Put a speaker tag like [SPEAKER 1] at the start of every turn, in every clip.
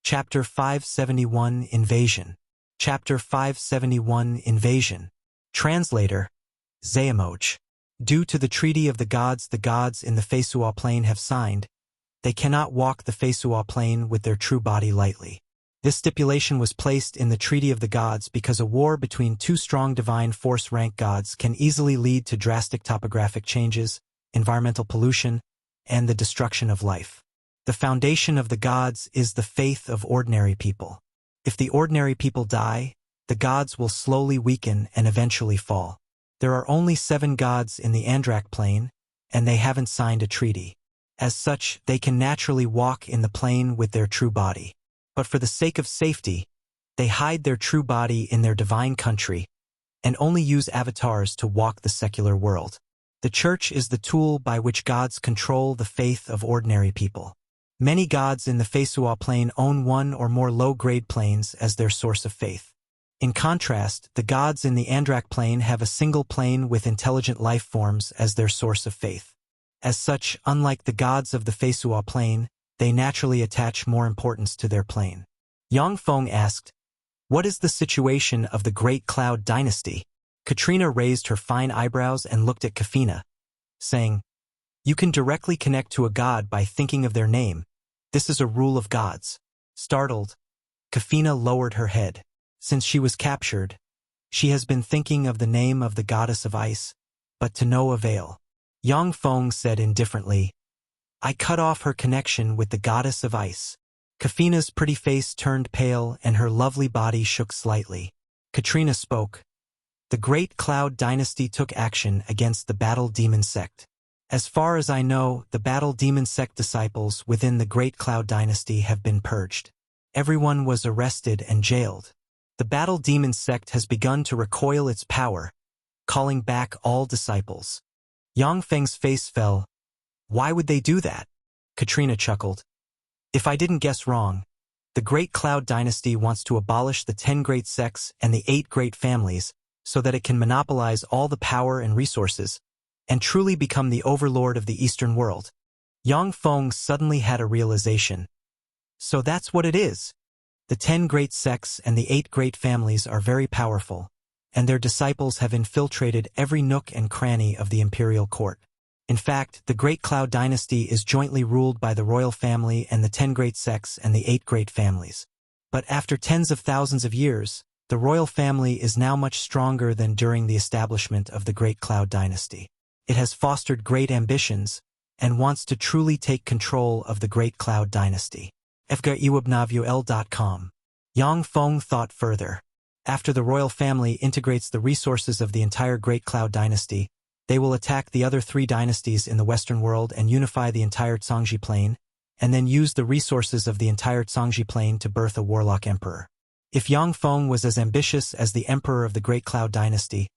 [SPEAKER 1] Chapter 571 Invasion. Chapter 571 Invasion. Translator, Zayamoj. Due to the Treaty of the gods in the Feisua Plane have signed, they cannot walk the Feisua Plane with their true body lightly. This stipulation was placed in the Treaty of the Gods because a war between two strong divine force rank gods can easily lead to drastic topographic changes, environmental pollution, and the destruction of life. The foundation of the gods is the faith of ordinary people. If the ordinary people die, the gods will slowly weaken and eventually fall. There are only 7 gods in the Andrak plane, and they haven't signed a treaty. As such, they can naturally walk in the plane with their true body. But for the sake of safety, they hide their true body in their divine country and only use avatars to walk the secular world. The church is the tool by which gods control the faith of ordinary people. Many gods in the Feisua plane own one or more low-grade planes as their source of faith. In contrast, the gods in the Andrak plane have a single plane with intelligent life forms as their source of faith. As such, unlike the gods of the Feisua plane, they naturally attach more importance to their plane. Yang Feng asked, "What is the situation of the Great Cloud Dynasty?" Katrina raised her fine eyebrows and looked at Kafina, saying, "You can directly connect to a god by thinking of their name. This is a rule of gods." Startled, Kafina lowered her head. Since she was captured, she has been thinking of the name of the goddess of ice, but to no avail. Yang Feng said indifferently, "I cut off her connection with the goddess of ice." Kafina's pretty face turned pale and her lovely body shook slightly. Katrina spoke. "The Great Cloud Dynasty took action against the Battle Demon Sect. As far as I know, the Battle Demon Sect disciples within the Great Cloud Dynasty have been purged. Everyone was arrested and jailed. The Battle Demon Sect has begun to recoil its power, calling back all disciples." Yang Feng's face fell. "Why would they do that?" Katrina chuckled. "If I didn't guess wrong, the Great Cloud Dynasty wants to abolish the 10 Great Sects and the 8 Great Families so that it can monopolize all the power and resources and truly become the overlord of the Eastern world." Yang Feng suddenly had a realization. So that's what it is. The 10 Great Sects and the 8 Great Families are very powerful, and their disciples have infiltrated every nook and cranny of the imperial court. In fact, the Great Cloud Dynasty is jointly ruled by the royal family and the 10 Great Sects and the 8 Great Families. But after tens of thousands of years, the royal family is now much stronger than during the establishment of the Great Cloud Dynasty. It has fostered great ambitions and wants to truly take control of the Great Cloud Dynasty. FGIWebNavuL.com. Yang Feng thought further. After the royal family integrates the resources of the entire Great Cloud Dynasty, they will attack the other 3 dynasties in the Western world and unify the entire Cangzhi Plane, and then use the resources of the entire Cangzhi Plane to birth a Warlock emperor. If Yang Feng was as ambitious as the emperor of the Great Cloud Dynasty,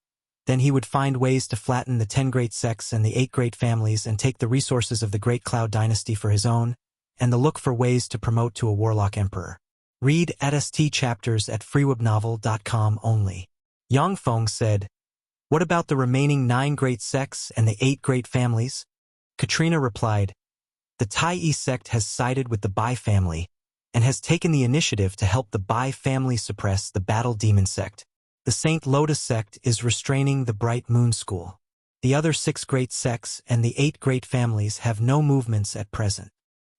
[SPEAKER 1] then he would find ways to flatten the 10 Great Sects and the 8 Great Families and take the resources of the Great Cloud Dynasty for his own, and look for ways to promote to a Warlock emperor. Read ADST chapters at freewebnovel.com only. Yang Feng said, "What about the remaining 9 Great Sects and the 8 Great Families?" Katrina replied, "The Tai sect has sided with the Bai family and has taken the initiative to help the Bai family suppress the Battle Demon Sect. The Saint Lotus sect is restraining the Bright Moon School. The other 6 Great Sects and the 8 Great Families have no movements at present.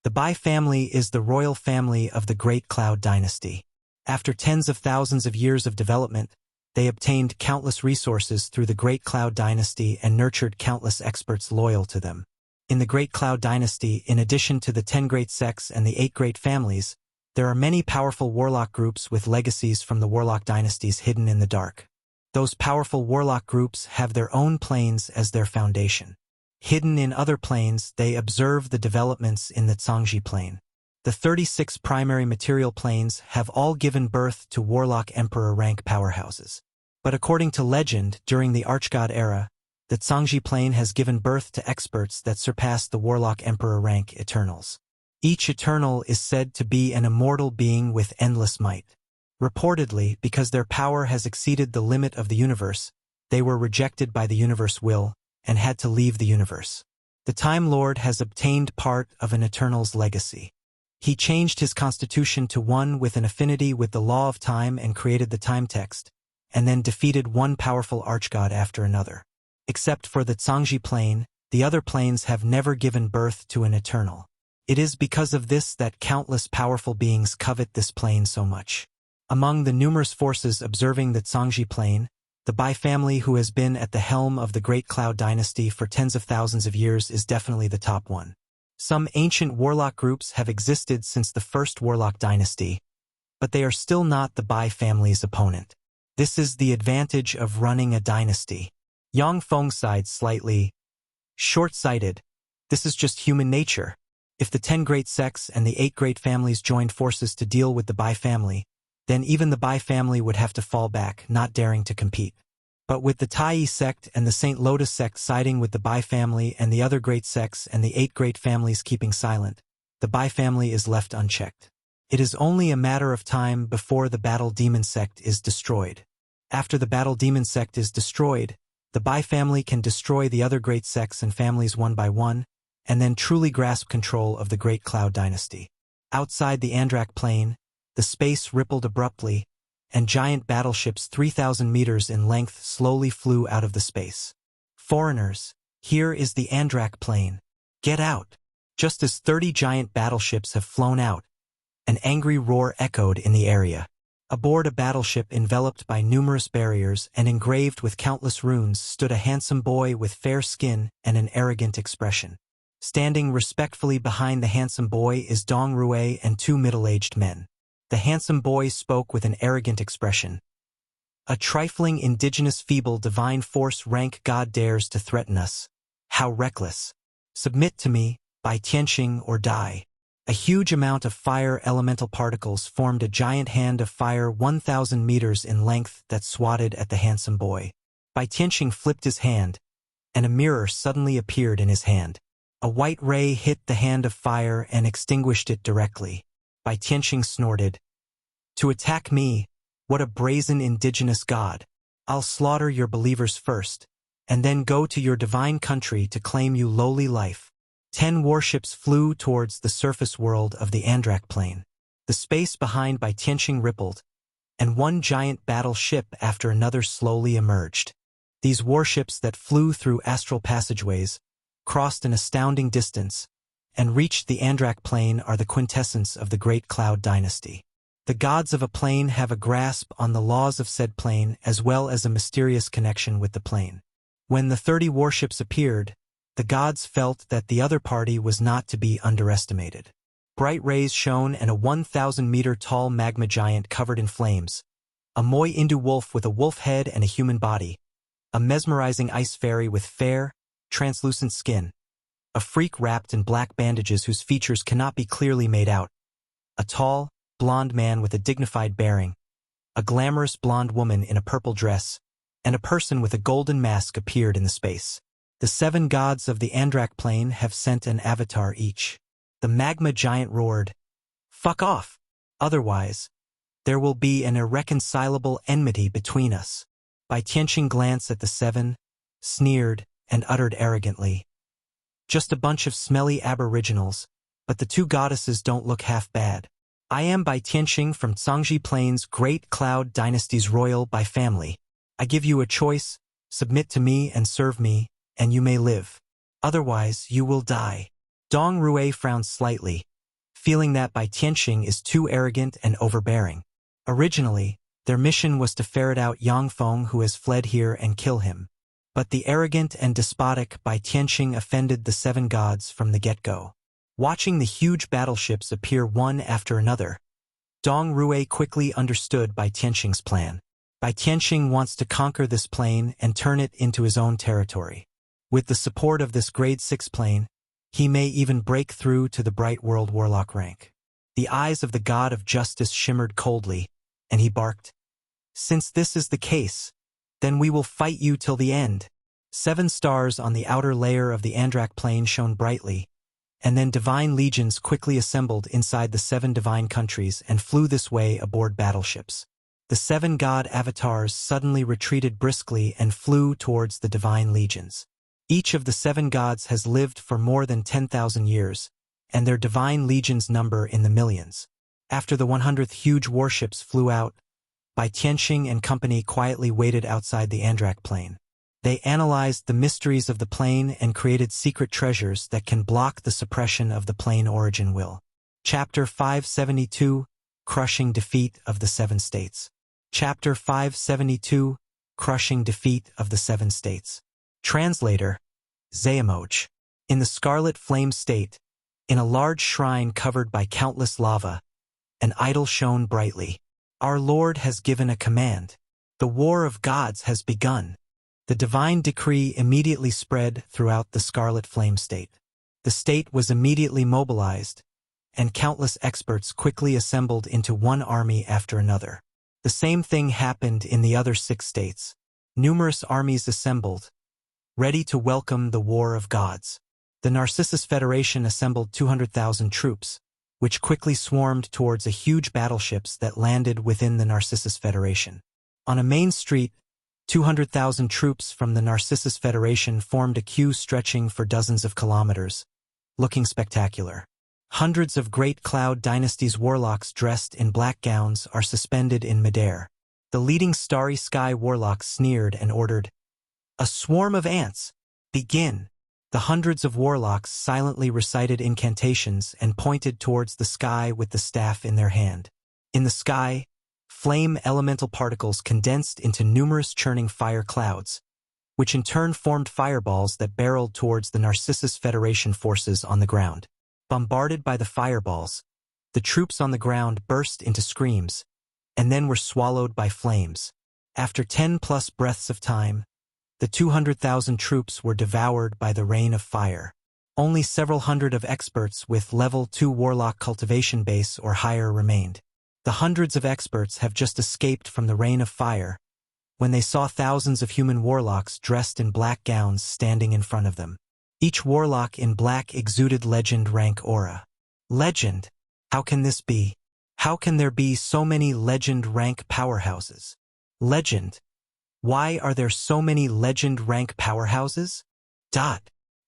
[SPEAKER 1] The Bai family is the royal family of the Great Cloud Dynasty. After tens of thousands of years of development, they obtained countless resources through the Great Cloud Dynasty and nurtured countless experts loyal to them. In the Great Cloud Dynasty, in addition to the 10 Great Sects and the 8 Great Families, there are many powerful warlock groups with legacies from the Warlock dynasties hidden in the dark. Those powerful warlock groups have their own planes as their foundation. Hidden in other planes, they observe the developments in the Cangzhi Plane. The 36 primary material planes have all given birth to Warlock Emperor rank powerhouses. But according to legend, during the Archgod era, the Cangzhi Plane has given birth to experts that surpass the Warlock Emperor rank Eternals. Each Eternal is said to be an immortal being with endless might. Reportedly, because their power has exceeded the limit of the universe, they were rejected by the universe will and had to leave the universe. The Time Lord has obtained part of an Eternal's legacy. He changed his constitution to one with an affinity with the law of time and created the time text, and then defeated one powerful archgod after another. Except for the Cangzhi Plane, the other planes have never given birth to an eternal. It is because of this that countless powerful beings covet this plane so much. Among the numerous forces observing the Cangzhi Plane, the Bai family who has been at the helm of the Great Cloud Dynasty for tens of thousands of years is definitely the top one. Some ancient warlock groups have existed since the first Warlock dynasty, but they are still not the Bai family's opponent. This is the advantage of running a dynasty. Yang Feng sighed slightly. Short-sighted. This is just human nature. If the 10 great sects and the 8 great families joined forces to deal with the Bai family, then even the Bai family would have to fall back, not daring to compete. But with the Tai sect and the St. Lotus sect siding with the Bai family and the other great sects and the 8 great families keeping silent, the Bai family is left unchecked. It is only a matter of time before the Battle Demon Sect is destroyed. After the Battle Demon Sect is destroyed, the Bai family can destroy the other great sects and families one by one, and then truly grasp control of the Great Cloud Dynasty. Outside the Andrak Plane, the space rippled abruptly, and giant battleships 3,000 meters in length slowly flew out of the space. Foreigners, here is the Andrak Plane. Get out! Just as 30 giant battleships have flown out, an angry roar echoed in the area. Aboard a battleship enveloped by numerous barriers and engraved with countless runes stood a handsome boy with fair skin and an arrogant expression. Standing respectfully behind the handsome boy is Dong Rui and 2 middle-aged men. The handsome boy spoke with an arrogant expression. A trifling indigenous feeble divine force rank god dares to threaten us. How reckless. Submit to me, by Tianqing or die. A huge amount of fire elemental particles formed a giant hand of fire 1,000 meters in length that swatted at the handsome boy. Bai Tianqing flipped his hand, and a mirror suddenly appeared in his hand. A white ray hit the hand of fire and extinguished it directly. Bai Tianqing snorted. To attack me, what a brazen indigenous god. I'll slaughter your believers first, and then go to your divine country to claim you lowly life. 10 warships flew towards the surface world of the Andrak Plane. The space behind Bai Tianqing rippled, and one giant battle ship after another slowly emerged. These warships that flew through astral passageways, crossed an astounding distance, and reached the Andrak Plane are the quintessence of the Great Cloud Dynasty. The gods of a plane have a grasp on the laws of said plane as well as a mysterious connection with the plane. When the 30 warships appeared, the gods felt that the other party was not to be underestimated. Bright rays shone and a 1,000-meter-tall magma giant covered in flames, a Moi Indu wolf with a wolf head and a human body, a mesmerizing ice fairy with fair, translucent skin, a freak wrapped in black bandages whose features cannot be clearly made out, a tall, blonde man with a dignified bearing, a glamorous blonde woman in a purple dress, and a person with a golden mask appeared in the space. The 7 gods of the Andrak Plane have sent an avatar each. The magma giant roared, "Fuck off! Otherwise, there will be an irreconcilable enmity between us." Bai Tianqing glanced at the 7, sneered, and uttered arrogantly, "Just a bunch of smelly aboriginals, but the 2 goddesses don't look half bad. I am Bai Tianqing from Cangzhi Plane's Great Cloud Dynasty's royal Bai family. I give you a choice, submit to me and serve me, and you may live. Otherwise, you will die." Dong Rui frowned slightly, feeling that Bai Tianqing is too arrogant and overbearing. Originally, their mission was to ferret out Yang Feng who has fled here and kill him. But the arrogant and despotic Bai Tianqing offended the 7 gods from the get-go. Watching the huge battleships appear one after another, Dong Rui quickly understood Bai Tianqing's plan. Bai Tianqing wants to conquer this plane and turn it into his own territory. With the support of this Grade 6 plane, he may even break through to the Bright World Warlock rank. The eyes of the god of justice shimmered coldly, and he barked, "Since this is the case, then we will fight you till the end." 7 stars on the outer layer of the Andrak Plane shone brightly, and then divine legions quickly assembled inside the 7 divine countries and flew this way aboard battleships. The 7 god avatars suddenly retreated briskly and flew towards the divine legions. Each of the 7 gods has lived for more than 10,000 years, and their divine legions number in the millions. After the 100th huge warships flew out, Bai Tianxing and company quietly waited outside the Andrak plane. They analyzed the mysteries of the plane and created secret treasures that can block the suppression of the plane origin will. Chapter 572, Crushing Defeat of the Seven States. Chapter 572, Crushing Defeat of the Seven States. Translator, Xuanhuan. In the Scarlet Flame State, in a large shrine covered by countless lava, an idol shone brightly. Our Lord has given a command. The war of gods has begun. The divine decree immediately spread throughout the Scarlet Flame State. The state was immediately mobilized, and countless experts quickly assembled into one army after another. The same thing happened in the other 6 states. Numerous armies assembled, ready to welcome the war of gods. The Narcissus Federation assembled 200,000 troops, which quickly swarmed towards a huge battleships that landed within the Narcissus Federation. On a main street, 200,000 troops from the Narcissus Federation formed a queue stretching for dozens of kilometers, looking spectacular. Hundreds of Great Cloud Dynasty's warlocks dressed in black gowns are suspended in midair. The leading Starry Sky warlock sneered and ordered, "A swarm of ants! Begin!" The hundreds of warlocks silently recited incantations and pointed towards the sky with the staff in their hand. In the sky, flame elemental particles condensed into numerous churning fire clouds, which in turn formed fireballs that barreled towards the Narcissus Federation forces on the ground. Bombarded by the fireballs, the troops on the ground burst into screams, and then were swallowed by flames. After 10+ breaths of time, the 200,000 troops were devoured by the rain of fire. Only several hundred of experts with level 2 warlock cultivation base or higher remained. The hundreds of experts have just escaped from the rain of fire when they saw thousands of human warlocks dressed in black gowns standing in front of them. Each warlock in black exuded legend rank aura. Legend? How can this be? How can there be so many legend rank powerhouses? Legend? Why are there so many legend rank powerhouses?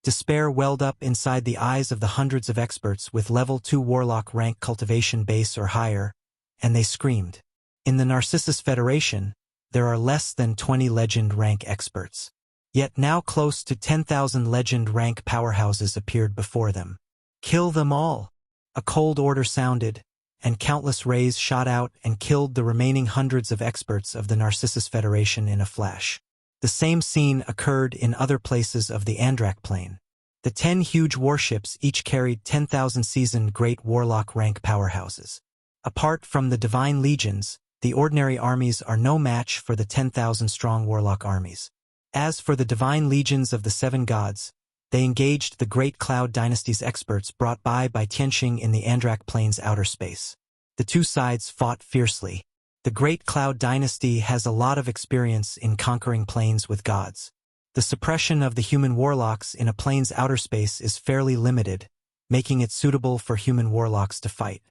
[SPEAKER 1] Despair welled up inside the eyes of the hundreds of experts with level 2 warlock rank cultivation base or higher, and they screamed. In the Narcissus Federation, there are less than 20 legend rank experts. Yet now close to 10,000 legend rank powerhouses appeared before them. Kill them all! A cold order sounded, and countless rays shot out and killed the remaining hundreds of experts of the Narcissus Federation in a flash. The same scene occurred in other places of the Andrak plane. The 10 huge warships each carried 10,000 seasoned great warlock rank powerhouses. Apart from the divine legions, the ordinary armies are no match for the 10,000 strong warlock armies. As for the divine legions of the 7 gods, they engaged the Great Cloud Dynasty's experts brought by Tianxing in the Andrak plane's outer space. The two sides fought fiercely. The Great Cloud Dynasty has a lot of experience in conquering planes with gods. The suppression of the human warlocks in a plane's outer space is fairly limited, making it suitable for human warlocks to fight.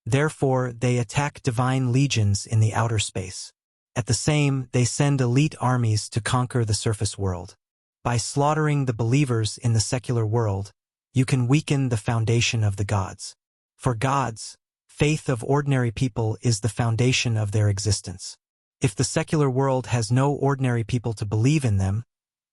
[SPEAKER 1] Therefore, they attack divine legions in the outer space. At the same, they send elite armies to conquer the surface world. By slaughtering the believers in the secular world, you can weaken the foundation of the gods. For gods, faith of ordinary people is the foundation of their existence. If the secular world has no ordinary people to believe in them,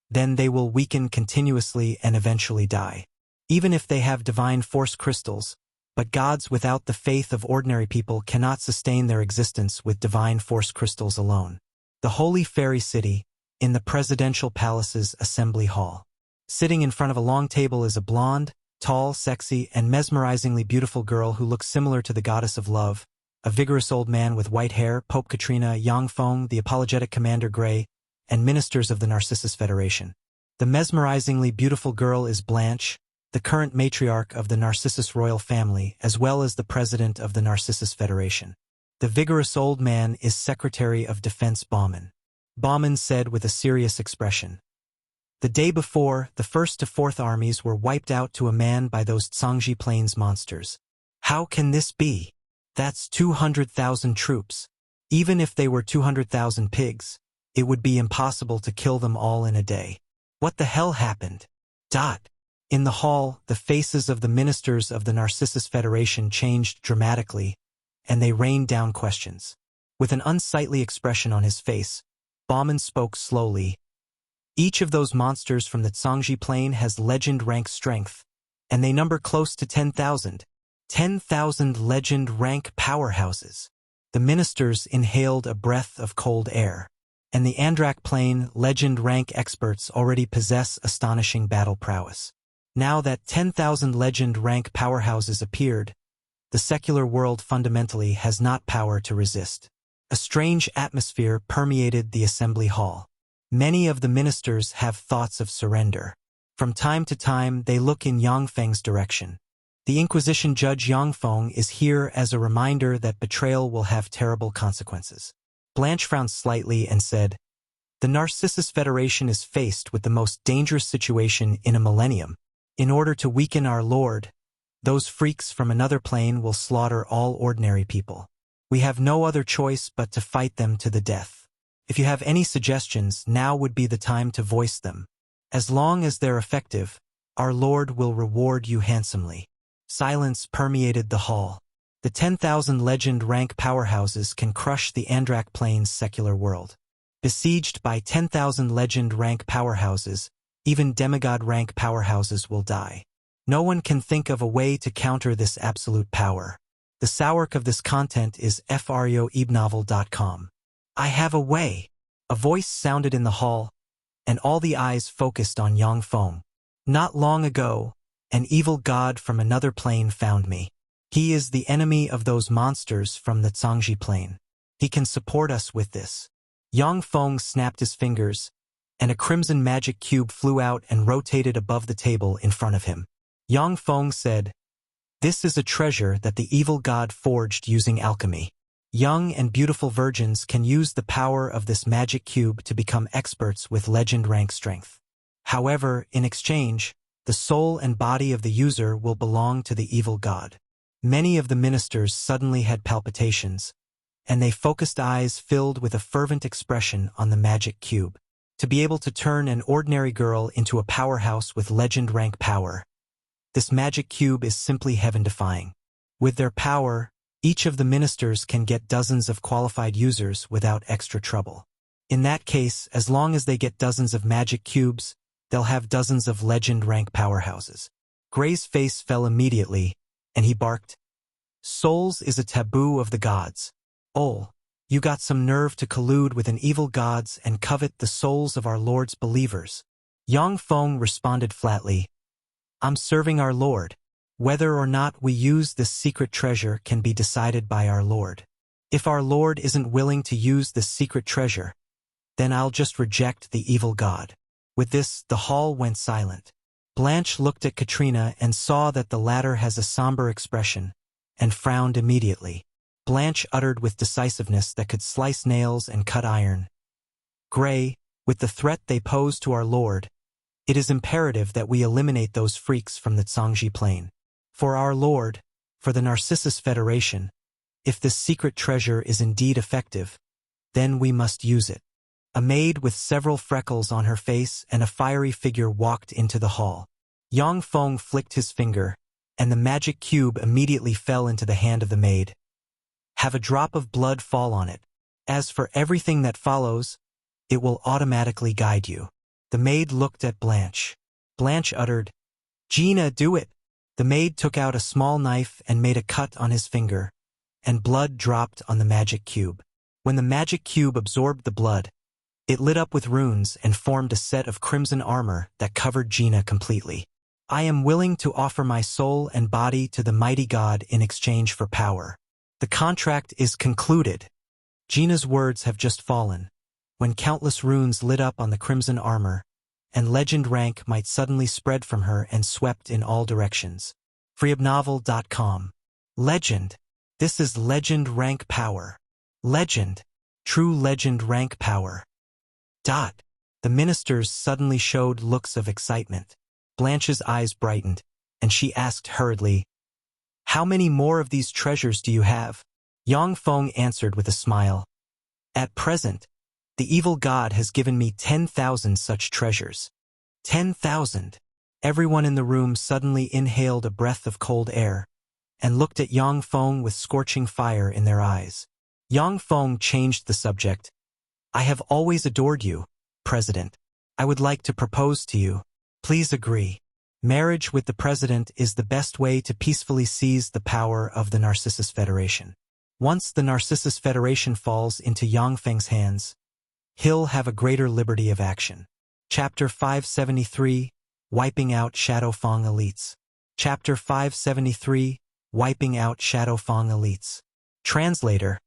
[SPEAKER 1] then they will weaken continuously and eventually die. Even if they have divine force crystals, but gods without the faith of ordinary people cannot sustain their existence with divine force crystals alone. The Holy Fairy City, in the Presidential Palace's Assembly Hall. Sitting in front of a long table is a blonde, tall, sexy, and mesmerizingly beautiful girl who looks similar to the goddess of love, a vigorous old man with white hair, Pope Katrina, Yang Feng, the apologetic Commander Gray, and ministers of the Narcissus Federation. The mesmerizingly beautiful girl is Blanche, the current matriarch of the Narcissus royal family, as well as the president of the Narcissus Federation. The vigorous old man is Secretary of Defense Bauman. Bauman said with a serious expression, "The day before, the 1st to 4th armies were wiped out to a man by those Cangzhi Plane's monsters. How can this be? That's 200,000 troops. Even if they were 200,000 pigs, it would be impossible to kill them all in a day. What the hell happened? In the hall, the faces of the ministers of the Narcissus Federation changed dramatically, and they rained down questions. With an unsightly expression on his face, Bauman spoke slowly. Each of those monsters from the Cangzhi Plane has legend-rank strength, and they number close to 10,000. 10,000 legend-rank powerhouses. The ministers inhaled a breath of cold air, and the Andrak Plane legend-rank experts already possess astonishing battle prowess. Now that 10,000 legend-rank powerhouses appeared, the secular world fundamentally has not power to resist. A strange atmosphere permeated the assembly hall. Many of the ministers have thoughts of surrender. From time to time, they look in Yang Feng's direction. The Inquisition Judge Yang Feng is here as a reminder that betrayal will have terrible consequences. Blanche frowned slightly and said, "The Narcissus Federation is faced with the most dangerous situation in a millennium. In order to weaken our lord, those freaks from another plane will slaughter all ordinary people. We have no other choice but to fight them to the death. If you have any suggestions, now would be the time to voice them. As long as they're effective, our lord will reward you handsomely." Silence permeated the hall. The 10,000 legend-rank powerhouses can crush the Andrak Plane's secular world. Besieged by 10,000 legend-rank powerhouses, even demigod-rank powerhouses will die. No one can think of a way to counter this absolute power. The source of this content is frioebnovel.com. "I have a way." A voice sounded in the hall, and all the eyes focused on Yang Feng. "Not long ago, an evil god from another plane found me. He is the enemy of those monsters from the Cangzhi Plane. He can support us with this." Yang Feng snapped his fingers, and a crimson magic cube flew out and rotated above the table in front of him. Yang Feng said, "This is a treasure that the evil god forged using alchemy. Young and beautiful virgins can use the power of this magic cube to become experts with legend-rank strength. However, in exchange, the soul and body of the user will belong to the evil god." Many of the ministers suddenly had palpitations, and they focused eyes filled with a fervent expression on the magic cube. To be able to turn an ordinary girl into a powerhouse with legend-rank power, this magic cube is simply heaven-defying. With their power, each of the ministers can get dozens of qualified users without extra trouble. In that case, as long as they get dozens of magic cubes, they'll have dozens of legend-rank powerhouses. Gray's face fell immediately, and he barked, "Souls is a taboo of the gods. Oh, you got some nerve to collude with an evil gods and covet the souls of our Lord's believers." Yang Feng responded flatly, "I'm serving our Lord. Whether or not we use this secret treasure can be decided by our Lord. If our Lord isn't willing to use this secret treasure, then I'll just reject the evil god." With this, the hall went silent. Blanche looked at Katrina and saw that the latter has a somber expression, and frowned immediately. Blanche uttered with decisiveness that could slice nails and cut iron, "Gray, with the threat they pose to our Lord, it is imperative that we eliminate those freaks from the Cangzhi Plane. For our Lord, for the Narcissus Federation, if this secret treasure is indeed effective, then we must use it." A maid with several freckles on her face and a fiery figure walked into the hall. Yang Feng flicked his finger, and the magic cube immediately fell into the hand of the maid. "Have a drop of blood fall on it. As for everything that follows, it will automatically guide you." The maid looked at Blanche. Blanche uttered, "Gina, do it." The maid took out a small knife and made a cut on his finger, and blood dropped on the magic cube. When the magic cube absorbed the blood, it lit up with runes and formed a set of crimson armor that covered Gina completely. "I am willing to offer my soul and body to the mighty god in exchange for power. The contract is concluded." Gina's words have just fallen, when countless runes lit up on the crimson armor, and legend rank might suddenly spread from her and swept in all directions. frioebnovel.com. Legend. This is legend rank power. Legend. True legend rank power. The ministers suddenly showed looks of excitement. Blanche's eyes brightened, and she asked hurriedly, "How many more of these treasures do you have?" Yang Feng answered with a smile, "At present, the evil god has given me 10,000 such treasures." 10,000. Everyone in the room suddenly inhaled a breath of cold air and looked at Yang Feng with scorching fire in their eyes. Yang Feng changed the subject. I have always adored you, President. I would like to propose to you. Please agree. Marriage with the President is the best way to peacefully seize the power of the Narcissus Federation. Once the Narcissus Federation falls into Yang Feng's hands, he'll have a greater liberty of action. Chapter 573, Wiping Out Shadow Feng Elites. Chapter 573, Wiping Out Shadow Feng Elites. Translator,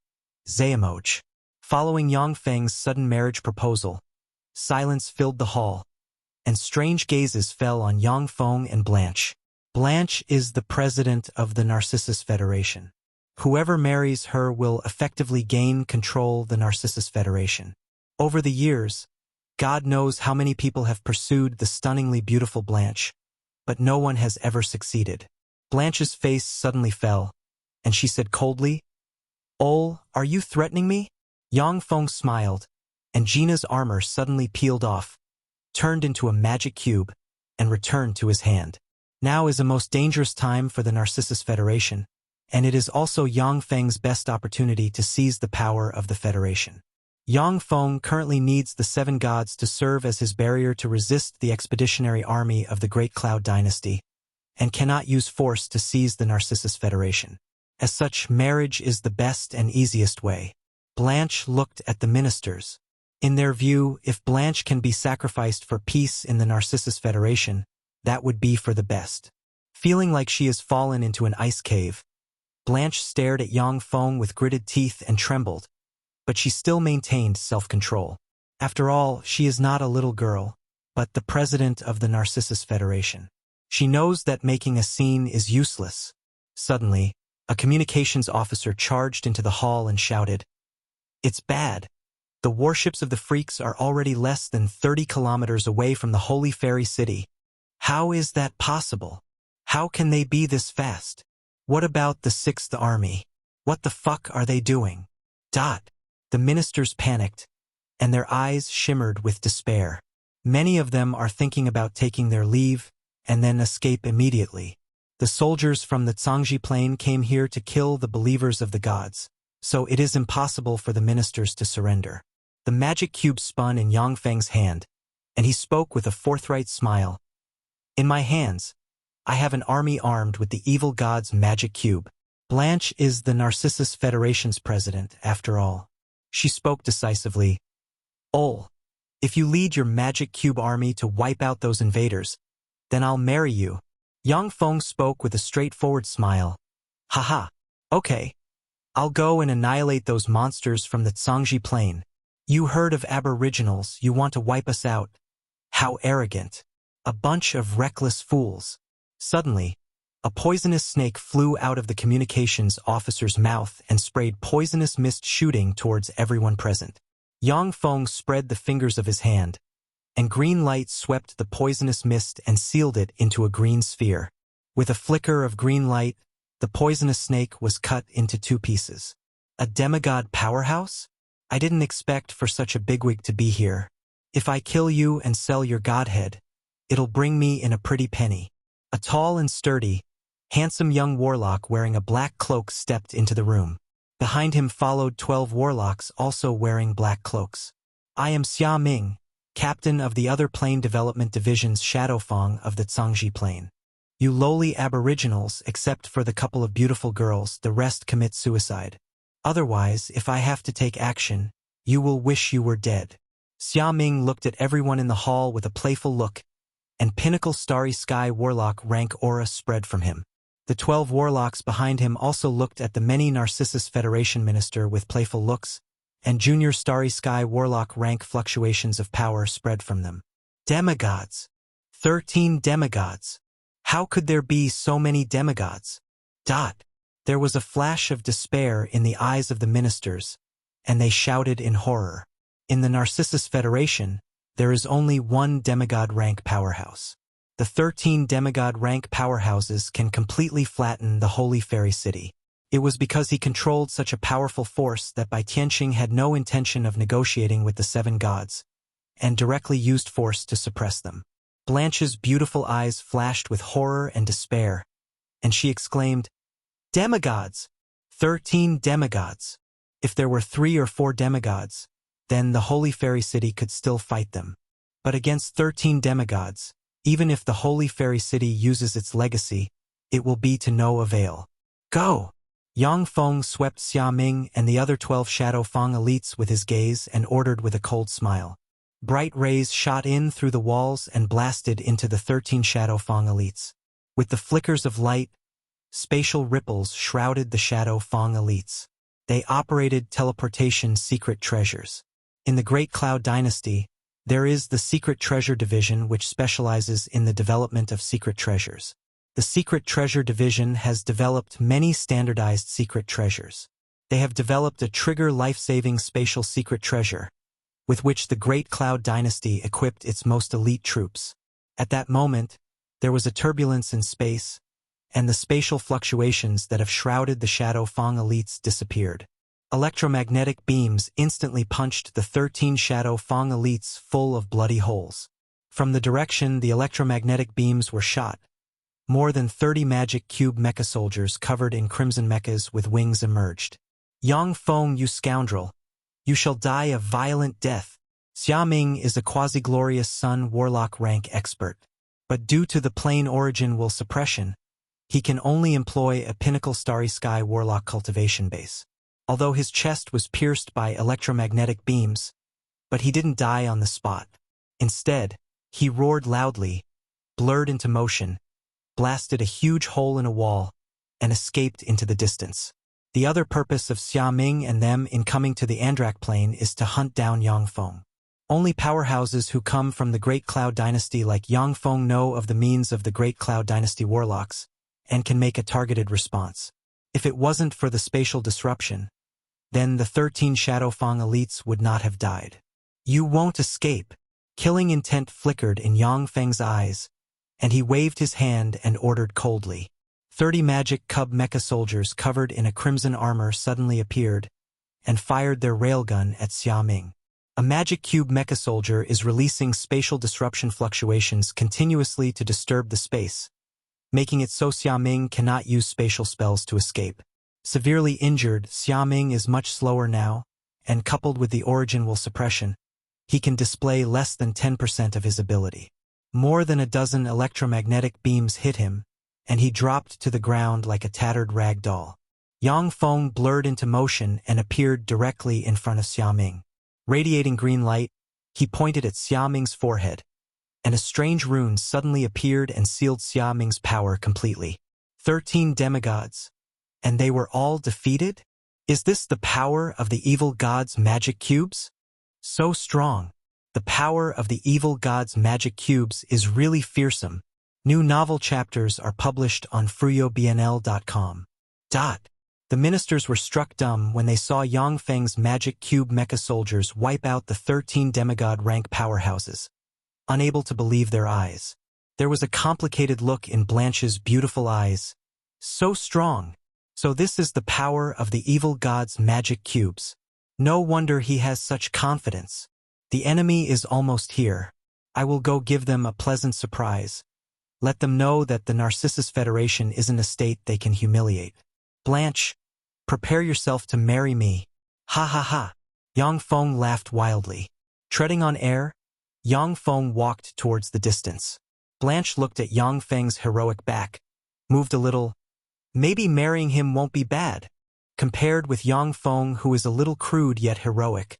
[SPEAKER 1] Xuanhuan. Following Yang Feng's sudden marriage proposal, silence filled the hall, and strange gazes fell on Yang Feng and Blanche. Blanche is the president of the Narcissus Federation. Whoever marries her will effectively gain control the Narcissus Federation. Over the years, God knows how many people have pursued the stunningly beautiful Blanche, but no one has ever succeeded. Blanche's face suddenly fell, and she said coldly, "Ol, are you threatening me?" Yang Feng smiled, and Gina's armor suddenly peeled off, turned into a magic cube, and returned to his hand. Now is a most dangerous time for the Narcissus Federation, and it is also Yang Feng's best opportunity to seize the power of the Federation. Yang Feng currently needs the 7 gods to serve as his barrier to resist the expeditionary army of the Great Cloud Dynasty, and cannot use force to seize the Narcissus Federation. As such, marriage is the best and easiest way. Blanche looked at the ministers. In their view, if Blanche can be sacrificed for peace in the Narcissus Federation, that would be for the best. Feeling like she has fallen into an ice cave, Blanche stared at Yang Feng with gritted teeth and trembled, but she still maintained self-control. After all, she is not a little girl, but the president of the Narcissus Federation. She knows that making a scene is useless. Suddenly, a communications officer charged into the hall and shouted, "It's bad. The warships of the freaks are already less than 30 kilometers away from the Holy Fairy City. How is that possible? How can they be this fast? What about the 6th Army? What the fuck are they doing?" The ministers panicked, and their eyes shimmered with despair. Many of them are thinking about taking their leave and then escape immediately. The soldiers from the Cangzhi Plane came here to kill the believers of the gods, so it is impossible for the ministers to surrender. The magic cube spun in Yang Feng's hand, and he spoke with a forthright smile. "In my hands, I have an army armed with the evil god's magic cube. Blanche is the Narcissus Federation's president, after all." She spoke decisively. "Ol, if you lead your magic cube army to wipe out those invaders, then I'll marry you." Yang Feng spoke with a straightforward smile. "Haha, okay. I'll go and annihilate those monsters from the Cangzhi Plane. You heard of aboriginals, you want to wipe us out? How arrogant. A bunch of reckless fools." Suddenly, a poisonous snake flew out of the communications officer's mouth and sprayed poisonous mist shooting towards everyone present. Yang Feng spread the fingers of his hand, and green light swept the poisonous mist and sealed it into a green sphere. With a flicker of green light, the poisonous snake was cut into 2 pieces. A demigod powerhouse? I didn't expect for such a bigwig to be here. If I kill you and sell your godhead, it'll bring me in a pretty penny. A tall and sturdy, handsome young warlock wearing a black cloak stepped into the room. Behind him followed 12 warlocks also wearing black cloaks. "I am Xia Ming, captain of the other plane development division's Shadow Feng of the Cangzhi Plane. You lowly aboriginals, except for the couple of beautiful girls, the rest commit suicide. Otherwise, if I have to take action, you will wish you were dead." Xia Ming looked at everyone in the hall with a playful look, and Pinnacle Starry Sky Warlock rank aura spread from him. The 12 warlocks behind him also looked at the many Narcissus Federation minister with playful looks, and Junior Starry Sky Warlock rank fluctuations of power spread from them. Demigods! 13 demigods! How could there be so many demigods? There was a flash of despair in the eyes of the ministers, and they shouted in horror. In the Narcissus Federation, there is only one demigod rank powerhouse. The 13 demigod rank powerhouses can completely flatten the Holy Fairy City. It was because he controlled such a powerful force that Bai Tianqing had no intention of negotiating with the 7 gods, and directly used force to suppress them. Blanche's beautiful eyes flashed with horror and despair, and she exclaimed, "Demigods! 13 demigods! If there were 3 or 4 demigods, then the Holy Fairy City could still fight them. But against 13 demigods, even if the Holy Fairy City uses its legacy, it will be to no avail. Go!" Yang Feng swept Xia Ming and the other 12 Shadow Fang elites with his gaze and ordered with a cold smile. Bright rays shot in through the walls and blasted into the 13 Shadow Fang elites. With the flickers of light, spatial ripples shrouded the Shadow Fang elites. They operated teleportation secret treasures. In the Great Cloud Dynasty, there is the Secret Treasure Division which specializes in the development of secret treasures. The Secret Treasure Division has developed many standardized secret treasures. They have developed a trigger life-saving spatial secret treasure, with which the Great Cloud Dynasty equipped its most elite troops. At that moment, there was a turbulence in space, and the spatial fluctuations that have shrouded the Shadow Fang elites disappeared. Electromagnetic beams instantly punched the 13 Shadow Fang elites full of bloody holes. From the direction the electromagnetic beams were shot, more than 30 magic cube mecha soldiers covered in crimson mechas with wings emerged. "Yang Feng, you scoundrel! You shall die a violent death." Xia Ming is a quasi-glorious Sun Warlock rank expert, but due to the plain origin will suppression, he can only employ a Pinnacle Starry Sky Warlock cultivation base. Although his chest was pierced by electromagnetic beams, but he didn't die on the spot. Instead, he roared loudly, blurred into motion, blasted a huge hole in a wall, and escaped into the distance. The other purpose of Xia Ming and them in coming to the Cangzhi Plane is to hunt down Yang Feng. Only powerhouses who come from the Great Cloud Dynasty like Yang Feng know of the means of the Great Cloud Dynasty Warlocks, and can make a targeted response. If it wasn't for the spatial disruption, then the 13 Shadow Fang elites would not have died. "You won't escape." Killing intent flickered in Yang Feng's eyes, and he waved his hand and ordered coldly. 30 magic cub mecha soldiers covered in a crimson armor suddenly appeared and fired their railgun at Xia Ming. A magic cube mecha soldier is releasing spatial disruption fluctuations continuously to disturb the space, making it so Xia Ming cannot use spatial spells to escape. Severely injured, Xia Ming is much slower now, and coupled with the origin will suppression, he can display less than 10% of his ability. More than a dozen electromagnetic beams hit him, and he dropped to the ground like a tattered rag doll. Yang Feng blurred into motion and appeared directly in front of Xia Ming. Radiating green light, he pointed at Xia Ming's forehead, and a strange rune suddenly appeared and sealed Xia Ming's power completely. 13 demigods, and they were all defeated? Is this the power of the evil god's magic cubes? So strong. The power of the evil god's magic cubes is really fearsome. New novel chapters are published on fruyobnl.com. The ministers were struck dumb when they saw Yang Feng's magic cube mecha soldiers wipe out the 13 demigod rank powerhouses, unable to believe their eyes. There was a complicated look in Blanche's beautiful eyes. So strong. So this is the power of the evil god's magic cubes. No wonder he has such confidence. The enemy is almost here. I will go give them a pleasant surprise. Let them know that the Narcissus Federation isn't a state they can humiliate. Blanche, prepare yourself to marry me. Ha ha ha. Yang Feng laughed wildly. Treading on air, Yang Feng walked towards the distance. Blanche looked at Yang Feng's heroic back, moved a little. Maybe marrying him won't be bad. Compared with Yang Feng, who is a little crude yet heroic,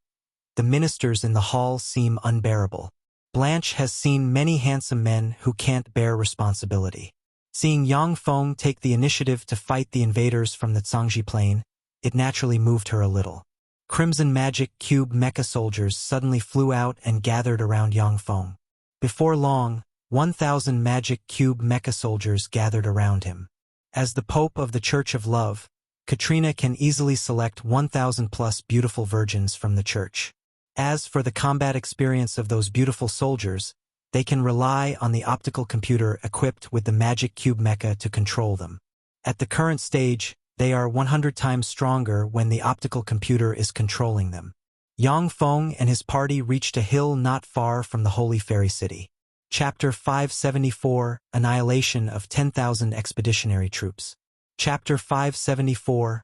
[SPEAKER 1] the ministers in the hall seem unbearable. Blanche has seen many handsome men who can't bear responsibility. Seeing Yang Feng take the initiative to fight the invaders from the Cangzhi Plane, it naturally moved her a little. Crimson magic cube mecha soldiers suddenly flew out and gathered around Yang Feng. Before long, 1,000 magic cube mecha soldiers gathered around him. As the Pope of the Church of Love, Katrina can easily select 1,000 plus beautiful virgins from the church. As for the combat experience of those beautiful soldiers, they can rely on the optical computer equipped with the magic cube mecha to control them. At the current stage, they are 100 times stronger when the optical computer is controlling them. Yang Feng and his party reached a hill not far from the Holy Fairy City. Chapter 574, Annihilation of 10,000 Expeditionary Troops. Chapter 574,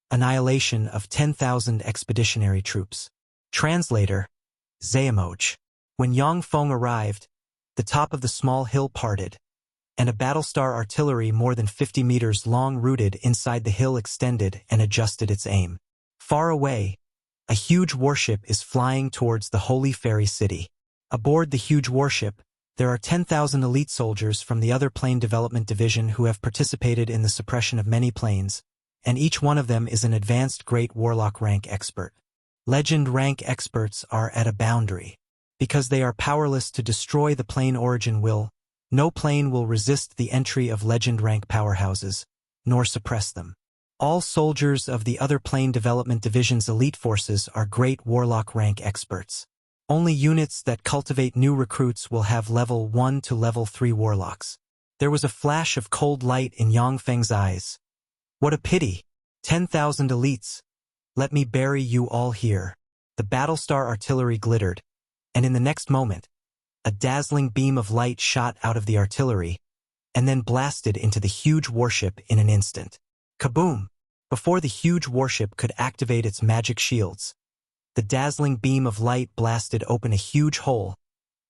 [SPEAKER 1] Annihilation of 10,000 Expeditionary Troops. Translator, Zayamoj. When Yang Feng arrived, the top of the small hill parted, and a battlestar artillery more than 50 meters long rooted inside the hill extended and adjusted its aim. Far away, a huge warship is flying towards the Holy Fairy City. Aboard the huge warship, there are 10,000 elite soldiers from the other plane development division who have participated in the suppression of many planes, and each one of them is an advanced Great Warlock rank expert. Legend rank experts are at a boundary. Because they are powerless to destroy the plane origin no plane will resist the entry of legend rank powerhouses, nor suppress them. All soldiers of the other plane development division's elite forces are Great Warlock rank experts. Only units that cultivate new recruits will have level 1 to level 3 warlocks. There was a flash of cold light in Yang Feng's eyes. What a pity! 10,000 elites! Let me bury you all here. The battlestar artillery glittered, and in the next moment, a dazzling beam of light shot out of the artillery, and then blasted into the huge warship in an instant. Kaboom! Before the huge warship could activate its magic shields, the dazzling beam of light blasted open a huge hole,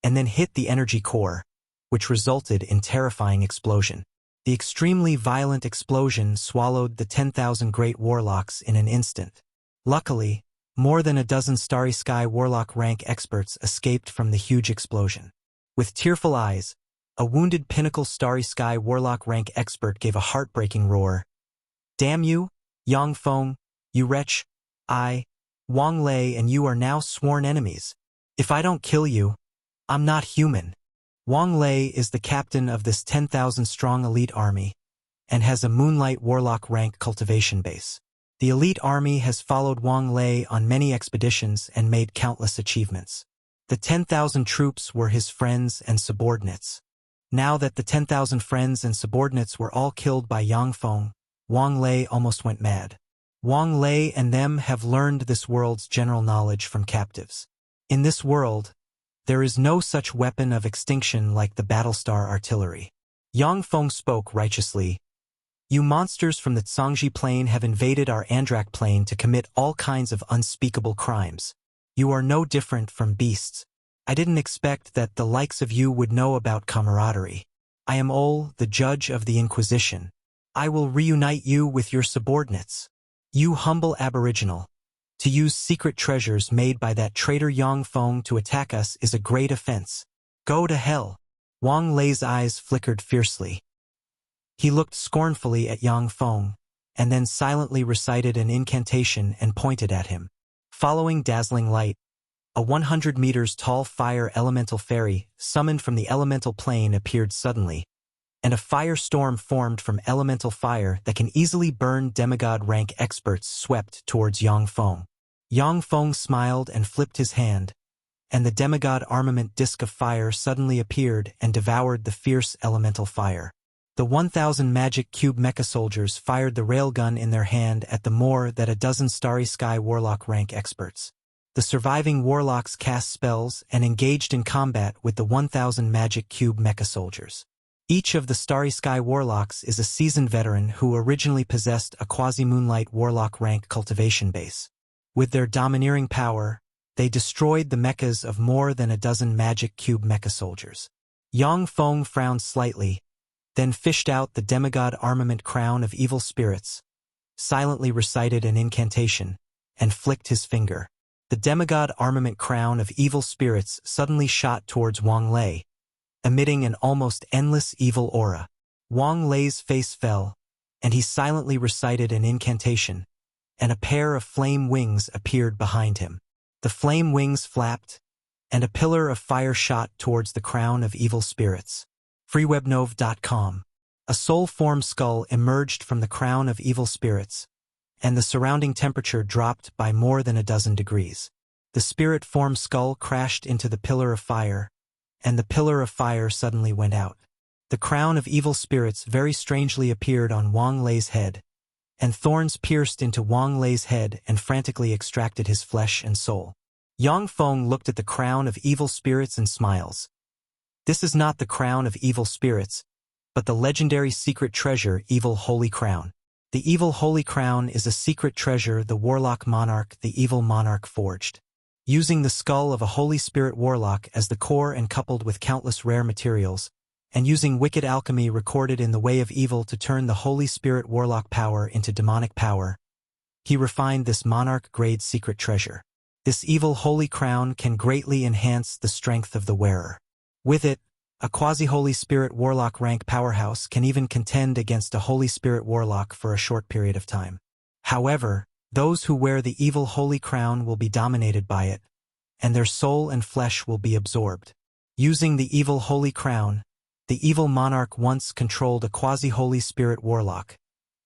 [SPEAKER 1] and then hit the energy core, which resulted in terrifying explosion. The extremely violent explosion swallowed the 10,000 Great Warlocks in an instant. Luckily, more than a dozen Starry Sky Warlock rank experts escaped from the huge explosion. With tearful eyes, a wounded Pinnacle Starry Sky Warlock rank expert gave a heartbreaking roar. Damn you, Yang Feng, you wretch! Wang Lei and you are now sworn enemies. If I don't kill you, I'm not human. Wang Lei is the captain of this 10,000-strong elite army, and has a Moonlight Warlock rank cultivation base. The elite army has followed Wang Lei on many expeditions and made countless achievements. The 10,000 troops were his friends and subordinates. Now that the 10,000 friends and subordinates were all killed by Yang Feng, Wang Lei almost went mad. Wang Lei and them have learned this world's general knowledge from captives. In this world, there is no such weapon of extinction like the battlestar artillery. Yang Feng spoke righteously. You monsters from the Cangzhi Plane have invaded our Andrak plane to commit all kinds of unspeakable crimes. You are no different from beasts. I didn't expect that the likes of you would know about camaraderie. I am Ol, the judge of the Inquisition. I will reunite you with your subordinates. You humble aboriginal. To use secret treasures made by that traitor Yang Feng to attack us is a great offense. Go to hell. Wang Lei's eyes flickered fiercely. He looked scornfully at Yang Feng, and then silently recited an incantation and pointed at him. Following dazzling light, a 100 meters tall fire elemental fairy, summoned from the elemental plane, appeared suddenly, and a firestorm formed from elemental fire that can easily burn demigod rank experts swept towards Yang Feng. Yang Feng smiled and flipped his hand, and the demigod armament disk of fire suddenly appeared and devoured the fierce elemental fire. The 1,000 magic cube mecha soldiers fired the railgun in their hand at the more than a dozen Starry Sky Warlock rank experts. The surviving warlocks cast spells and engaged in combat with the 1,000 magic cube mecha soldiers. Each of the Starry Sky Warlocks is a seasoned veteran who originally possessed a quasi-moonlight Warlock rank cultivation base. With their domineering power, they destroyed the mechas of more than a dozen magic cube mecha soldiers. Yang Feng frowned slightly, then fished out the demigod armament crown of evil spirits, silently recited an incantation, and flicked his finger. The demigod armament crown of evil spirits suddenly shot towards Wang Lei, emitting an almost endless evil aura. Wang Lei's face fell, and he silently recited an incantation, and a pair of flame wings appeared behind him. The flame wings flapped, and a pillar of fire shot towards the crown of evil spirits. freewebnov.com. A soul-form skull emerged from the crown of evil spirits, and the surrounding temperature dropped by more than a dozen degrees. The spirit-form skull crashed into the pillar of fire, and the pillar of fire suddenly went out. The crown of evil spirits very strangely appeared on Wang Lei's head, and thorns pierced into Wang Lei's head and frantically extracted his flesh and soul. Yang Feng looked at the crown of evil spirits and smiles. This is not the crown of evil spirits, but the legendary secret treasure Evil Holy Crown. The Evil Holy Crown is a secret treasure the Warlock monarch, the evil monarch, forged. Using the skull of a Holy Spirit Warlock as the core and coupled with countless rare materials, and using wicked alchemy recorded in the way of evil to turn the Holy Spirit Warlock power into demonic power, he refined this monarch-grade secret treasure. This Evil Holy Crown can greatly enhance the strength of the wearer. With it, a quasi-Holy Spirit Warlock rank powerhouse can even contend against a Holy Spirit Warlock for a short period of time. However, those who wear the Evil Holy Crown will be dominated by it, and their soul and flesh will be absorbed. Using the Evil Holy Crown, the evil monarch once controlled a quasi-Holy Spirit Warlock,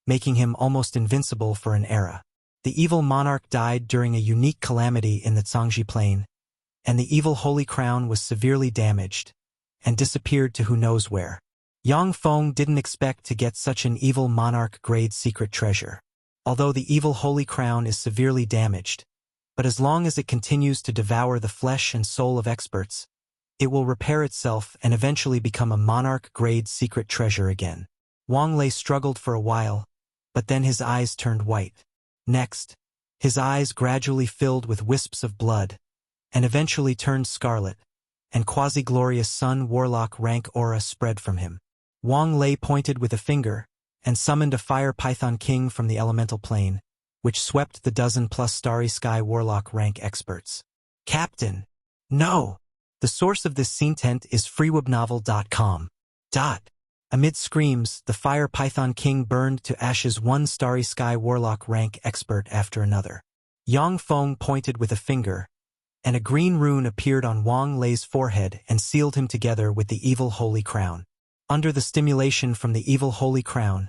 [SPEAKER 1] making him almost invincible for an era. The evil monarch died during a unique calamity in the Cangzhi Plane, and the Evil Holy Crown was severely damaged and disappeared to who knows where. Yang Feng didn't expect to get such an evil monarch-grade secret treasure. Although the Evil Holy Crown is severely damaged, but as long as it continues to devour the flesh and soul of experts, it will repair itself and eventually become a monarch-grade secret treasure again. Wang Lei struggled for a while, but then his eyes turned white. Next, his eyes gradually filled with wisps of blood, and eventually turned scarlet, and quasi-glorious Sun Warlock rank aura spread from him. Wang Lei pointed with a finger, and summoned a fire python king from the elemental plane, which swept the dozen-plus Starry Sky Warlock rank experts. Captain! No! The source of this scene-tent is freewebnovel.com. Amid screams, the fire python king burned to ashes one Starry Sky Warlock rank expert after another. Yang Feng pointed with a finger, and a green rune appeared on Wang Lei's forehead and sealed him together with the Evil Holy Crown. Under the stimulation from the Evil Holy Crown,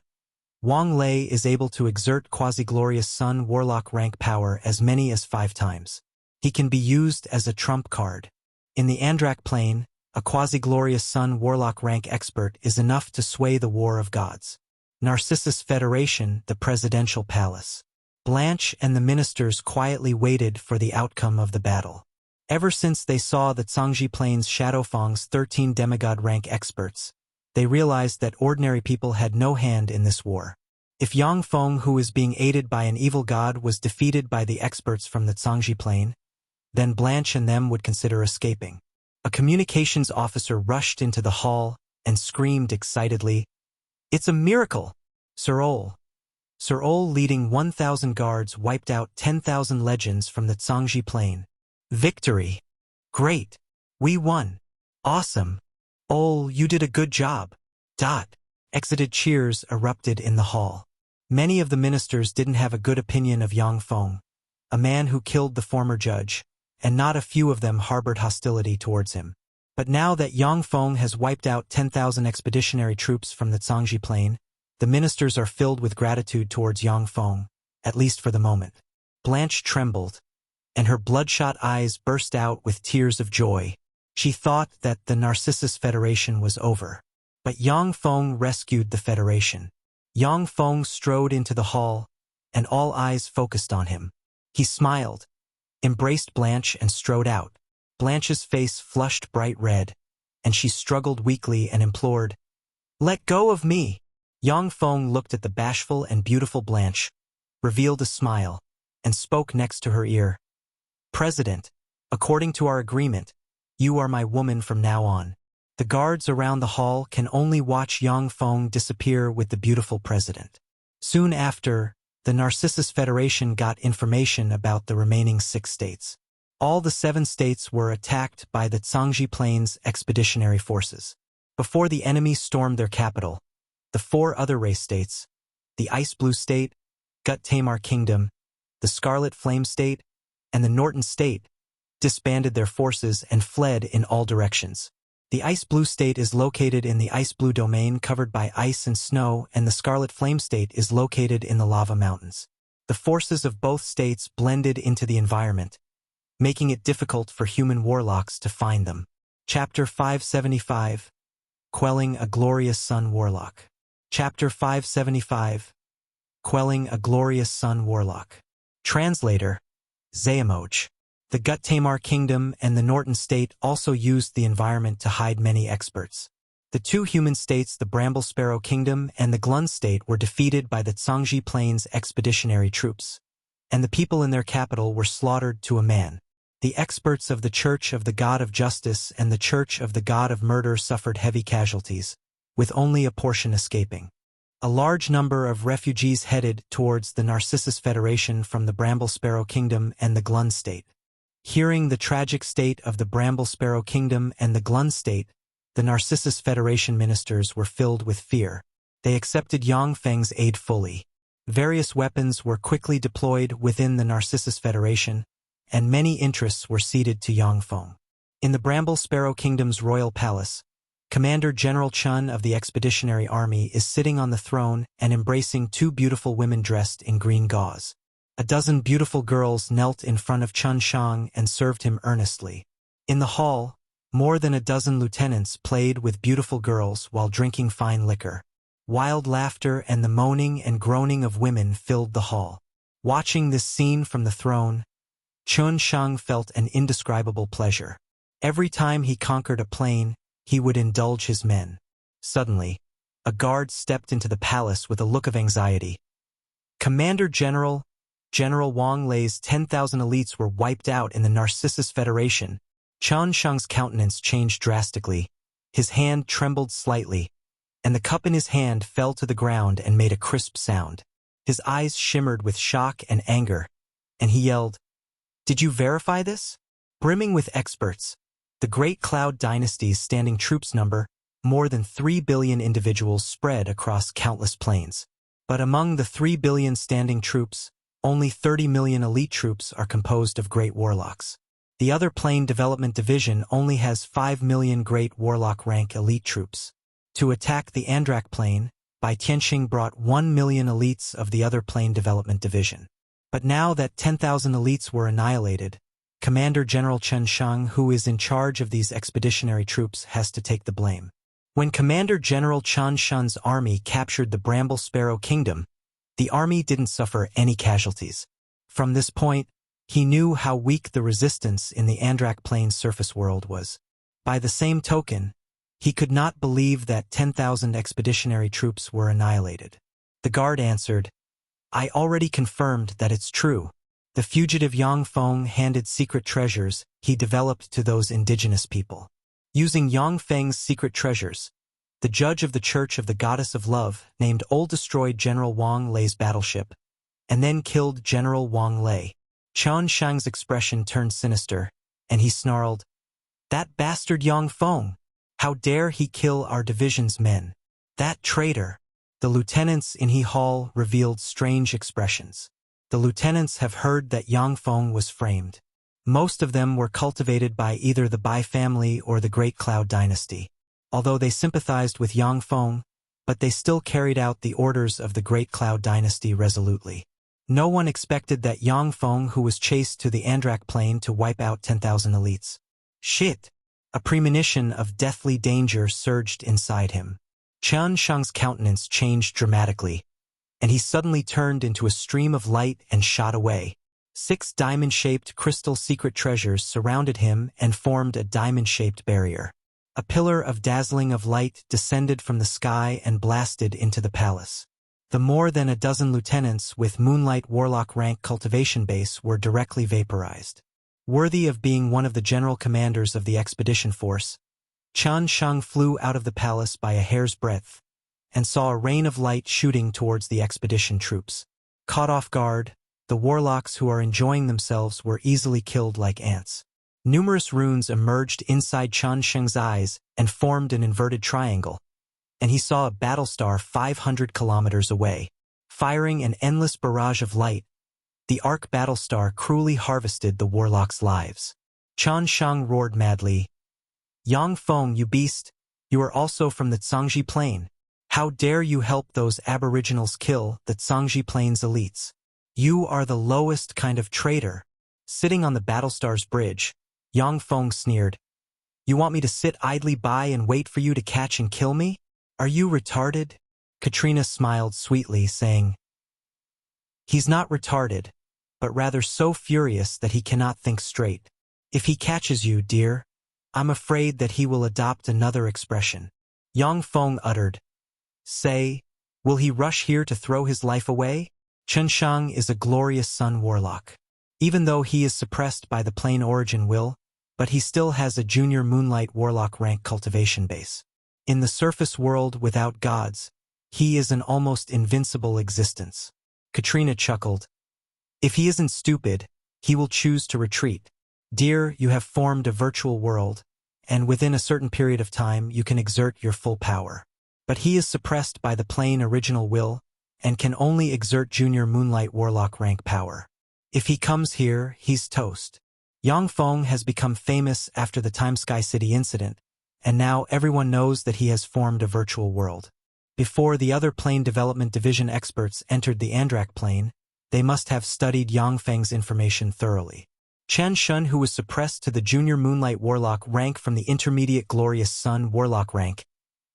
[SPEAKER 1] Wang Lei is able to exert quasi-glorious Sun Warlock rank power as many as 5 times. He can be used as a trump card. In the Andrak plane, a quasi-glorious Sun Warlock rank expert is enough to sway the war of gods. Narcissus Federation, the Presidential Palace. Blanche and the ministers quietly waited for the outcome of the battle. Ever since they saw the Cangzhi Plane's Shadowfang's 13 demigod rank experts, they realized that ordinary people had no hand in this war. If Yang Feng, who is being aided by an evil god, was defeated by the experts from the Cangzhi Plane, then Blanche and them would consider escaping. A communications officer rushed into the hall and screamed excitedly, "It's a miracle! Sir Ol." Sir Ol, leading 1,000 guards, wiped out 10,000 legends from the Cangzhi Plane. Victory! Great! We won! Awesome! Ol, you did a good job! Exited cheers erupted in the hall. Many of the ministers didn't have a good opinion of Yang Feng, a man who killed the former judge, and not a few of them harbored hostility towards him. But now that Yang Feng has wiped out 10,000 expeditionary troops from the Cangzhi Plane, the ministers are filled with gratitude towards Yang Feng, at least for the moment. Blanche trembled, and her bloodshot eyes burst out with tears of joy. She thought that the Narcissus Federation was over. But Yang Feng rescued the Federation. Yang Feng strode into the hall, and all eyes focused on him. He smiled, embraced Blanche and strode out. Blanche's face flushed bright red, and she struggled weakly and implored, "Let go of me!" Yang Feng looked at the bashful and beautiful Blanche, revealed a smile, and spoke next to her ear. "President, according to our agreement, you are my woman from now on." The guards around the hall can only watch Yang Feng disappear with the beautiful president. Soon after, the Narcissus Federation got information about the remaining 6 states. All the 7 states were attacked by the Cangzhi Plane's expeditionary forces. Before the enemy stormed their capital, the 4 other race states, the Ice Blue State, Gut Tamar Kingdom, the Scarlet Flame State, and the Norton State, disbanded their forces and fled in all directions. The Ice Blue State is located in the Ice Blue Domain covered by ice and snow, and the Scarlet Flame State is located in the Lava Mountains. The forces of both states blended into the environment, making it difficult for human warlocks to find them. Chapter 575, Quelling a Glorious Sun Warlock. Chapter 575, Quelling a Glorious Sun Warlock. Translator, Xuanhuan. The Gut Tamar Kingdom and the Norton State also used the environment to hide many experts. The two human states, the Bramble Sparrow Kingdom and the Glun State, were defeated by the Cangzhi Plane's expeditionary troops, and the people in their capital were slaughtered to a man. The experts of the Church of the God of Justice and the Church of the God of Murder suffered heavy casualties, with only a portion escaping. A large number of refugees headed towards the Narcissus Federation from the Bramble Sparrow Kingdom and the Glun State. Hearing the tragic state of the Bramble Sparrow Kingdom and the Glun State, the Narcissus Federation ministers were filled with fear. They accepted Yang Feng's aid fully. Various weapons were quickly deployed within the Narcissus Federation, and many interests were ceded to Yang Feng. In the Bramble Sparrow Kingdom's royal palace, Commander General Chun of the Expeditionary Army is sitting on the throne and embracing two beautiful women dressed in green gauze. A dozen beautiful girls knelt in front of Chun Shang and served him earnestly. In the hall, more than a dozen lieutenants played with beautiful girls while drinking fine liquor. Wild laughter and the moaning and groaning of women filled the hall. Watching this scene from the throne, Chun Shang felt an indescribable pleasure. Every time he conquered a plane, he would indulge his men. Suddenly, a guard stepped into the palace with a look of anxiety. Commander General Wang Lei's 10,000 elites were wiped out in the Narcissus Federation. Chun Shang's countenance changed drastically. His hand trembled slightly, and the cup in his hand fell to the ground and made a crisp sound. His eyes shimmered with shock and anger, and he yelled, "Did you verify this?" Brimming with experts, the Great Cloud Dynasty's standing troops number more than 3 billion individuals spread across countless planes. But among the 3 billion standing troops, only 30 million elite troops are composed of Great Warlocks. The other Plane Development Division only has 5 million Great Warlock rank elite troops. To attack the Andrak Plane, Bai Tianxing brought 1 million elites of the other Plane Development Division. But now that 10,000 elites were annihilated, Commander General Chun Shang, who is in charge of these expeditionary troops, has to take the blame. When Commander General Chun Shang's army captured the Bramble Sparrow Kingdom, the army didn't suffer any casualties. From this point, he knew how weak the resistance in the Andrak Plane's surface world was. By the same token, he could not believe that 10,000 expeditionary troops were annihilated. The guard answered, "I already confirmed that it's true. The fugitive Yang Feng handed secret treasures he developed to those indigenous people. Using Yang Feng's secret treasures, the judge of the Church of the Goddess of Love named Old destroyed General Wang Lei's battleship, and then killed General Wang Lei." Chun Shang's expression turned sinister, and he snarled, "That bastard Yang Feng! How dare he kill our division's men? That traitor!" The lieutenants in He Hall revealed strange expressions. The lieutenants have heard that Yang Feng was framed. Most of them were cultivated by either the Bai family or the Great Cloud Dynasty. Although they sympathized with Yang Feng, but they still carried out the orders of the Great Cloud Dynasty resolutely. No one expected that Yang Feng, who was chased to the Andrak Plane to wipe out 10,000 elites. Shit! A premonition of deathly danger surged inside him. Chun Shang's countenance changed dramatically, and he suddenly turned into a stream of light and shot away. 6 diamond-shaped crystal secret treasures surrounded him and formed a diamond-shaped barrier. A pillar of dazzling of light descended from the sky and blasted into the palace. The more than a dozen lieutenants with Moonlight Warlock rank cultivation base were directly vaporized. Worthy of being one of the general commanders of the expedition force, Chun Shang flew out of the palace by a hair's breadth and saw a rain of light shooting towards the expedition troops. Caught off guard, the warlocks who are enjoying themselves were easily killed like ants. Numerous runes emerged inside Chun Shang's eyes and formed an inverted triangle, and he saw a battlestar 500 kilometers away. Firing an endless barrage of light, the Arc Battlestar cruelly harvested the warlocks' lives. Chun Shang roared madly, "Yang Feng, you beast! You are also from the Cangzhi Plane. How dare you help those aboriginals kill the Cangzhi Plane's elites? You are the lowest kind of traitor." Sitting on the battlestar's bridge, Yang Feng sneered, "You want me to sit idly by and wait for you to catch and kill me? Are you retarded?" Katrina smiled sweetly, saying, "He's not retarded, but rather so furious that he cannot think straight. If he catches you, dear, I'm afraid that he will adopt another expression. Yang Feng uttered. Say, will he rush here to throw his life away? Xuanhuan is a glorious sun warlock. Even though he is suppressed by the plain origin will, but he still has a junior moonlight warlock rank cultivation base. In the surface world without gods, he is an almost invincible existence. Katrina chuckled. If he isn't stupid, he will choose to retreat. Dear, you have formed a virtual world, and within a certain period of time you can exert your full power. But he is suppressed by the plain original will, and can only exert junior moonlight warlock rank power. If he comes here, he's toast. Yang Feng has become famous after the Time Sky City incident, and now everyone knows that he has formed a virtual world. Before the other plane development division experts entered the Andrak plane, they must have studied Yang Feng's information thoroughly. Xuanhuan, who was suppressed to the junior moonlight warlock rank from the intermediate glorious sun warlock rank,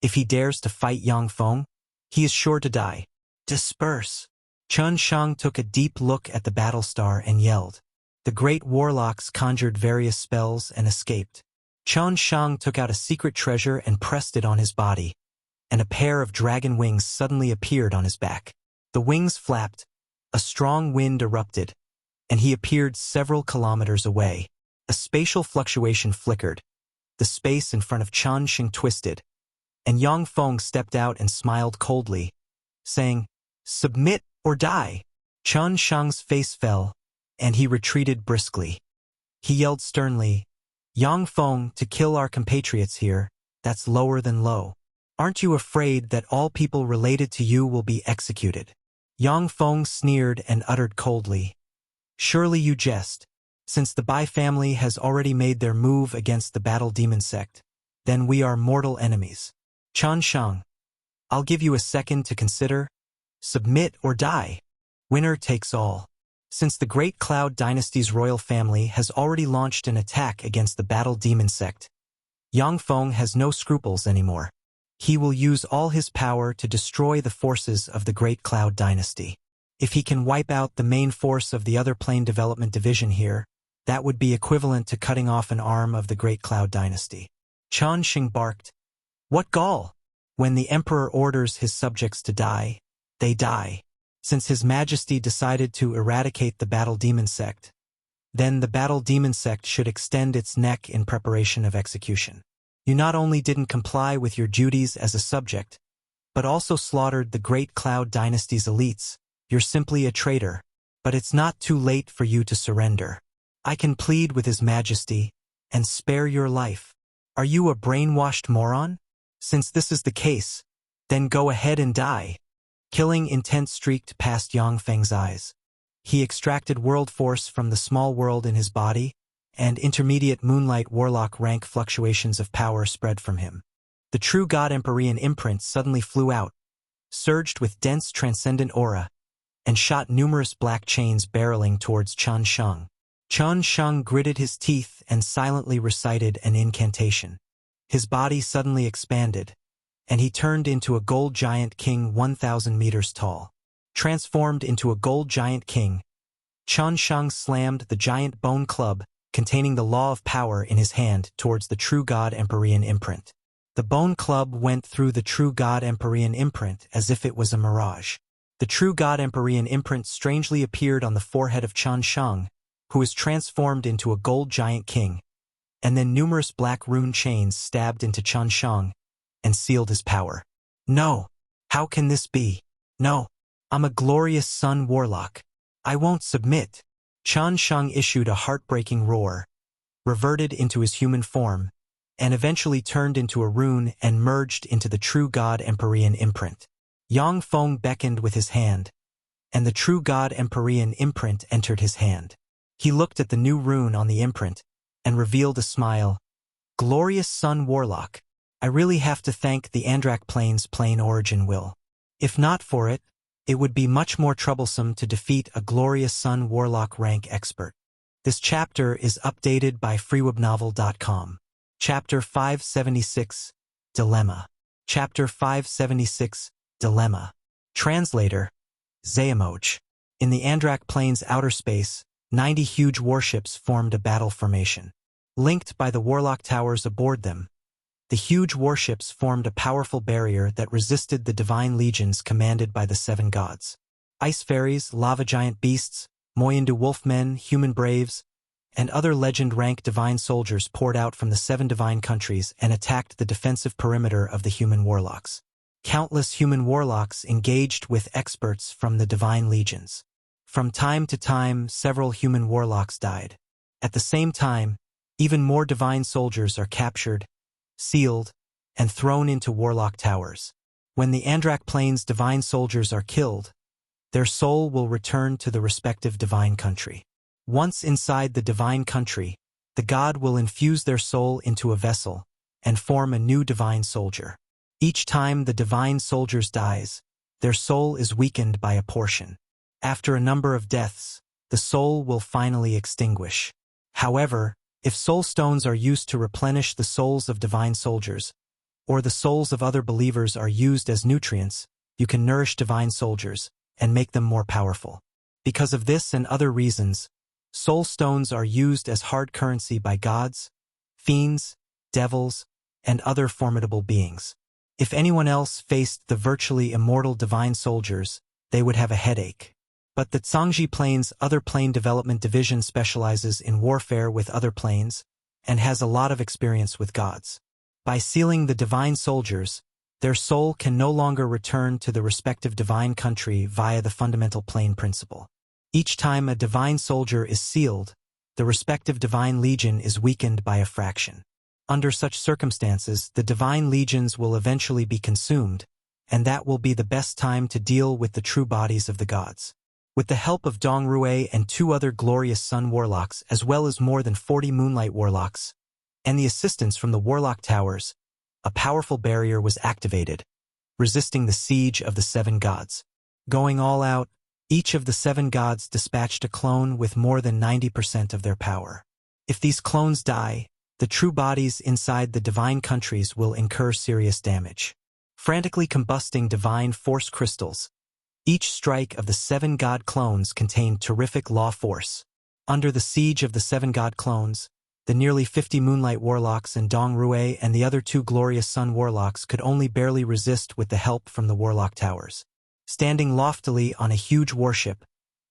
[SPEAKER 1] if he dares to fight Yang Feng, he is sure to die. Disperse! Xuanhuan took a deep look at the battle star and yelled. The great warlocks conjured various spells and escaped. Xuanhuan took out a secret treasure and pressed it on his body, and a pair of dragon wings suddenly appeared on his back. The wings flapped, a strong wind erupted, and he appeared several kilometers away. A spatial fluctuation flickered. The space in front of Xuanhuan twisted, and Yang Feng stepped out and smiled coldly, saying, Submit or die. Xuanhuan's face fell, and he retreated briskly. He yelled sternly, Yang Feng, to kill our compatriots here, that's lower than low. Aren't you afraid that all people related to you will be executed? Yang Feng sneered and uttered coldly, Surely you jest. Since the Bai family has already made their move against the Battle Demon Sect, then we are mortal enemies. Xuanhuan, I'll give you a second to consider. Submit or die. Winner takes all. Since the Great Cloud Dynasty's royal family has already launched an attack against the Battle Demon Sect, Yang Feng has no scruples anymore. He will use all his power to destroy the forces of the Great Cloud Dynasty. If he can wipe out the main force of the other plane development division here, that would be equivalent to cutting off an arm of the Great Cloud Dynasty. Xuanhuan barked. What gall! When the emperor orders his subjects to die, they die. Since His Majesty decided to eradicate the Battle Demon Sect, then the Battle Demon Sect should extend its neck in preparation of execution. You not only didn't comply with your duties as a subject, but also slaughtered the Great Cloud Dynasty's elites. You're simply a traitor, but it's not too late for you to surrender. I can plead with His Majesty and spare your life. Are you a brainwashed moron? Since this is the case, then go ahead and die. Killing intent streaked past Yang Feng's eyes. He extracted world force from the small world in his body, and intermediate moonlight warlock rank fluctuations of power spread from him. The true God Empyrean imprint suddenly flew out, surged with dense transcendent aura, and shot numerous black chains barreling towards Xuanhuan. Xuanhuan gritted his teeth and silently recited an incantation. His body suddenly expanded, and he turned into a gold giant king 1,000 meters tall. Transformed into a gold giant king, Xuanhuan slammed the giant bone club containing the law of power in his hand towards the true God Empyrean imprint. The bone club went through the true God Empyrean imprint as if it was a mirage. The true God Empyrean imprint strangely appeared on the forehead of Xuanhuan, who was transformed into a gold giant king, and then numerous black rune chains stabbed into Xuanhuan and sealed his power. No! How can this be? No! I'm a glorious sun warlock. I won't submit. Xuanhuan issued a heartbreaking roar, reverted into his human form, and eventually turned into a rune and merged into the true God Empyrean imprint. Yang Feng beckoned with his hand, and the true God Empyrean imprint entered his hand. He looked at the new rune on the imprint and revealed a smile. Glorious sun warlock. I really have to thank the Andrak plane's plain origin will. If not for it, it would be much more troublesome to defeat a glorious sun warlock rank expert. This chapter is updated by freewebnovel.com. Chapter 576, Dilemma. Chapter 576, Dilemma. Translator, Xuanhuan. In the Andrak Plane's outer space, 90 huge warships formed a battle formation. Linked by the Warlock towers aboard them, the huge warships formed a powerful barrier that resisted the divine legions commanded by the seven gods. Ice fairies, lava giant beasts, Moyendu wolfmen, human braves, and other legend-rank divine soldiers poured out from the seven divine countries and attacked the defensive perimeter of the human warlocks. Countless human warlocks engaged with experts from the divine legions. From time to time, several human warlocks died. At the same time, even more divine soldiers are captured, sealed, and thrown into warlock towers. When the Andrak Plane's divine soldiers are killed, their soul will return to the respective divine country. Once inside the divine country, the god will infuse their soul into a vessel and form a new divine soldier. Each time the divine soldier dies, their soul is weakened by a portion. After a number of deaths, the soul will finally extinguish. However, if soul stones are used to replenish the souls of divine soldiers, or the souls of other believers are used as nutrients, you can nourish divine soldiers and make them more powerful. Because of this and other reasons, soul stones are used as hard currency by gods, fiends, devils, and other formidable beings. If anyone else faced the virtually immortal divine soldiers, they would have a headache. But the Cangzhi Plane's other plane development division specializes in warfare with other planes and has a lot of experience with gods. By sealing the divine soldiers, their soul can no longer return to the respective divine country via the fundamental plane principle. Each time a divine soldier is sealed, the respective divine legion is weakened by a fraction. Under such circumstances, the divine legions will eventually be consumed, and that will be the best time to deal with the true bodies of the gods. With the help of Dong Rui and 2 other glorious sun warlocks, as well as more than 40 moonlight warlocks, and the assistance from the warlock towers, a powerful barrier was activated, resisting the siege of the 7 gods. Going all out, each of the 7 gods dispatched a clone with more than 90% of their power. If these clones die, the true bodies inside the divine countries will incur serious damage. Frantically combusting divine force crystals, each strike of the 7 god clones contained terrific law force. Under the siege of the 7 god clones, the nearly 50 moonlight warlocks and Dong Rui and the other 2 glorious sun warlocks could only barely resist with the help from the warlock towers. Standing loftily on a huge warship,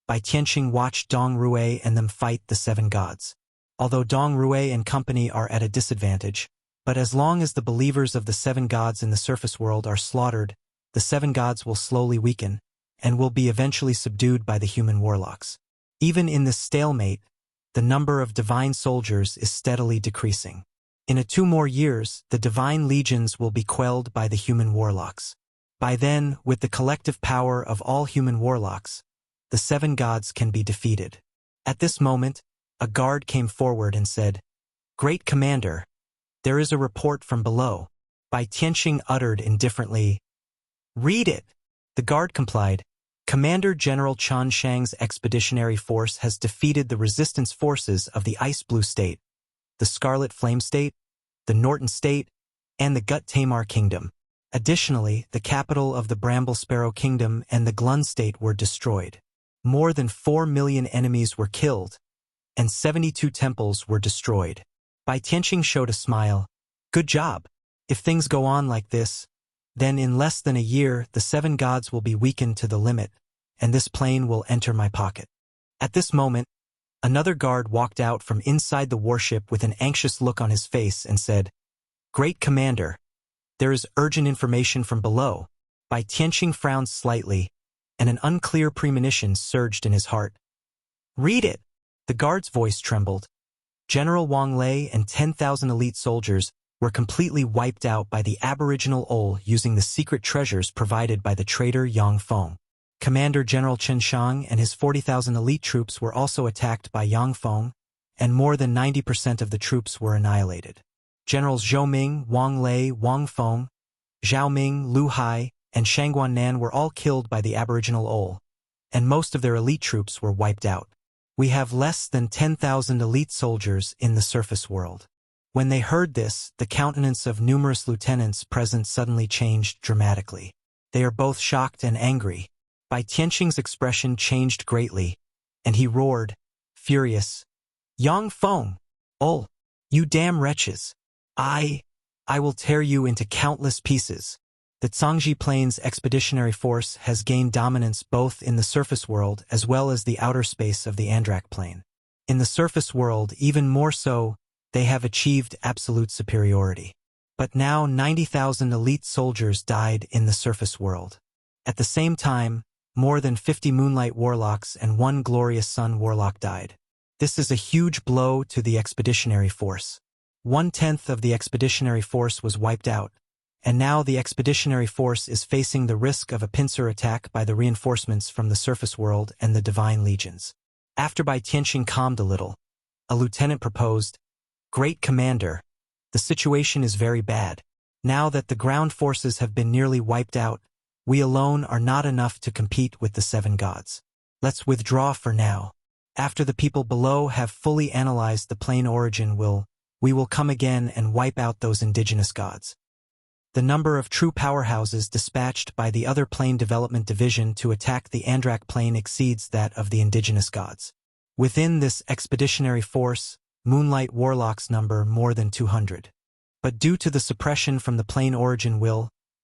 [SPEAKER 1] Bai Tianqing watched Dong Rui and them fight the 7 gods. Although Dong Rui and company are at a disadvantage, but as long as the believers of the 7 gods in the surface world are slaughtered, the 7 gods will slowly weaken, and will be eventually subdued by the human warlocks. Even in this stalemate, the number of divine soldiers is steadily decreasing. In 2 more years, the divine legions will be quelled by the human warlocks. By then, with the collective power of all human warlocks, the 7 gods can be defeated. At this moment, a guard came forward and said, "Great Commander, there is a report from below." Bai Tianqing uttered indifferently, "Read it." The guard complied. Commander General Chen Shang's expeditionary force has defeated the resistance forces of the Ice Blue State, the Scarlet Flame State, the Norton State, and the Gut Tamar Kingdom. Additionally, the capital of the Bramble Sparrow Kingdom and the Glun State were destroyed. More than 4 million enemies were killed, and 72 temples were destroyed. Bai Tianqing showed a smile. "Good job. If things go on like this, then in less than a year the 7 gods will be weakened to the limit, and this plane will enter my pocket." At this moment, another guard walked out from inside the warship with an anxious look on his face and said, "Great Commander, there is urgent information from below." Bai Tianqing frowned slightly, and an unclear premonition surged in his heart. "Read it." The guard's voice trembled. General Wang Lei and 10,000 elite soldiers were completely wiped out by the aboriginal Ol using the secret treasures provided by the traitor Yang Feng. Commander General Chen Shang and his 40,000 elite troops were also attacked by Yang Feng, and more than 90% of the troops were annihilated. Generals Zhou Ming, Wang Lei, Wang Feng, Zhao Ming, Lu Hai, and Xuanhuan were all killed by the aboriginal Ol, and most of their elite troops were wiped out. We have less than 10,000 elite soldiers in the surface world. When they heard this, the countenance of numerous lieutenants present suddenly changed dramatically. They are both shocked and angry. Bai Tianqing's expression changed greatly, and he roared, furious, Yang Feng! Oh, you damn wretches! I will tear you into countless pieces. The Cangzhi Plane's expeditionary force has gained dominance both in the surface world as well as the outer space of the Andrak Plane. In the surface world, even more so, they have achieved absolute superiority. But now 90,000 elite soldiers died in the surface world. At the same time, more than 50 Moonlight Warlocks and 1 Glorious Sun Warlock died. This is a huge blow to the expeditionary force. 1/10 of the expeditionary force was wiped out, and now the expeditionary force is facing the risk of a pincer attack by the reinforcements from the surface world and the divine legions. After Bai Tianqing calmed a little, a lieutenant proposed, Great Commander, the situation is very bad. Now that the ground forces have been nearly wiped out, we alone are not enough to compete with the 7 gods. Let's withdraw for now. After the people below have fully analyzed the plane origin we will come again and wipe out those indigenous gods. The number of true powerhouses dispatched by the other plane development division to attack the Andrak plane exceeds that of the indigenous gods. Within this expeditionary force, Moonlight Warlocks number more than 200. But due to the suppression from the plane origin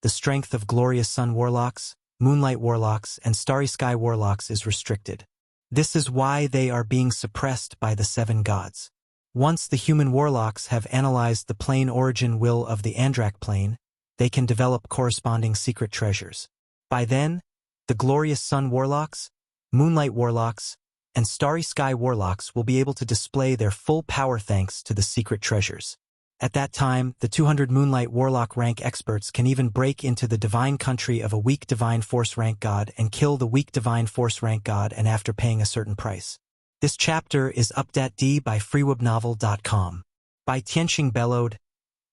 [SPEAKER 1] the strength of Glorious Sun Warlocks, Moonlight Warlocks, and Starry Sky Warlocks is restricted. This is why they are being suppressed by the 7 gods. Once the human warlocks have analyzed the plane origin of the Andrak plane, they can develop corresponding secret treasures. By then, the Glorious Sun Warlocks, Moonlight Warlocks, and Starry Sky Warlocks will be able to display their full power thanks to the secret treasures. At that time, the 200 Moonlight Warlock rank experts can even break into the divine country of a weak divine force rank god and kill the weak divine force rank god and after paying a certain price. This chapter is updated by freewebnovel.com. Bai Tianqing bellowed,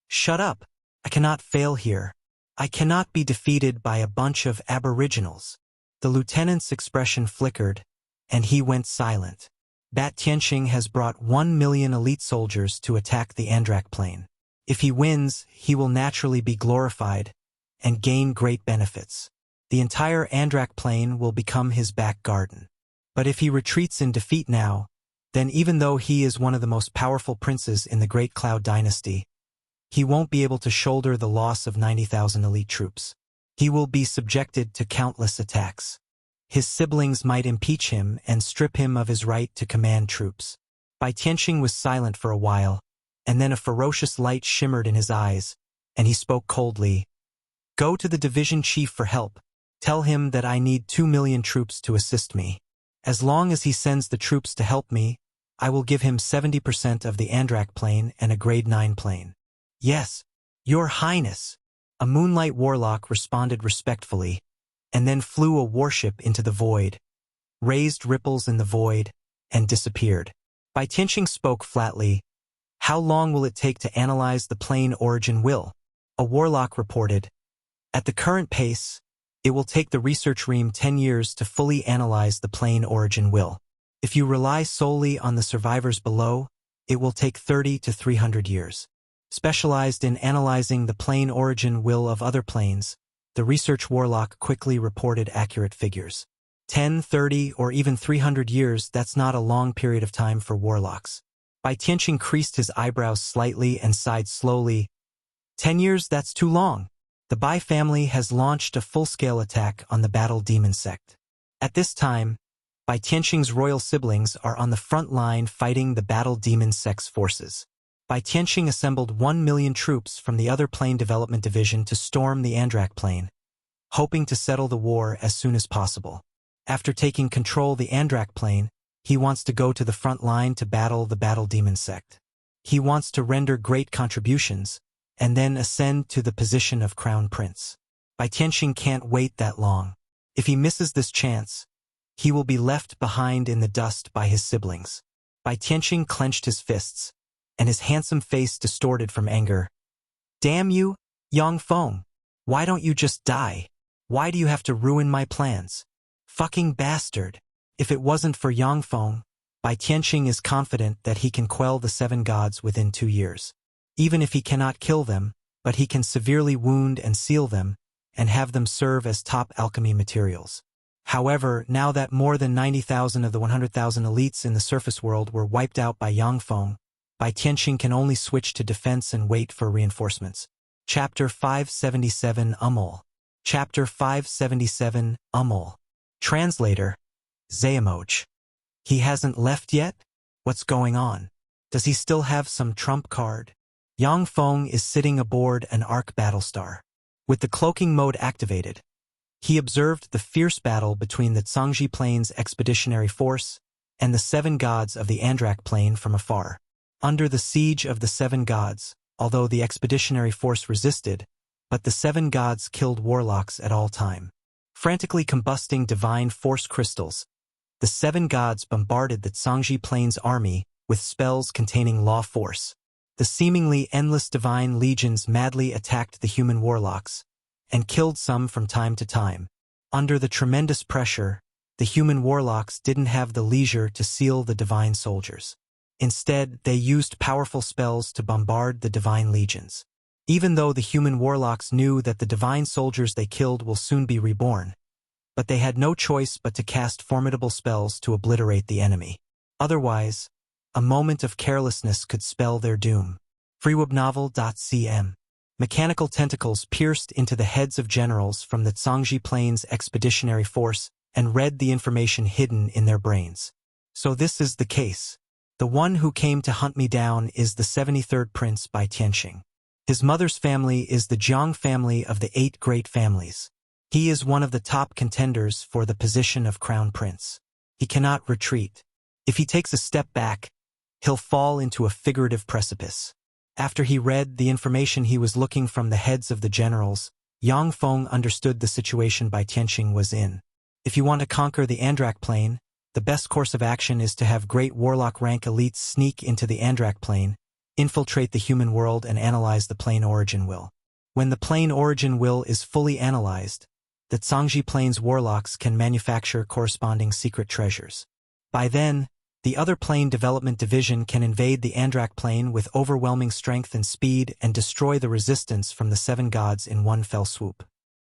[SPEAKER 1] Shut up! I cannot fail here. I cannot be defeated by a bunch of aboriginals. The lieutenant's expression flickered, and he went silent. Bai Tianqing has brought 1 million elite soldiers to attack the Andrak plane. If he wins, he will naturally be glorified and gain great benefits. The entire Andrak plane will become his back garden. But if he retreats in defeat now, then even though he is one of the most powerful princes in the Great Cloud Dynasty, he won't be able to shoulder the loss of 90,000 elite troops. He will be subjected to countless attacks. His siblings might impeach him and strip him of his right to command troops. Bai Tianqing was silent for a while, and then a ferocious light shimmered in his eyes, and he spoke coldly. Go to the division chief for help. Tell him that I need 2 million troops to assist me. As long as he sends the troops to help me, I will give him 70% of the Andrak plane and a grade 9 plane. Yes, Your Highness. A Moonlight Warlock responded respectfully, and then flew a warship into the void, raised ripples in the void, and disappeared. Bai Tianqing spoke flatly. How long will it take to analyze the plane origin A Warlock reported. At the current pace, it will take the research ream 10 years to fully analyze the plane origin If you rely solely on the survivors below, it will take 30 to 300 years. Specialized in analyzing the plane origin of other planes, the research Warlock quickly reported accurate figures. 10, 30, or even 300 years, that's not a long period of time for Warlocks. Bai Tianqing creased his eyebrows slightly and sighed slowly. 10 years, that's too long. The Bai family has launched a full-scale attack on the Battle Demon Sect. At this time, Bai Tianqing's royal siblings are on the front line fighting the Battle Demon Sect's forces. Bai Tianqing assembled 1 million troops from the other plane development division to storm the Andrak plane, hoping to settle the war as soon as possible. After taking control of the Andrak plane, he wants to go to the front line to battle the Battle Demon Sect. He wants to render great contributions, and then ascend to the position of Crown Prince. Bai Tianqing can't wait that long. If he misses this chance, he will be left behind in the dust by his siblings. Bai Tianqing clenched his fists, and his handsome face distorted from anger. Damn you, Yang Feng! Why don't you just die? Why do you have to ruin my plans? Fucking bastard! If it wasn't for Yang Feng, Bai Tianqing is confident that he can quell the 7 gods within 2 years. Even if he cannot kill them, but he can severely wound and seal them, and have them serve as top alchemy materials. However, now that more than 90,000 of the 100,000 elites in the surface world were wiped out by Yang Feng, Bai Tianqing can only switch to defense and wait for reinforcements. Chapter 577 Chapter 577 Translator, Xuanhuan. He hasn't left yet? What's going on? Does he still have some trump card? Yang Feng is sitting aboard an Ark Battlestar. With the cloaking mode activated, he observed the fierce battle between the Cangzhi Plane's expeditionary force and the 7 gods of the Andrak Plane from afar. Under the siege of the 7 gods, although the expeditionary force resisted, but the 7 gods killed warlocks at all time. Frantically combusting divine force crystals, the 7 gods bombarded the Cangzhi Plane's army with spells containing law force. The seemingly endless divine legions madly attacked the human warlocks and killed some from time to time. Under the tremendous pressure, the human warlocks didn't have the leisure to seal the divine soldiers. Instead, they used powerful spells to bombard the divine legions. Even though the human warlocks knew that the divine soldiers they killed will soon be reborn, but they had no choice but to cast formidable spells to obliterate the enemy. Otherwise, a moment of carelessness could spell their doom. freewebnovel.cm. Mechanical tentacles pierced into the heads of generals from the Cangzhi Plane's expeditionary force and read the information hidden in their brains. So this is the case. The one who came to hunt me down is the 73rd Prince Bai Tianqing. His mother's family is the Jiang family of the 8 great families. He is one of the top contenders for the position of Crown Prince. He cannot retreat. If he takes a step back, he'll fall into a figurative precipice. After he read the information he was looking from the heads of the generals, Yang Feng understood the situation Bai Tianqing was in. If you want to conquer the Andrak Plane, the best course of action is to have great Warlock rank elites sneak into the Andrak Plane, infiltrate the human world and analyze the plane origin will. When the plane origin will is fully analyzed, the Cangzhi Plane's warlocks can manufacture corresponding secret treasures. By then, the other plane development division can invade the Andrak Plane with overwhelming strength and speed and destroy the resistance from the 7 gods in one fell swoop.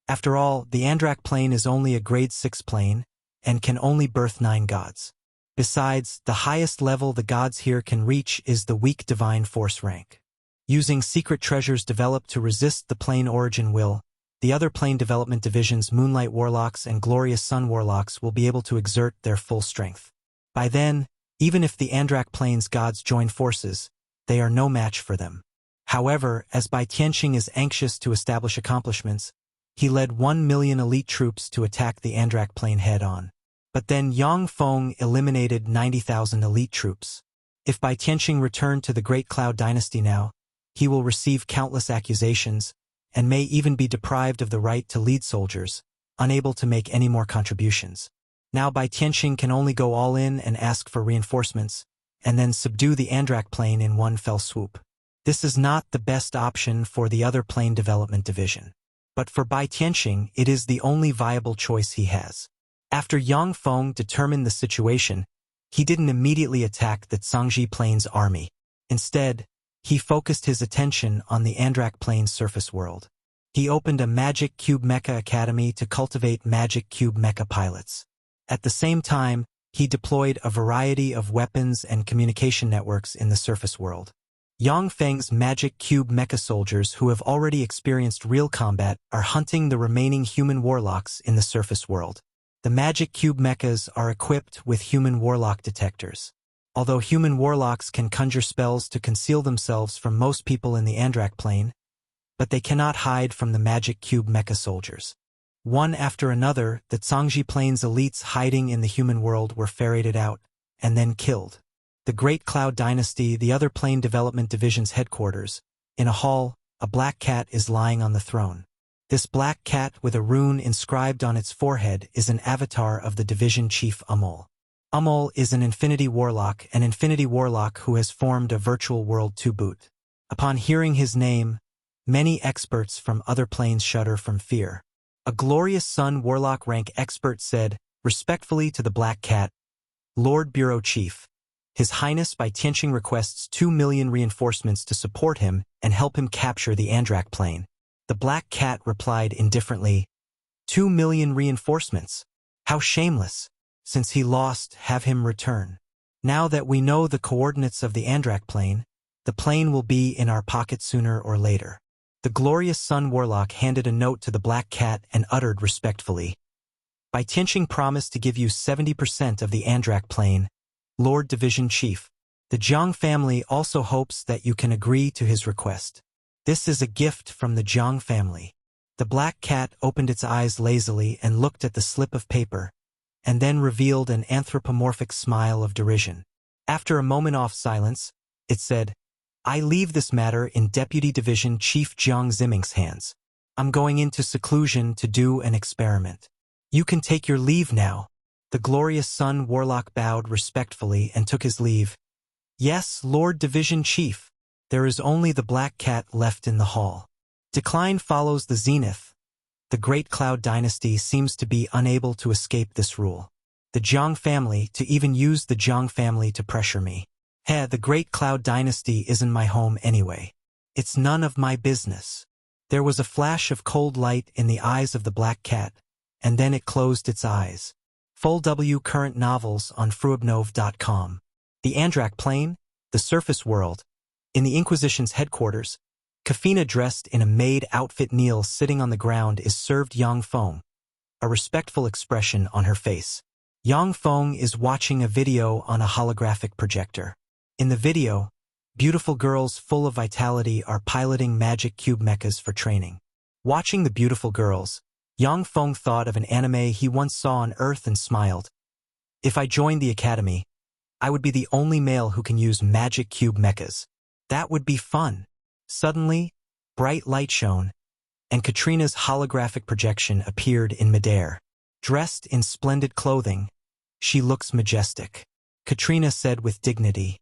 [SPEAKER 1] After all, the Andrak Plane is only a grade 6 plane and can only birth 9 gods. Besides, the highest level the gods here can reach is the weak divine force rank. Using secret treasures developed to resist the plane origin will, the other plane development division's Moonlight Warlocks and Glorious Sun Warlocks will be able to exert their full strength. By then, even if the Andrak Plane's gods join forces, they are no match for them. However, as Bai Tianqing is anxious to establish accomplishments, he led 1 million elite troops to attack the Andrak Plane head-on. But then Yang Feng eliminated 90,000 elite troops. If Bai Tianqing returned to the Great Cloud Dynasty now, he will receive countless accusations, and may even be deprived of the right to lead soldiers, unable to make any more contributions. Now Bai Tianqing can only go all in and ask for reinforcements, and then subdue the Andrak Plane in one fell swoop. This is not the best option for the other plane development division. But for Bai Tianqing, it is the only viable choice he has. After Yang Feng determined the situation, he didn't immediately attack the Cangzhi Plane's army. Instead, he focused his attention on the Andrak Plane's surface world. He opened a Magic Cube Mecha Academy to cultivate Magic Cube Mecha pilots. At the same time, he deployed a variety of weapons and communication networks in the surface world. Yang Feng's Magic Cube Mecha soldiers who have already experienced real combat are hunting the remaining human warlocks in the surface world. The Magic Cube Mechas are equipped with human warlock detectors. Although human warlocks can conjure spells to conceal themselves from most people in the Andrak Plane, but they cannot hide from the Magic Cube Mecha soldiers. One after another, the Cangzhi Plane's elites hiding in the human world were ferreted out, and then killed. The Great Cloud Dynasty, the other plane development division's headquarters. In a hall, a black cat is lying on the throne. This black cat with a rune inscribed on its forehead is an avatar of the division chief Umul. Umul is an Infinity Warlock who has formed a virtual world to boot. Upon hearing his name, many experts from other planes shudder from fear. A Glorious Sun Warlock rank expert said, respectfully to the Black Cat, Lord Bureau Chief, His Highness Bai Tianqing requests 2 million reinforcements to support him and help him capture the Andrak Plane. The Black Cat replied indifferently, 2 million reinforcements? How shameless. Since he lost, have him return. Now that we know the coordinates of the Andrak plane, the plane will be in our pocket sooner or later. The glorious Sun Warlock handed a note to the Black Cat and uttered respectfully. By Tianqing promised to give you 70% of the Andrak plane, Lord Division Chief. The Jiang family also hopes that you can agree to his request. This is a gift from the Jiang family. The Black Cat opened its eyes lazily and looked at the slip of paper, and then revealed an anthropomorphic smile of derision. After a moment-off silence, it said, I leave this matter in Deputy Division Chief Jiang Ziming's hands. I'm going into seclusion to do an experiment. You can take your leave now. The glorious Sun Warlock bowed respectfully and took his leave. Yes, Lord Division Chief. There is only the Black Cat left in the hall. Decline follows the zenith. The Great Cloud Dynasty seems to be unable to escape this rule. The Jiang family to even use the Jiang family to pressure me. The Great Cloud Dynasty isn't my home anyway. It's none of my business. There was a flash of cold light in the eyes of the Black Cat, and then it closed its eyes. Full W current novels on fruibnov.com. The Andrak plane, the surface world. In the Inquisition's headquarters, Kafina dressed in a maid outfit kneels sitting on the ground is served Yang Feng, a respectful expression on her face. Yang Feng is watching a video on a holographic projector. In the video, beautiful girls full of vitality are piloting magic cube mechas for training. Watching the beautiful girls, Yang Feng thought of an anime he once saw on Earth and smiled. If I joined the academy, I would be the only male who can use magic cube mechas. That would be fun. Suddenly, bright light shone, and Katrina's holographic projection appeared in midair. Dressed in splendid clothing, she looks majestic. Katrina said with dignity,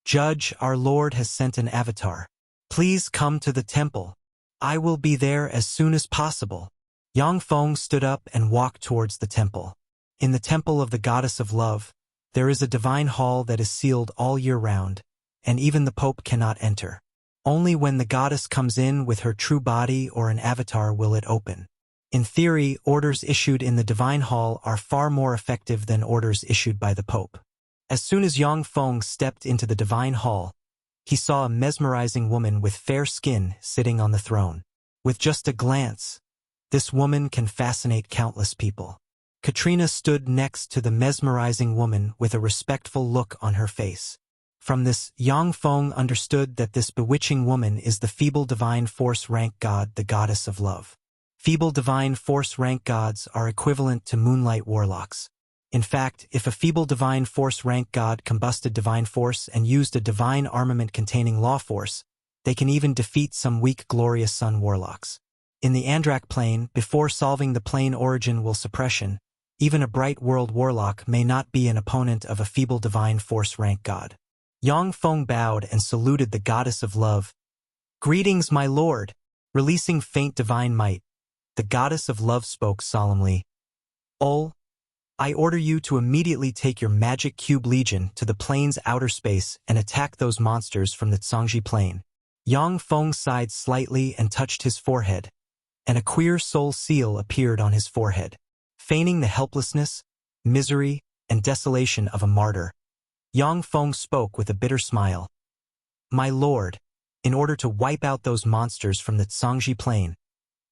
[SPEAKER 1] Judge, our Lord has sent an avatar. Please come to the temple. I will be there as soon as possible. Yang Feng stood up and walked towards the temple. In the temple of the goddess of love, there is a divine hall that is sealed all year round, and even the Pope cannot enter. Only when the goddess comes in with her true body or an avatar will it open. In theory, orders issued in the divine hall are far more effective than orders issued by the Pope. As soon as Yang Feng stepped into the divine hall, he saw a mesmerizing woman with fair skin sitting on the throne. With just a glance, this woman can fascinate countless people. Katrina stood next to the mesmerizing woman with a respectful look on her face. From this, Yang Feng understood that this bewitching woman is the feeble divine force rank god, the goddess of love. Feeble divine force rank gods are equivalent to moonlight warlocks. In fact, if a feeble divine force rank god combusted divine force and used a divine armament containing law force, they can even defeat some weak glorious sun warlocks. In the Andrak plane, before solving the plane origin will suppression, even a bright world warlock may not be an opponent of a feeble divine force rank god. Yang Feng bowed and saluted the goddess of love. Greetings, my lord. Releasing faint divine might, the goddess of love spoke solemnly. I order you to immediately take your magic cube legion to the plane's outer space and attack those monsters from the Cangzhi Plane. Yang Feng sighed slightly and touched his forehead, and a queer soul seal appeared on his forehead. Feigning the helplessness, misery, and desolation of a martyr, Yang Feng spoke with a bitter smile. My lord, in order to wipe out those monsters from the Cangzhi Plane,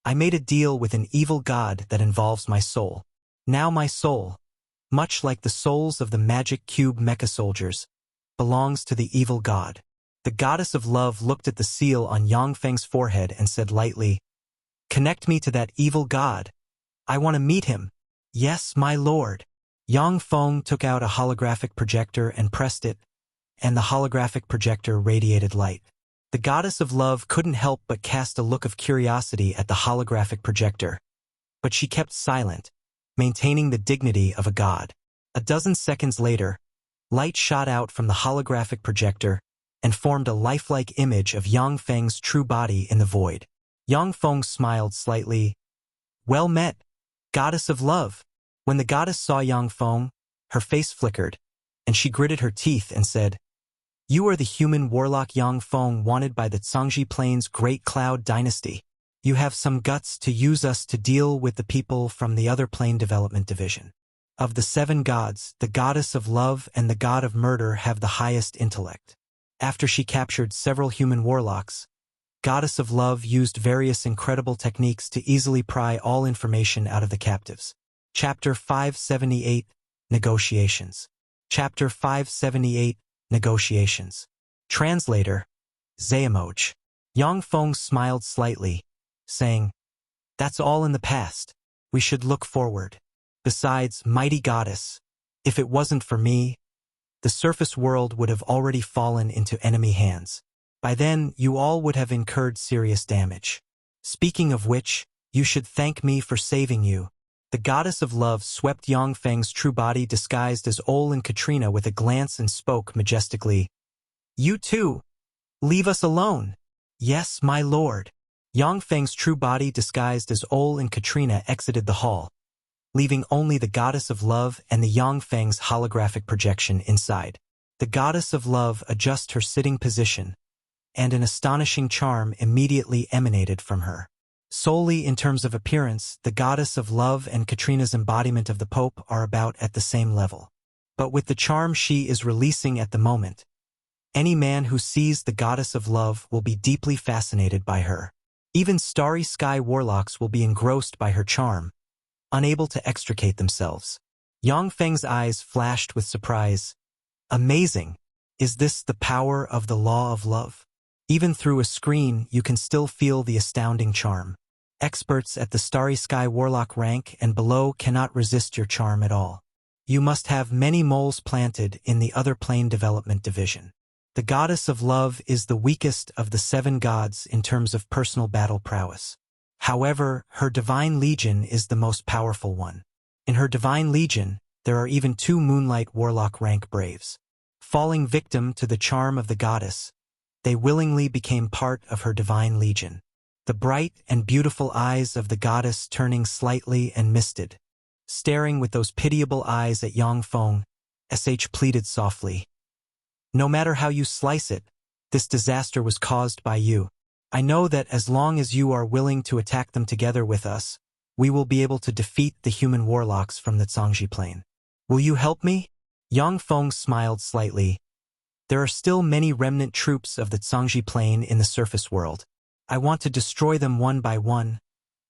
[SPEAKER 1] I made a deal with an evil god that involves my soul. Now my soul, much like the souls of the magic cube mecha soldiers, belongs to the evil god. The goddess of love looked at the seal on Yang Feng's forehead and said lightly, Connect me to that evil god. I want to meet him. Yes, my lord. Yang Feng took out a holographic projector and pressed it, and the holographic projector radiated light. The goddess of love couldn't help but cast a look of curiosity at the holographic projector, but she kept silent, maintaining the dignity of a god. A dozen seconds later, light shot out from the holographic projector and formed a lifelike image of Yang Feng's true body in the void. Yang Feng smiled slightly. Well met, goddess of love. When the goddess saw Yang Feng, her face flickered, and she gritted her teeth and said, You are the human warlock Yang Feng wanted by the Cangzhi Plane's Great Cloud Dynasty. You have some guts to use us to deal with the people from the other plane development division. Of the 7 gods, the goddess of love and the god of murder have the highest intellect. After she captured several human warlocks, Goddess of Love used various incredible techniques to easily pry all information out of the captives. Chapter 578, Negotiations. Chapter 578, Negotiations. Translator, Zayamoch. Yang Feng smiled slightly, saying, "That's all in the past. We should look forward. Besides, mighty goddess, if it wasn't for me, the surface world would have already fallen into enemy hands. By then, you all would have incurred serious damage. Speaking of which, you should thank me for saving you." The goddess of love swept Yang Feng's true body disguised as Ol and Katrina with a glance and spoke majestically. "You too! Leave us alone!" "Yes, my lord." Yang Feng's true body disguised as Ol and Katrina exited the hall, leaving only the goddess of love and the Yang Feng's holographic projection inside. The goddess of love adjusted her sitting position, and an astonishing charm immediately emanated from her. Solely in terms of appearance, the goddess of love and Katrina's embodiment of the Pope are about at the same level. But with the charm she is releasing at the moment, any man who sees the goddess of love will be deeply fascinated by her. Even starry sky warlocks will be engrossed by her charm, unable to extricate themselves. Yang Feng's eyes flashed with surprise. Amazing! Is this the power of the law of love? Even through a screen, you can still feel the astounding charm. Experts at the Starry Sky Warlock rank and below cannot resist your charm at all. You must have many moles planted in the other plane development division. The goddess of love is the weakest of the 7 gods in terms of personal battle prowess. However, her divine legion is the most powerful one. In her divine legion, there are even 2 Moonlight Warlock rank braves. Falling victim to the charm of the goddess, they willingly became part of her divine legion. The bright and beautiful eyes of the goddess turning slightly and misted. Staring with those pitiable eyes at Yang Feng, SH pleaded softly. "No matter how you slice it, this disaster was caused by you. I know that as long as you are willing to attack them together with us, we will be able to defeat the human warlocks from the Cangzhi Plane. Will you help me?" Yang Feng smiled slightly. "There are still many remnant troops of the Cangzhi Plane in the surface world. I want to destroy them one by one,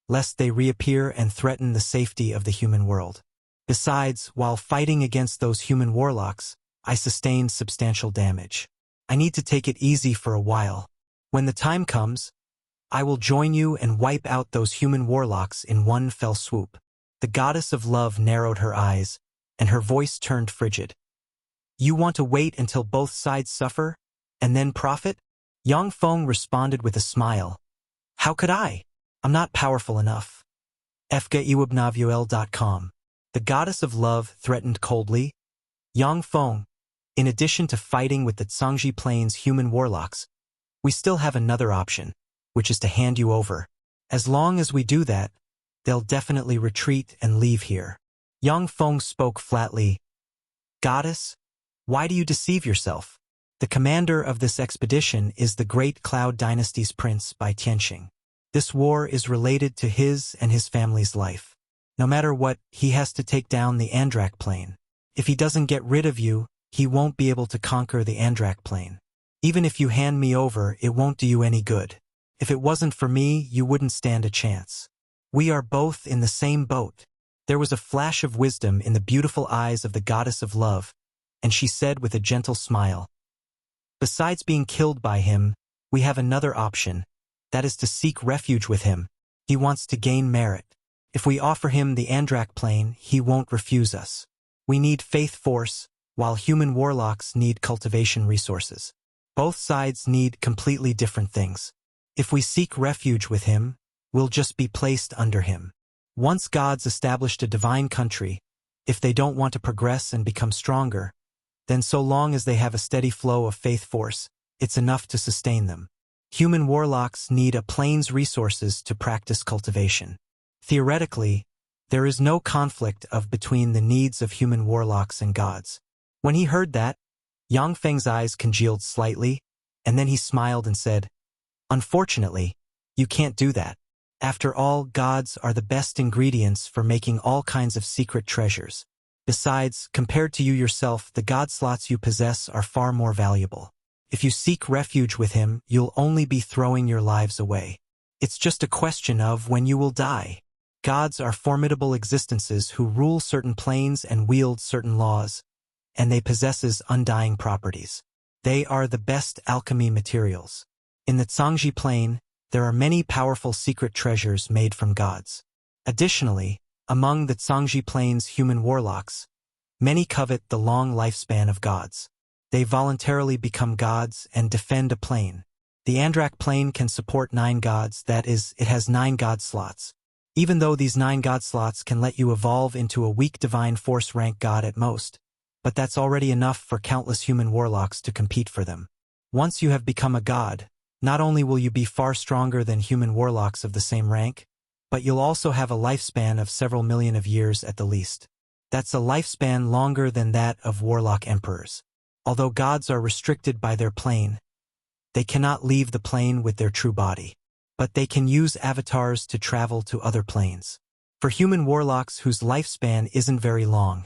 [SPEAKER 1] lest they reappear and threaten the safety of the human world. Besides, while fighting against those human warlocks, I sustained substantial damage. I need to take it easy for a while. When the time comes, I will join you and wipe out those human warlocks in one fell swoop." The goddess of love narrowed her eyes, and her voice turned frigid. "You want to wait until both sides suffer, and then profit?" Yang Feng responded with a smile. "How could I? I'm not powerful enough." fgaiwebnovuel.com. The goddess of love threatened coldly. "Yang Feng, in addition to fighting with the Cangzhi Plane's human warlocks, we still have another option, which is to hand you over. As long as we do that, they'll definitely retreat and leave here." Yang Feng spoke flatly. "Goddess, why do you deceive yourself? The commander of this expedition is the Great Cloud Dynasty's prince by Tianxing. This war is related to his and his family's life. No matter what, he has to take down the Andrak Plane. If he doesn't get rid of you, he won't be able to conquer the Andrak Plane. Even if you hand me over, it won't do you any good. If it wasn't for me, you wouldn't stand a chance. We are both in the same boat." There was a flash of wisdom in the beautiful eyes of the goddess of love, and she said with a gentle smile, "Besides being killed by him, we have another option, that is to seek refuge with him. He wants to gain merit. If we offer him the Andrak Plane, he won't refuse us. We need faith force, while human warlocks need cultivation resources. Both sides need completely different things. If we seek refuge with him, we'll just be placed under him. Once gods established a divine country, if they don't want to progress and become stronger, then so long as they have a steady flow of faith force, it's enough to sustain them. Human warlocks need a plane's resources to practice cultivation. Theoretically, there is no conflict between the needs of human warlocks and gods." When he heard that, Yang Feng's eyes congealed slightly, and then he smiled and said, "Unfortunately, you can't do that. After all, gods are the best ingredients for making all kinds of secret treasures. Besides, compared to you yourself, the god slots you possess are far more valuable. If you seek refuge with him, you'll only be throwing your lives away. It's just a question of when you will die. Gods are formidable existences who rule certain planes and wield certain laws, and they possess undying properties. They are the best alchemy materials. In the Cangzhi Plane, there are many powerful secret treasures made from gods. Additionally, among the Cangzhi Plane's human warlocks, many covet the long lifespan of gods. They voluntarily become gods and defend a plane. The Andrak plane can support 9 gods, that is, it has 9 god slots. Even though these 9 god slots can let you evolve into a weak divine force rank god at most, but that's already enough for countless human warlocks to compete for them. Once you have become a god, not only will you be far stronger than human warlocks of the same rank, but you'll also have a lifespan of several million of years at the least. That's a lifespan longer than that of warlock emperors. Although gods are restricted by their plane, they cannot leave the plane with their true body. But they can use avatars to travel to other planes. For human warlocks whose lifespan isn't very long,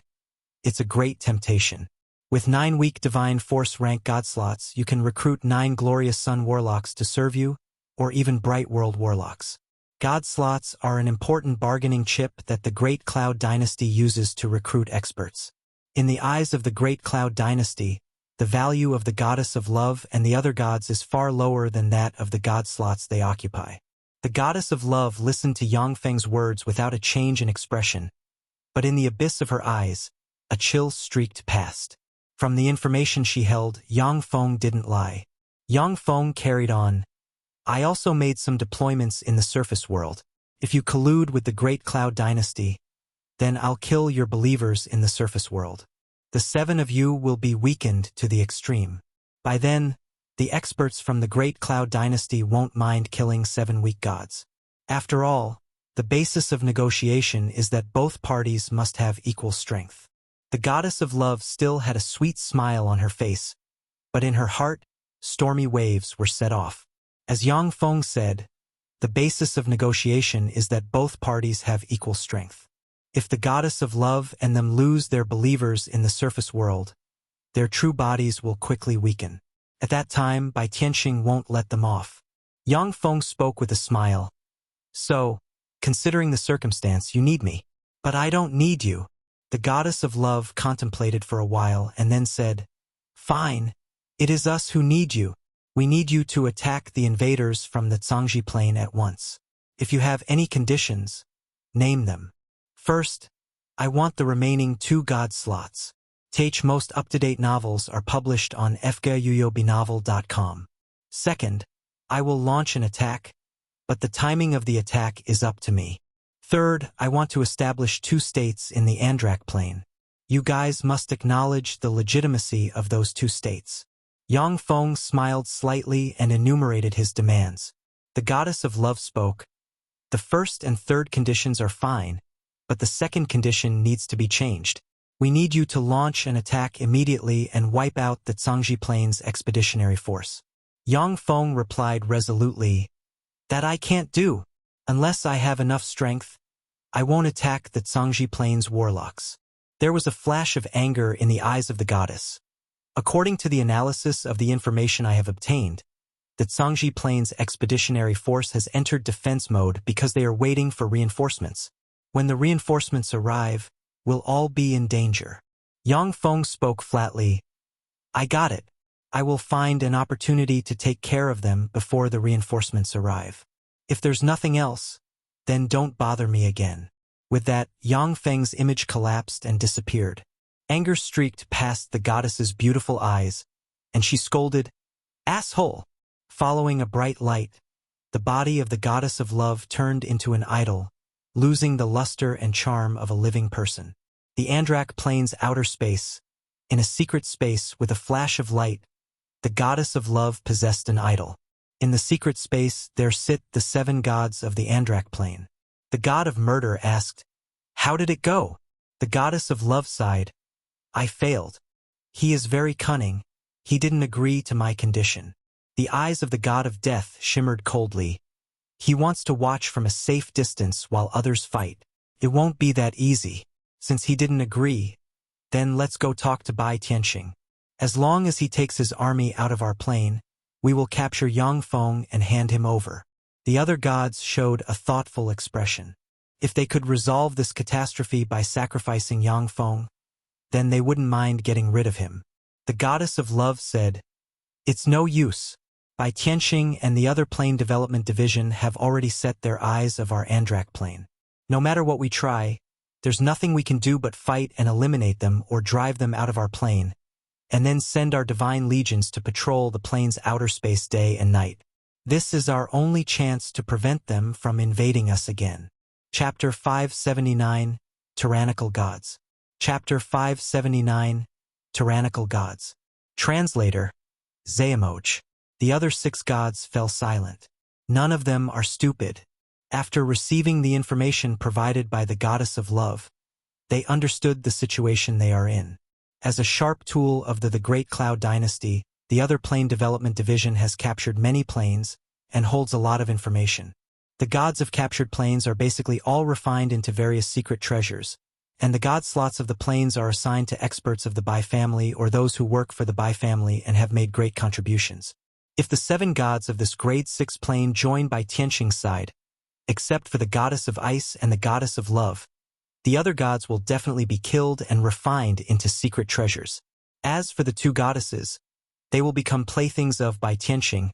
[SPEAKER 1] it's a great temptation. With 9 weak divine force rank god slots, you can recruit 9 glorious sun warlocks to serve you, or even bright world warlocks. God slots are an important bargaining chip that the Great Cloud Dynasty uses to recruit experts. In the eyes of the Great Cloud Dynasty, the value of the goddess of love and the other gods is far lower than that of the god slots they occupy. The goddess of love listened to Yang Feng's words without a change in expression, but in the abyss of her eyes, a chill streaked past. From the information she held, Yang Feng didn't lie. Yang Feng carried on. I also made some deployments in the surface world. If you collude with the Great Cloud Dynasty, then I'll kill your believers in the surface world. The 7 of you will be weakened to the extreme. By then, the experts from the Great Cloud Dynasty won't mind killing 7 weak gods. After all, the basis of negotiation is that both parties must have equal strength. The goddess of love still had a sweet smile on her face, but in her heart, stormy waves were set off. As Yang Feng said, the basis of negotiation is that both parties have equal strength. If the goddess of love and them lose their believers in the surface world, their true bodies will quickly weaken. At that time, Bai Tianxing won't let them off. Yang Feng spoke with a smile. So, considering the circumstance, you need me. But I don't need you. The goddess of love contemplated for a while and then said, Fine, it is us who need you. We need you to attack the invaders from the Cangzhi Plane at once. If you have any conditions, name them. First, I want the remaining 2 god slots. Tai's most up-to-date novels are published on fguyuyobinovel.com. Second, I will launch an attack, but the timing of the attack is up to me. Third, I want to establish 2 states in the Andrak plane. You guys must acknowledge the legitimacy of those 2 states. Yang Feng smiled slightly and enumerated his demands. The goddess of love spoke. The first and third conditions are fine, but the second condition needs to be changed. We need you to launch an attack immediately and wipe out the Cangzhi Plane's expeditionary force. Yang Feng replied resolutely, That I can't do. Unless I have enough strength, I won't attack the Cangzhi Plane's warlocks. There was a flash of anger in the eyes of the goddess. According to the analysis of the information I have obtained, the Cangzhi Plane's expeditionary force has entered defense mode because they are waiting for reinforcements. When the reinforcements arrive, we'll all be in danger. Yang Feng spoke flatly. I got it. I will find an opportunity to take care of them before the reinforcements arrive. If there's nothing else, then don't bother me again. With that, Yang Feng's image collapsed and disappeared. Anger streaked past the goddess's beautiful eyes, and she scolded, Asshole! Following a bright light, the body of the goddess of love turned into an idol, losing the luster and charm of a living person. The Andrak Plane's outer space, in a secret space with a flash of light, the goddess of love possessed an idol. In the secret space, there sit the 7 gods of the Andrak Plane. The god of murder asked, How did it go? The goddess of love sighed, I failed. He is very cunning. He didn't agree to my condition. The eyes of the god of death shimmered coldly. He wants to watch from a safe distance while others fight. It won't be that easy. Since he didn't agree, Then let's go talk to Bai Tianxing. As long as he takes his army out of our plane, we will capture Yang Feng and hand him over. The other gods showed a thoughtful expression. If they could resolve this catastrophe by sacrificing Yang Feng, then they wouldn't mind getting rid of him. The goddess of love said, "It's no use. Bai Tianxing and the other plane development division have already set their eyes of our Andrak plane. No matter what we try, there's nothing we can do but fight and eliminate them or drive them out of our plane, and then send our divine legions to patrol the plane's outer space day and night. This is our only chance to prevent them from invading us again." Chapter 579, Tyrannical Gods. Chapter 579, Tyrannical Gods. Translator, Xuanhuan. The other 6 gods fell silent. None of them are stupid. After receiving the information provided by the goddess of love, they understood the situation they are in. As a sharp tool of the Great Cloud Dynasty, the other plane development division has captured many planes and holds a lot of information. The gods of captured planes are basically all refined into various secret treasures, and the god slots of the planes are assigned to experts of the Bai family or those who work for the Bai family and have made great contributions. If the 7 gods of this grade 6 plane join Bai Tianxing's side, except for the goddess of ice and the goddess of love, the other gods will definitely be killed and refined into secret treasures. As for the 2 goddesses, they will become playthings of Bai Tianxing,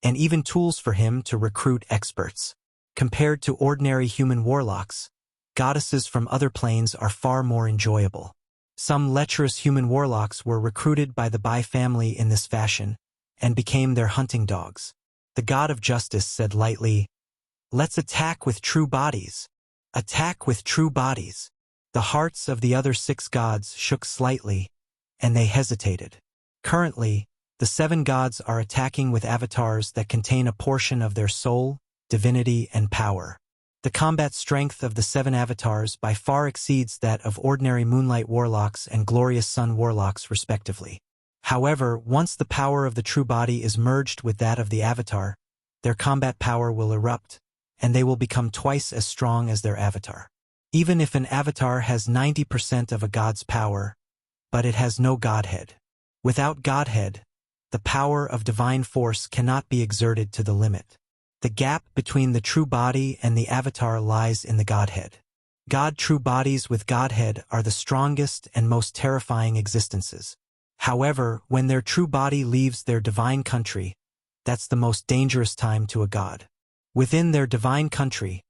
[SPEAKER 1] and even tools for him to recruit experts. Compared to ordinary human warlocks, goddesses from other planes are far more enjoyable. Some lecherous human warlocks were recruited by the Bai family in this fashion, and became their hunting dogs. The god of justice said lightly, "Let's attack with true bodies. Attack with true bodies." The hearts of the other 6 gods shook slightly, and they hesitated. Currently, the 7 gods are attacking with avatars that contain a portion of their soul, divinity, and power. The combat strength of the 7 avatars by far exceeds that of ordinary Moonlight Warlocks and Glorious Sun Warlocks respectively. However, once the power of the true body is merged with that of the avatar, their combat power will erupt, and they will become twice as strong as their avatar. Even if an avatar has 90% of a god's power, but it has no godhead. Without godhead, the power of divine force cannot be exerted to the limit. The gap between the true body and the avatar lies in the godhead. God-true bodies with godhead are the strongest and most terrifying existences. However, when their true body leaves their divine country, that's the most dangerous time to a god. Within their divine country,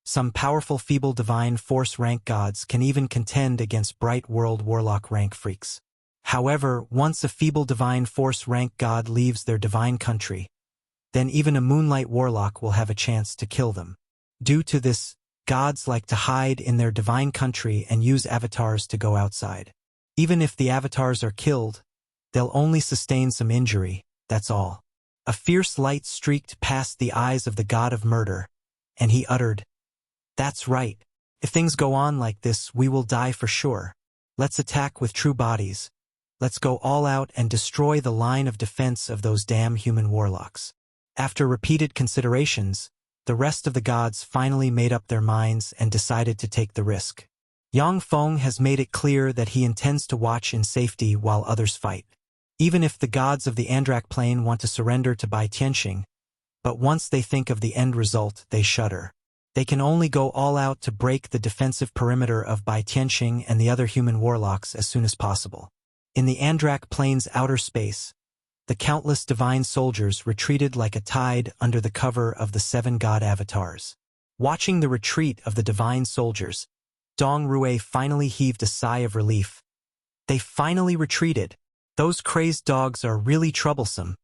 [SPEAKER 1] some powerful feeble divine force rank gods can even contend against bright world warlock rank freaks. However, once a feeble divine force rank god leaves their divine country, then even a moonlight warlock will have a chance to kill them. Due to this, gods like to hide in their divine country and use avatars to go outside. Even if the avatars are killed, they'll only sustain some injury, that's all. A fierce light streaked past the eyes of the god of murder, and he uttered, "That's right. If things go on like this, we will die for sure. Let's attack with true bodies. Let's go all out and destroy the line of defense of those damn human warlocks." After repeated considerations, the rest of the gods finally made up their minds and decided to take the risk. Yang Feng has made it clear that he intends to watch in safety while others fight. Even if the gods of the Andrak plane want to surrender to Bai Tianxing, but once they think of the end result, they shudder. They can only go all out to break the defensive perimeter of Bai Tianxing and the other human warlocks as soon as possible. In the Andrak plane's outer space, the countless divine soldiers retreated like a tide under the cover of the 7 god avatars. Watching the retreat of the divine soldiers, Dong Rui finally heaved a sigh of relief. They finally retreated. Those crazed dogs are really troublesome.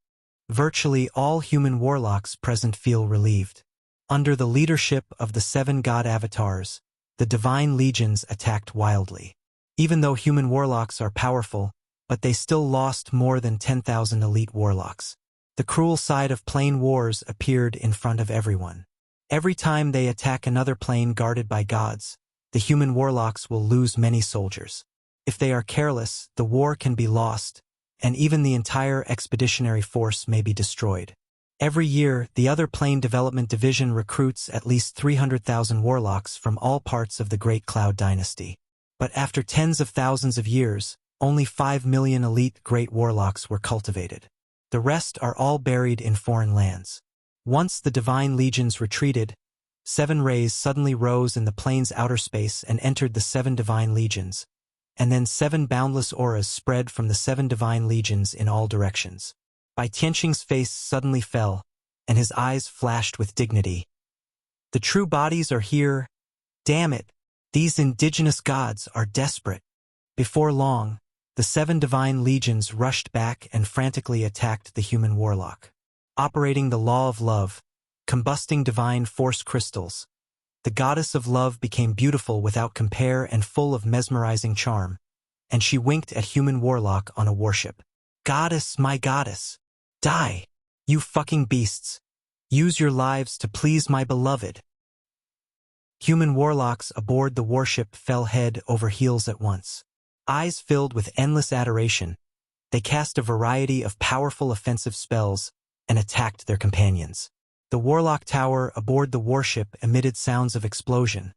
[SPEAKER 1] Virtually all human warlocks present feel relieved. Under the leadership of the 7 god avatars, the divine legions attacked wildly. Even though human warlocks are powerful, but they still lost more than 10,000 elite warlocks. The cruel side of plane wars appeared in front of everyone. Every time they attack another plane guarded by gods, the human warlocks will lose many soldiers. If they are careless, the war can be lost, and even the entire expeditionary force may be destroyed. Every year, the other plane development division recruits at least 300,000 warlocks from all parts of the Great Cloud Dynasty. But after tens of thousands of years, only 5 million elite great warlocks were cultivated. The rest are all buried in foreign lands. Once the divine legions retreated, 7 rays suddenly rose in the plane's outer space and entered the 7 divine legions, and then 7 boundless auras spread from the 7 divine legions in all directions. Bai Tianqing's face suddenly fell, and his eyes flashed with dignity. The true bodies are here. Damn it, these indigenous gods are desperate. Before long, the 7 divine legions rushed back and frantically attacked the human warlock. Operating the law of love, combusting divine force crystals, the goddess of love became beautiful without compare and full of mesmerizing charm, and she winked at human warlock on a warship. Goddess, my goddess, die, you fucking beasts. Use your lives to please my beloved. Human warlocks aboard the warship fell head over heels at once. Eyes filled with endless adoration, they cast a variety of powerful offensive spells and attacked their companions. The Warlock Tower aboard the warship emitted sounds of explosion,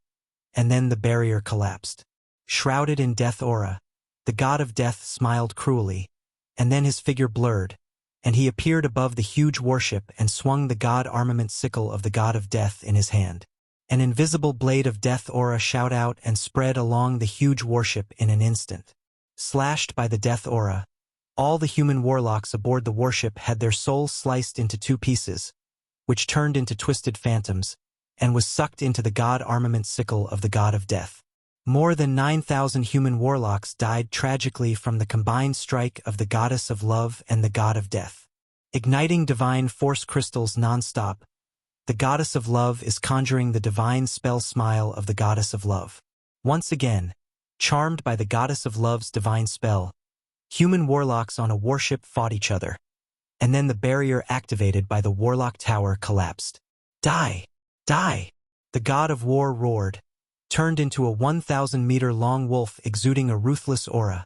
[SPEAKER 1] and then the barrier collapsed. Shrouded in death aura, the god of death smiled cruelly, and then his figure blurred, and he appeared above the huge warship and swung the god armament sickle of the god of death in his hand. An invisible blade of death aura shot out and spread along the huge warship in an instant. Slashed by the death aura, all the human warlocks aboard the warship had their souls sliced into 2 pieces, which turned into twisted phantoms, and was sucked into the god armament sickle of the god of death. More than 9,000 human warlocks died tragically from the combined strike of the goddess of love and the god of death. Igniting divine force crystals non-stop, the goddess of love is conjuring the divine spell smile of the goddess of love. Once again, charmed by the goddess of love's divine spell, human warlocks on a warship fought each other, and then the barrier activated by the Warlock Tower collapsed. Die! Die! The god of war roared, turned into a 1,000-meter-long wolf exuding a ruthless aura,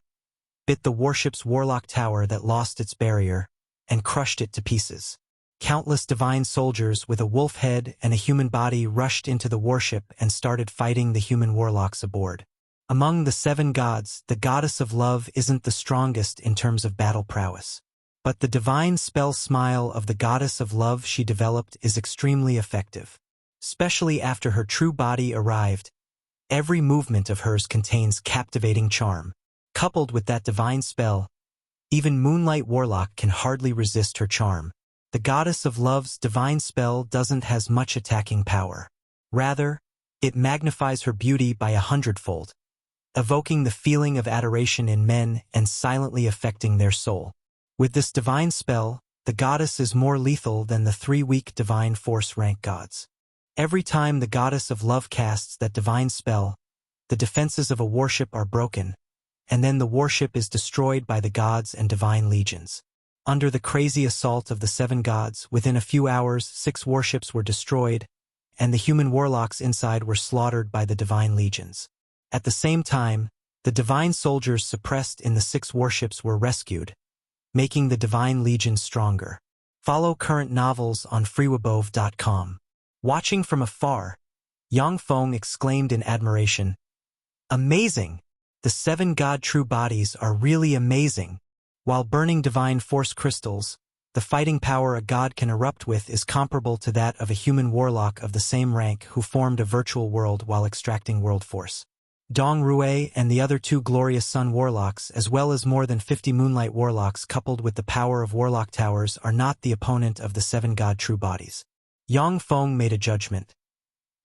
[SPEAKER 1] bit the warship's Warlock Tower that lost its barrier, and crushed it to pieces. Countless divine soldiers with a wolf head and a human body rushed into the warship and started fighting the human warlocks aboard. Among the 7 gods, the goddess of love isn't the strongest in terms of battle prowess. But the divine spell smile of the goddess of love she developed is extremely effective. Especially after her true body arrived, every movement of hers contains captivating charm. Coupled with that divine spell, even Moonlight Warlock can hardly resist her charm. The goddess of love's divine spell doesn't has much attacking power. Rather, it magnifies her beauty by 100-fold, evoking the feeling of adoration in men and silently affecting their soul. With this divine spell, the goddess is more lethal than the 3 weak divine force rank gods. Every time the goddess of love casts that divine spell, the defenses of a warship are broken, and then the warship is destroyed by the gods and divine legions. Under the crazy assault of the 7 gods, within a few hours 6 warships were destroyed, and the human warlocks inside were slaughtered by the divine legions. At the same time, the divine soldiers suppressed in the 6 warships were rescued, making the divine legion stronger. Follow current novels on freewabove.com. Watching from afar, Yang Feng exclaimed in admiration, "Amazing! The 7 god true bodies are really amazing." While burning divine force crystals, the fighting power a god can erupt with is comparable to that of a human warlock of the same rank who formed a virtual world while extracting world force. Dong Rui and the other 2 glorious sun warlocks, as well as more than 50 moonlight warlocks coupled with the power of Warlock Towers, are not the opponent of the 7 god true bodies. Yang Feng made a judgment.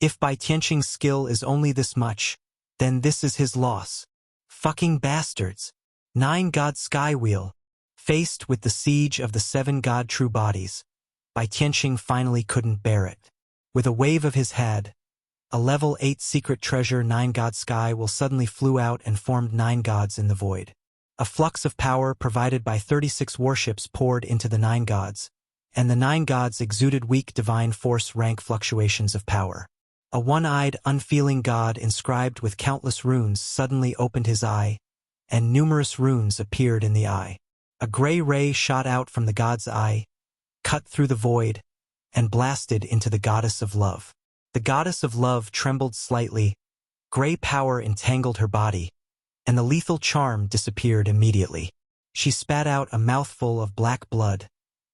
[SPEAKER 1] If Bai Tianqing's skill is only this much, then this is his loss. Fucking bastards. 9 god sky wheel. Faced with the siege of the 7 god true bodies, Bai Tianqing finally couldn't bear it. With a wave of his head, a level 8 secret treasure 9 god sky will suddenly flew out and formed 9 gods in the void. A flux of power provided by 36 warships poured into the 9 gods, and the 9 gods exuded weak divine force rank fluctuations of power. A one-eyed, unfeeling god inscribed with countless runes suddenly opened his eye, and numerous runes appeared in the eye. A gray ray shot out from the god's eye, cut through the void, and blasted into the goddess of love. The goddess of love trembled slightly, gray power entangled her body, and the lethal charm disappeared immediately. She spat out a mouthful of black blood,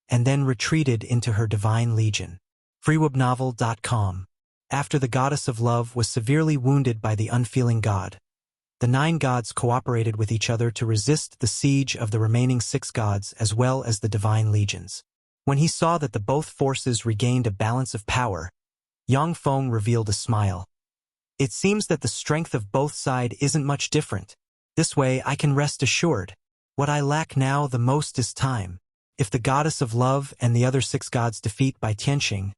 [SPEAKER 1] and then retreated into her divine legion. freewebnovel.com. After the goddess of love was severely wounded by the unfeeling god, the 9 gods cooperated with each other to resist the siege of the remaining 6 gods as well as the divine legions. When he saw that the both forces regained a balance of power, Yang Feng revealed a smile. It seems that the strength of both sides isn't much different. This way I can rest assured. What I lack now the most is time. If the goddess of love and the other 6 gods defeat Bai Tianxing,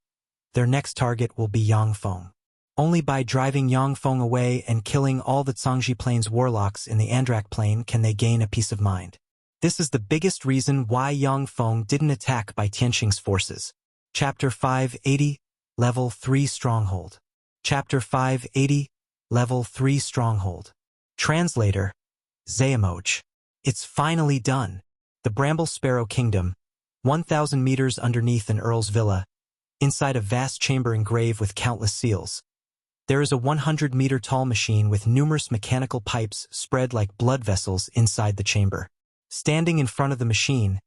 [SPEAKER 1] their next target will be Yang Feng. Only by driving Yang Feng away and killing all the Cangzhi Plane's warlocks in the Andrak Plane can they gain a peace of mind. This is the biggest reason why Yang Feng didn't attack Bai Tianxing's forces. Chapter 580, Level 3 Stronghold. Chapter 580, Level 3 Stronghold. Translator, Xuanhuan. It's finally done. The Bramble Sparrow Kingdom, 1,000 meters underneath an earl's villa, inside a vast chamber engraved with countless seals. There is a 100-meter-tall machine with numerous mechanical pipes spread like blood vessels inside the chamber. Standing in front of the machine,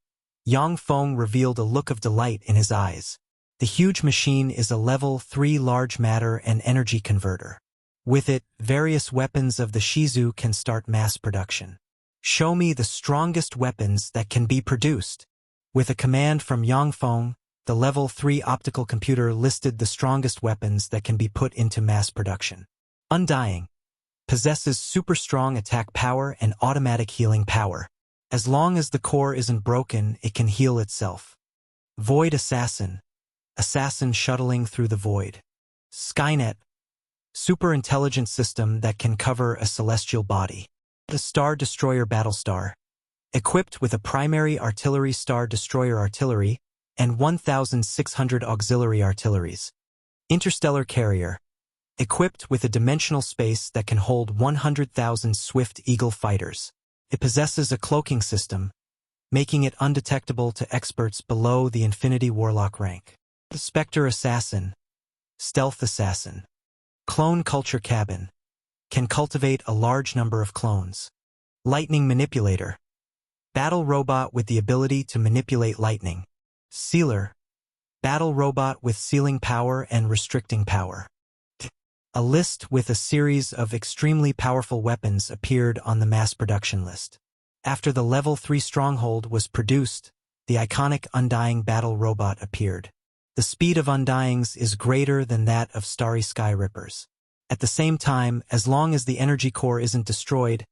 [SPEAKER 1] Yang Feng revealed a look of delight in his eyes. The huge machine is a level 3 large matter and energy converter. With it, various weapons of the Shizu can start mass production. Show me the strongest weapons that can be produced. With a command from Yang Feng, the level 3 optical computer listed the strongest weapons that can be put into mass production. Undying. Possesses super strong attack power and automatic healing power. As long as the core isn't broken, it can heal itself. Void Assassin. Assassin shuttling through the void. Skynet. Super intelligent system that can cover a celestial body. The Star Destroyer Battlestar. Equipped with a primary artillery Star Destroyer artillery and 1,600 auxiliary artilleries. Interstellar Carrier. Equipped with a dimensional space that can hold 100,000 Swift Eagle fighters. It possesses a cloaking system, making it undetectable to experts below the Infinity Warlock rank. The Spectre Assassin. Stealth Assassin. Clone Culture Cabin. Can cultivate a large number of clones. Lightning Manipulator. Battle robot with the ability to manipulate lightning. Sealer. Battle robot with sealing power and restricting power. A list with a series of extremely powerful weapons appeared on the mass production list. After the level 3 stronghold was produced, the iconic Undying battle robot appeared. The speed of Undyings is greater than that of Starry Sky Rippers. At the same time, as long as the energy core isn't destroyed,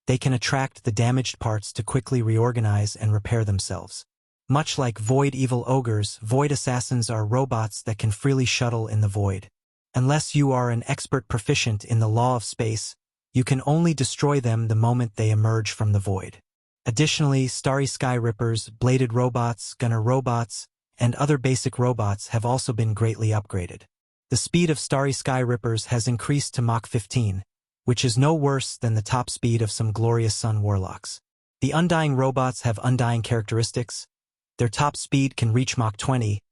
[SPEAKER 1] they can attract the damaged parts to quickly reorganize and repair themselves. Much like Void Evil Ogres, Void Assassins are robots that can freely shuttle in the void. Unless you are an expert proficient in the law of space, you can only destroy them the moment they emerge from the void. Additionally, Starry Sky Rippers, Bladed Robots, Gunner Robots, and other basic robots have also been greatly upgraded. The speed of Starry Sky Rippers has increased to Mach 15, which is no worse than the top speed of some Glorious Sun Warlocks. The Undying robots have undying characteristics. Their top speed can reach Mach 20,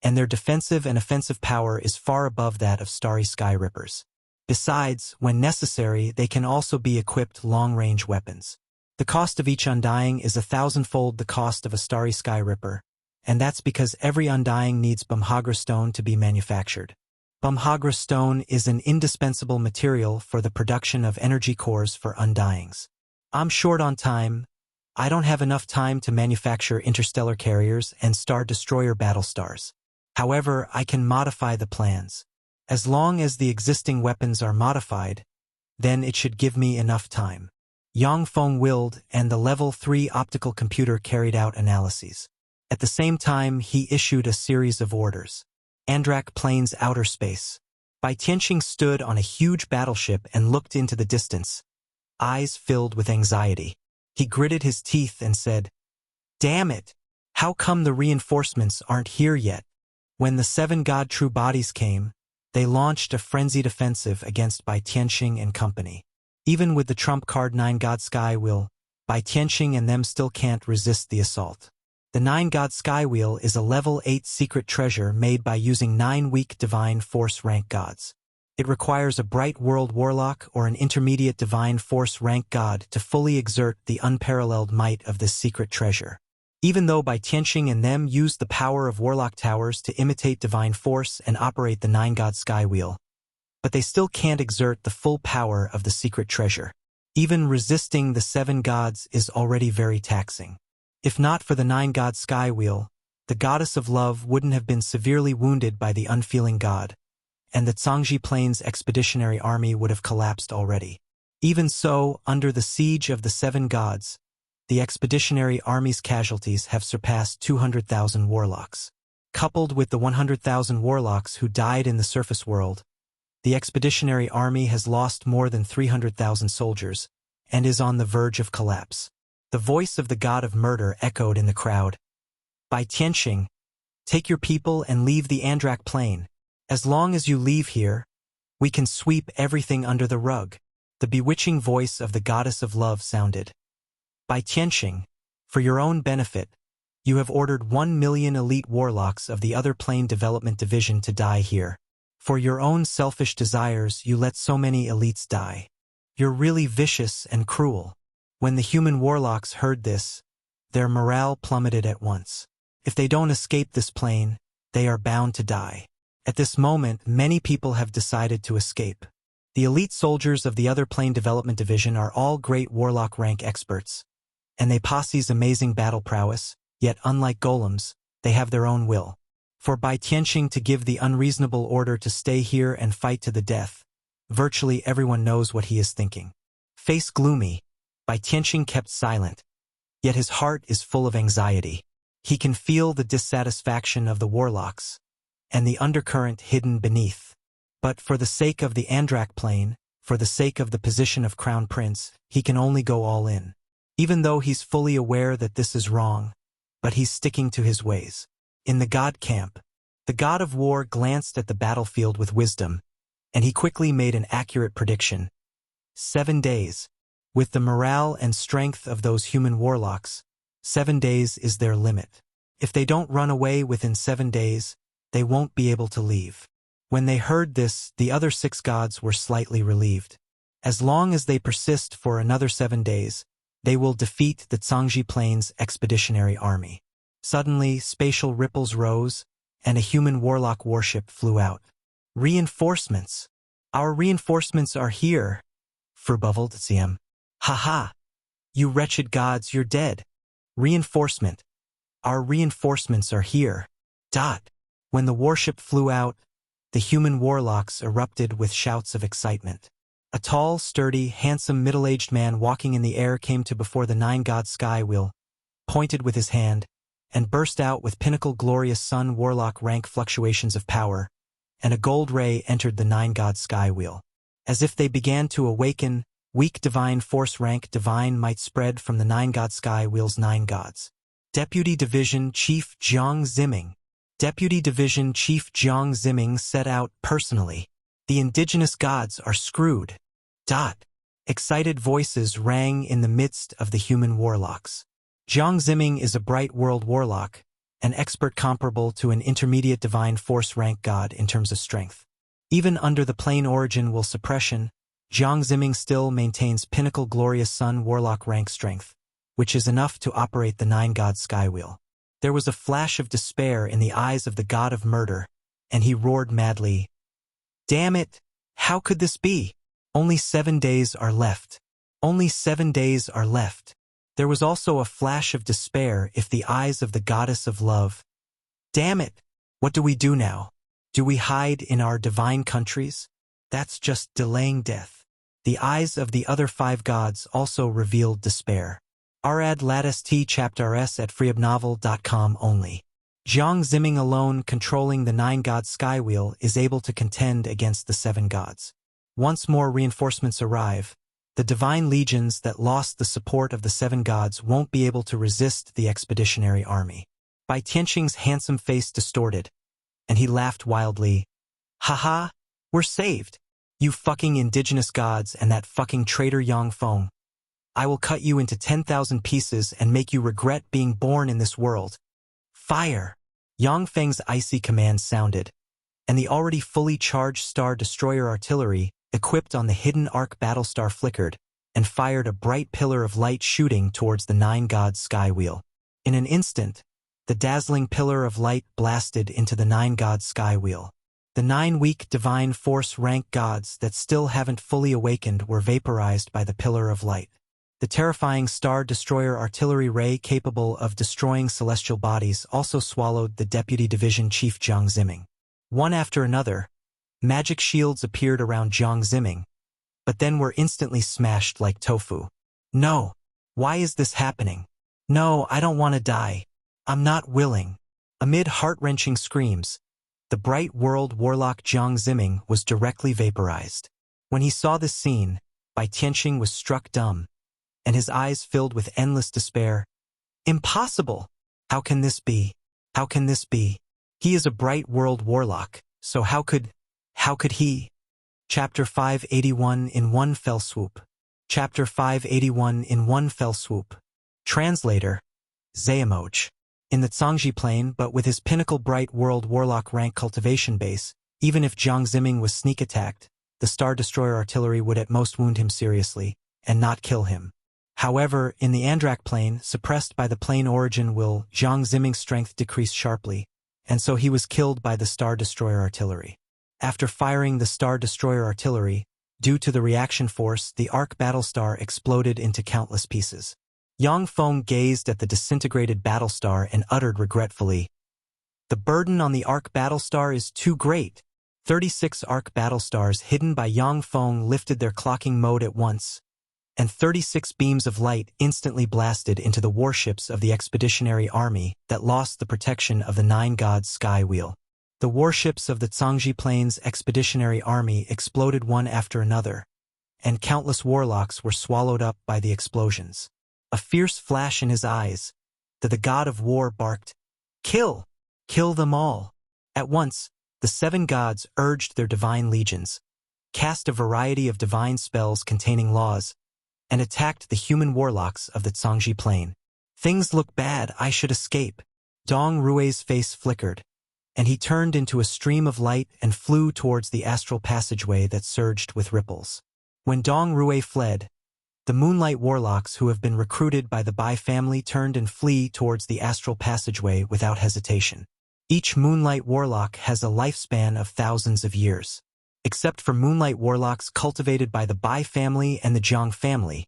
[SPEAKER 1] and their defensive and offensive power is far above that of Starry Sky Rippers. Besides, when necessary, they can also be equipped long-range weapons. The cost of each Undying is 1,000-fold the cost of a Starry Sky Ripper, and that's because every Undying needs Bumhagra Stone to be manufactured. Bumhagra Stone is an indispensable material for the production of energy cores for Undyings. I'm short on time. I don't have enough time to manufacture interstellar carriers and Star Destroyer Battlestars. However, I can modify the plans. As long as the existing weapons are modified, then it should give me enough time. Yang Feng willed, and the level 3 optical computer carried out analyses. At the same time, he issued a series of orders. Andrak Plane's outer space. Bai Tianxing stood on a huge battleship and looked into the distance, eyes filled with anxiety. He gritted his teeth and said, "Damn it! How come the reinforcements aren't here yet?" When the 7 God True Bodies came, they launched a frenzied offensive against Bai Tianxing and company. Even with the trump card 9 God Sky Wheel, Bai Tianxing and them still can't resist the assault. The 9 God Sky Wheel is a level 8 secret treasure made by using 9 weak divine force rank gods. It requires a bright world warlock or an intermediate divine force rank god to fully exert the unparalleled might of this secret treasure. Even though Bai Tianqing and them used the power of warlock towers to imitate divine force and operate the nine-god sky wheel, but they still can't exert the full power of the secret treasure. Even resisting the seven gods is already very taxing. If not for the nine-god sky wheel, the goddess of love wouldn't have been severely wounded by the unfeeling god, and the Cangzhi Plane's expeditionary army would have collapsed already. Even so, under the siege of the seven gods, the expeditionary army's casualties have surpassed 200,000 warlocks. Coupled with the 100,000 warlocks who died in the surface world, the expeditionary army has lost more than 300,000 soldiers and is on the verge of collapse. The voice of the god of murder echoed in the crowd. Bai Tianqing, take your people and leave the Andrak Plain. As long as you leave here, we can sweep everything under the rug. The bewitching voice of the goddess of love sounded. Bai Tianqing, for your own benefit, you have ordered 1 million elite warlocks of the other plane development division to die here. For your own selfish desires, you let so many elites die. You're really vicious and cruel. When the human warlocks heard this, their morale plummeted at once. If they don't escape this plane, they are bound to die. At this moment, many people have decided to escape. The elite soldiers of the other plane development division are all great warlock rank experts, and they possess amazing battle prowess, yet unlike golems, they have their own will. For Bai Tianqing to give the unreasonable order to stay here and fight to the death, virtually everyone knows what he is thinking. Face gloomy, Bai Tianqing kept silent, yet his heart is full of anxiety. He can feel the dissatisfaction of the warlocks, and the undercurrent hidden beneath. But for the sake of the Andrak Plane, for the sake of the position of Crown Prince, he can only go all in. Even though he's fully aware that this is wrong, but he's sticking to his ways. In the god camp, the god of war glanced at the battlefield with wisdom, and he quickly made an accurate prediction. 7 days. With the morale and strength of those human warlocks, 7 days is their limit. If they don't run away within 7 days, they won't be able to leave. When they heard this, the other 6 gods were slightly relieved. As long as they persist for another 7 days, they will defeat the Cangzhi Plane's expeditionary army. Suddenly, spatial ripples rose, and a human warlock warship flew out. Reinforcements! Our reinforcements are here, furbubbled Ziam. Ha! You wretched gods, you're dead. Reinforcement. Our reinforcements are here. When the warship flew out, the human warlocks erupted with shouts of excitement. A tall, sturdy, handsome middle-aged man walking in the air came to before the nine-god sky wheel, pointed with his hand, and burst out with pinnacle glorious sun warlock rank fluctuations of power, and a gold ray entered the nine-god sky wheel. As if they began to awaken, weak divine force rank divine might spread from the nine-god sky wheel's 9 gods. Deputy Division Chief Jiang Ziming. Deputy Division Chief Jiang Ziming set out personally. The indigenous gods are screwed. Excited voices rang in the midst of the human warlocks. Jiang Ziming is a bright world warlock, an expert comparable to an intermediate divine force rank god in terms of strength. Even under the plane origin will suppression, Jiang Ziming still maintains pinnacle glorious sun warlock rank strength, which is enough to operate the 9-god sky wheel. There was a flash of despair in the eyes of the god of murder, and he roared madly, "Damn it! How could this be? Only 7 days are left. Only 7 days are left." There was also a flash of despair in the eyes of the goddess of love. "Damn it! What do we do now? Do we hide in our divine countries? That's just delaying death." The eyes of the other 5 gods also revealed despair. Arad Lattice T Chapter S at freeupnovel.com only. Jiang Ziming alone controlling the 9-god sky wheel is able to contend against the 7 gods. Once more reinforcements arrive, the divine legions that lost the support of the 7 gods won't be able to resist the expeditionary army. Bai Tianqing's handsome face distorted, and he laughed wildly. "Haha, we're saved. You fucking indigenous gods and that fucking traitor Yang Feng. I will cut you into 10,000 pieces and make you regret being born in this world." Fire! Yang Feng's icy command sounded. and the already fully charged Star Destroyer artillery, equipped on the hidden arc battlestar, flickered and fired a bright pillar of light shooting towards the Nine Gods' sky wheel. In an instant, the dazzling pillar of light blasted into the Nine Gods' sky wheel. The 9 weak divine force rank gods that still haven't fully awakened were vaporized by the pillar of light. The terrifying Star Destroyer artillery ray capable of destroying celestial bodies also swallowed the Deputy Division Chief Jiang Ziming. One after another, magic shields appeared around Jiang Ziming, but then were instantly smashed like tofu. No! Why is this happening? No, I don't want to die. I'm not willing. Amid heart-wrenching screams, the bright world warlock Jiang Ziming was directly vaporized. When he saw this scene, Bai Tianqing was struck dumb, and his eyes filled with endless despair. Impossible! How can this be? How can this be? He is a bright world warlock, so how could he? Chapter 581 in one fell swoop. Chapter 581 in one fell swoop. Translator, Zayamoj. In the Cangzhi Plane, but with his pinnacle bright world warlock rank cultivation base, even if Jiang Ziming was sneak attacked, the Star Destroyer artillery would at most wound him seriously, and not kill him. However, in the Andrak Plane, suppressed by the plane origin will, Jiang Ziming's strength decreased sharply, and so he was killed by the Star Destroyer artillery. After firing the Star Destroyer artillery, due to the reaction force, the arc battlestar exploded into countless pieces. Yang Feng gazed at the disintegrated battlestar and uttered regretfully, "The burden on the arc battlestar is too great." 36 arc battlestars hidden by Yang Feng lifted their clocking mode at once, and 36 beams of light instantly blasted into the warships of the expeditionary army that lost the protection of the Nine Gods' sky wheel. The warships of the Cangzhi Plane's expeditionary army exploded one after another, and countless warlocks were swallowed up by the explosions. A fierce flash in his eyes, the god of war barked, "Kill! Kill them all!" At once, the 7 gods urged their divine legions, cast a variety of divine spells containing laws, and attacked the human warlocks of the Cangzhi Plane. Things look bad, I should escape. Dong Rui's face flickered, and he turned into a stream of light and flew towards the astral passageway that surged with ripples. When Dong Rui fled, the Moonlight Warlocks who have been recruited by the Bai family turned and flee towards the astral passageway without hesitation. Each Moonlight Warlock has a lifespan of thousands of years. Except for Moonlight Warlocks cultivated by the Bai family and the Jiang family,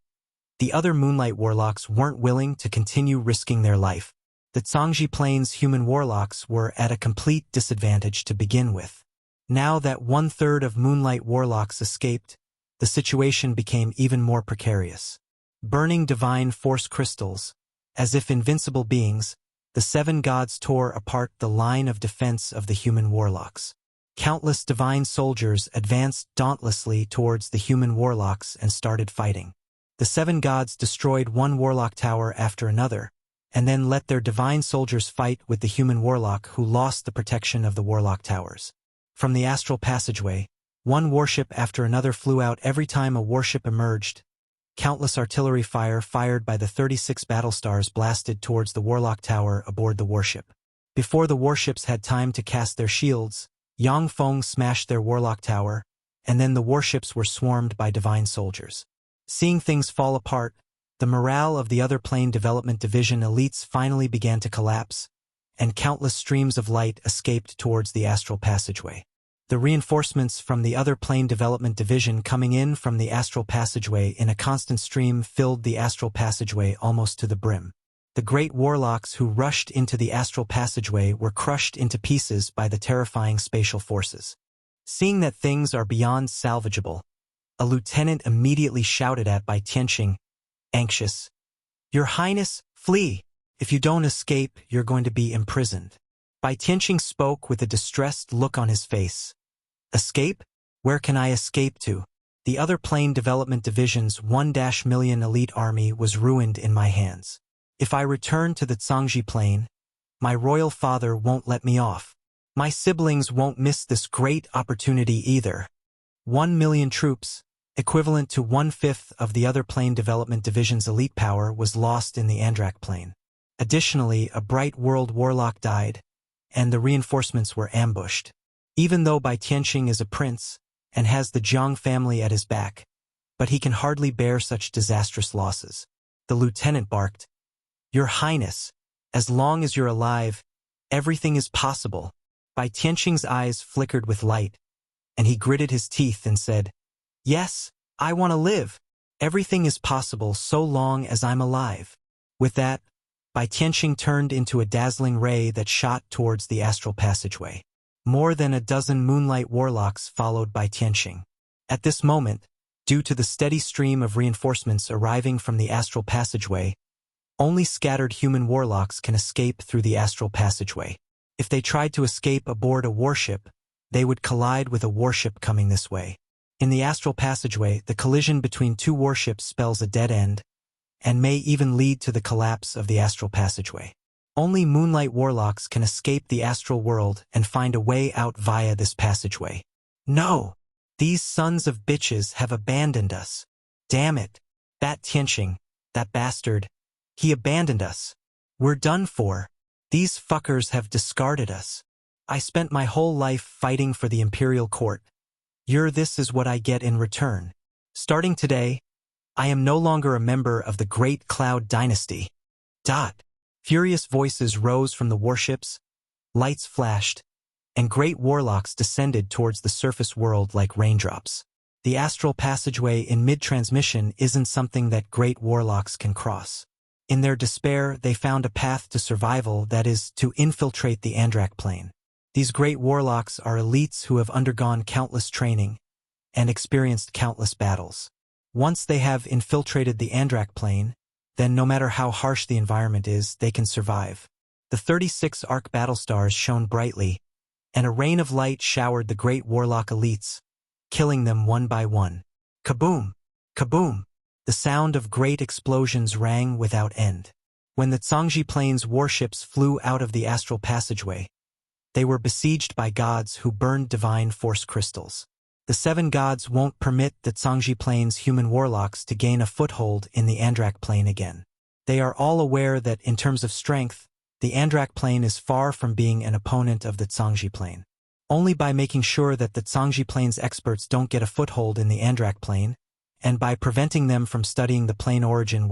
[SPEAKER 1] the other Moonlight Warlocks weren't willing to continue risking their life. The Cangzhi Plane's human warlocks were at a complete disadvantage to begin with. Now that 1/3 of Moonlight Warlocks escaped, the situation became even more precarious. Burning divine force crystals, as if invincible beings, the 7 gods tore apart the line of defense of the human warlocks. Countless divine soldiers advanced dauntlessly towards the human warlocks and started fighting. The 7 gods destroyed one warlock tower after another, and then let their divine soldiers fight with the human warlock who lost the protection of the warlock towers. From the astral passageway, one warship after another flew out every time a warship emerged. Countless artillery fire fired by the 36 battlestars blasted towards the warlock tower aboard the warship. Before the warships had time to cast their shields, Yang Feng smashed their warlock tower, and then the warships were swarmed by divine soldiers. Seeing things fall apart, the morale of the other plane development division elites finally began to collapse, and countless streams of light escaped towards the astral passageway. The reinforcements from the other plane development division coming in from the astral passageway in a constant stream filled the astral passageway almost to the brim. The great warlocks who rushed into the astral passageway were crushed into pieces by the terrifying spatial forces. Seeing that things are beyond salvageable, a lieutenant immediately shouted at Bai Tianqing, anxious, "Your Highness, flee! If you don't escape, you're going to be imprisoned." Bai Tianqing spoke with a distressed look on his face. "Escape? Where can I escape to? The other plane development division's 1-million elite army was ruined in my hands. If I return to the Cangzhi Plane, my royal father won't let me off. My siblings won't miss this great opportunity either." 1 million troops, equivalent to 1/5 of the other plane development division's elite power, was lost in the Andrak Plane. Additionally, a bright world warlock died, and the reinforcements were ambushed. Even though Bai Tianqing is a prince and has the Jiang family at his back, but he can hardly bear such disastrous losses. The lieutenant barked, "Your Highness, as long as you're alive, everything is possible." Bai Tianqing's eyes flickered with light, and he gritted his teeth and said, "Yes, I want to live. Everything is possible so long as I'm alive." With that, Bai Tianqing turned into a dazzling ray that shot towards the astral passageway. More than a dozen moonlight warlocks followed Bai Tianqing. At this moment, due to the steady stream of reinforcements arriving from the astral passageway, only scattered human warlocks can escape through the astral passageway. If they tried to escape aboard a warship, they would collide with a warship coming this way. In the astral passageway, the collision between two warships spells a dead end, and may even lead to the collapse of the astral passageway. Only moonlight warlocks can escape the astral world and find a way out via this passageway. No! These sons of bitches have abandoned us. Damn it! That Tianqing, that bastard, he abandoned us. We're done for. These fuckers have discarded us. I spent my whole life fighting for the imperial court. This is what I get in return. Starting today, I am no longer a member of the Great Cloud Dynasty. Furious voices rose from the warships, lights flashed, and great warlocks descended towards the surface world like raindrops. The astral passageway in mid-transmission isn't something that great warlocks can cross. In their despair, they found a path to survival, that is, to infiltrate the Andrak plane. These great warlocks are elites who have undergone countless training and experienced countless battles. Once they have infiltrated the Andrak plane, then no matter how harsh the environment is, they can survive. The 36 arc battlestars shone brightly, and a rain of light showered the great warlock elites, killing them one by one. Kaboom! Kaboom! The sound of great explosions rang without end. When the Cangzhi Plane's warships flew out of the astral passageway, they were besieged by gods who burned divine force crystals. The 7 gods won't permit the Cangzhi Plane's human warlocks to gain a foothold in the Andrak plane again. They are all aware that in terms of strength, the Andrak plane is far from being an opponent of the Cangzhi plane. Only by making sure that the Cangzhi plane's experts don't get a foothold in the Andrak plane, and by preventing them from studying the plane origin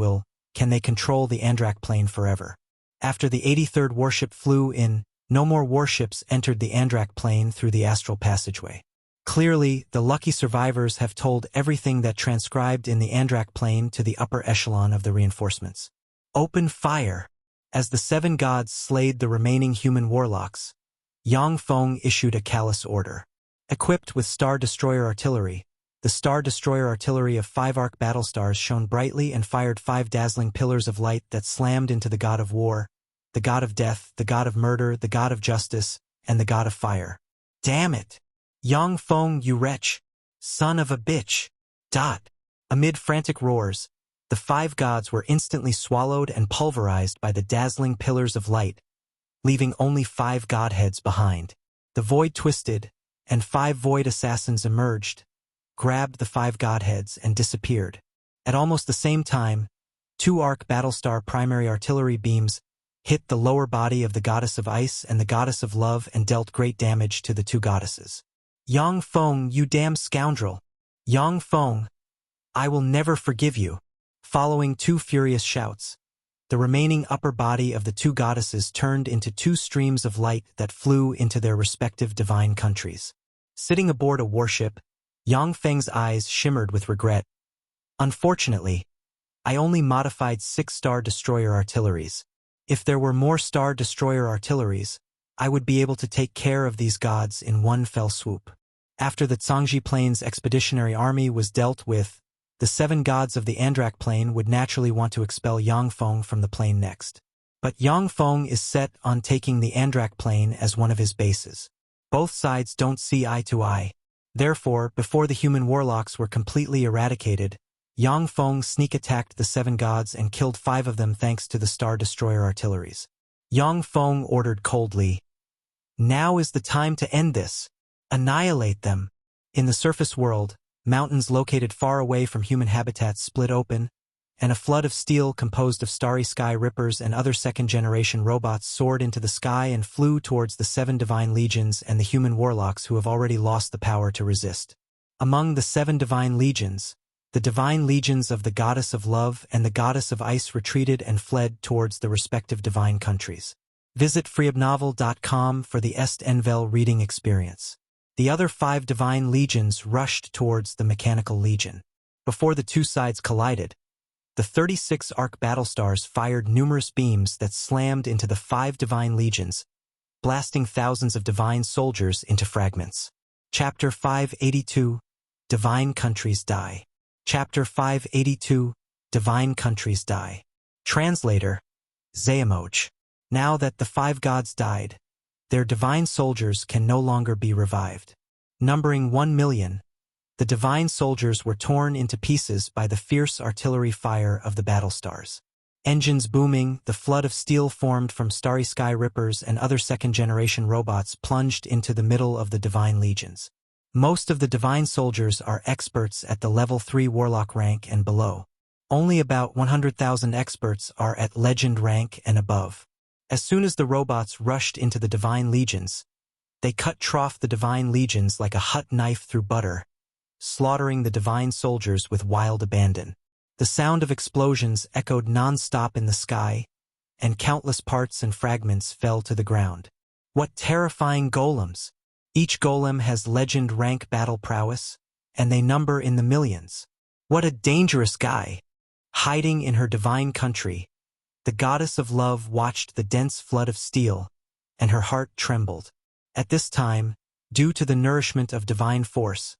[SPEAKER 1] can they control the Andrak plane forever. After the 83rd warship flew in, no more warships entered the Andrak plane through the astral passageway. Clearly, the lucky survivors have told everything that transcribed in the Andrak plane to the upper echelon of the reinforcements. Open fire! As the 7 gods slayed the remaining human warlocks, Yang Feng issued a callous order. Equipped with Star Destroyer artillery, the Star Destroyer artillery of 5 arc battlestars shone brightly and fired 5 dazzling pillars of light that slammed into the god of war, the god of death, the god of murder, the god of justice, and the god of fire. Damn it! Yang Feng, you wretch! Son of a bitch! Amid frantic roars, the 5 gods were instantly swallowed and pulverized by the dazzling pillars of light, leaving only 5 godheads behind. The void twisted, and 5 void assassins emerged, grabbed the 5 godheads, and disappeared. At almost the same time, 2 arc battlestar primary artillery beams hit the lower body of the goddess of ice and the goddess of love and dealt great damage to the 2 goddesses. Yang Feng, you damn scoundrel! Yang Feng, I will never forgive you! Following 2 furious shouts, the remaining upper body of the 2 goddesses turned into 2 streams of light that flew into their respective divine countries. Sitting aboard a warship, Yang Feng's eyes shimmered with regret. Unfortunately, I only modified 6 Star Destroyer artilleries. If there were more Star Destroyer artilleries, I would be able to take care of these gods in one fell swoop. After the Cangzhi Plane's expeditionary army was dealt with, the 7 gods of the Andrak plane would naturally want to expel Yang Feng from the plane next. But Yang Feng is set on taking the Andrak plane as one of his bases. Both sides don't see eye to eye. Therefore, before the human warlocks were completely eradicated, Yang Feng sneak-attacked the 7 gods and killed 5 of them thanks to the Star Destroyer artilleries. Yang Feng ordered coldly, "Now is the time to end this. Annihilate them." In the surface world, mountains located far away from human habitats split open, and a flood of steel composed of starry sky rippers and other second-generation robots soared into the sky and flew towards the 7 divine legions and the human warlocks who have already lost the power to resist. Among the 7 divine legions, the divine legions of the goddess of love and the goddess of ice retreated and fled towards the respective divine countries. Visit freeobnovel.com for the Est Envel reading experience. The other 5 divine legions rushed towards the mechanical legion. Before the two sides collided, the 36 arc battlestars fired numerous beams that slammed into the 5 divine legions, blasting thousands of divine soldiers into fragments. Chapter 582, Divine Countries Die. Chapter 582, Divine Countries Die. Translator, Xuanhuan. Now that the 5 gods died, their divine soldiers can no longer be revived. Numbering 1 million, the divine soldiers were torn into pieces by the fierce artillery fire of the battlestars. Engines booming, the flood of steel formed from starry sky rippers and other second-generation robots plunged into the middle of the divine legions. Most of the divine soldiers are experts at the level 3 warlock rank and below. Only about 100,000 experts are at legend rank and above. As soon as the robots rushed into the divine legions, they cut the divine legions like a hot knife through butter, slaughtering the divine soldiers with wild abandon. The sound of explosions echoed non-stop in the sky, and countless parts and fragments fell to the ground. What terrifying golems! Each golem has legend rank battle prowess, and they number in the millions. What a dangerous guy! Hiding in her divine country, the goddess of love watched the dense flood of steel, and her heart trembled. At this time, due to the nourishment of divine force,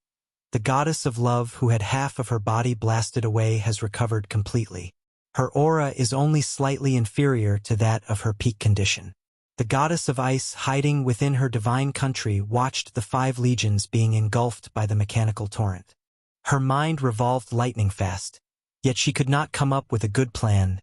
[SPEAKER 1] the goddess of love who had half of her body blasted away has recovered completely. Her aura is only slightly inferior to that of her peak condition. The goddess of ice hiding within her divine country watched the 5 legions being engulfed by the mechanical torrent. Her mind revolved lightning fast, yet she could not come up with a good plan.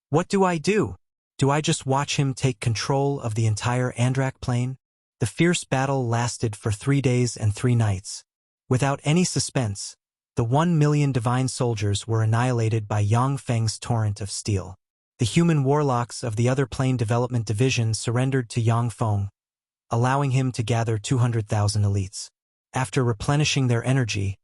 [SPEAKER 1] What do I do? Do I just watch him take control of the entire Andrak plane? The fierce battle lasted for 3 days and 3 nights. Without any suspense, the 1 million divine soldiers were annihilated by Yang Feng's torrent of steel. The human warlocks of the other plane development division surrendered to Yang Feng, allowing him to gather 200,000 elites. After replenishing their energy,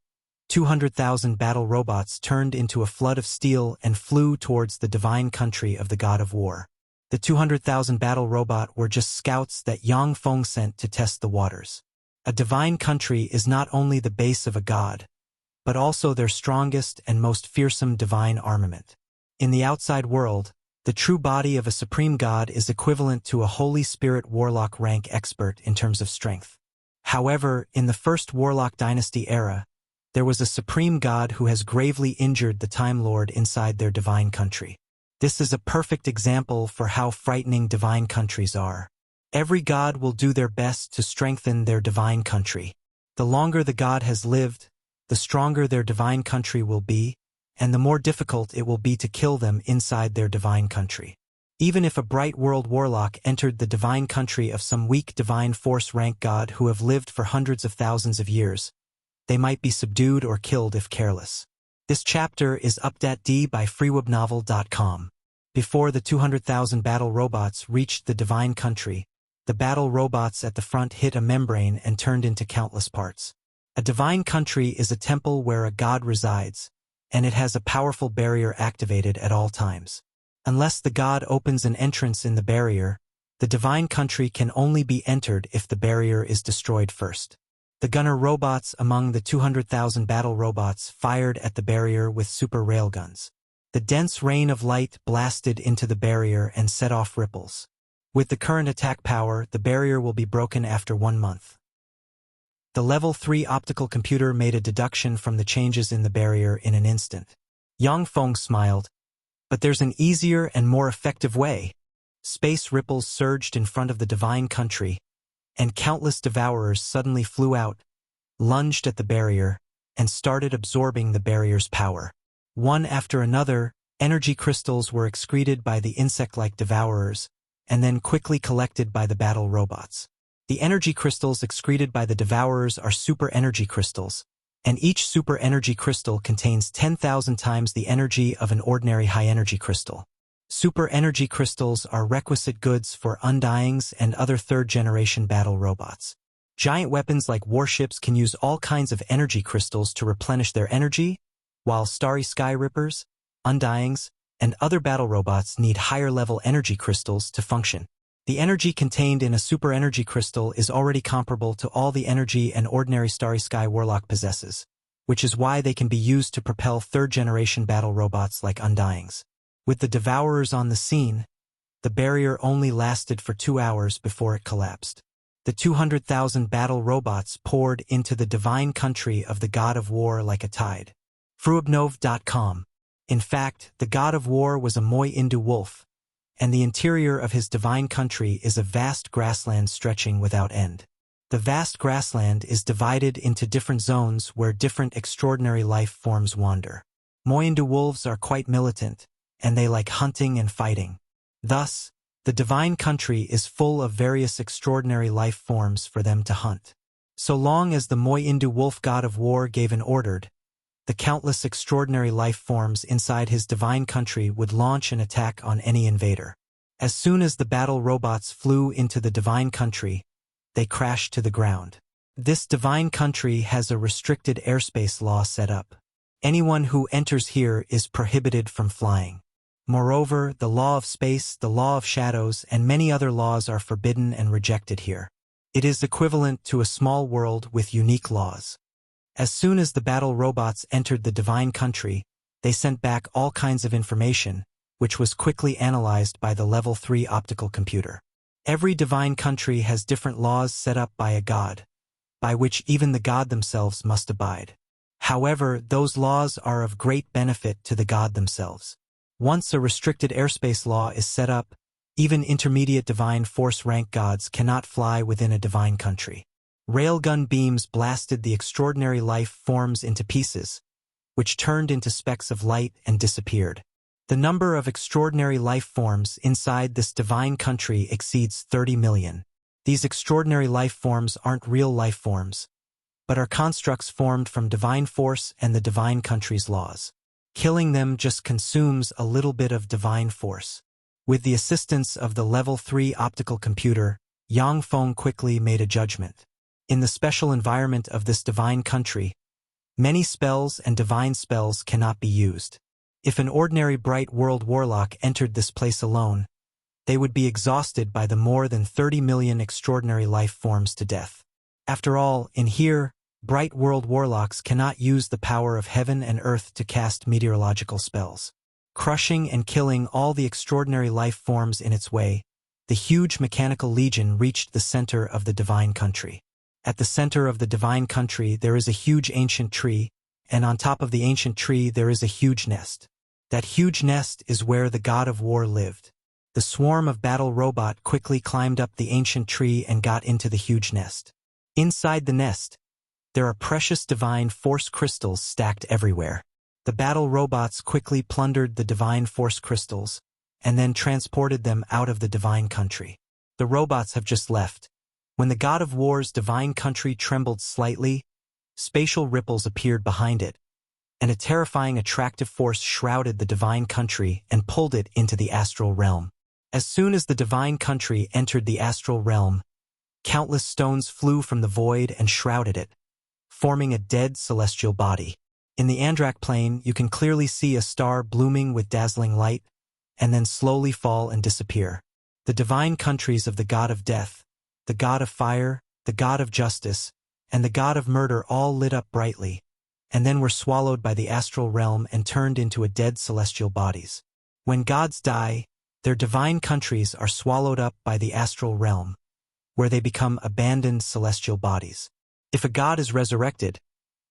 [SPEAKER 1] 200,000 battle robots turned into a flood of steel and flew towards the divine country of the god of war. The 200,000 battle robot were just scouts that Yang Feng sent to test the waters. A divine country is not only the base of a god, but also their strongest and most fearsome divine armament. In the outside world, the true body of a supreme god is equivalent to a Holy Spirit warlock rank expert in terms of strength. However, in the first Warlock Dynasty era, there was a supreme god who has gravely injured the Time Lord inside their divine country. This is a perfect example for how frightening divine countries are. Every god will do their best to strengthen their divine country. The longer the god has lived, the stronger their divine country will be, and the more difficult it will be to kill them inside their divine country. Even if a bright world warlock entered the divine country of some weak divine force rank god who have lived for hundreds of thousands of years, they might be subdued or killed if careless. This chapter is updated by freeobnovel.com. Before the 200,000 battle robots reached the divine country, the battle robots at the front hit a membrane and turned into countless parts. A divine country is a temple where a god resides, and it has a powerful barrier activated at all times. Unless the god opens an entrance in the barrier, the divine country can only be entered if the barrier is destroyed first. The gunner robots among the 200,000 battle robots fired at the barrier with super railguns. The dense rain of light blasted into the barrier and set off ripples. With the current attack power, the barrier will be broken after 1 month. The Level 3 optical computer made a deduction from the changes in the barrier in an instant. Yang Feng smiled. But there's an easier and more effective way. Space ripples surged in front of the divine country, and countless devourers suddenly flew out, lunged at the barrier, and started absorbing the barrier's power. One after another, energy crystals were excreted by the insect-like devourers, and then quickly collected by the battle robots. The energy crystals excreted by the devourers are super energy crystals, and each super energy crystal contains 10,000 times the energy of an ordinary high-energy crystal. Super energy crystals are requisite goods for undyings and other third-generation battle robots. Giant weapons like warships can use all kinds of energy crystals to replenish their energy, while starry sky rippers, undyings, and other battle robots need higher-level energy crystals to function. The energy contained in a super energy crystal is already comparable to all the energy an ordinary starry sky warlock possesses, which is why they can be used to propel third-generation battle robots like undyings. With the devourers on the scene, the barrier only lasted for 2 hours before it collapsed. The 200,000 battle robots poured into the divine country of the god of war like a tide. Fruobnov.com. In fact, the god of war was a Moi Indu wolf, and the interior of his divine country is a vast grassland stretching without end. The vast grassland is divided into different zones where different extraordinary life forms wander. Moi Indu wolves are quite militant, and they like hunting and fighting. Thus, the divine country is full of various extraordinary life forms for them to hunt. So long as the Moi Indu wolf god of war gave an order, the countless extraordinary life forms inside his divine country would launch an attack on any invader. As soon as the battle robots flew into the divine country, they crashed to the ground. This divine country has a restricted airspace law set up. Anyone who enters here is prohibited from flying. Moreover, the law of space, the law of shadows, and many other laws are forbidden and rejected here. It is equivalent to a small world with unique laws. As soon as the battle robots entered the divine country, they sent back all kinds of information, which was quickly analyzed by the level 3 optical computer. Every divine country has different laws set up by a god, by which even the god themselves must abide. However, those laws are of great benefit to the god themselves. Once a restricted airspace law is set up, even intermediate divine force rank gods cannot fly within a divine country. Railgun beams blasted the extraordinary life forms into pieces, which turned into specks of light and disappeared. The number of extraordinary life forms inside this divine country exceeds 30 million. These extraordinary life forms aren't real life forms, but are constructs formed from divine force and the divine country's laws. Killing them just consumes a little bit of divine force. With the assistance of the level 3 optical computer, Yang Feng quickly made a judgment. In the special environment of this divine country, many spells and divine spells cannot be used. If an ordinary bright world warlock entered this place alone, they would be exhausted by the more than 30 million extraordinary life forms to death. After all, in here, bright world warlocks cannot use the power of heaven and earth to cast meteorological spells. Crushing and killing all the extraordinary life forms in its way, the huge mechanical legion reached the center of the divine country. At the center of the divine country there is a huge ancient tree, and on top of the ancient tree there is a huge nest. That huge nest is where the god of war lived. The swarm of battle robot quickly climbed up the ancient tree and got into the huge nest. Inside the nest, there are precious divine force crystals stacked everywhere. The battle robots quickly plundered the divine force crystals, and then transported them out of the divine country. The robots have just left. When the god of war's divine country trembled slightly, spatial ripples appeared behind it, and a terrifying attractive force shrouded the divine country and pulled it into the astral realm. As soon as the divine country entered the astral realm, countless stones flew from the void and shrouded it, forming a dead celestial body. In the Cangzhi Plane, you can clearly see a star blooming with dazzling light, and then slowly fall and disappear. The divine countries of the god of death, the god of fire, the god of justice, and the god of murder all lit up brightly, and then were swallowed by the astral realm and turned into a dead celestial bodies. When gods die, their divine countries are swallowed up by the astral realm, where they become abandoned celestial bodies. If a god is resurrected,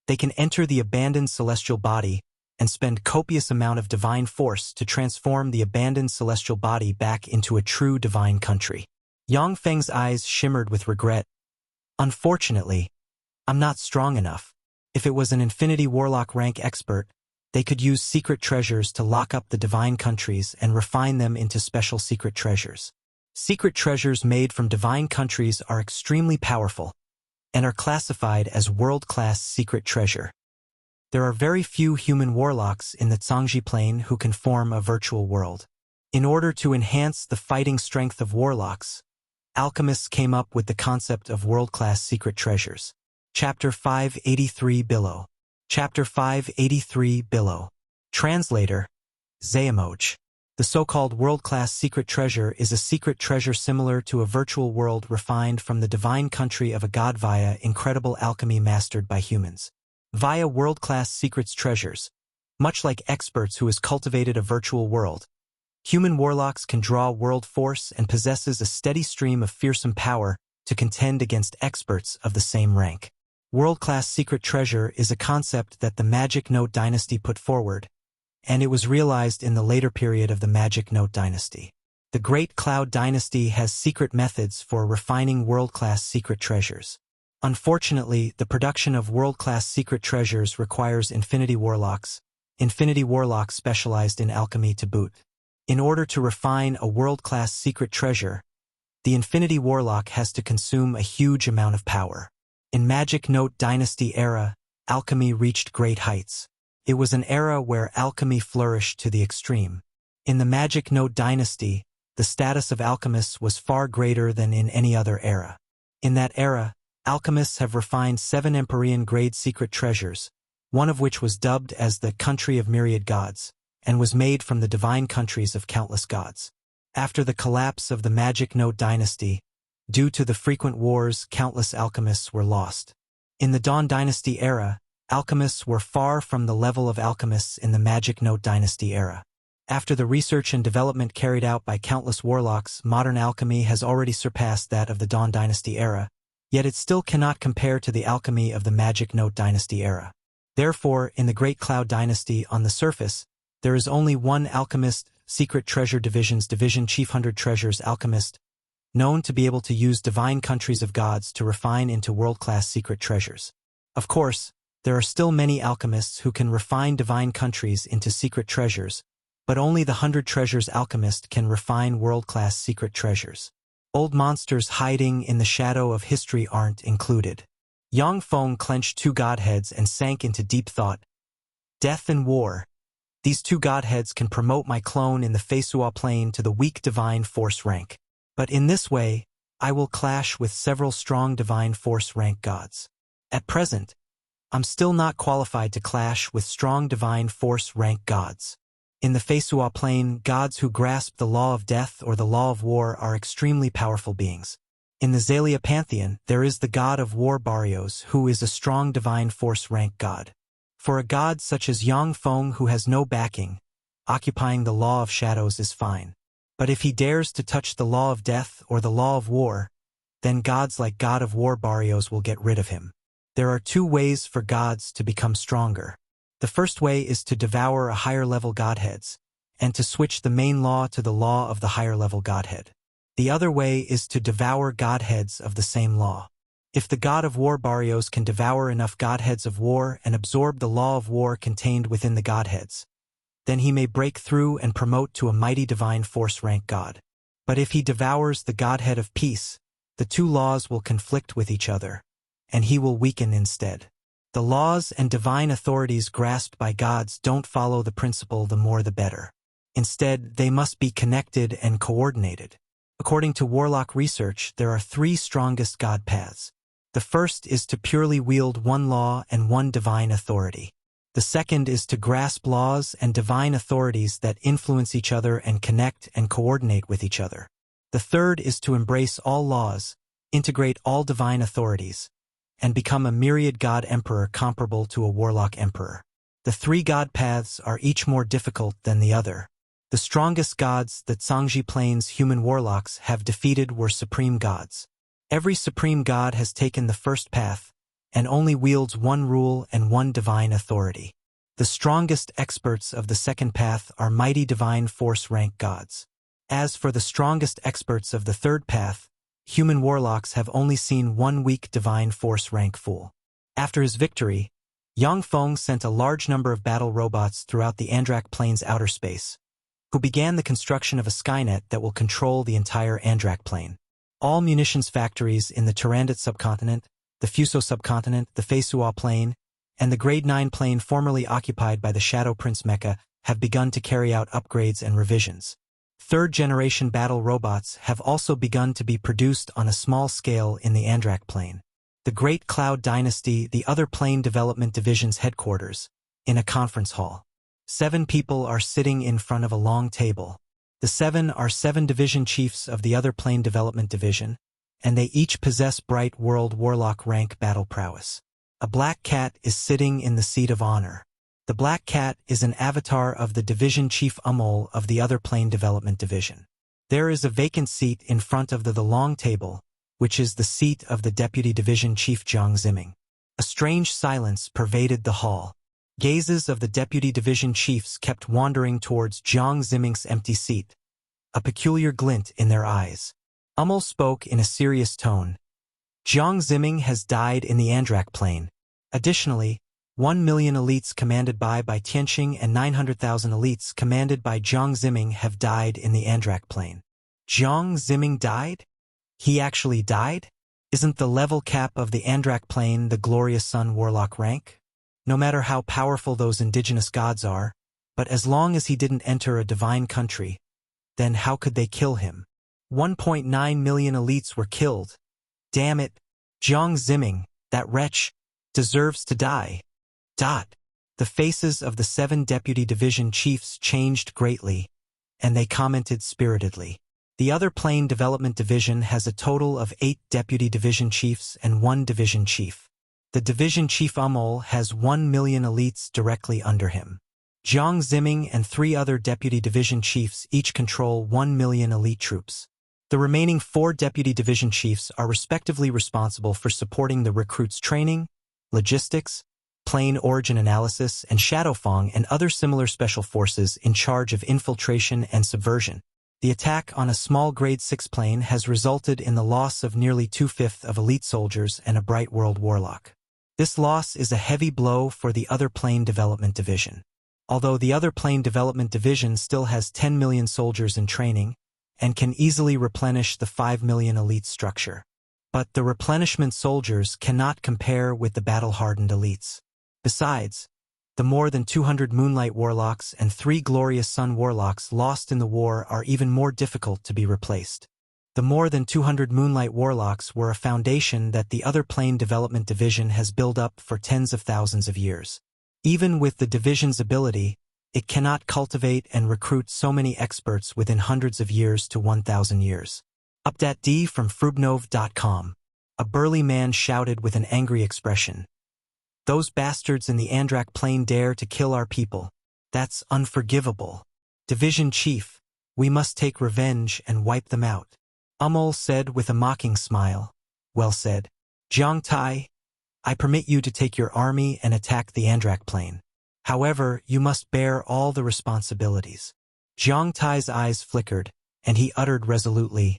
[SPEAKER 1] they can enter the abandoned celestial body and spend copious amount of divine force to transform the abandoned celestial body back into a true divine country. Yang Feng's eyes shimmered with regret. Unfortunately, I'm not strong enough. If it was an Infinity Warlock rank expert, they could use secret treasures to lock up the divine countries and refine them into special secret treasures. Secret treasures made from divine countries are extremely powerful and are classified as world-class secret treasure. There are very few human warlocks in the Cangzhi Plane who can form a virtual world. In order to enhance the fighting strength of warlocks, alchemists came up with the concept of world-class secret treasures. Chapter 583 below. Chapter 583 below. Translator, Xuanhuan. The so-called world-class secret treasure is a secret treasure similar to a virtual world refined from the divine country of a god via incredible alchemy mastered by humans. Via world-class secrets treasures, much like experts who has cultivated a virtual world, human warlocks can draw world force and possesses a steady stream of fearsome power to contend against experts of the same rank. World-class secret treasure is a concept that the Magic Note Dynasty put forward, and it was realized in the later period of the Magic Note Dynasty. The Great Cloud Dynasty has secret methods for refining world-class secret treasures. Unfortunately, the production of world-class secret treasures requires Infinity Warlocks specialized in alchemy to boot. In order to refine a world-class secret treasure, the Infinity Warlock has to consume a huge amount of power. In Magic Note Dynasty era, alchemy reached great heights. It was an era where alchemy flourished to the extreme. In the Magic Note Dynasty, the status of alchemists was far greater than in any other era. In that era, alchemists have refined 7 Empyrean-grade secret treasures, one of which was dubbed as the Country of Myriad Gods, and was made from the divine countries of countless gods. After the collapse of the Magic Note Dynasty, due to the frequent wars, countless alchemists were lost. In the Dawn Dynasty era, alchemists were far from the level of alchemists in the Magic Note Dynasty era. After the research and development carried out by countless warlocks, modern alchemy has already surpassed that of the Dawn Dynasty era, yet it still cannot compare to the alchemy of the Magic Note Dynasty era. Therefore, in the Great Cloud Dynasty, on the surface, there is only one alchemist, Secret Treasure Division Chief 100 Treasures Alchemist, known to be able to use divine countries of gods to refine into world-class secret treasures. Of course, there are still many alchemists who can refine divine countries into secret treasures, but only the 100 Treasures Alchemist can refine world-class secret treasures. Old monsters hiding in the shadow of history aren't included. Yang Feng clenched 2 godheads and sank into deep thought. Death and war. These 2 godheads can promote my clone in the Feisua plane to the weak divine force rank. But in this way, I will clash with several strong divine force rank gods. At present, I'm still not qualified to clash with strong divine force rank gods. In the Feisua plane, gods who grasp the law of death or the law of war are extremely powerful beings. In the Xalia pantheon, there is the god of war Barrios, who is a strong divine force rank god. For a god such as Yang Feng who has no backing, occupying the law of shadows is fine. But if he dares to touch the law of death or the law of war, then gods like God of War Barrios will get rid of him. There are 2 ways for gods to become stronger. The first way is to devour a higher-level godheads, and to switch the main law to the law of the higher-level godhead. The other way is to devour godheads of the same law. If the god of war Barrios can devour enough godheads of war and absorb the law of war contained within the godheads, then he may break through and promote to a mighty divine force rank god. But if he devours the godhead of peace, the 2 laws will conflict with each other, and he will weaken instead. The laws and divine authorities grasped by gods don't follow the principle the more the better. Instead, they must be connected and coordinated. According to Warlock research, there are 3 strongest god paths. The first is to purely wield one law and one divine authority. The second is to grasp laws and divine authorities that influence each other and connect and coordinate with each other. The third is to embrace all laws, integrate all divine authorities, and become a myriad god emperor comparable to a warlock emperor. The 3 god paths are each more difficult than the other. The strongest gods that Cangzhi Plane's human warlocks have defeated were supreme gods. Every supreme god has taken the first path, and only wields one rule and one divine authority. The strongest experts of the second path are mighty divine force rank gods. As for the strongest experts of the third path, human warlocks have only seen one weak divine force rank fool. After his victory, Yang Feng sent a large number of battle robots throughout the Andrak Plane's outer space, who began the construction of a Skynet that will control the entire Andrak Plane. All munitions factories in the Turandot subcontinent, the Fuso subcontinent, the Feisua Plane, and the Grade 9 plane formerly occupied by the Shadow Prince Mecha have begun to carry out upgrades and revisions. Third-generation battle robots have also begun to be produced on a small scale in the Andrak plane. The Great Cloud Dynasty, the other plane development division's headquarters, in a conference hall. 7 people are sitting in front of a long table. The 7 are 7 division chiefs of the other plane development division, and they each possess bright world Warlock rank battle prowess. A black cat is sitting in the seat of honor. The black cat is an avatar of the division chief Amol of the other plane development division. There is a vacant seat in front of the long table, which is the seat of the deputy division chief Jiang Ziming. A strange silence pervaded the hall. Gazes of the deputy division chiefs kept wandering towards Jiang Ziming's empty seat, a peculiar glint in their eyes. Amol spoke in a serious tone. Jiang Ziming has died in the Andrak plane. Additionally, 1 million elites commanded by Tianqing and 900,000 elites commanded by Jiang Ziming have died in the Andrak plane. Jiang Ziming died? He actually died? Isn't the level cap of the Andrak plane the glorious Sun Warlock rank? No matter how powerful those indigenous gods are, but as long as he didn't enter a divine country, then how could they kill him? 1.9 million elites were killed. Damn it, Jiang Ziming, that wretch, deserves to die. The faces of the 7 deputy division chiefs changed greatly, and they commented spiritedly. The other plane development division has a total of 8 deputy division chiefs and 1 division chief. The division chief Amol has 1 million elites directly under him. Jiang Ziming and 3 other deputy division chiefs each control 1 million elite troops. The remaining 4 deputy division chiefs are respectively responsible for supporting the recruits' training, logistics, plane origin analysis, and Shadow Feng and other similar special forces in charge of infiltration and subversion. The attack on a small Grade 6 plane has resulted in the loss of nearly 2/5 of elite soldiers and a bright world Warlock. This loss is a heavy blow for the other plane development division. Although the other plane development division still has 10 million soldiers in training and can easily replenish the 5 million elite structure. But the replenishment soldiers cannot compare with the battle-hardened elites. Besides, the more than 200 Moonlight Warlocks and 3 Glorious Sun Warlocks lost in the war are even more difficult to be replaced. The more than 200 Moonlight Warlocks were a foundation that the other plane development division has built up for tens of thousands of years. Even with the division's ability, it cannot cultivate and recruit so many experts within hundreds of years to 1,000 years. Update D from Frubnov.com. A burly man shouted with an angry expression. Those bastards in the Andrak plane dare to kill our people. That's unforgivable. Division Chief, we must take revenge and wipe them out. Amol said with a mocking smile. Well said. Jiang Tai, I permit you to take your army and attack the Andrak plane. However, you must bear all the responsibilities. Jiang Tai's eyes flickered, and he uttered resolutely,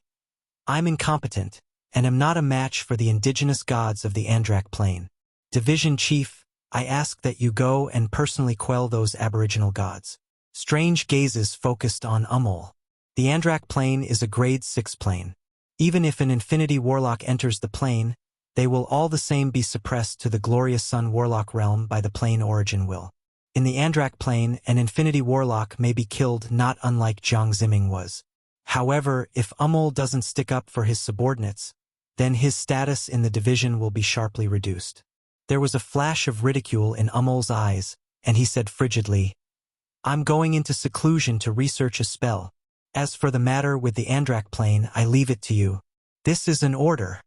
[SPEAKER 1] I'm incompetent, and am not a match for the indigenous gods of the Andrak plane. Division Chief, I ask that you go and personally quell those aboriginal gods. Strange gazes focused on Amol. The Andrak plane is a Grade 6 plane. Even if an Infinity Warlock enters the plane, they will all the same be suppressed to the Glorious Sun Warlock realm by the plane origin will. In the Andrak plane, an Infinity Warlock may be killed not unlike Jiang Ziming was. However, if Amol doesn't stick up for his subordinates, then his status in the division will be sharply reduced. There was a flash of ridicule in Amol's eyes, and he said frigidly, I'm going into seclusion to research a spell. As for the matter with the Andrak plane, I leave it to you. This is an order.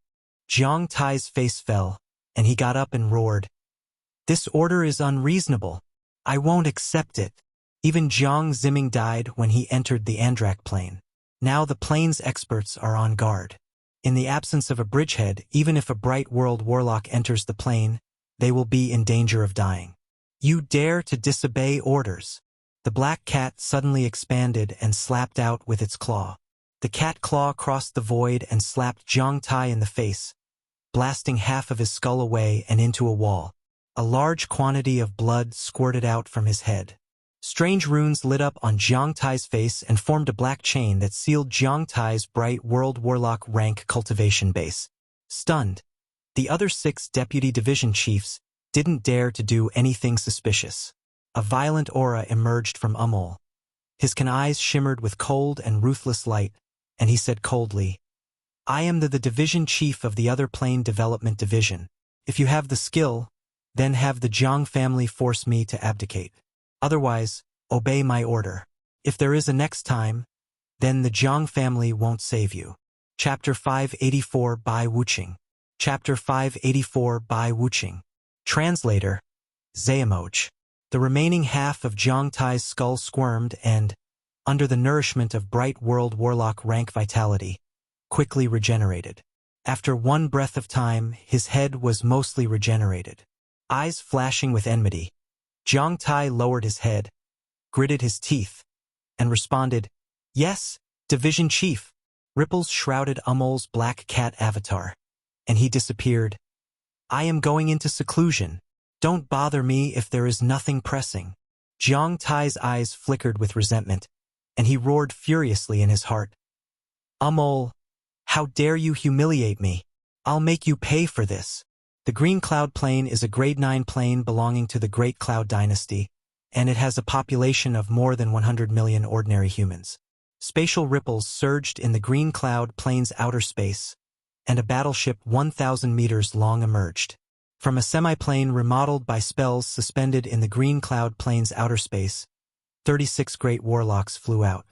[SPEAKER 1] Jiang Tai's face fell, and he got up and roared. This order is unreasonable. I won't accept it. Even Jiang Ziming died when he entered the Andrak plane. Now the plane's experts are on guard. In the absence of a bridgehead, even if a bright world Warlock enters the plane, they will be in danger of dying. You dare to disobey orders. The black cat suddenly expanded and slapped out with its claw. The cat claw crossed the void and slapped Jiang Tai in the face, blasting half of his skull away and into a wall. A large quantity of blood squirted out from his head. Strange runes lit up on Jiang Tai's face and formed a black chain that sealed Jiang Tai's bright world Warlock rank cultivation base. Stunned, the other 6 deputy division chiefs, didn't dare to do anything suspicious. A violent aura emerged from Umul. His eyes shimmered with cold and ruthless light, and he said coldly, I am the division chief of the other plane development division. If you have the skill, then have the Jiang family force me to abdicate. Otherwise, obey my order. If there is a next time, then the Jiang family won't save you. Chapter 584 by Wuqing. Chapter 584 by Wuqing. Translator, Zayamoj. The remaining half of Jiang Tai's skull squirmed and, under the nourishment of bright world warlock rank vitality, quickly regenerated. After one breath of time, his head was mostly regenerated. Eyes flashing with enmity, Jiang Tai lowered his head, gritted his teeth, and responded, Yes, Division Chief. Ripples shrouded Umul's black cat avatar, and he disappeared. I am going into seclusion. Don't bother me if there is nothing pressing. Jiang Tai's eyes flickered with resentment, and he roared furiously in his heart. Umul, how dare you humiliate me? I'll make you pay for this. The Green Cloud Plane is a Grade 9 plane belonging to the Great Cloud Dynasty, and it has a population of more than 100 million ordinary humans. Spatial ripples surged in the Green Cloud Plane's outer space, and a battleship 1,000 meters long emerged. From a semi-plane remodeled by spells suspended in the Green Cloud Plane's outer space, 36 great warlocks flew out.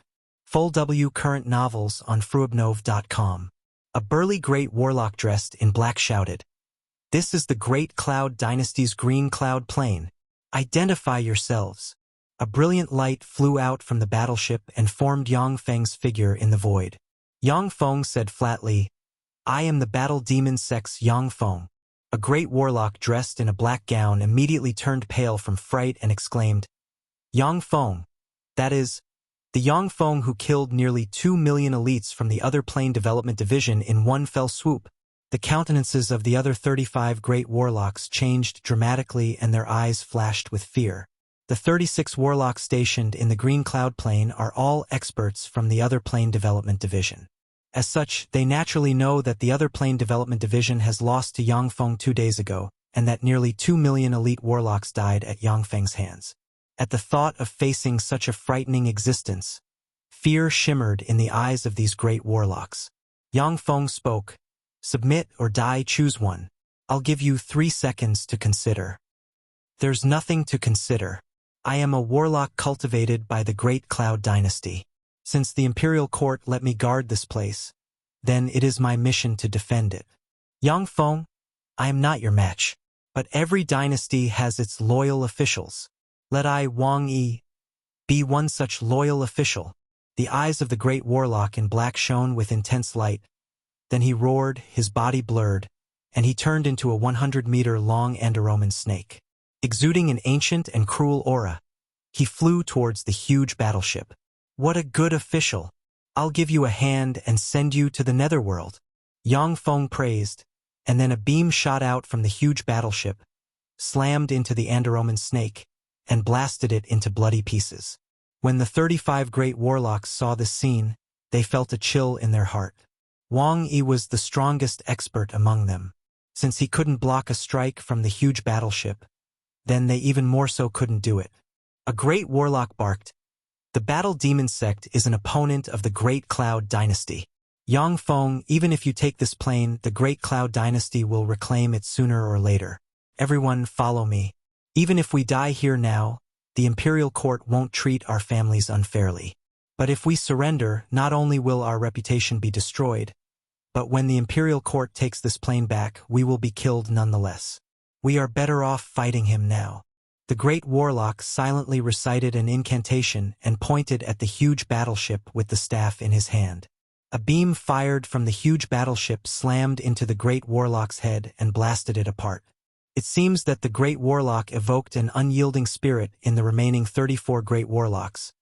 [SPEAKER 1] Full W current novels on fruibnov.com. A burly great warlock dressed in black shouted, This is the Great Cloud Dynasty's Green Cloud Plane. Identify yourselves. A brilliant light flew out from the battleship and formed Yang Feng's figure in the void. Yang Feng said flatly, I am the Battle Demon Sect's Yang Feng. A great warlock dressed in a black gown immediately turned pale from fright and exclaimed, Yang Feng, that is, the Yang Feng who killed nearly 2 million elites from the other plane development division in one fell swoop. The countenances of the other 35 great warlocks changed dramatically and their eyes flashed with fear. The 36 warlocks stationed in the Green Cloud Plane are all experts from the other plane development division. As such, they naturally know that the other plane development division has lost to Yang Feng 2 days ago, and that nearly 2 million elite warlocks died at Yang Feng's hands. At the thought of facing such a frightening existence, fear shimmered in the eyes of these great warlocks. Yang Feng spoke, Submit or die, choose one. I'll give you 3 seconds to consider. There's nothing to consider. I am a warlock cultivated by the Great Cloud Dynasty. Since the Imperial Court let me guard this place, then it is my mission to defend it. Yang Feng, I am not your match, but every dynasty has its loyal officials. Let I, Wang Yi, be one such loyal official. The eyes of the great warlock in black shone with intense light. Then he roared, his body blurred, and he turned into a 100-meter-long Andoroman snake. Exuding an ancient and cruel aura, he flew towards the huge battleship. What a good official! I'll give you a hand and send you to the netherworld. Yang Feng praised, and then a beam shot out from the huge battleship, slammed into the Andoroman snake, and blasted it into bloody pieces. When the 35 great warlocks saw this scene, they felt a chill in their heart. Wang Yi was the strongest expert among them. Since he couldn't block a strike from the huge battleship, then they even more so couldn't do it. A great warlock barked, The Battle Demon Sect is an opponent of the Great Cloud Dynasty. Yang Feng, even if you take this plane, the Great Cloud Dynasty will reclaim it sooner or later. Everyone follow me. Even if we die here now, the Imperial Court won't treat our families unfairly. But if we surrender, not only will our reputation be destroyed, but when the Imperial Court takes this plane back, we will be killed nonetheless. We are better off fighting him now. The great warlock silently recited an incantation and pointed at the huge battleship with the staff in his hand. A beam fired from the huge battleship slammed into the great warlock's head and blasted it apart. It seems that the great warlock evoked an unyielding spirit in the remaining 34 great warlocks,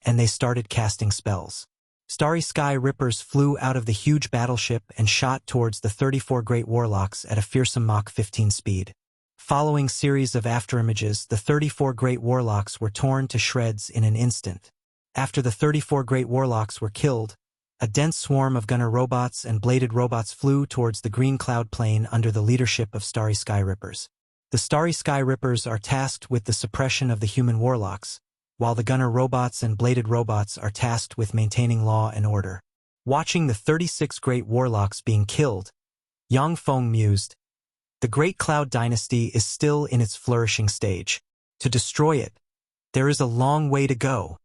[SPEAKER 1] and they started casting spells. Starry Sky Rippers flew out of the huge battleship and shot towards the 34 great warlocks at a fearsome Mach 15 speed. Following series of afterimages, the 34 great warlocks were torn to shreds in an instant. After the 34 great warlocks were killed, a dense swarm of gunner robots and bladed robots flew towards the Green Cloud Plane under the leadership of Starry Sky Rippers. The Starry Sky Rippers are tasked with the suppression of the human warlocks, while the gunner robots and bladed robots are tasked with maintaining law and order. Watching the 36 great warlocks being killed, Yang Feng mused, "The Great Cloud Dynasty is still in its flourishing stage. To destroy it, there is a long way to go.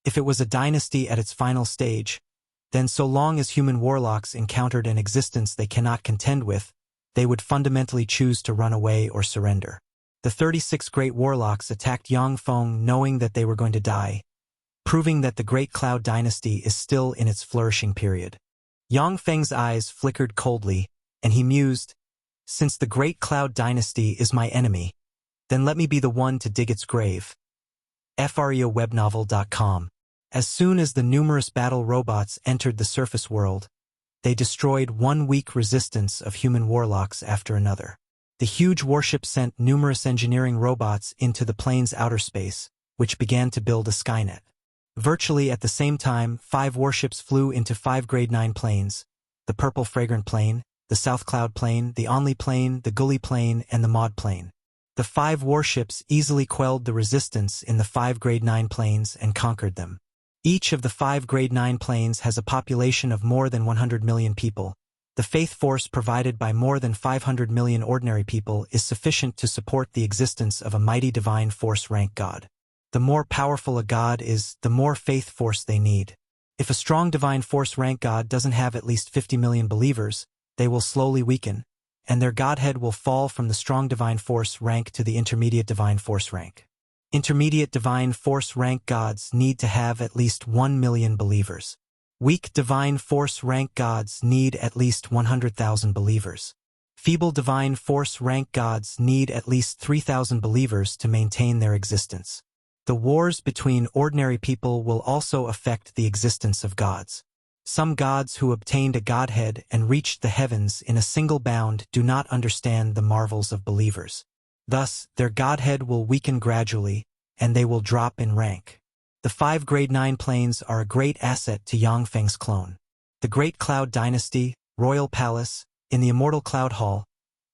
[SPEAKER 1] If it was a dynasty at its final stage, then so long as human warlocks encountered an existence they cannot contend with, they would fundamentally choose to run away or surrender." The 36 great warlocks attacked Yang Feng knowing that they were going to die, proving that the Great Cloud Dynasty is still in its flourishing period. Yang Feng's eyes flickered coldly, and he mused, "Since the Great Cloud Dynasty is my enemy, then let me be the one to dig its grave." FREOWebnovel.com. As soon as the numerous battle robots entered the surface world, they destroyed one weak resistance of human warlocks after another. The huge warship sent numerous engineering robots into the plane's outer space, which began to build a Skynet. Virtually at the same time, 5 warships flew into 5 Grade 9 planes: the Purple Fragrant Plane, the South Cloud Plane, the Only Plane, the Gully Plane, and the Maud Plane. The 5 warships easily quelled the resistance in the 5 Grade 9 planes and conquered them. Each of the 5 Grade 9 planes has a population of more than 100 million people. The faith force provided by more than 500 million ordinary people is sufficient to support the existence of a mighty divine force rank god. The more powerful a god is, the more faith force they need. If a strong divine force rank god doesn't have at least 50 million believers, they will slowly weaken, and their godhead will fall from the strong divine force rank to the intermediate divine force rank. Intermediate divine force rank gods need to have at least 1 million believers. Weak divine force rank gods need at least 100,000 believers. Feeble divine force rank gods need at least 3,000 believers to maintain their existence. The wars between ordinary people will also affect the existence of gods. Some gods who obtained a godhead and reached the heavens in a single bound do not understand the marvels of believers. Thus, their godhead will weaken gradually, and they will drop in rank. The 5 Grade 9 planes are a great asset to Yang Feng's clone. The Great Cloud Dynasty, Royal Palace, in the Immortal Cloud Hall,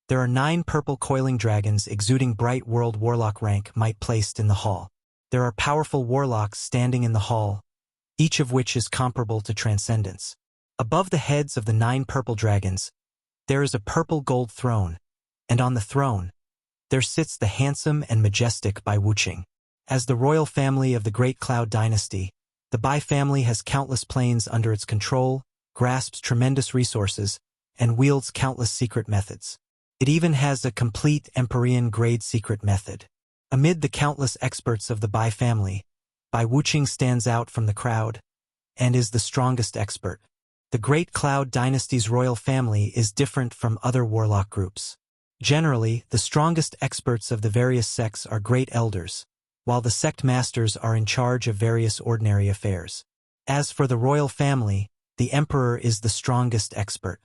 [SPEAKER 1] there are 9 purple coiling dragons exuding bright world warlock rank might placed in the hall. There are powerful warlocks standing in the hall, each of which is comparable to transcendence. Above the heads of the 9 purple dragons, there is a purple gold throne, and on the throne, there sits the handsome and majestic Bai Wuqing. As the royal family of the Great Cloud Dynasty, the Bai family has countless planes under its control, grasps tremendous resources, and wields countless secret methods. It even has a complete Empyrean grade secret method. Amid the countless experts of the Bai family, Bai Wuqing stands out from the crowd, and is the strongest expert. The Great Cloud Dynasty's royal family is different from other warlock groups. Generally, the strongest experts of the various sects are great elders, while the sect masters are in charge of various ordinary affairs. As for the royal family, the emperor is the strongest expert.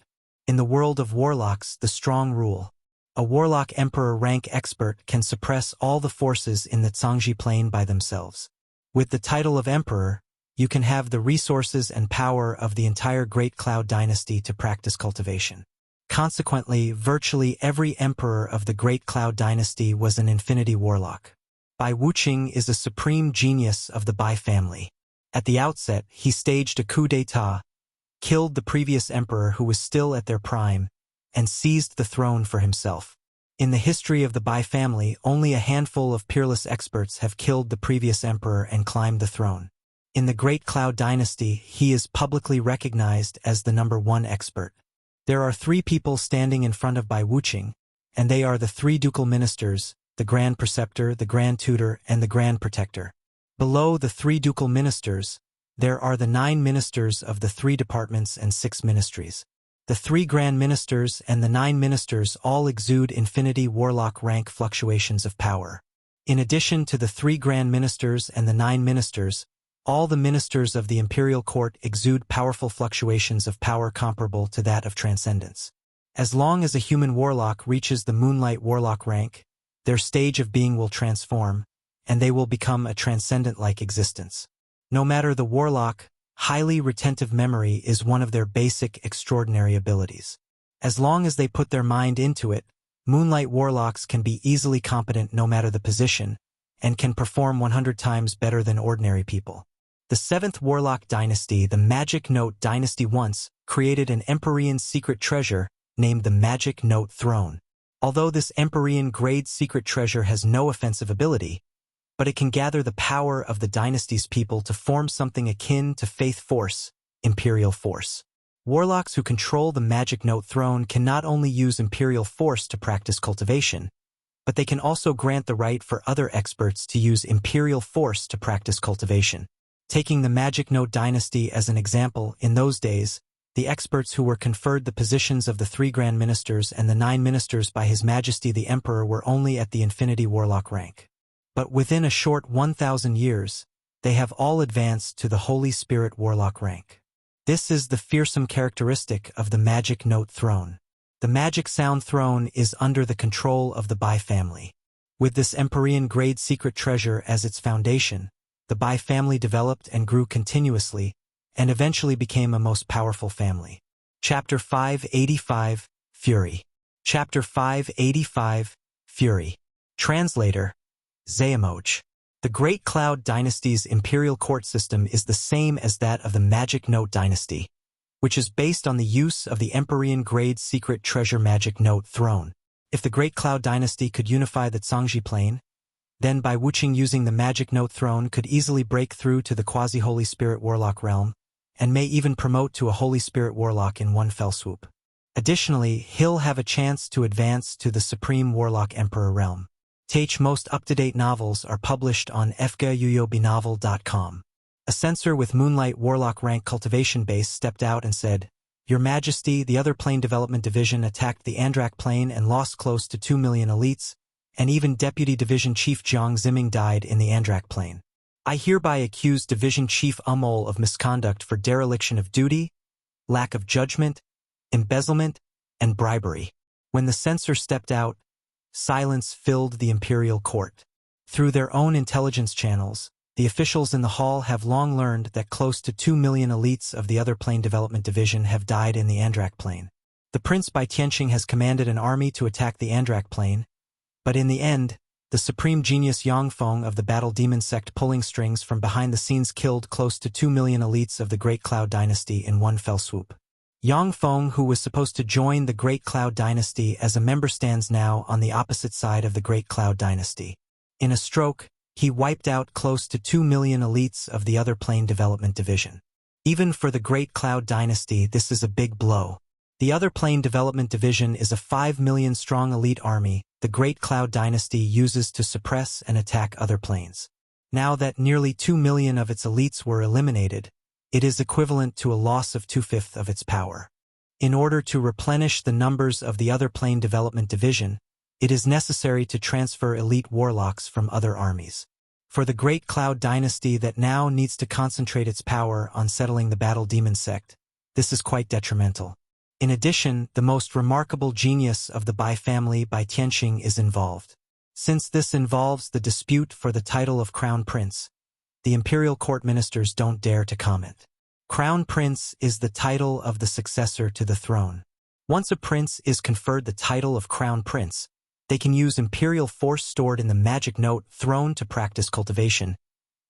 [SPEAKER 1] In the world of warlocks, the strong rule. A warlock emperor rank expert can suppress all the forces in the Cangzhi Plane by themselves. With the title of emperor, you can have the resources and power of the entire Great Cloud Dynasty to practice cultivation. Consequently, virtually every emperor of the Great Cloud Dynasty was an infinity warlock. Bai Wuqing is a supreme genius of the Bai family. At the outset, he staged a coup d'état, killed the previous emperor who was still at their prime, and seized the throne for himself. In the history of the Bai family, only a handful of peerless experts have killed the previous emperor and climbed the throne. In the Great Cloud Dynasty, he is publicly recognized as the #1 expert. There are 3 people standing in front of Bai Wuqing, and they are the 3 ducal ministers, the Grand Preceptor, the Grand Tutor, and the Grand Protector. Below the 3 ducal ministers, there are the 9 ministers of the 3 departments and 6 ministries. The 3 Grand Ministers and the 9 ministers all exude infinity warlock rank fluctuations of power. In addition to the 3 Grand Ministers and the 9 ministers, all the ministers of the imperial court exude powerful fluctuations of power comparable to that of transcendence. As long as a human warlock reaches the Moonlight Warlock rank, their stage of being will transform, and they will become a transcendent-like existence. No matter the warlock, highly retentive memory is one of their basic extraordinary abilities. As long as they put their mind into it, Moonlight Warlocks can be easily competent no matter the position, and can perform 100 times better than ordinary people. The 7th Warlock Dynasty, the Magic Note Dynasty, once created an Empyrean secret treasure named the Magic Note Throne. Although this Empyrean grade secret treasure has no offensive ability, but it can gather the power of the dynasty's people to form something akin to Faith Force, Imperial Force. Warlocks who control the Magic Note Throne can not only use Imperial Force to practice cultivation, but they can also grant the right for other experts to use Imperial Force to practice cultivation. Taking the Magic Note Dynasty as an example, in those days, the experts who were conferred the positions of the 3 Grand Ministers and the 9 Ministers by His Majesty the Emperor were only at the Infinity Warlock rank. But within a short 1,000 years, they have all advanced to the Holy Spirit Warlock rank. This is the fearsome characteristic of the Magic Note Throne. The Magic Sound Throne is under the control of the Bai family. With this Empyrean grade secret treasure as its foundation, the Bai family developed and grew continuously, and eventually became a most powerful family. Chapter 585, Fury. Chapter 585, Fury. Translator, Xuanhuan. The Great Cloud Dynasty's imperial court system is the same as that of the Magic Note Dynasty, which is based on the use of the Empyrean grade secret treasure Magic Note Throne. If the Great Cloud Dynasty could unify the Cangzhi Plane, then Bai Wuqing using the Magic Note Throne could easily break through to the quasi-Holy Spirit Warlock realm, and may even promote to a Holy Spirit Warlock in one fell swoop. Additionally, he'll have a chance to advance to the Supreme Warlock Emperor realm. TH most up-to-date novels are published on fguyuyobinovel.com. A censor with Moonlight Warlock rank cultivation base stepped out and said, "Your Majesty, the other plane development division attacked the Andrak plane and lost close to 2 million elites, and even Deputy Division Chief Jiang Ziming died in the Andrak plane. I hereby accuse Division Chief Umol of misconduct for dereliction of duty, lack of judgment, embezzlement, and bribery." When the censor stepped out, silence filled the imperial court. Through their own intelligence channels, the officials in the hall have long learned that close to 2 million elites of the other plane development division have died in the Andrak plane. The Prince Bai Tianqing has commanded an army to attack the Andrak plane, but in the end, the supreme genius Yang Feng of the Battle Demon Sect pulling strings from behind the scenes killed close to 2 million elites of the Great Cloud Dynasty in one fell swoop. Yang Feng, who was supposed to join the Great Cloud Dynasty as a member, stands now on the opposite side of the Great Cloud Dynasty. In a stroke, he wiped out close to 2 million elites of the other plane development division. Even for the Great Cloud Dynasty, this is a big blow. The other plane development division is a 5 million strong elite army the Great Cloud Dynasty uses to suppress and attack other planes. Now that nearly 2 million of its elites were eliminated, it is equivalent to a loss of 2/5 of its power. In order to replenish the numbers of the other plane development division, it is necessary to transfer elite warlocks from other armies. For the Great Cloud Dynasty that now needs to concentrate its power on settling the Battle Demon Sect, this is quite detrimental. In addition, the most remarkable genius of the Bai family, Bai Tianqing, is involved. Since this involves the dispute for the title of Crown Prince, the imperial court ministers don't dare to comment. Crown Prince is the title of the successor to the throne. Once a prince is conferred the title of Crown Prince, they can use imperial force stored in the Magic Note Throne to practice cultivation,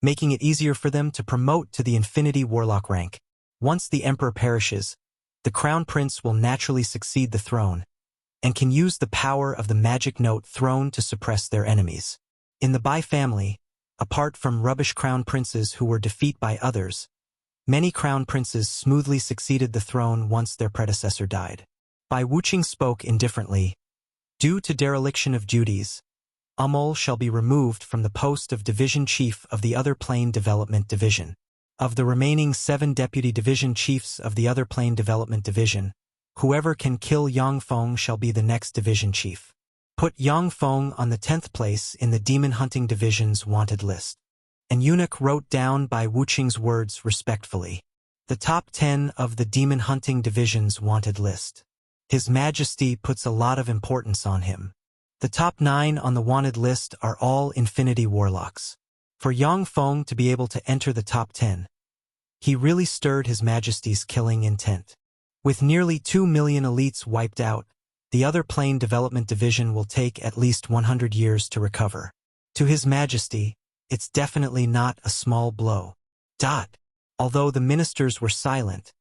[SPEAKER 1] making it easier for them to promote to the Infinity Warlock rank. Once the emperor perishes, the Crown Prince will naturally succeed the throne, and can use the power of the Magic Note Throne to suppress their enemies. In the Bai family, apart from rubbish crown princes who were defeated by others, many crown princes smoothly succeeded the throne once their predecessor died. Bai Wuqing spoke indifferently. Due to dereliction of duties, Umol shall be removed from the post of division chief of the other plane development division. Of the remaining 7 deputy division chiefs of the other plane development division, whoever can kill Yang Feng shall be the next division chief. Put Yang Feng on the 10th place in the Demon Hunting Division's wanted list. An eunuch wrote down Bai Wuqing's words respectfully. The top 10 of the Demon Hunting Division's wanted list. His Majesty puts a lot of importance on him. The top 9 on the wanted list are all Infinity Warlocks. For Yang Feng to be able to enter the top 10, he really stirred His Majesty's killing intent. With nearly 2 million elites wiped out, The other plane development division will take at least 100 years to recover. To His Majesty, it's definitely not a small blow. Although the ministers were silent,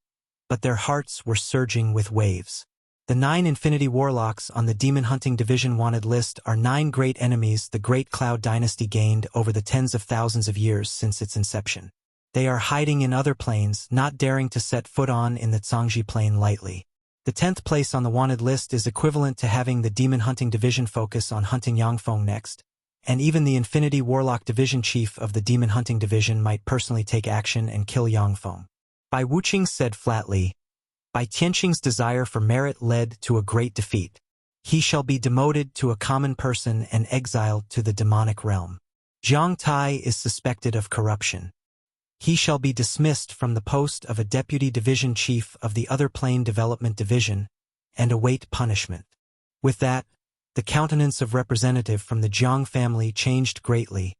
[SPEAKER 1] but their hearts were surging with waves. The 9 Infinity Warlocks on the Demon Hunting Division wanted list are 9 great enemies the Great Cloud Dynasty gained over the tens of thousands of years since its inception. They are hiding in other planes, not daring to set foot on in the Cangzhi Plane lightly. The 10th place on the wanted list is equivalent to having the Demon Hunting Division focus on hunting Yang Feng next, and even the Infinity Warlock Division Chief of the Demon Hunting Division might personally take action and kill Yang Feng. Bai Wuqing said flatly, Bai Tianqing's desire for merit led to a great defeat. He shall be demoted to a common person and exiled to the demonic realm. Zhang Tai is suspected of corruption. He shall be dismissed from the post of a deputy division chief of the other plane development division and await punishment. With that, the countenance of representative from the Jiang family changed greatly,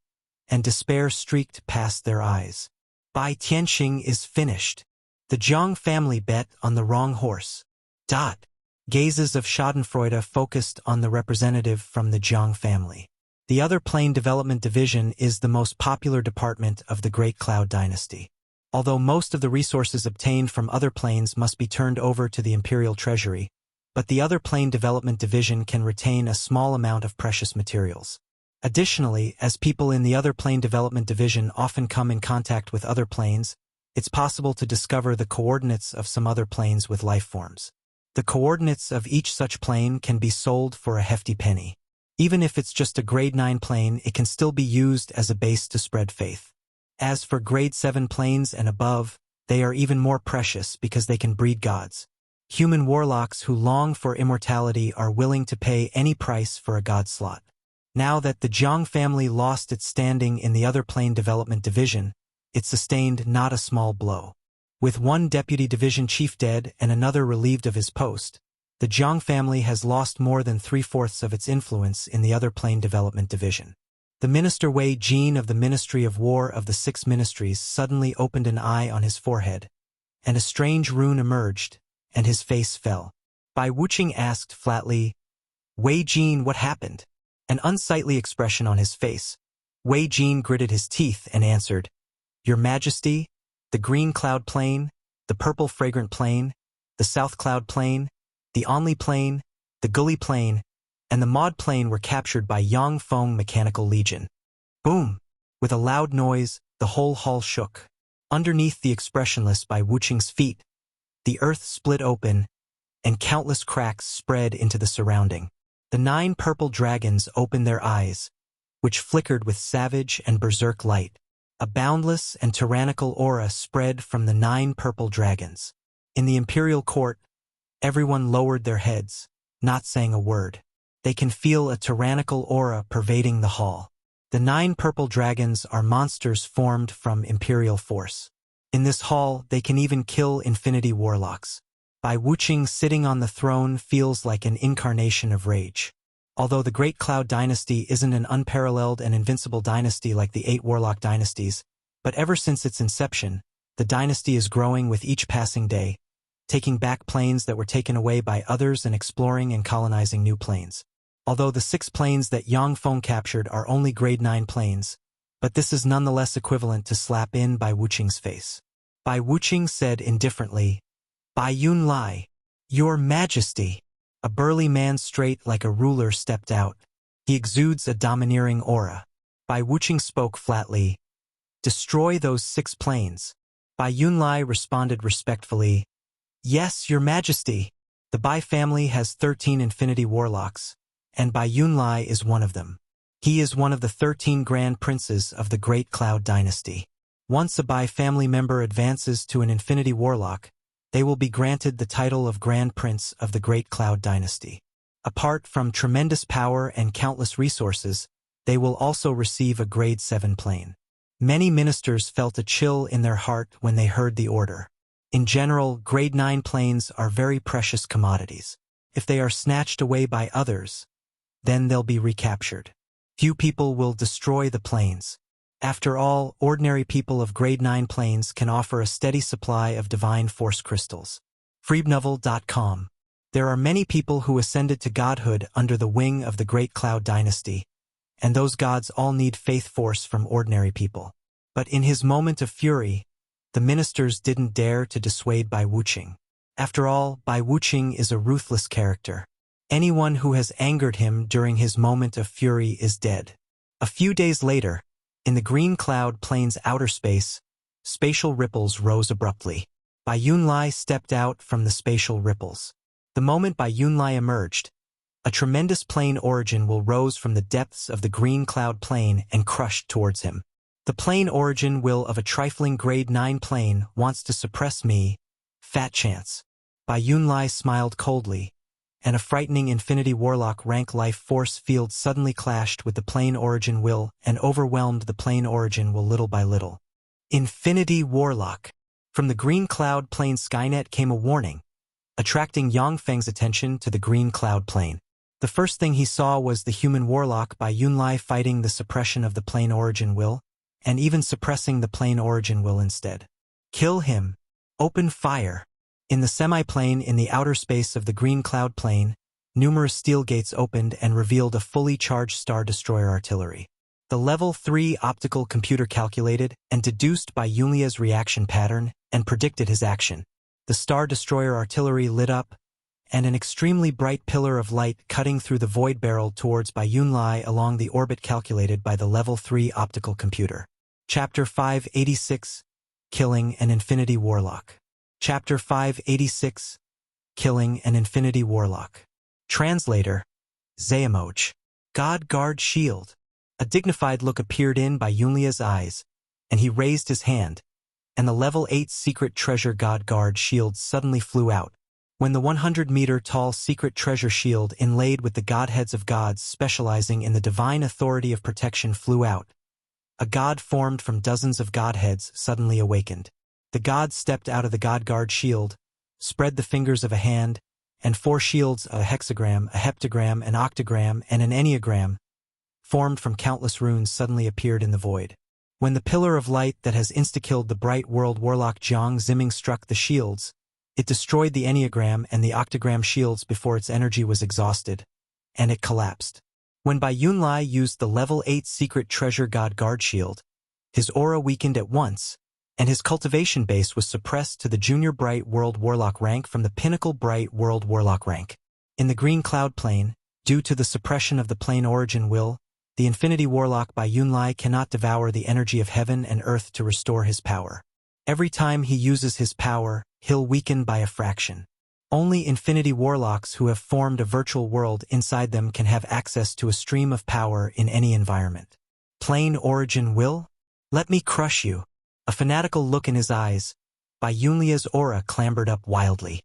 [SPEAKER 1] and despair streaked past their eyes. Bai Tianqing is finished. The Jiang family bet on the wrong horse. Gazes of schadenfreude focused on the representative from the Jiang family. The other plane development division is the most popular department of the Great Cloud Dynasty. Although most of the resources obtained from other planes must be turned over to the Imperial Treasury, but the other plane development division can retain a small amount of precious materials. Additionally, as people in the other plane development division often come in contact with other planes, it's possible to discover the coordinates of some other planes with life forms. The coordinates of each such plane can be sold for a hefty penny. Even if it's just a grade 9 plane, it can still be used as a base to spread faith. As for grade 7 planes and above, they are even more precious because they can breed gods. Human warlocks who long for immortality are willing to pay any price for a god slot. Now that the Jiang family lost its standing in the other plane development division, it sustained not a small blow. With one deputy division chief dead and another relieved of his post, the Jiang family has lost more than 3/4 of its influence in the other plane development division. The Minister Wei Jin of the Ministry of War of the 6 Ministries suddenly opened an eye on his forehead, and a strange rune emerged, and his face fell. Bai Wuqing asked flatly, Wei Jin, what happened? An unsightly expression on his face. Wei Jin gritted his teeth and answered, Your Majesty, the Green Cloud Plane, the Purple Fragrant Plane, the South Cloud Plane, the Only Plane, the Gully Plane, and the Maud Plane were captured by Yang Feng Mechanical Legion. Boom! With a loud noise, the whole hall shook. Underneath the expressionless Bai Wuqing's feet, the earth split open, and countless cracks spread into the surrounding. The 9 purple dragons opened their eyes, which flickered with savage and berserk light. A boundless and tyrannical aura spread from the 9 purple dragons. In the imperial court, everyone lowered their heads, not saying a word. They can feel a tyrannical aura pervading the hall. The 9 purple dragons are monsters formed from imperial force. In this hall, they can even kill infinity warlocks. Bai Wuqing sitting on the throne feels like an incarnation of rage. Although the Great Cloud Dynasty isn't an unparalleled and invincible dynasty like the 8 Warlock dynasties, but ever since its inception, the dynasty is growing with each passing day, taking back planes that were taken away by others and exploring and colonizing new planes. Although the 6 planes that Yang Feng captured are only grade 9 planes, but this is nonetheless equivalent to slap in Bai Wuqing's face. Bai Wuqing said indifferently, Bai Yun Lai, Your Majesty. A burly man straight like a ruler stepped out. He exudes a domineering aura. Bai Wuqing spoke flatly, Destroy those 6 planes. Bai Yunlai responded respectfully, Yes, Your Majesty. The Bai family has 13 infinity warlocks, and Bai Yunlai is one of them. He is one of the 13 grand princes of the Great Cloud Dynasty. Once a Bai family member advances to an infinity warlock, they will be granted the title of Grand Prince of the Great Cloud Dynasty. Apart from tremendous power and countless resources, they will also receive a grade 7 plane. Many ministers felt a chill in their heart when they heard the order. In general, grade 9 planes are very precious commodities. If they are snatched away by others, then they'll be recaptured. Few people will destroy the planes. After all, ordinary people of grade 9 planes can offer a steady supply of divine force crystals. Freebnovel.com There are many people who ascended to godhood under the wing of the Great Cloud Dynasty, and those gods all need faith force from ordinary people. But in his moment of fury, the ministers didn't dare to dissuade Bai Wuqing. After all, Bai Wuqing is a ruthless character. Anyone who has angered him during his moment of fury is dead. A few days later, in the Green Cloud Plane's outer space, spatial ripples rose abruptly. Bai Yunlai stepped out from the spatial ripples. The moment Bai Yunlai emerged, a tremendous plane origin will rose from the depths of the Green Cloud Plane and crushed towards him. The plane origin will of a trifling grade 9 plane wants to suppress me. Fat chance. Bai Yunlai smiled coldly, and a frightening Infinity Warlock rank life force field suddenly clashed with the plane origin will and overwhelmed the plane origin will little by little. Infinity Warlock. From the Green Cloud Plane Skynet came a warning, attracting Yang Feng's attention to the Green Cloud Plane. The first thing he saw was the human Warlock Bai Yunlai fighting the suppression of the plane origin will, and even suppressing the plane origin will instead. Kill him. Open fire. In the semi-plane in the outer space of the Green Cloud Plane, numerous steel gates opened and revealed a fully charged Star Destroyer artillery. The Level 3 optical computer calculated and deduced Bai Yunlia's reaction pattern and predicted his action. The Star Destroyer artillery lit up, and an extremely bright pillar of light cutting through the void barreled towards Bai Yunlai along the orbit calculated by the Level 3 optical computer. Chapter 586, Killing an Infinity Warlock. Chapter 586, Killing an Infinity Warlock. Translator, Xayamoj. God Guard Shield. A dignified look appeared in Bai Yunlia's eyes, and he raised his hand, and the Level 8 Secret Treasure God Guard Shield suddenly flew out. When the 100-meter-tall Secret Treasure Shield inlaid with the Godheads of Gods specializing in the divine authority of protection flew out, a god formed from dozens of Godheads suddenly awakened. The god stepped out of the God Guard Shield, spread the fingers of a hand, and 4 shields, a hexagram, a heptagram, an octagram, and an enneagram, formed from countless runes suddenly appeared in the void. When the pillar of light that has insta-killed the bright world Warlock Jiang Ziming struck the shields, it destroyed the enneagram and the octagram shields before its energy was exhausted, and it collapsed. When Bai Yunlai used the Level 8 Secret Treasure God Guard Shield, his aura weakened at once, and his cultivation base was suppressed to the Junior Bright World Warlock rank from the Pinnacle Bright World Warlock rank. In the Green Cloud Plane, due to the suppression of the plane origin will, the Infinity Warlock Bai Yunlai cannot devour the energy of heaven and earth to restore his power. Every time he uses his power, he'll weaken by a fraction. Only Infinity Warlocks who have formed a virtual world inside them can have access to a stream of power in any environment. Plane origin will? Let me crush you. A fanatical look in his eyes, Bai Yunlia's aura clambered up wildly.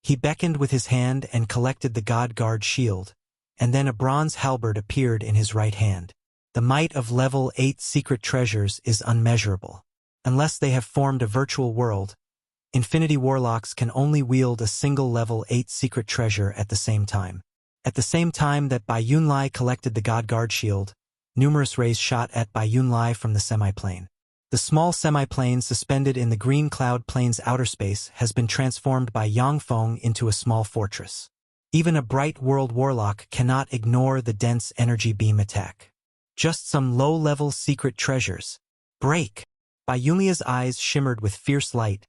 [SPEAKER 1] He beckoned with his hand and collected the God Guard Shield, and then a bronze halberd appeared in his right hand. The might of Level 8 Secret Treasures is unmeasurable. Unless they have formed a virtual world, Infinity Warlocks can only wield a single Level 8 Secret Treasure at the same time. At the same time that Bai Yunlai collected the God Guard Shield, numerous rays shot at Bai Yunlai from the semi-plane. The small semi-plane suspended in the Green Cloud Plane's outer space has been transformed by Yang Feng into a small fortress. Even a bright world Warlock cannot ignore the dense energy beam attack. Just some low-level secret treasures. Break! Bai Yunlia's eyes shimmered with fierce light,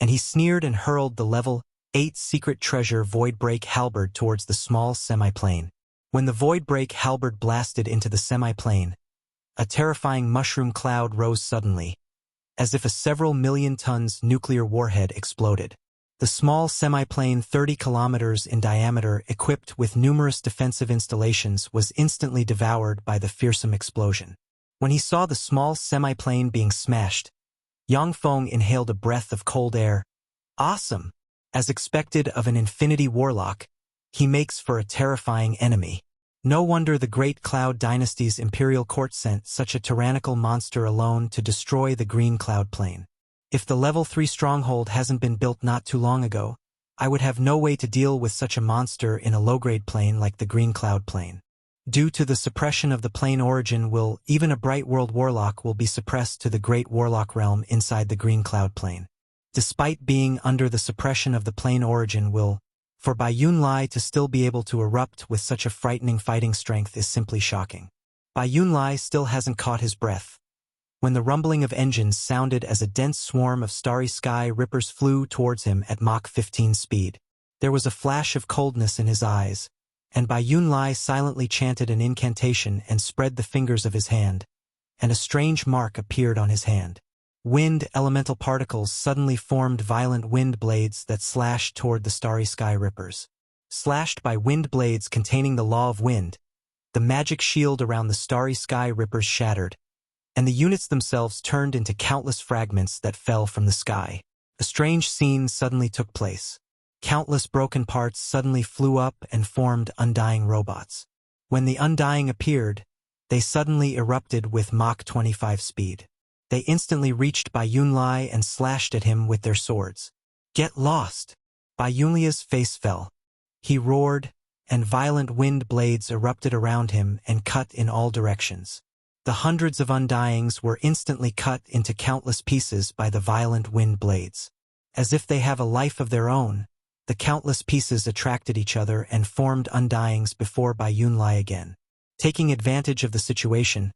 [SPEAKER 1] and he sneered and hurled the Level 8 Secret Treasure Void Break Halberd towards the small semi-plane. When the Void Break Halberd blasted into the semi-plane, a terrifying mushroom cloud rose suddenly, as if a several million tons nuclear warhead exploded. The small semi-plane 30 kilometers in diameter equipped with numerous defensive installations was instantly devoured by the fearsome explosion. When he saw the small semi-plane being smashed, Yang Feng inhaled a breath of cold air. Awesome! As expected of an Infinity Warlock, he makes for a terrifying enemy. No wonder the Great Cloud Dynasty's imperial court sent such a tyrannical monster alone to destroy the Green Cloud Plane. If the Level 3 stronghold hasn't been built not too long ago, I would have no way to deal with such a monster in a low-grade plane like the Green Cloud Plane. Due to the suppression of the plane origin will, even a Bright World Warlock will be suppressed to the Great Warlock realm inside the Green Cloud Plane. Despite being under the suppression of the plane origin will, For Bai Yunlai to still be able to erupt with such a frightening fighting strength is simply shocking. Bai Yunlai still hasn't caught his breath when the rumbling of engines sounded as a dense swarm of starry sky rippers flew towards him at Mach 15 speed. There was a flash of coldness in his eyes, and Bai Yunlai silently chanted an incantation and spread the fingers of his hand, and a strange mark appeared on his hand. Wind elemental particles suddenly formed violent wind blades that slashed toward the starry sky rippers. Slashed by wind blades containing the law of wind, the magic shield around the starry sky rippers shattered, and the units themselves turned into countless fragments that fell from the sky. A strange scene suddenly took place. Countless broken parts suddenly flew up and formed undying robots. When the undying appeared, they suddenly erupted with Mach 25 speed. They instantly reached Bai Yunlai and slashed at him with their swords. "Get lost!" Bai Yunlai's face fell. He roared, and violent wind blades erupted around him and cut in all directions. The hundreds of undyings were instantly cut into countless pieces by the violent wind blades. As if they have a life of their own, the countless pieces attracted each other and formed undyings before Bai Yunlai again. Taking advantage of the situation,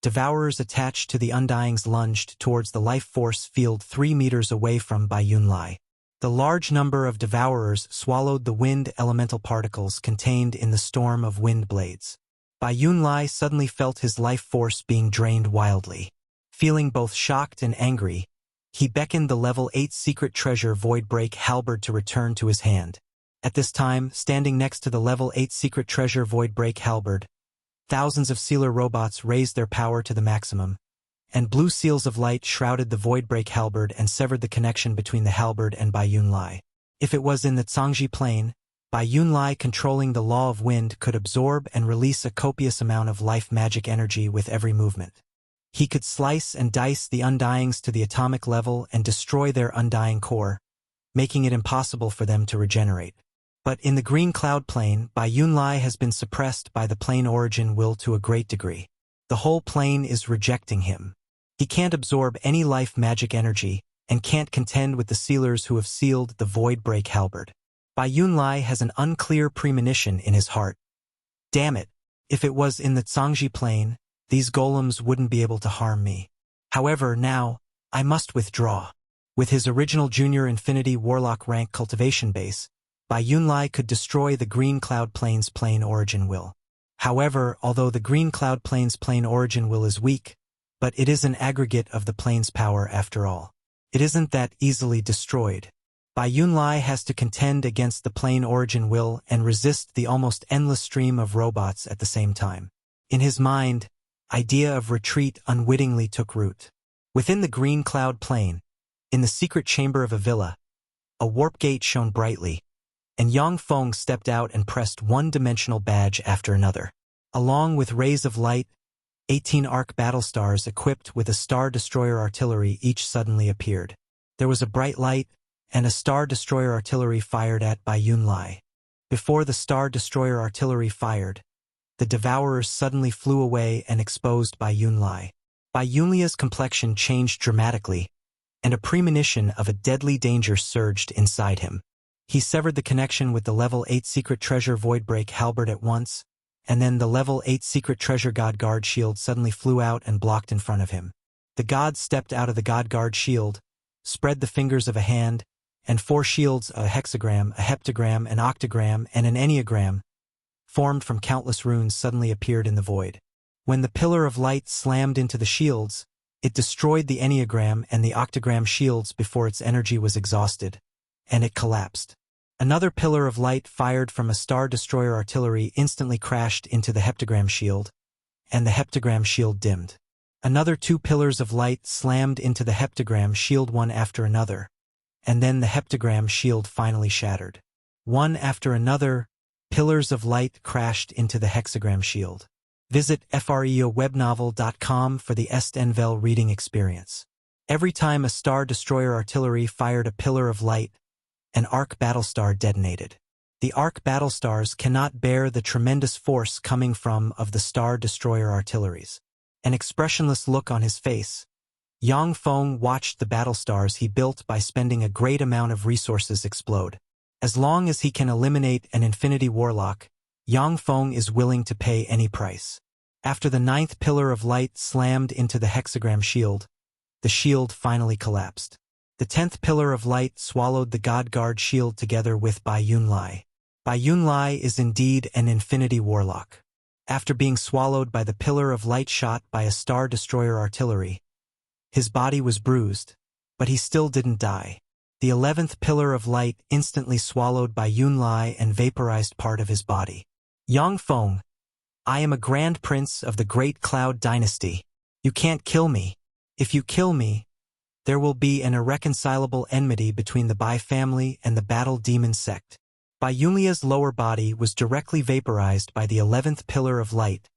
[SPEAKER 1] devourers attached to the undyings lunged towards the life force field 3 meters away from Bai Yunlai. The large number of devourers swallowed the wind elemental particles contained in the storm of wind blades. Bai Yunlai suddenly felt his life force being drained wildly. Feeling both shocked and angry, he beckoned the level 8 secret treasure void break halberd to return to his hand. At this time, standing next to the level 8 secret treasure void break halberd, thousands of sealer robots raised their power to the maximum, and blue seals of light shrouded the void break halberd and severed the connection between the halberd and Bai Yunlai. If it was in the Cangzhi Plane, Bai Yunlai controlling the law of wind could absorb and release a copious amount of life magic energy with every movement. He could slice and dice the undyings to the atomic level and destroy their undying core, making it impossible for them to regenerate. But in the Green Cloud Plane, Bai Yunlai has been suppressed by the plane origin will to a great degree. The whole plane is rejecting him. He can't absorb any life magic energy, and can't contend with the sealers who have sealed the void break halberd. Bai Yunlai has an unclear premonition in his heart. Damn it, if it was in the Cangzhi Plane, these golems wouldn't be able to harm me. However, now, I must withdraw. With his original Junior Infinity Warlock rank cultivation base, Bai Yunlai could destroy the Green Cloud Plane's plane origin will. However, although the Green Cloud Plane's plane origin will is weak, but it is an aggregate of the plane's power after all. It isn't that easily destroyed. Bai Yunlai has to contend against the plane origin will and resist the almost endless stream of robots at the same time. In his mind, idea of retreat unwittingly took root. Within the Green Cloud Plane, in the secret chamber of a villa, a warp gate shone brightly, and Yang Feng stepped out and pressed one-dimensional badge after another. Along with rays of light, 18 arc battle stars equipped with a Star Destroyer artillery each suddenly appeared. There was a bright light, and a Star Destroyer artillery fired at Bai Yunlai. Before the Star Destroyer artillery fired, the devourers suddenly flew away and exposed Bai Yunlai. Bai Yunlai's complexion changed dramatically, and a premonition of a deadly danger surged inside him. He severed the connection with the level 8 secret treasure void break halberd at once, and then the level 8 secret treasure God Guard shield suddenly flew out and blocked in front of him. The god stepped out of the God Guard shield, spread the fingers of a hand, and 4 shields, a hexagram, a heptagram, an octagram, and an enneagram, formed from countless runes suddenly appeared in the void. When the pillar of light slammed into the shields, it destroyed the enneagram and the octagram shields before its energy was exhausted, and it collapsed. Another pillar of light fired from a Star Destroyer artillery instantly crashed into the heptagram shield, and the heptagram shield dimmed. Another 2 pillars of light slammed into the heptagram shield one after another, and then the heptagram shield finally shattered. One after another, pillars of light crashed into the hexagram shield. Visit freowebnovel.com for the Estenvel reading experience. Every time a Star Destroyer artillery fired a pillar of light, an arc battlestar detonated. The arc battlestars cannot bear the tremendous force coming from of the Star Destroyer artilleries. An expressionless look on his face, Yang Feng watched the battlestars he built by spending a great amount of resources explode. As long as he can eliminate an Infinity Warlock, Yang Feng is willing to pay any price. After the 9th pillar of light slammed into the hexagram shield, the shield finally collapsed. The 10th pillar of light swallowed the God Guard shield together with Bai Yunlai. Bai Yunlai is indeed an Infinity Warlock. After being swallowed by the pillar of light shot by a Star Destroyer artillery, his body was bruised, but he still didn't die. The 11th pillar of light instantly swallowed Bai Yunlai and vaporized part of his body. Yang Feng, I am a Grand Prince of the Great Cloud Dynasty. You can't kill me. If you kill me, there will be an irreconcilable enmity between the Bai family and the Battle Demon Sect. Bai Yunlia's lower body was directly vaporized by the 11th pillar of light,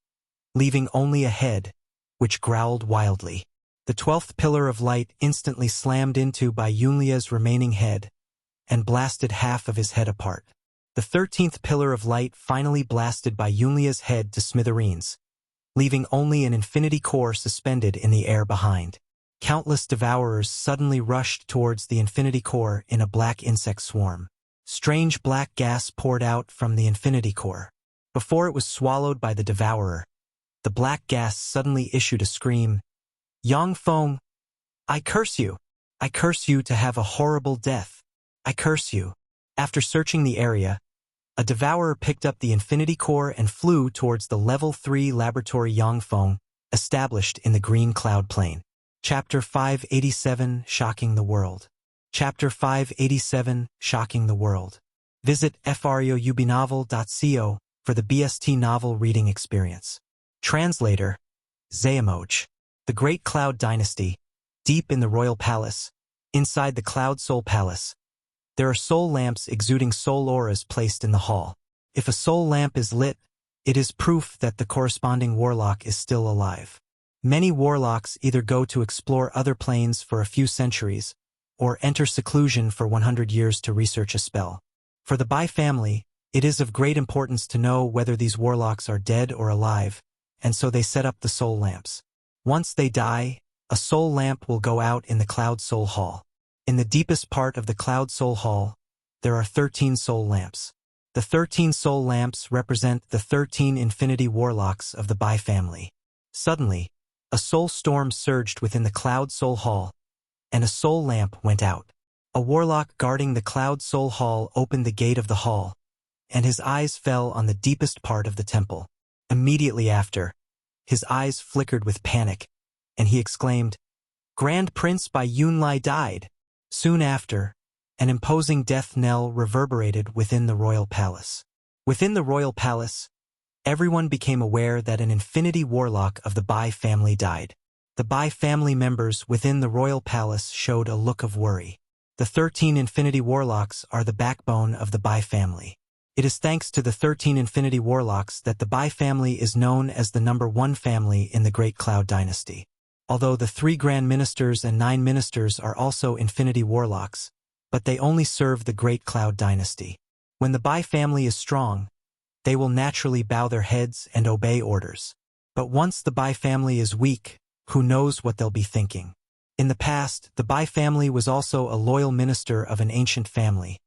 [SPEAKER 1] leaving only a head, which growled wildly. The 12th pillar of light instantly slammed into Bai Yunlia's remaining head and blasted half of his head apart. The 13th pillar of light finally blasted Bai Yunlia's head to smithereens, leaving only an infinity core suspended in the air behind. Countless devourers suddenly rushed towards the infinity core in a black insect swarm. Strange black gas poured out from the infinity core. Before it was swallowed by the devourer, the black gas suddenly issued a scream. Yang Feng, I curse you. I curse you to have a horrible death. I curse you. After searching the area, a devourer picked up the infinity core and flew towards the level 3 laboratory Yang Feng, established in the Green Cloud Plane. Chapter 587, Shocking the World. Chapter 587, Shocking the World. Visit frioubnovel.co for the BST novel reading experience. Translator, Xuanhuan. The Great Cloud Dynasty, deep in the Royal Palace, inside the Cloud Soul Palace. There are soul lamps exuding soul auras placed in the hall. If a soul lamp is lit, it is proof that the corresponding warlock is still alive. Many warlocks either go to explore other planes for a few centuries, or enter seclusion for 100 years to research a spell. For the Bai family, it is of great importance to know whether these warlocks are dead or alive, and so they set up the soul lamps. Once they die, a soul lamp will go out in the Cloud Soul Hall. In the deepest part of the Cloud Soul Hall, there are 13 soul lamps. The 13 soul lamps represent the 13 infinity warlocks of the Bai family. Suddenly, a soul storm surged within the Cloud Soul Hall, and a soul lamp went out. A warlock guarding the Cloud Soul Hall opened the gate of the hall, and his eyes fell on the deepest part of the temple. Immediately after, his eyes flickered with panic, and he exclaimed, Grand Prince Bai Yunlai died. Soon after, an imposing death knell reverberated within the royal palace. Within the royal palace, everyone became aware that an infinity warlock of the Bai family died. The Bai family members within the royal palace showed a look of worry. The 13 infinity warlocks are the backbone of the Bai family. It is thanks to the 13 infinity warlocks that the Bai family is known as the #1 family in the Great Cloud Dynasty. Although the 3 Grand Ministers and 9 Ministers are also infinity warlocks, but they only serve the Great Cloud Dynasty. When the Bai family is strong, they will naturally bow their heads and obey orders. But once the Bai family is weak, who knows what they'll be thinking. In the past, the Bai family was also a loyal minister of an ancient family,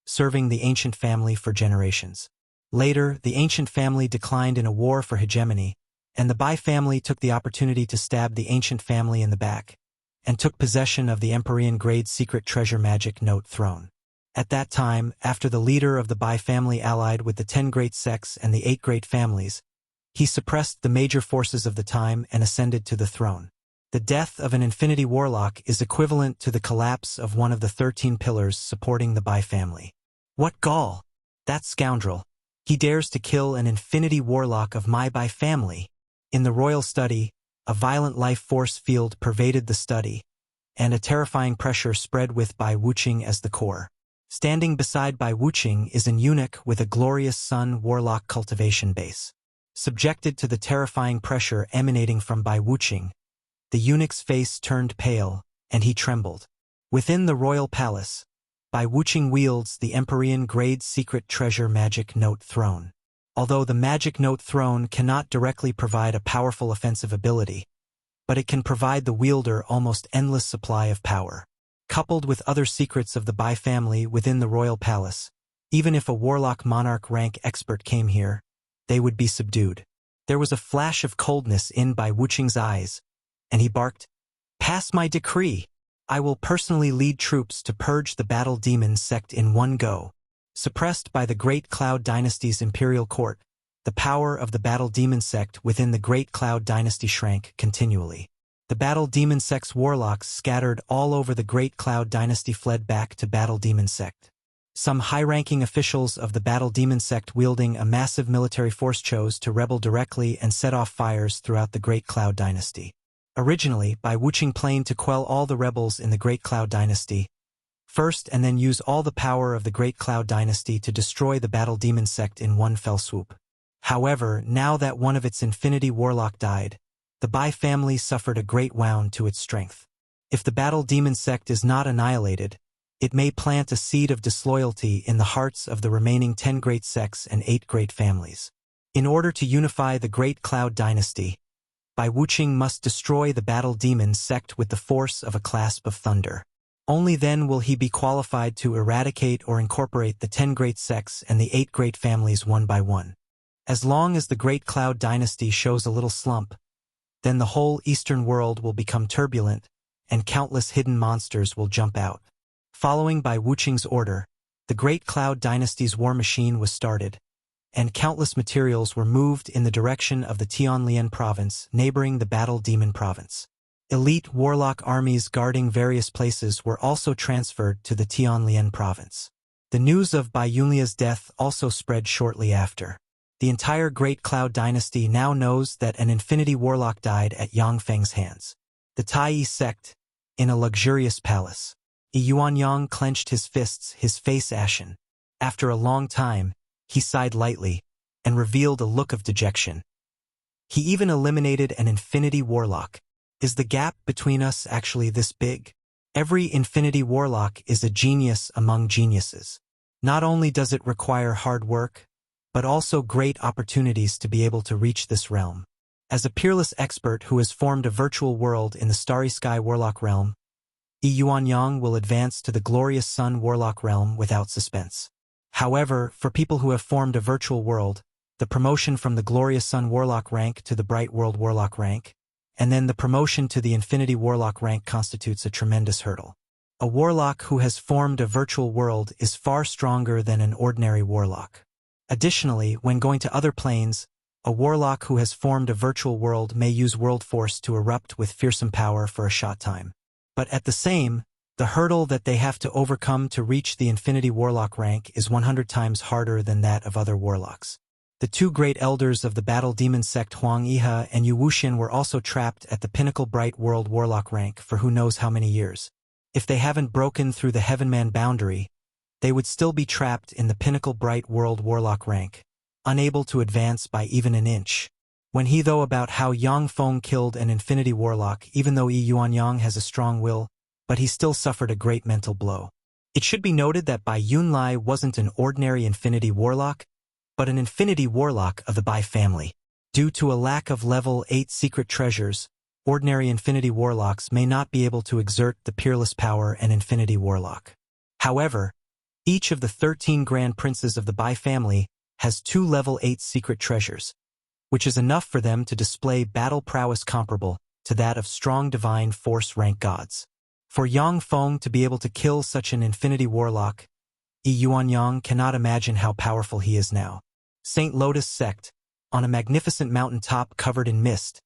[SPEAKER 1] serving the ancient family for generations. Later, the ancient family declined in a war for hegemony, and the Bai family took the opportunity to stab the ancient family in the back, and took possession of the Empyrean Grade Secret Treasure Magic Note throne. At that time, after the leader of the Bai family allied with the 10 Great Sects and the 8 Great Families, he suppressed the major forces of the time and ascended to the throne. The death of an infinity warlock is equivalent to the collapse of one of the 13 pillars supporting the Bai family. What gall! That scoundrel! He dares to kill an infinity warlock of my Bai family! In the royal study, a violent life force field pervaded the study, and a terrifying pressure spread with Bai Wuqing as the core. Standing beside Bai Wuqing is an eunuch with a glorious sun warlock cultivation base. Subjected to the terrifying pressure emanating from Bai Wuqing, the eunuch's face turned pale, and he trembled. Within the royal palace, Bai Wuqing wields the Empyrean Grade Secret Treasure Magic Note throne. Although the Magic Note throne cannot directly provide a powerful offensive ability, but it can provide the wielder almost endless supply of power. Coupled with other secrets of the Bai family within the royal palace, Even if a Warlock monarch rank expert came here, they would be subdued. There was a flash of coldness in Bai Wuqing's eyes, and he barked, "Pass my decree! I will personally lead troops to purge the Battle Demon Sect in one go." Suppressed by the Great Cloud Dynasty's imperial court, the power of the Battle Demon Sect within the Great Cloud Dynasty shrank continually. The Battle Demon Sect's warlocks scattered all over the Great Cloud Dynasty fled back to Battle Demon Sect. Some high-ranking officials of the Battle Demon Sect wielding a massive military force chose to rebel directly and set off fires throughout the Great Cloud Dynasty. Originally, Bai Wuqing planned to quell all the rebels in the Great Cloud Dynasty first and then use all the power of the Great Cloud Dynasty to destroy the Battle Demon Sect in one fell swoop. However, now that one of its Infinity Warlock died, the Bai family suffered a great wound to its strength. If the Battle Demon Sect is not annihilated, it may plant a seed of disloyalty in the hearts of the remaining 10 Great Sects and 8 Great Families. In order to unify the Great Cloud Dynasty, Bai Wuqing must destroy the Battle Demon Sect with the force of a clasp of thunder. Only then will he be qualified to eradicate or incorporate the 10 Great Sects and the 8 Great Families one by one. As long as the Great Cloud Dynasty shows a little slump, then the whole Eastern world will become turbulent, and countless hidden monsters will jump out. Following Bai Wuqing's order, the Great Cloud Dynasty's war machine was started, and countless materials were moved in the direction of the Tianlian province, neighboring the Battle Demon province. Elite Warlock armies guarding various places were also transferred to the Tianlian province. The news of Bai Yunlia's death also spread shortly after. The entire Great Cloud Dynasty now knows that an Infinity Warlock died at Yang Feng's hands. The Tai sect, in a luxurious palace. Xuanhuan clenched his fists, his face ashen. After a long time, he sighed lightly, and revealed a look of dejection. He even eliminated an Infinity Warlock. Is the gap between us actually this big? Every Infinity Warlock is a genius among geniuses. Not only does it require hard work, but also great opportunities to be able to reach this realm. As a peerless expert who has formed a virtual world in the Starry Sky Warlock realm, Xuanhuan will advance to the Glorious Sun Warlock realm without suspense. However, for people who have formed a virtual world, the promotion from the Glorious Sun Warlock rank to the Bright World Warlock rank, and then the promotion to the Infinity Warlock rank constitutes a tremendous hurdle. A Warlock who has formed a virtual world is far stronger than an ordinary Warlock. Additionally, when going to other planes, a Warlock who has formed a virtual world may use World Force to erupt with fearsome power for a short time. But at the hurdle that they have to overcome to reach the Infinity Warlock rank is 100 times harder than that of other Warlocks. The 2 great elders of the Battle Demon Sect Huang Yihe and Yu Wuxian were also trapped at the pinnacle Bright World Warlock rank for who knows how many years. If they haven't broken through the Heavenman boundary, they would still be trapped in the pinnacle Bright World Warlock rank, unable to advance by even an inch. When he though about how Yang Feng killed an Infinity Warlock, even though Xuanhuan has a strong will, but he still suffered a great mental blow. It should be noted that Bai Yunlai wasn't an ordinary Infinity Warlock, but an Infinity Warlock of the Bai family. Due to a lack of level 8 secret treasures, ordinary Infinity Warlocks may not be able to exert the peerless power an Infinity Warlock. However, each of the 13 Grand Princes of the Bai family has 2 level 8 secret treasures, which is enough for them to display battle prowess comparable to that of strong divine force rank gods. For Yang Feng to be able to kill such an Infinity Warlock, Xuanhuan cannot imagine how powerful he is now. St. Lotus Sect, on a magnificent mountain top covered in mist,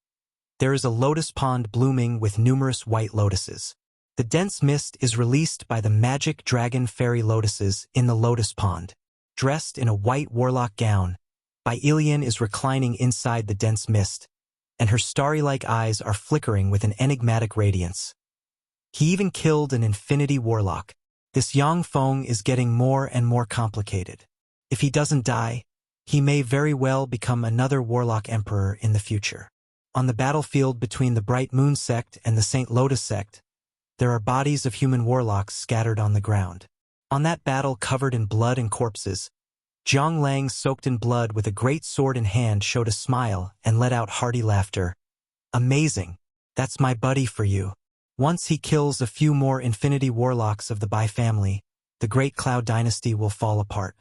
[SPEAKER 1] there is a lotus pond blooming with numerous white lotuses. The dense mist is released by the magic dragon fairy lotuses in the lotus pond. Dressed in a white warlock gown, Bai Ilian is reclining inside the dense mist, and her starry-like eyes are flickering with an enigmatic radiance. He even killed an Infinity Warlock. This Yang Feng is getting more and more complicated. If he doesn't die, he may very well become another Warlock Emperor in the future. On the battlefield between the Bright Moon Sect and the St. Lotus Sect, there are bodies of human warlocks scattered on the ground. On that battle covered in blood and corpses, Zhang Lang, soaked in blood with a great sword in hand, showed a smile and let out hearty laughter. Amazing. That's my buddy for you. Once he kills a few more Infinity Warlocks of the Bai family, the Great Cloud Dynasty will fall apart.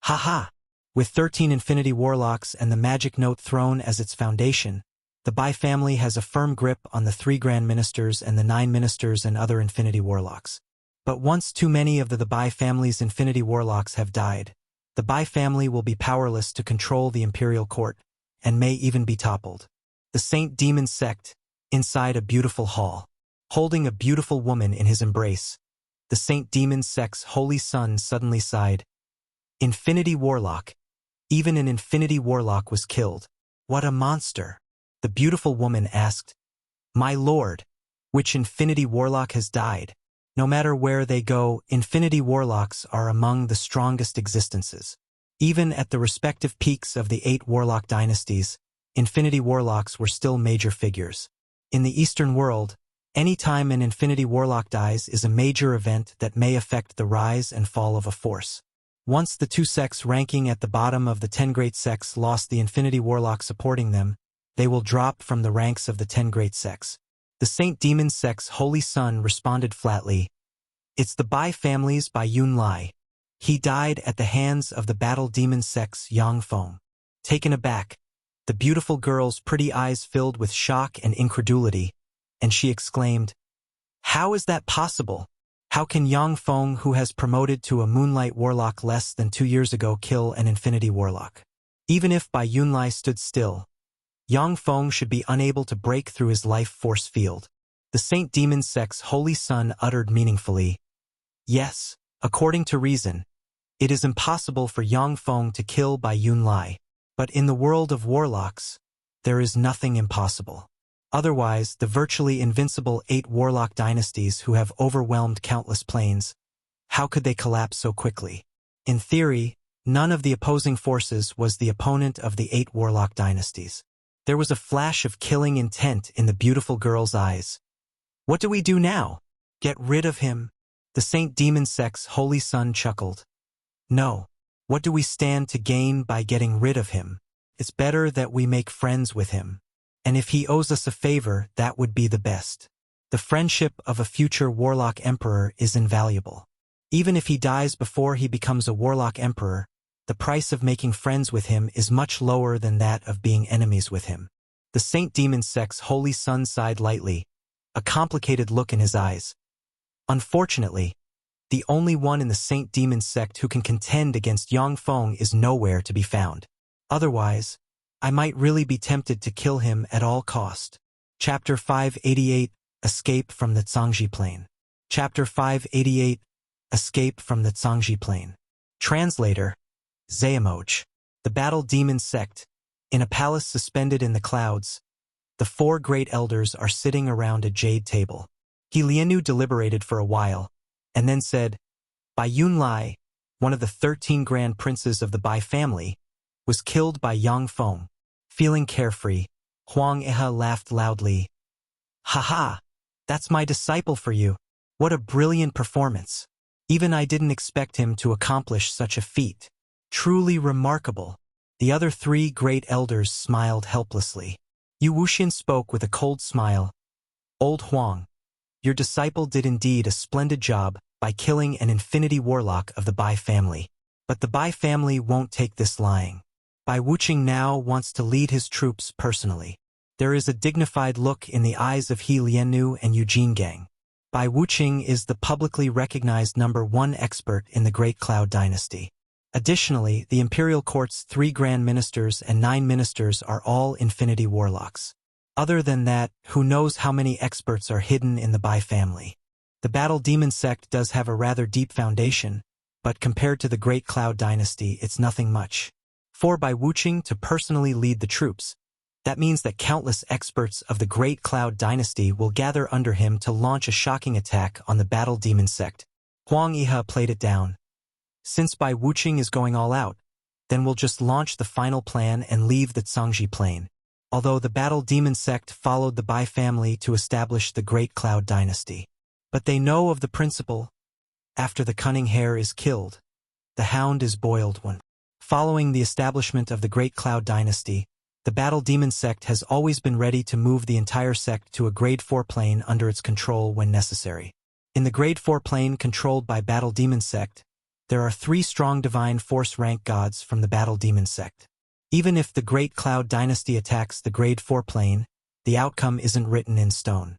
[SPEAKER 1] Haha! With 13 Infinity Warlocks and the Magic Note Throne as its foundation, the Bai family has a firm grip on the 3 Grand Ministers and the 9 Ministers and other Infinity Warlocks. But once too many of the Bai family's Infinity Warlocks have died, the Bai family will be powerless to control the Imperial Court, and may even be toppled. The Saint Demon Sect, inside a beautiful hall, holding a beautiful woman in his embrace, the Saint Demon Sect's holy son suddenly sighed. Infinity Warlock. Even an Infinity Warlock was killed. What a monster! The beautiful woman asked, My lord, which Infinity Warlock has died? No matter where they go, Infinity Warlocks are among the strongest existences. Even at the respective peaks of the 8 Warlock dynasties, Infinity Warlocks were still major figures. In the Eastern world, any time an Infinity Warlock dies is a major event that may affect the rise and fall of a force. Once the 2 sects ranking at the bottom of the 10 Great Sects lost the Infinity Warlock supporting them, they will drop from the ranks of the 10 Great Sects. The Saint Demon Sect's holy son responded flatly, It's the Bai family's Bai Yunlai. He died at the hands of the Battle Demon Sect's Yang Feng. Taken aback, the beautiful girl's pretty eyes filled with shock and incredulity, and she exclaimed, How is that possible? How can Yang Feng, who has promoted to a Moonlight Warlock less than 2 years ago, kill an Infinity Warlock? Even if Bai Yunlai stood still, Yang Feng should be unable to break through his life force field. The Saint Demon Sect's holy son uttered meaningfully, Yes, according to reason, it is impossible for Yang Feng to kill Bai Yunlai, but in the world of warlocks, there is nothing impossible. Otherwise, the virtually invincible 8 Warlock dynasties who have overwhelmed countless planes, how could they collapse so quickly? In theory, none of the opposing forces was the opponent of the 8 Warlock dynasties. There was a flash of killing intent in the beautiful girl's eyes. What do we do now? Get rid of him? The Saint Demon Sect's holy son chuckled. No. What do we stand to gain by getting rid of him? It's better that we make friends with him. And if he owes us a favor, that would be the best. The friendship of a future Warlock Emperor is invaluable. Even if he dies before he becomes a Warlock Emperor, the price of making friends with him is much lower than that of being enemies with him. The Saint Demon Sect's holy son sighed lightly, a complicated look in his eyes. Unfortunately, the only one in the Saint Demon Sect who can contend against Yang Feng is nowhere to be found. Otherwise, I might really be tempted to kill him at all cost. Chapter 588, Escape from the Cangzhi Plane. Chapter 588, Escape from the Cangzhi Plane. Translator, Xuanhuan. The Battle Demon Sect. In a palace suspended in the clouds, the 4 great elders are sitting around a jade table. He Lianu deliberated for a while, and then said, Bai Yunlai, one of the 13 grand princes of the Bai family, was killed by Yang Feng. Feeling carefree, Huang Eha laughed loudly. Ha, that's my disciple for you. What a brilliant performance. Even I didn't expect him to accomplish such a feat. Truly remarkable. The other 3 great elders smiled helplessly. Yu Wuxian spoke with a cold smile. Old Huang, your disciple did indeed a splendid job by killing an Infinity Warlock of the Bai family. But the Bai family won't take this lying. Bai Wuqing now wants to lead his troops personally. There is a dignified look in the eyes of He Liannu and Eugene Gang. Bai Wuqing is the publicly recognized #1 expert in the Great Cloud Dynasty. Additionally, the Imperial Court's 3 Grand Ministers and 9 Ministers are all Infinity Warlocks. Other than that, who knows how many experts are hidden in the Bai family. The Battle Demon Sect does have a rather deep foundation, but compared to the Great Cloud Dynasty, it's nothing much. For Bai Wuqing to personally lead the troops, that means that countless experts of the Great Cloud Dynasty will gather under him to launch a shocking attack on the Battle Demon Sect. Huang Eha played it down. Since Bai Wuqing is going all out, then we'll just launch the final plan and leave the Cangzhi Plane. Although the Battle Demon Sect followed the Bai family to establish the Great Cloud Dynasty. But they know of the principle. After the cunning hare is killed, the hound is boiled one. Following the establishment of the Great Cloud Dynasty, the Battle Demon Sect has always been ready to move the entire sect to a Grade 4 plane under its control when necessary. In the Grade 4 plane controlled by Battle Demon Sect, There are 3 strong divine force rank gods from the Battle Demon Sect. Even if the Great Cloud Dynasty attacks the Grade 4 plane, the outcome isn't written in stone.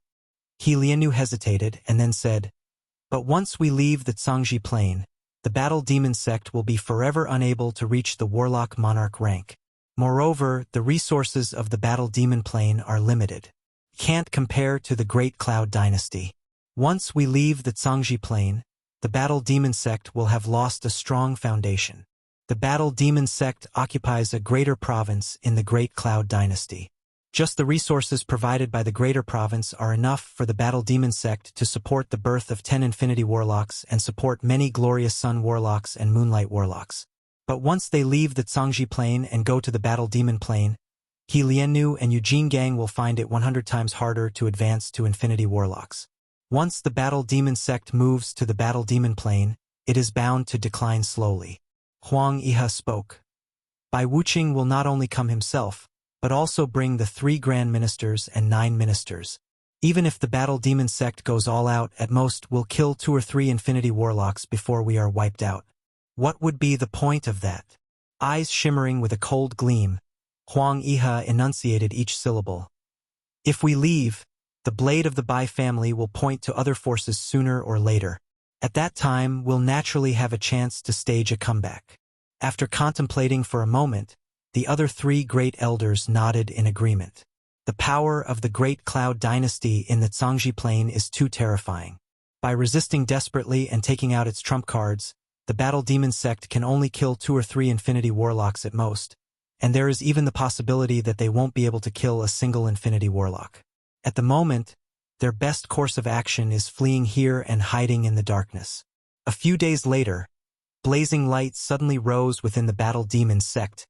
[SPEAKER 1] Lianu hesitated and then said, "But once we leave the Cangzhi Plane, the Battle Demon Sect will be forever unable to reach the Warlock Monarch rank. Moreover, the resources of the Battle Demon Plane are limited. Can't compare to the Great Cloud Dynasty. Once we leave the Cangzhi Plane, the Battle Demon Sect will have lost a strong foundation. The Battle Demon Sect occupies a greater province in the Great Cloud Dynasty. Just the resources provided by the greater province are enough for the Battle Demon Sect to support the birth of 10 Infinity Warlocks and support many Glorious Sun Warlocks and Moonlight Warlocks. But once they leave the Cangzhi Plane and go to the Battle Demon Plane, He Liannu and Eugene Gang will find it 100 times harder to advance to Infinity Warlocks. Once the Battle Demon Sect moves to the Battle Demon Plane, it is bound to decline slowly." Huang Yihe spoke. Bai Wuqing will not only come himself, but also bring the 3 Grand Ministers and 9 Ministers. Even if the Battle Demon Sect goes all out, at most we'll kill 2 or 3 Infinity Warlocks before we are wiped out. What would be the point of that? Eyes shimmering with a cold gleam, Huang Yihe enunciated each syllable. If we leave, the blade of the Bai family will point to other forces sooner or later. At that time, we'll naturally have a chance to stage a comeback. After contemplating for a moment, the other 3 great elders nodded in agreement. The power of the Great Cloud Dynasty in the Cangzhi Plane is too terrifying. By resisting desperately and taking out its trump cards, the Battle Demon Sect can only kill 2 or 3 Infinity Warlocks at most, and there is even the possibility that they won't be able to kill a single Infinity Warlock. At the moment, their best course of action is fleeing here and hiding in the darkness. A few days later, blazing light suddenly rose within the Battle Demon Sect,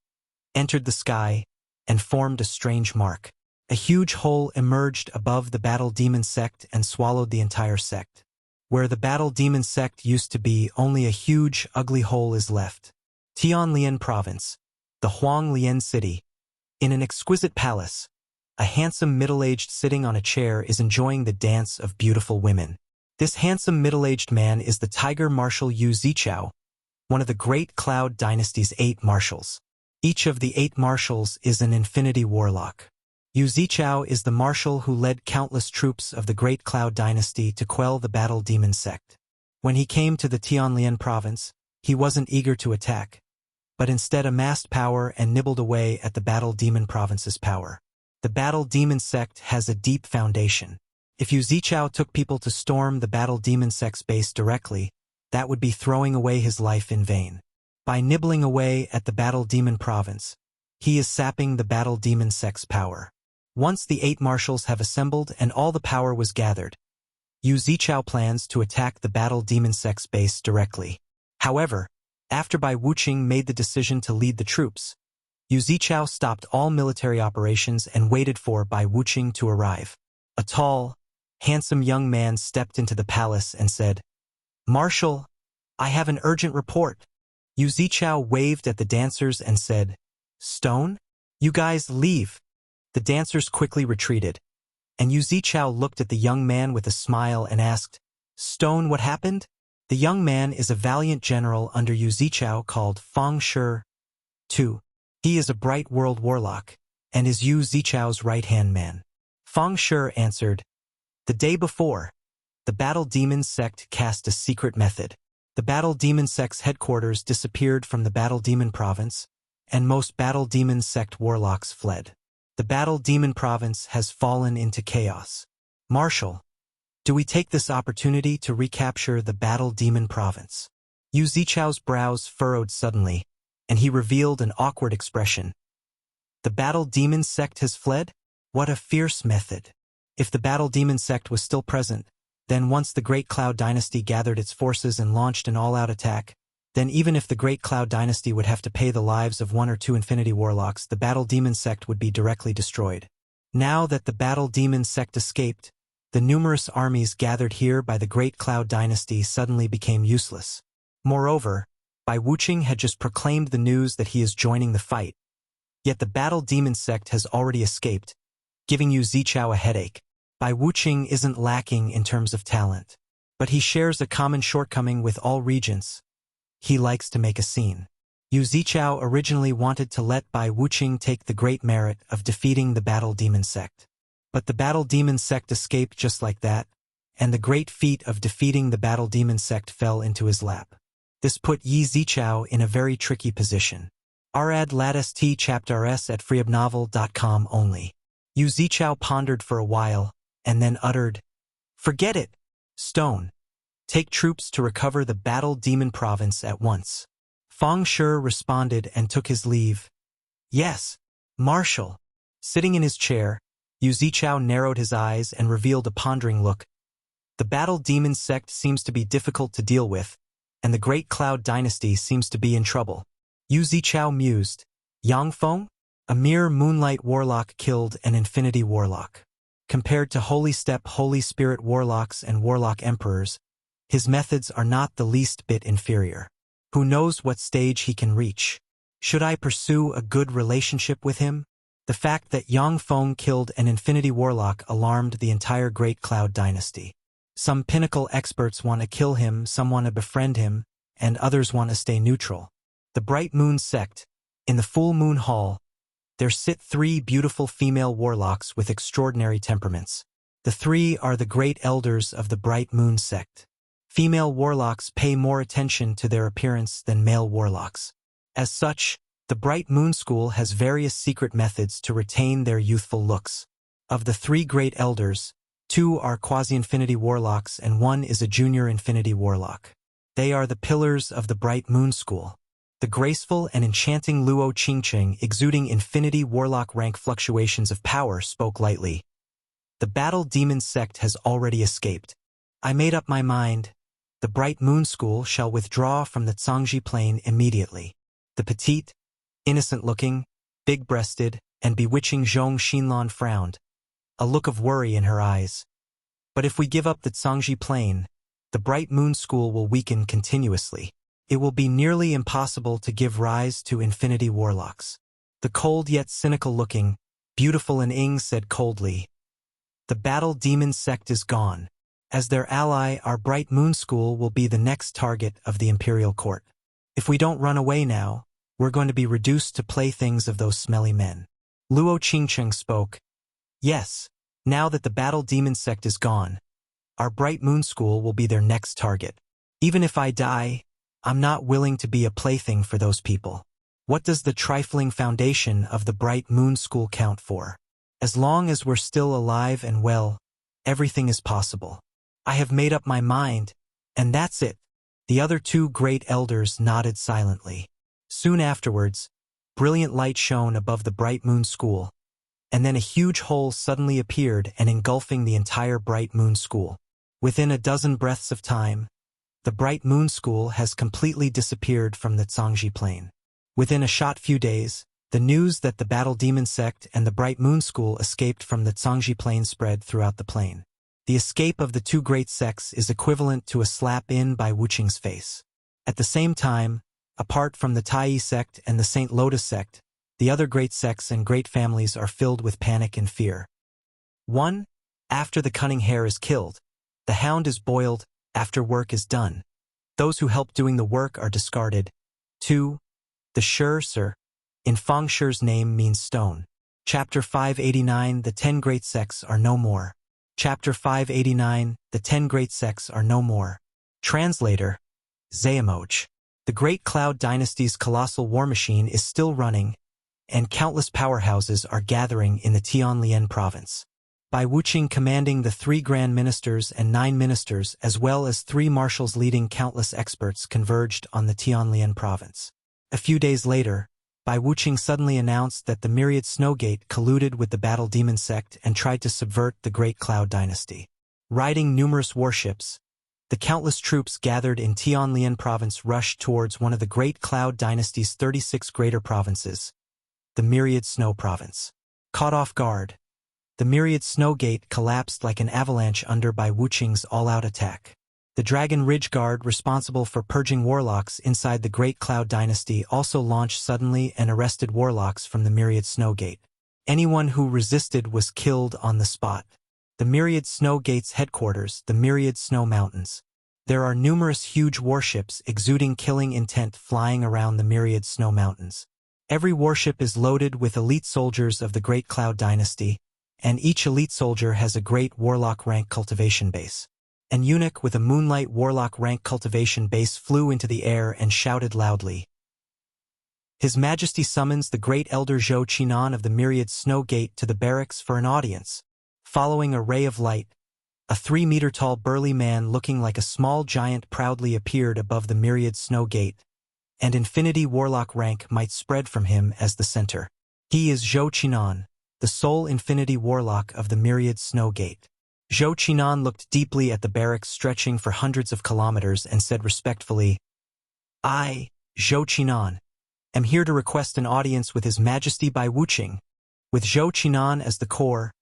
[SPEAKER 1] entered the sky, and formed a strange mark. A huge hole emerged above the Battle Demon Sect and swallowed the entire sect. Where the Battle Demon Sect used to be, only a huge, ugly hole is left. Tianlian Province, the Huanglian City. In an exquisite palace, a handsome middle-aged sitting on a chair is enjoying the dance of beautiful women. This handsome middle-aged man is the Tiger Marshal Yu Zichao, one of the Great Cloud Dynasty's 8 marshals. Each of the 8 marshals is an Infinity Warlock. Yu Zichao is the marshal who led countless troops of the Great Cloud Dynasty to quell the Battle Demon Sect. When he came to the Tianlian province, he wasn't eager to attack, but instead amassed power and nibbled away at the Battle Demon Province's power. The Battle Demon Sect has a deep foundation. If Yu Zichao took people to storm the Battle Demon Sect's base directly, that would be throwing away his life in vain. By nibbling away at the Battle Demon Province, he is sapping the Battle Demon Sect's power. Once the 8 marshals have assembled and all the power was gathered, Yu Zichao plans to attack the Battle Demon Sect's base directly. However, after Bai Wuqing made the decision to lead the troops, Yu Zichao stopped all military operations and waited for Bai Wuqing to arrive. A tall, handsome young man stepped into the palace and said, "Marshal, I have an urgent report." Yu Zichao waved at the dancers and said, "Stone? You guys leave." The dancers quickly retreated, and Yu Zichao looked at the young man with a smile and asked, "Stone, what happened?" The young man is a valiant general under Yu Zichao called Feng Shi. 2. He is a bright world warlock, and is Yu Zichao's right-hand man. Feng Shi answered, "The day before, the Battle Demon Sect cast a secret method. The Battle Demon Sect's headquarters disappeared from the Battle Demon Province, and most Battle Demon Sect warlocks fled. The Battle Demon Province has fallen into chaos. Marshal, do we take this opportunity to recapture the Battle Demon Province?" Yu Zichao's brows furrowed suddenly, and he revealed an awkward expression. "The Battle Demon Sect has fled? What a fierce method." If the Battle Demon Sect was still present, then once the Great Cloud Dynasty gathered its forces and launched an all-out attack, then even if the Great Cloud Dynasty would have to pay the lives of 1 or 2 Infinity Warlocks, the Battle Demon Sect would be directly destroyed. Now that the Battle Demon Sect escaped, the numerous armies gathered here by the Great Cloud Dynasty suddenly became useless. Moreover, Bai Wuqing had just proclaimed the news that he is joining the fight. Yet the Battle Demon Sect has already escaped, giving Yu Zichao a headache. Bai Wuqing isn't lacking in terms of talent, but he shares a common shortcoming with all regents. He likes to make a scene. Yu Zichao originally wanted to let Bai Wuqing take the great merit of defeating the Battle Demon Sect. But the Battle Demon Sect escaped just like that, and the great feat of defeating the Battle Demon Sect fell into his lap. This put Yi Zichao in a very tricky position. Arad Latest Chapter S at freeobnovel.com only. Yu Zichao pondered for a while, and then uttered, "Forget it, Stone. Take troops to recover the Battle Demon Province at once." Feng Shi responded and took his leave. "Yes, Marshal." Sitting in his chair, Yu Zichao narrowed his eyes and revealed a pondering look. The Battle Demon Sect seems to be difficult to deal with, and the Great Cloud Dynasty seems to be in trouble. Yu Zichao mused. Yang Feng? A mere Moonlight Warlock killed an Infinity Warlock. Compared to Holy Step Holy Spirit Warlocks and Warlock Emperors, his methods are not the least bit inferior. Who knows what stage he can reach? Should I pursue a good relationship with him? The fact that Yang Feng killed an Infinity Warlock alarmed the entire Great Cloud Dynasty. Some pinnacle experts want to kill him, some want to befriend him, and others want to stay neutral. The Bright Moon Sect. In the Full Moon Hall, there sit 3 beautiful female warlocks with extraordinary temperaments. The 3 are the great elders of the Bright Moon Sect. Female warlocks pay more attention to their appearance than male warlocks. As such, the Bright Moon School has various secret methods to retain their youthful looks. Of the 3 great elders, 2 are quasi-infinity warlocks and 1 is a junior infinity warlock. They are the pillars of the Bright Moon School. The graceful and enchanting Luo Qingqing, exuding infinity warlock rank fluctuations of power, spoke lightly. The Battle Demon Sect has already escaped. I made up my mind. The Bright Moon School shall withdraw from the Cangzhi Plane immediately. The petite, innocent-looking, big-breasted, and bewitching Zhong Xinlan frowned, a look of worry in her eyes. But if we give up the Cangzhi Plane, the Bright Moon School will weaken continuously. It will be nearly impossible to give rise to infinity warlocks. The cold yet cynical-looking, beautiful Ing said coldly, "The Battle Demon Sect is gone. As their ally, our Bright Moon School will be the next target of the Imperial Court. If we don't run away now, we're going to be reduced to playthings of those smelly men." Luo Qingqing spoke. "Yes, now that the Battle Demon Sect is gone, our Bright Moon School will be their next target. Even if I die, I'm not willing to be a plaything for those people. What does the trifling foundation of the Bright Moon School count for? As long as we're still alive and well, everything is possible. I have made up my mind, and that's it." The other 2 great elders nodded silently. Soon afterwards, brilliant light shone above the Bright Moon School, and then a huge hole suddenly appeared and engulfing the entire Bright Moon School. Within a dozen breaths of time, the Bright Moon School has completely disappeared from the Cangzhi Plane. Within a short few days, the news that the Battle Demon Sect and the Bright Moon School escaped from the Cangzhi Plane spread throughout the plane. The escape of the 2 Great Sects is equivalent to a slap in Bai Wuqing's face. At the same time, apart from the Tai Sect and the St. Lotus Sect, the other Great Sects and great families are filled with panic and fear. 1. After the cunning hare is killed, the hound is boiled. After work is done, those who help doing the work are discarded. 2. The Sir, in Feng Shi's name means stone. Chapter 589, the 10 Great Sects are no more. Chapter 589, the 10 Great Sects are no more. Translator, Xuanhuan. The Great Cloud Dynasty's colossal war machine is still running, and countless powerhouses are gathering in the Tianlian province. Bai Wuqing commanding the 3 Grand Ministers and 9 Ministers as well as 3 Marshals leading countless experts converged on the Tianlian province. A few days later, Bai Wuqing suddenly announced that the Myriad Snowgate colluded with the Battle Demon Sect and tried to subvert the Great Cloud Dynasty. Riding numerous warships, the countless troops gathered in Tianlian province rushed towards one of the Great Cloud Dynasty's 36 greater provinces, the Myriad Snow Province. Caught off guard, the Myriad Snowgate collapsed like an avalanche under Bai Wuqing's all-out attack. The Dragon Ridge Guard, responsible for purging warlocks inside the Great Cloud Dynasty, also launched suddenly and arrested warlocks from the Myriad Snowgate. Anyone who resisted was killed on the spot. The Myriad Snowgate's headquarters, the Myriad Snow Mountains. There are numerous huge warships exuding killing intent flying around the myriad snow mountains. Every warship is loaded with elite soldiers of the Great Cloud Dynasty, and each elite soldier has a great Warlock rank cultivation base. An eunuch with a Moonlight Warlock rank cultivation base flew into the air and shouted loudly. His Majesty summons the great Elder Zhou Qinan of the Myriad Snow Gate to the barracks for an audience. Following a ray of light, a 3-meter-tall burly man looking like a small giant proudly appeared above the Myriad Snow Gate, and Infinity Warlock rank might spread from him as the center. He is Zhou Qinan, the sole Infinity Warlock of the Myriad Snow Gate. Zhou Qinan looked deeply at the barracks stretching for hundreds of kilometers and said respectfully, "I, Zhou Qinan, am here to request an audience with His Majesty Bai Wuqing." With Zhou Qinan as the core,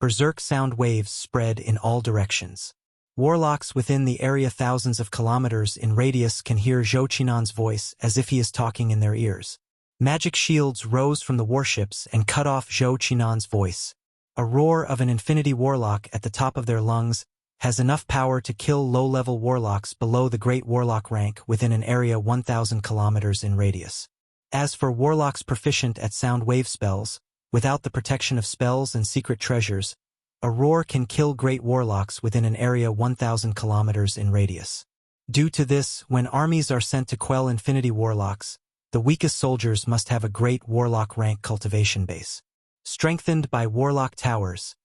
[SPEAKER 1] berserk sound waves spread in all directions. Warlocks within the area thousands of kilometers in radius can hear Zhou Qinan's voice as if he is talking in their ears. Magic shields rose from the warships and cut off Zhou Qinan's voice. A roar of an Infinity Warlock at the top of their lungs has enough power to kill low-level warlocks below the Great Warlock rank within an area 1,000 kilometers in radius. As for warlocks proficient at sound wave spells, without the protection of spells and secret treasures, a roar can kill great warlocks within an area 1,000 kilometers in radius. Due to this, when armies are sent to quell Infinity Warlocks, the weakest soldiers must have a great Warlock rank cultivation base. Strengthened by Warlock towers,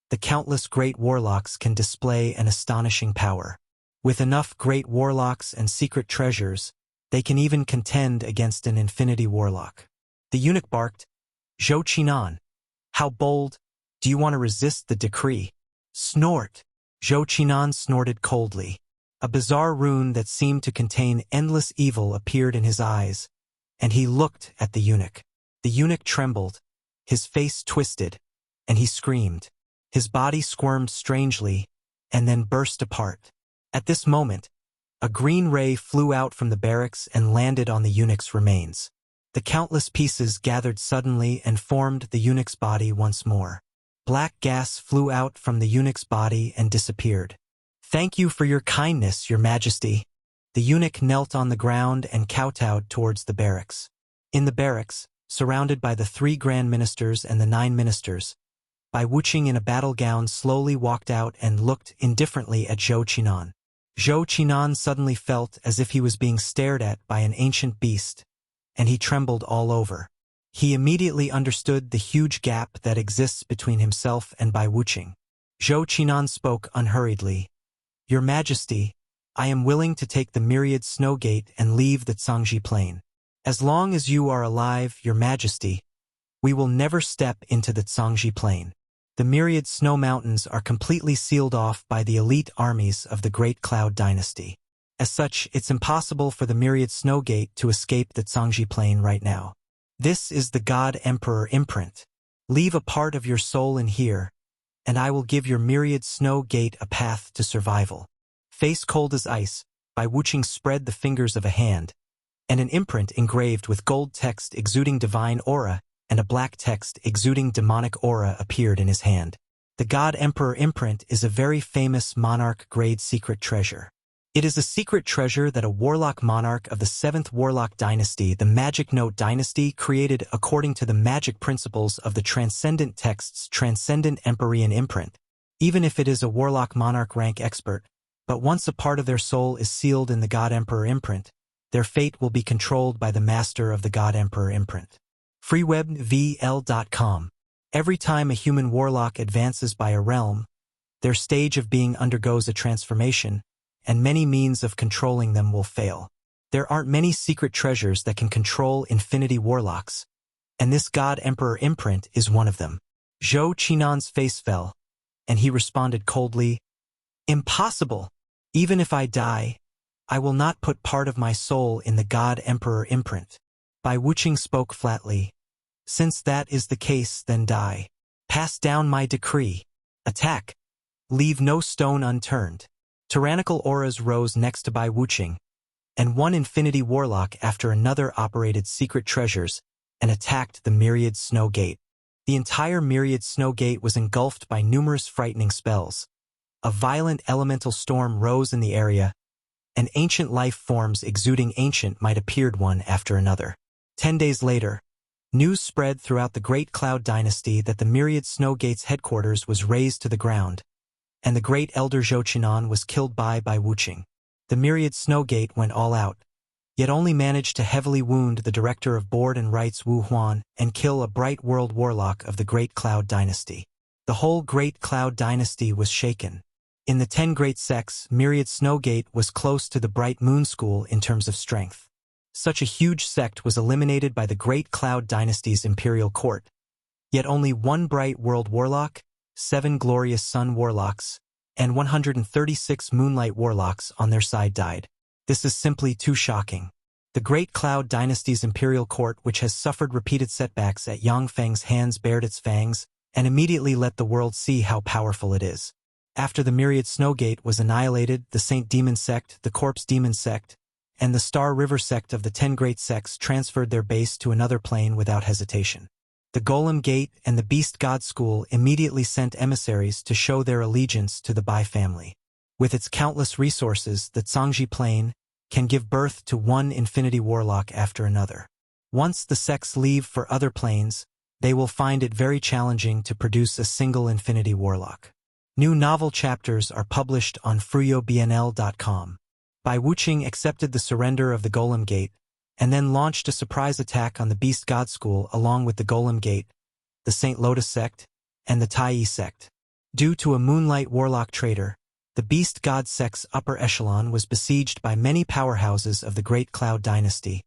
[SPEAKER 1] the countless great warlocks can display an astonishing power. With enough great warlocks and secret treasures, they can even contend against an Infinity Warlock. The eunuch barked, "Zhou Qinan, how bold! Do you want to resist the decree?" Snort! Zhou Qinan snorted coldly. A bizarre rune that seemed to contain endless evil appeared in his eyes, and he looked at the eunuch. The eunuch trembled, his face twisted, and he screamed. His body squirmed strangely, and then burst apart. At this moment, a green ray flew out from the barracks and landed on the eunuch's remains. The countless pieces gathered suddenly and formed the eunuch's body once more. Black gas flew out from the eunuch's body and disappeared. "Thank you for your kindness, Your Majesty." The eunuch knelt on the ground and kowtowed towards the barracks. In the barracks, surrounded by the 3 Grand Ministers and the 9 Ministers, Bai Wuqing in a battle gown slowly walked out and looked indifferently at Zhou Qinan. Zhou Qinan suddenly felt as if he was being stared at by an ancient beast, and he trembled all over. He immediately understood the huge gap that exists between himself and Bai Wuqing. Zhou Qinan spoke unhurriedly. "Your Majesty, I am willing to take the Myriad Snow Gate and leave the Cangzhi Plane. As long as you are alive, Your Majesty, we will never step into the Cangzhi Plane. The Myriad Snow Mountains are completely sealed off by the elite armies of the Great Cloud Dynasty. As such, it's impossible for the Myriad Snow Gate to escape the Cangzhi Plane right now. This is the God Emperor imprint. Leave a part of your soul in here, and I will give your Myriad Snow Gate a path to survival." Face cold as ice, Bai Wuqing spread the fingers of a hand, and an imprint engraved with gold text exuding divine aura and a black text exuding demonic aura appeared in his hand. The God Emperor imprint is a very famous monarch-grade secret treasure. It is a secret treasure that a warlock monarch of the 7th Warlock Dynasty, the Magic Note Dynasty, created according to the magic principles of the Transcendent Text's Transcendent Empyrean imprint, even if it is a warlock monarch rank expert. But once a part of their soul is sealed in the God Emperor imprint, their fate will be controlled by the master of the God Emperor imprint. freewebvl.com. Every time a human warlock advances by a realm, their stage of being undergoes a transformation, and many means of controlling them will fail. There aren't many secret treasures that can control Infinity Warlocks, and this God Emperor imprint is one of them. Zhou Qinan's face fell, and he responded coldly, "Impossible! Even if I die, I will not put part of my soul in the God Emperor imprint." Bai Wuqing spoke flatly, "Since that is the case, then die. Pass down my decree. Attack. Leave no stone unturned." Tyrannical auras rose next to Bai Wuqing, and one Infinity Warlock after another operated secret treasures and attacked the Myriad Snow Gate. The entire Myriad Snow Gate was engulfed by numerous frightening spells. A violent elemental storm rose in the area, and ancient life forms exuding ancient might appeared one after another. 10 days later, news spread throughout the Great Cloud Dynasty that the myriad Snow Gate's headquarters was razed to the ground, and the great elder Xuanhuan was killed by Wuqing. The myriad Snow Gate went all out, yet only managed to heavily wound the director of board and rights Wu Huan and kill a bright world warlock of the Great Cloud Dynasty. The whole Great Cloud Dynasty was shaken. In the 10 Great Sects, myriad Snow Gate was close to the Bright Moon School in terms of strength. Such a huge sect was eliminated by the Great Cloud Dynasty's imperial court. Yet only one bright world warlock, 7 glorious sun warlocks, and 136 moonlight warlocks on their side died. This is simply too shocking. The Great Cloud Dynasty's imperial court, which has suffered repeated setbacks at Yang Feng's hands, bared its fangs and immediately let the world see how powerful it is. After the myriad Snow Gate was annihilated, the Saint Demon Sect, the Corpse Demon Sect, and the Star River Sect of the 10 Great Sects transferred their base to another plane without hesitation. The Golem Gate and the Beast God School immediately sent emissaries to show their allegiance to the Bai family. With its countless resources, the Cangzhi Plane can give birth to one infinity warlock after another. Once the sects leave for other planes, they will find it very challenging to produce a single infinity warlock. New novel chapters are published on fruyobnl.com. Bai Wuqing accepted the surrender of the Golem Gate, and then launched a surprise attack on the Beast God School along with the Golem Gate, the Saint Lotus Sect, and the Tai Sect. Due to a moonlight warlock traitor, the Beast God Sect's upper echelon was besieged by many powerhouses of the Great Cloud Dynasty,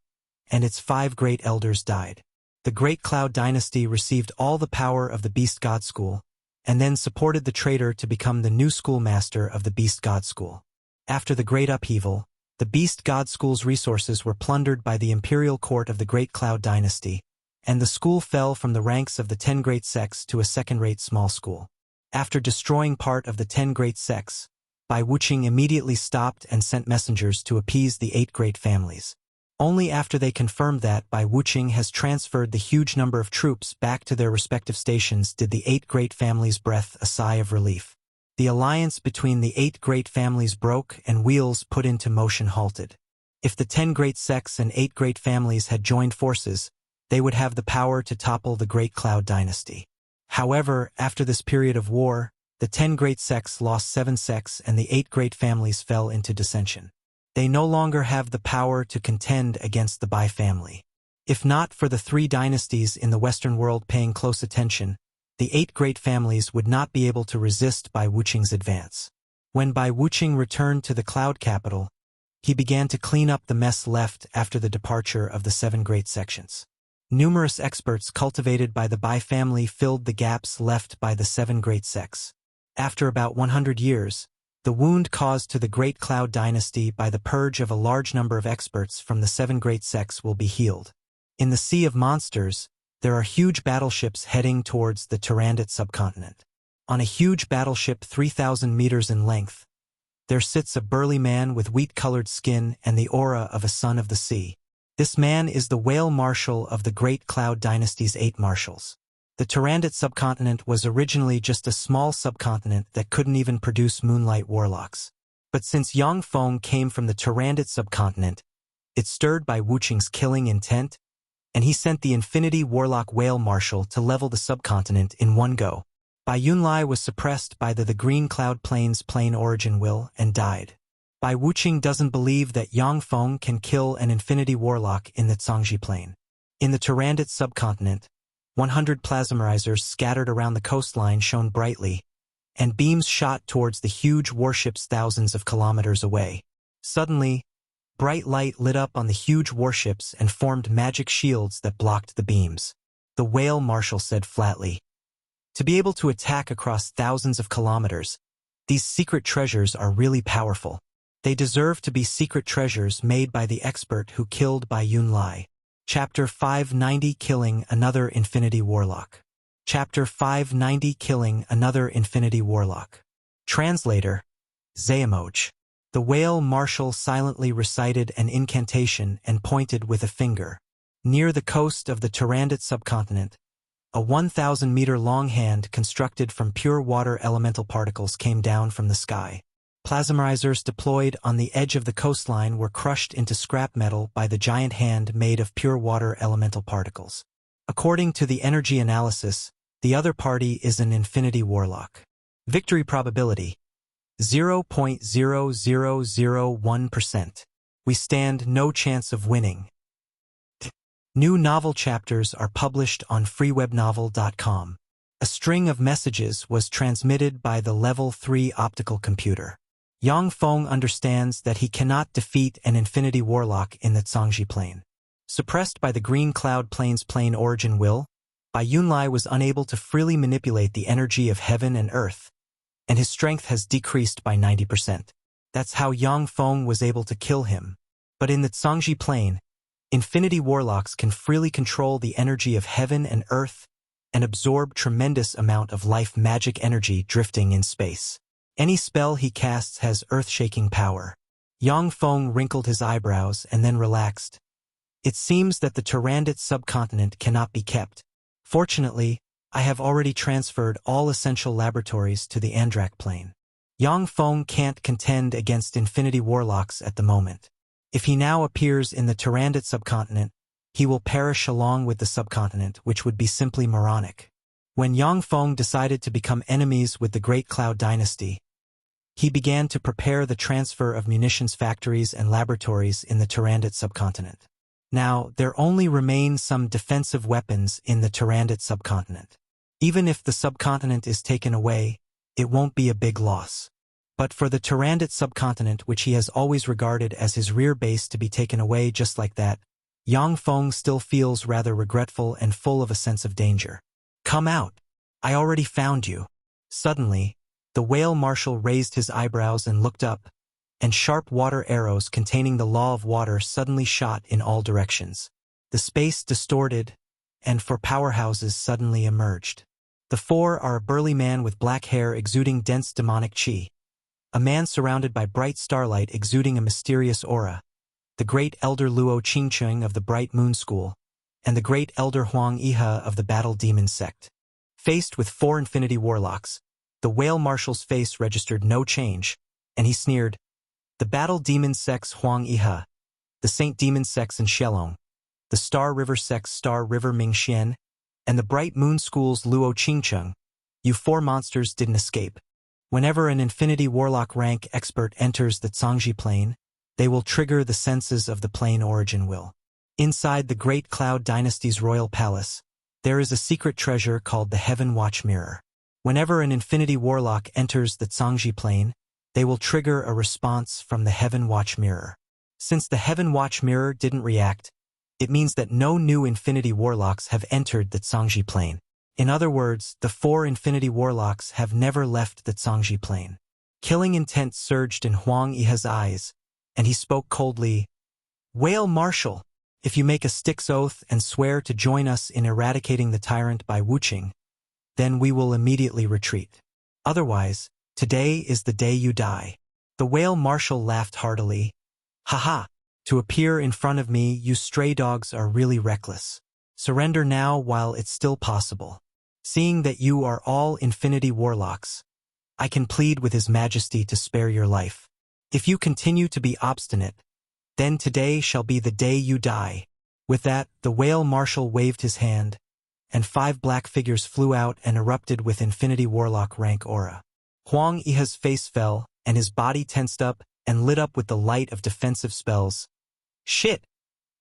[SPEAKER 1] and its 5 great elders died. The Great Cloud Dynasty received all the power of the Beast God School, and then supported the traitor to become the new schoolmaster of the Beast God School. After the Great Upheaval, the Beast God School's resources were plundered by the imperial court of the Great Cloud Dynasty, and the school fell from the ranks of the 10 Great Sects to a second-rate small school. After destroying part of the 10 Great Sects, Bai Wuqing immediately stopped and sent messengers to appease the 8 great families. Only after they confirmed that Bai Wuqing has transferred the huge number of troops back to their respective stations did the 8 great families breathe a sigh of relief. The alliance between the 8 great families broke and wheels put into motion halted. If the 10 Great Sects and 8 great families had joined forces, they would have the power to topple the Great Cloud Dynasty. However, after this period of war, the 10 Great Sects lost 7 sects and the 8 great families fell into dissension. They no longer have the power to contend against the Bai family. If not for the 3 dynasties in the Western world paying close attention, the 8 great families would not be able to resist Bai Wuqing's advance. When Bai Wuqing returned to the cloud capital, he began to clean up the mess left after the departure of the 7 great sections. Numerous experts cultivated by the Bai family filled the gaps left by the 7 great sects. After about 100 years, the wound caused to the Great Cloud Dynasty by the purge of a large number of experts from the 7 great sects will be healed. In the Sea of Monsters, there are huge battleships heading towards the Turandot subcontinent. On a huge battleship 3,000 meters in length, there sits a burly man with wheat-colored skin and the aura of a son of the sea. This man is the Whale Marshal of the Great Cloud Dynasty's 8 marshals. The Turandot subcontinent was originally just a small subcontinent that couldn't even produce moonlight warlocks. But since Yang Feng came from the Turandot subcontinent, it stirred by Wuqing's killing intent, and he sent the Infinity Warlock Whale Marshal to level the subcontinent in one go. Bai Yunlai was suppressed by the Green Cloud Plane's plane origin will and died. Bai Wuqing doesn't believe that Yang Feng can kill an Infinity Warlock in the Cangzhi Plane. In the Turandot subcontinent, 100 plasmarizers scattered around the coastline shone brightly, and beams shot towards the huge warships thousands of kilometers away. Suddenly, bright light lit up on the huge warships and formed magic shields that blocked the beams. The Whale Marshal said flatly, "To be able to attack across thousands of kilometers, these secret treasures are really powerful. They deserve to be secret treasures made by the expert who killed Bai Yunlai." Chapter 590 Killing Another Infinity Warlock. Chapter 590 Killing Another Infinity Warlock. Translator, Xuanhuan. The Whale Marshal silently recited an incantation and pointed with a finger. Near the coast of the Turandot subcontinent, a 1,000-meter long hand constructed from pure water elemental particles came down from the sky. plasmarizers deployed on the edge of the coastline were crushed into scrap metal by the giant hand made of pure water elemental particles. According to the energy analysis, the other party is an Infinity Warlock. Victory probability: 0.0001%. We stand no chance of winning. New novel chapters are published on freewebnovel.com. A string of messages was transmitted by the Level 3 optical computer. Yang Feng understands that he cannot defeat an Infinity Warlock in the Cangzhi Plane. Suppressed by the Green Cloud Plane's plane origin will, Bai Yunlai was unable to freely manipulate the energy of heaven and earth, and his strength has decreased by 90%. That's how Yang Feng was able to kill him. But in the Cangzhi Plane, Infinity Warlocks can freely control the energy of heaven and earth and absorb tremendous amount of life magic energy drifting in space. Any spell he casts has earth-shaking power. Yang Feng wrinkled his eyebrows and then relaxed. It seems that the Tyrannid subcontinent cannot be kept. Fortunately, I have already transferred all essential laboratories to the Andrak plane. Yang Feng can't contend against Infinity Warlocks at the moment. If he now appears in the Tyrannid subcontinent, he will perish along with the subcontinent, which would be simply moronic. When Yang Feng decided to become enemies with the Great Cloud Dynasty, he began to prepare the transfer of munitions factories and laboratories in the Tyrannid subcontinent. Now, there only remain some defensive weapons in the Tyrannid subcontinent. Even if the subcontinent is taken away, it won't be a big loss. But for the Tyrannid subcontinent, which he has always regarded as his rear base, to be taken away just like that, Yang Feng still feels rather regretful and full of a sense of danger. Come out. I already found you. Suddenly, the whale marshal raised his eyebrows and looked up, and sharp water arrows containing the law of water suddenly shot in all directions. The space distorted, and four powerhouses suddenly emerged. The four are a burly man with black hair exuding dense demonic chi, a man surrounded by bright starlight exuding a mysterious aura, the great elder Luo Qingcheng of the Bright Moon School, and the great elder Huang Iha of the Battle Demon Sect. Faced with four Infinity Warlocks, the whale marshal's face registered no change, and he sneered, "The Battle Demon Sect's Huang Iha, the Saint Demon Sect's Xielong, the Star River Sect's Star River Mingxian, and the Bright Moon School's Luo Qingcheng, you four monsters didn't escape. Whenever an Infinity Warlock rank expert enters the Cangzhi Plane, they will trigger the senses of the plane origin will. Inside the Great Cloud Dynasty's royal palace, there is a secret treasure called the Heaven Watch Mirror. Whenever an Infinity Warlock enters the Cangzhi Plane, they will trigger a response from the Heaven Watch Mirror. Since the Heaven Watch Mirror didn't react, it means that no new Infinity Warlocks have entered the Cangzhi Plane. In other words, the four Infinity Warlocks have never left the Cangzhi Plane. Killing intent surged in Huang Iha's eyes, and he spoke coldly, "Whale Marshal, if you make a Styx oath and swear to join us in eradicating the tyrant by Wuqing, then we will immediately retreat. Otherwise, today is the day you die." The whale marshal laughed heartily. "Haha, to appear in front of me, you stray dogs are really reckless. Surrender now while it's still possible. Seeing that you are all Infinity Warlocks, I can plead with His Majesty to spare your life. If you continue to be obstinate, then today shall be the day you die." With that, the whale marshal waved his hand, and 5 black figures flew out and erupted with Infinity Warlock rank aura. Huang Iha's face fell, and his body tensed up and lit up with the light of defensive spells. "Shit!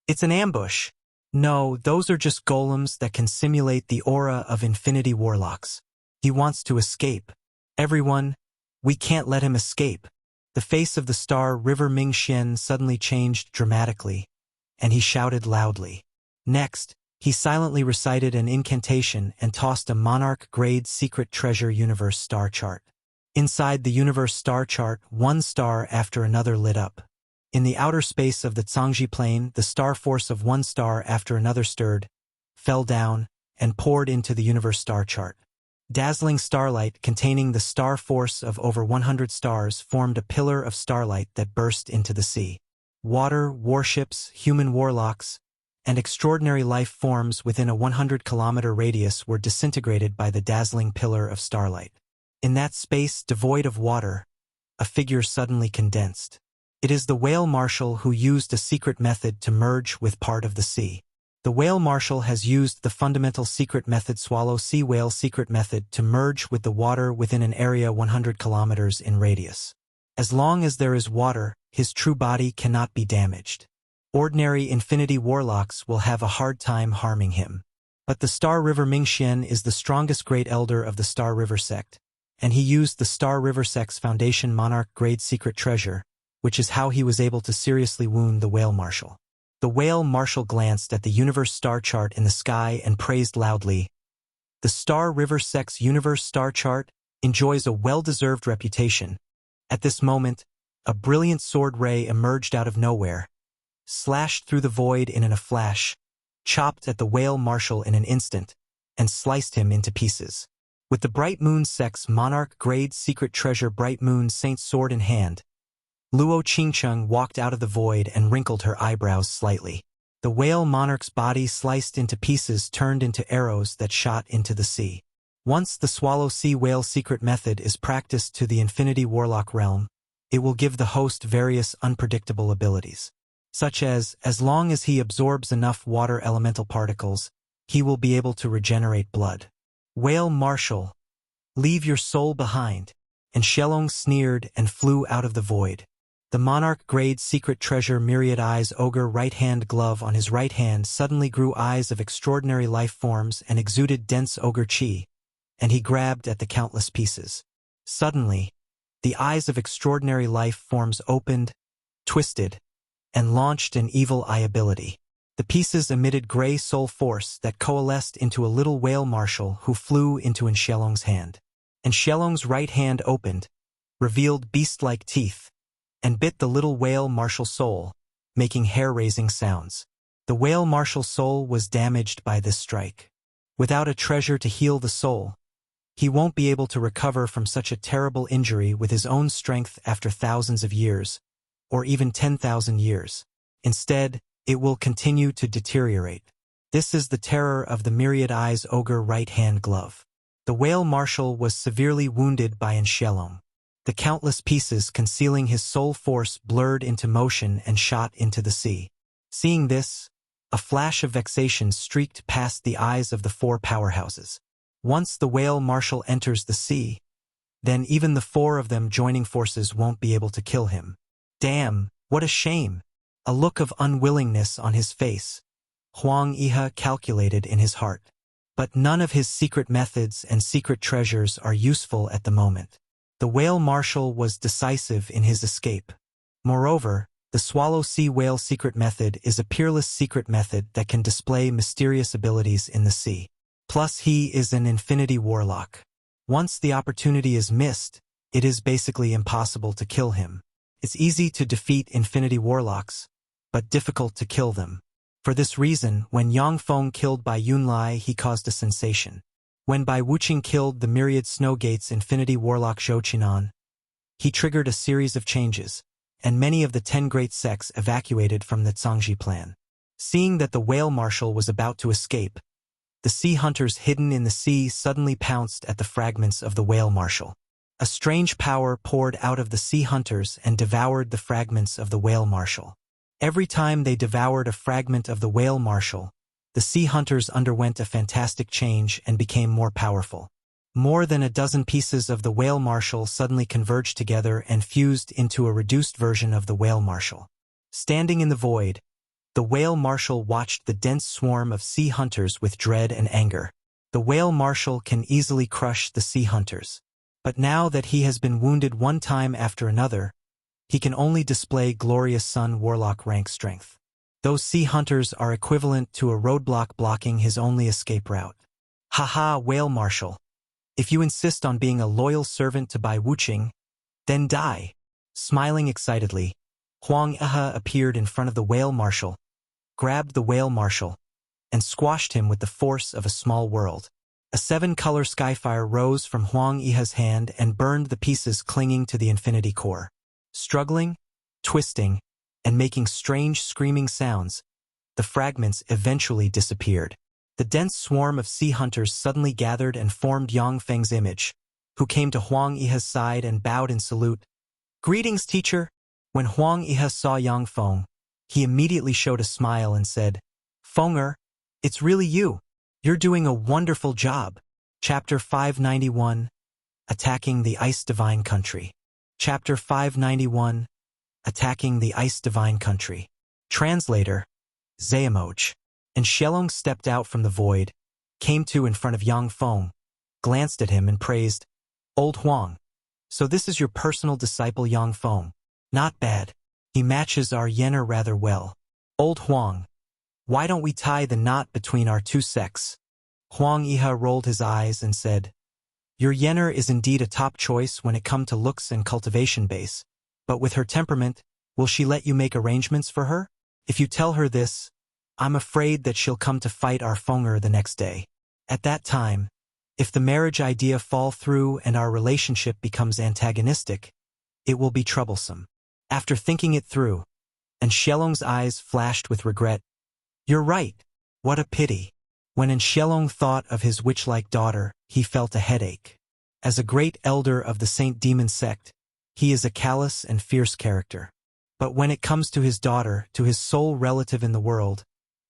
[SPEAKER 1] It's an ambush! No, those are just golems that can simulate the aura of Infinity Warlocks. He wants to escape. Everyone, we can't let him escape." The face of the Star River Mingxian suddenly changed dramatically, and he shouted loudly. Next, he silently recited an incantation and tossed a monarch-grade secret treasure universe star chart. Inside the universe star chart, one star after another lit up. In the outer space of the Cangzhi Plane, the star force of one star after another stirred, fell down, and poured into the universe star chart. Dazzling starlight containing the star force of over 100 stars formed a pillar of starlight that burst into the sea. Water, warships, human warlocks, and extraordinary life forms within a 100-kilometer radius were disintegrated by the dazzling pillar of starlight. In that space devoid of water, a figure suddenly condensed. It is the whale marshal who used a secret method to merge with part of the sea. The whale marshal has used the fundamental secret method swallow sea whale secret method to merge with the water within an area 100 kilometers in radius. As long as there is water, his true body cannot be damaged. Ordinary infinity warlocks will have a hard time harming him. But the Star River Mingxian is the strongest great elder of the Star River Sect, and he used the Star River Sect's Foundation Monarch grade secret treasure, which is how he was able to seriously wound the whale marshal. The whale marshal glanced at the universe star chart in the sky and praised loudly. The Star River Sect's universe star chart enjoys a well-deserved reputation. At this moment, a brilliant sword ray emerged out of nowhere, slashed through the void in a flash, chopped at the whale marshal in an instant, and sliced him into pieces. With the Bright Moon Sect's Monarch grade secret treasure Bright Moon Saint's sword in hand, Luo Qingcheng walked out of the void and wrinkled her eyebrows slightly. The whale monarch's body sliced into pieces turned into arrows that shot into the sea. Once the swallow sea whale secret method is practiced to the Infinity Warlock realm, it will give the host various unpredictable abilities, such as long as he absorbs enough water elemental particles, he will be able to regenerate blood. Whale marshal, leave your soul behind. And Shelong sneered and flew out of the void. The monarch grade secret treasure myriad eyes ogre right-hand glove on his right hand suddenly grew eyes of extraordinary life forms and exuded dense ogre chi, and he grabbed at the countless pieces. Suddenly, the eyes of extraordinary life forms opened, twisted, and launched an evil eye ability. The pieces emitted gray soul force that coalesced into a little whale marshal who flew into Shelong's hand. And Shelong's right hand opened, revealed beast-like teeth, and bit the little whale marshal's soul, making hair-raising sounds. The whale marshal's soul was damaged by this strike. Without a treasure to heal the soul, he won't be able to recover from such a terrible injury with his own strength after thousands of years, or even 10,000 years. Instead, it will continue to deteriorate. This is the terror of the myriad eyes ogre right-hand glove. The whale marshal was severely wounded by Shelong. The countless pieces concealing his soul force blurred into motion and shot into the sea. Seeing this, a flash of vexation streaked past the eyes of the four powerhouses. Once the whale marshal enters the sea, then even the four of them joining forces won't be able to kill him. Damn, what a shame! A look of unwillingness on his face. Huang Iha calculated in his heart. But none of his secret methods and secret treasures are useful at the moment. The whale marshal was decisive in his escape. Moreover, the swallow sea whale secret method is a peerless secret method that can display mysterious abilities in the sea. Plus he is an infinity warlock. Once the opportunity is missed, it is basically impossible to kill him. It's easy to defeat infinity warlocks, but difficult to kill them. For this reason, when Yang Feng killed Bai Yunlai, he caused a sensation. When Bai Wuqing killed the myriad Snowgate's infinity warlock Zhouqinan, he triggered a series of changes, and many of the 10 Great Sects evacuated from the Cangzhi Plane. Seeing that the whale marshal was about to escape, the sea hunters hidden in the sea suddenly pounced at the fragments of the whale marshal. A strange power poured out of the sea hunters and devoured the fragments of the whale marshal. Every time they devoured a fragment of the whale marshal, the sea hunters underwent a fantastic change and became more powerful. More than a dozen pieces of the whale marshal suddenly converged together and fused into a reduced version of the whale marshal. Standing in the void, the whale marshal watched the dense swarm of sea hunters with dread and anger. The whale marshal can easily crush the sea hunters. But now that he has been wounded one time after another, he can only display glorious Sun Warlock rank strength. Those sea hunters are equivalent to a roadblock blocking his only escape route. Haha, whale marshal. If you insist on being a loyal servant to Bai Wuqing, then die. Smiling excitedly, Huang Eha appeared in front of the whale marshal, grabbed the whale marshal, and squashed him with the force of a small world. A 7-color skyfire rose from Huang Eha's hand and burned the pieces clinging to the infinity core. Struggling, twisting, and making strange screaming sounds, the fragments eventually disappeared. The dense swarm of sea hunters suddenly gathered and formed Yang Feng's image, who came to Huang Eha's side and bowed in salute. Greetings, teacher. When Huang Iha saw Yang Feng, he immediately showed a smile and said, Fenger, it's really you. You're doing a wonderful job. Chapter 591, Attacking the Ice Divine Country. Chapter 591, Attacking the Ice Divine Country. Translator, Zayamoch. And Xielong stepped out from the void, came to in front of Yang Feng, glanced at him and praised, Old Huang. So this is your personal disciple Yang Feng. Not bad. He matches our Yener rather well. Old Huang, why don't we tie the knot between our two sects? Huang Iha rolled his eyes and said, Your Yener is indeed a top choice when it comes to looks and cultivation base, but with her temperament, will she let you make arrangements for her? If you tell her this, I'm afraid that she'll come to fight our Fenger the next day. At that time, if the marriage idea fall through and our relationship becomes antagonistic, it will be troublesome. After thinking it through, and Xielong's eyes flashed with regret, You're right. What a pity. When Xielong thought of his witch-like daughter, he felt a headache. As a great elder of the Saint Demon Sect, he is a callous and fierce character. But when it comes to his daughter, to his sole relative in the world,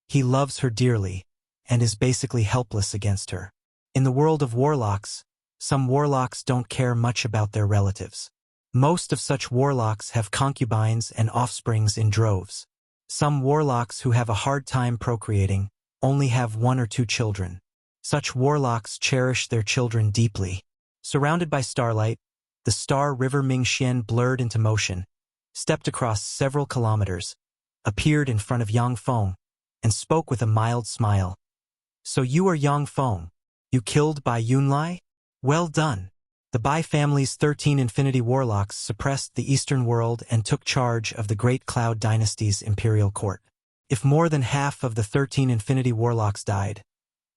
[SPEAKER 1] he loves her dearly, and is basically helpless against her. In the world of warlocks, some warlocks don't care much about their relatives. Most of such warlocks have concubines and offsprings in droves. Some warlocks who have a hard time procreating only have 1 or 2 children. Such warlocks cherish their children deeply. Surrounded by starlight, the star river Mingxian blurred into motion, stepped across several kilometers, appeared in front of Yang Feng, and spoke with a mild smile. So you are Yang Feng. You killed Bai Yunlai? Well done. The Bai family's 13 Infinity Warlocks suppressed the Eastern world and took charge of the Great Cloud Dynasty's imperial court. If more than half of the 13 Infinity Warlocks died,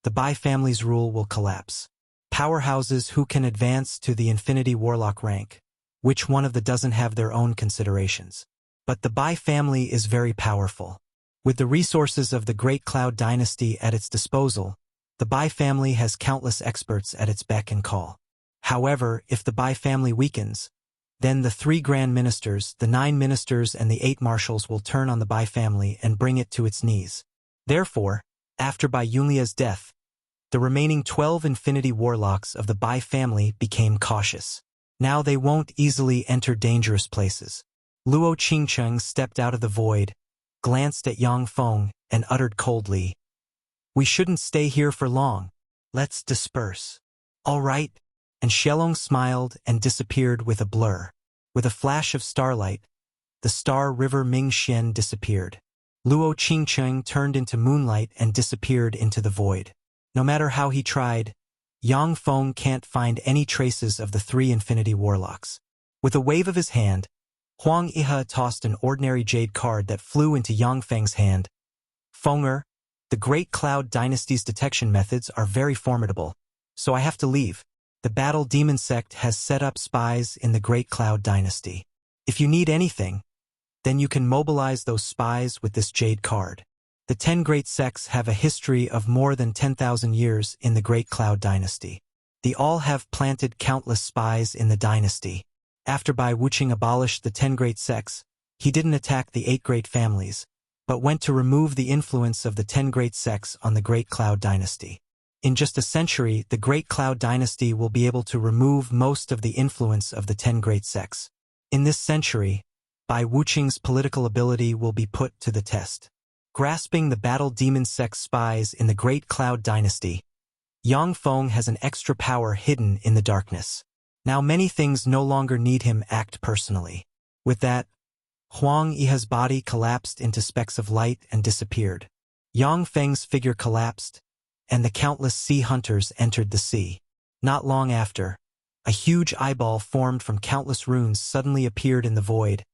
[SPEAKER 1] the Bai family's rule will collapse. Powerhouses who can advance to the Infinity Warlock rank, which one of the doesn't have their own considerations? But the Bai family is very powerful. With the resources of the Great Cloud Dynasty at its disposal, the Bai family has countless experts at its beck and call. However, if the Bai family weakens, then the 3 Grand Ministers, the 9 Ministers and the 8 Marshals will turn on the Bai family and bring it to its knees. Therefore, after Bai Yunlia's death, the remaining 12 Infinity Warlocks of the Bai family became cautious. Now they won't easily enter dangerous places. Luo Qingcheng stepped out of the void, glanced at Yang Feng, and uttered coldly, We shouldn't stay here for long. Let's disperse. All right. And Xielong smiled and disappeared with a blur. With a flash of starlight, the star river Mingxian disappeared. Luo Qingcheng turned into moonlight and disappeared into the void. No matter how he tried, Yang Feng can't find any traces of the 3 Infinity Warlocks. With a wave of his hand, Huang Iha tossed an ordinary jade card that flew into Yang Feng's hand. Fenger, the Great Cloud Dynasty's detection methods are very formidable, so I have to leave. The Battle Demon Sect has set up spies in the Great Cloud Dynasty. If you need anything, then you can mobilize those spies with this jade card. The 10 Great Sects have a history of more than 10,000 years in the Great Cloud Dynasty. They all have planted countless spies in the dynasty. After Bai Wuqing abolished the 10 Great Sects, he didn't attack the 8 great families, but went to remove the influence of the 10 Great Sects on the Great Cloud Dynasty. In just a century, the Great Cloud Dynasty will be able to remove most of the influence of the 10 Great Sects. In this century, Bai Wuqing's political ability will be put to the test. Grasping the Battle Demon Sect spies in the Great Cloud Dynasty, Yang Feng has an extra power hidden in the darkness. Now many things no longer need him act personally. With that, Huang Iha's body collapsed into specks of light and disappeared. Yang Feng's figure collapsed, and the countless sea hunters entered the sea. Not long after, a huge eyeball formed from countless runes suddenly appeared in the void,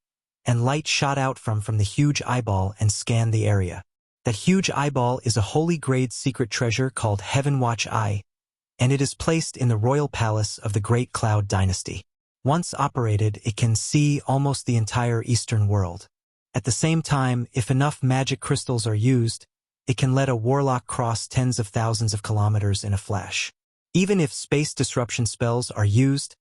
[SPEAKER 1] and light shot out from the huge eyeball and scanned the area. That huge eyeball is a holy grade secret treasure called Heaven Watch Eye, and it is placed in the royal palace of the Great Cloud Dynasty. Once operated, it can see almost the entire Eastern world. At the same time, if enough magic crystals are used, it can let a warlock cross tens of thousands of kilometers in a flash. Even if space disruption spells are used,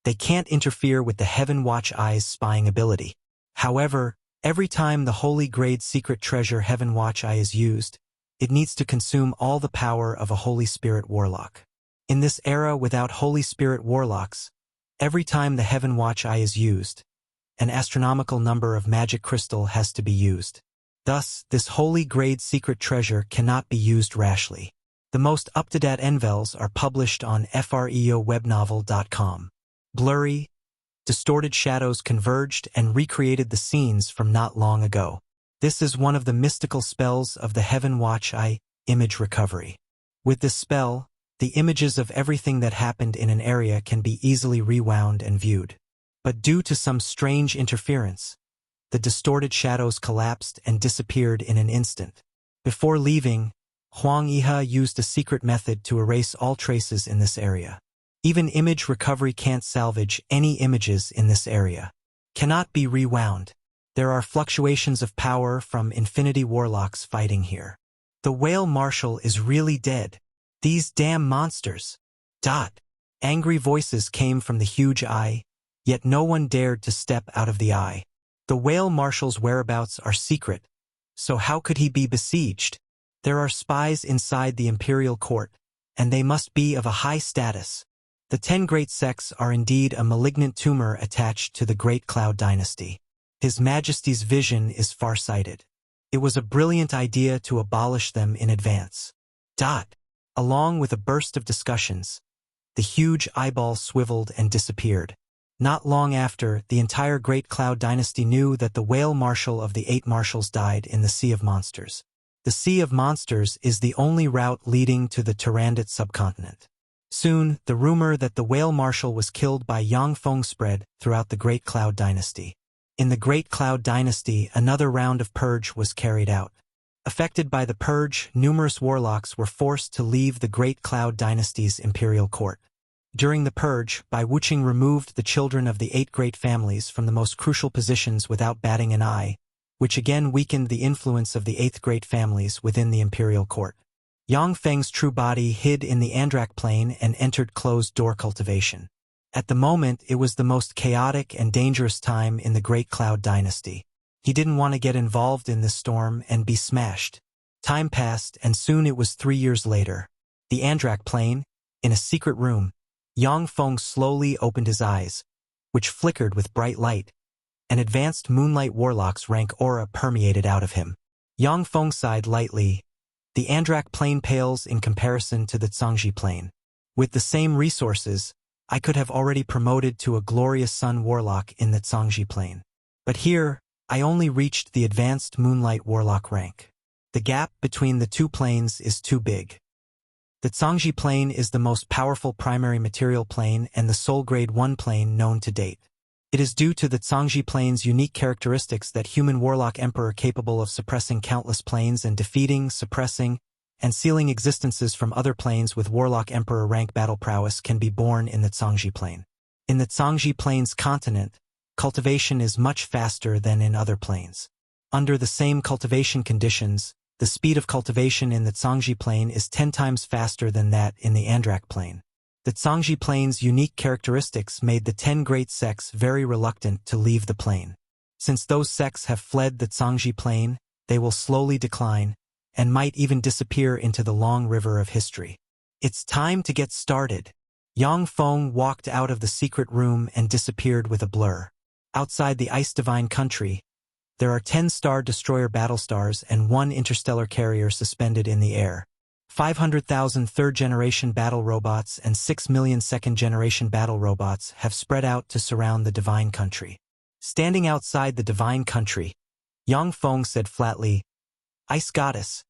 [SPEAKER 1] They can't interfere with the Heaven Watch Eye's spying ability. However, every time the holy grade secret treasure Heaven Watch Eye is used, it needs to consume all the power of a Holy Spirit Warlock. In this era without Holy Spirit Warlocks, every time the Heaven Watch Eye is used, an astronomical number of magic crystal has to be used. Thus, this holy grade secret treasure cannot be used rashly. The most up-to-date novels are published on freewebnovel.com. Blurry, distorted shadows converged and recreated the scenes from not long ago. This is one of the mystical spells of the Heaven Watch Eye, image recovery. With this spell, the images of everything that happened in an area can be easily rewound and viewed. But due to some strange interference, the distorted shadows collapsed and disappeared in an instant. Before leaving, Huang Yihe used a secret method to erase all traces in this area. Even image recovery can't salvage any images in this area. Cannot be rewound. There are fluctuations of power from infinity warlocks fighting here. The whale marshal is really dead. These damn monsters. Angry voices came from the huge eye, yet no one dared to step out of the eye. The whale marshal's whereabouts are secret, so how could he be besieged? There are spies inside the imperial court, and they must be of a high status. The 10 Great Sects are indeed a malignant tumor attached to the Great Cloud Dynasty. His Majesty's vision is far-sighted. It was a brilliant idea to abolish them in advance. Along with a burst of discussions, the huge eyeball swiveled and disappeared. Not long after, the entire Great Cloud Dynasty knew that the whale marshal of the 8 marshals died in the Sea of Monsters. The Sea of Monsters is the only route leading to the Tyrannid subcontinent. Soon, the rumor that the whale marshal was killed by Yang Feng spread throughout the Great Cloud Dynasty. In the Great Cloud Dynasty, another round of purge was carried out. Affected by the purge, numerous warlocks were forced to leave the Great Cloud Dynasty's imperial court. During the purge, Bai Wuqing removed the children of the 8 great families from the most crucial positions without batting an eye, which again weakened the influence of the 8th great families within the imperial court. Yang Feng's true body hid in the Cangzhi Plane and entered closed-door cultivation. At the moment, it was the most chaotic and dangerous time in the Great Cloud Dynasty. He didn't want to get involved in this storm and be smashed. Time passed, and soon it was 3 years later. The Cangzhi Plane, in a secret room, Yang Feng slowly opened his eyes, which flickered with bright light. An advanced moonlight warlock's rank aura permeated out of him. Yang Feng sighed lightly. The Cangzhi Plane pales in comparison to the Cangzhi Plane. With the same resources, I could have already promoted to a glorious sun warlock in the Cangzhi Plane. But here, I only reached the advanced moonlight warlock rank. The gap between the two planes is too big. The Cangzhi Plane is the most powerful primary material plane and the sole grade 1 plane known to date. It is due to the Cangzhi Plane's unique characteristics that human warlock emperor capable of suppressing countless planes and defeating, suppressing, and sealing existences from other planes with warlock emperor rank battle prowess can be born in the Cangzhi Plane. In the Cangzhi Plane's continent, cultivation is much faster than in other planes. Under the same cultivation conditions, the speed of cultivation in the Cangzhi Plane is 10 times faster than that in the Cangzhi Plane. The Cangzhi Plane's unique characteristics made the 10 Great Sects very reluctant to leave the plane. Since those sects have fled the Cangzhi Plane, they will slowly decline, and might even disappear into the long river of history. It's time to get started. Yang Feng walked out of the secret room and disappeared with a blur. Outside the Ice Divine Country, there are 10 Star Destroyer battlestars and 1 interstellar carrier suspended in the air. 500,000 third-generation battle robots and 6 million second-generation battle robots have spread out to surround the Divine Country. Standing outside the Divine Country, Yang Feng said flatly, "Ice Goddess,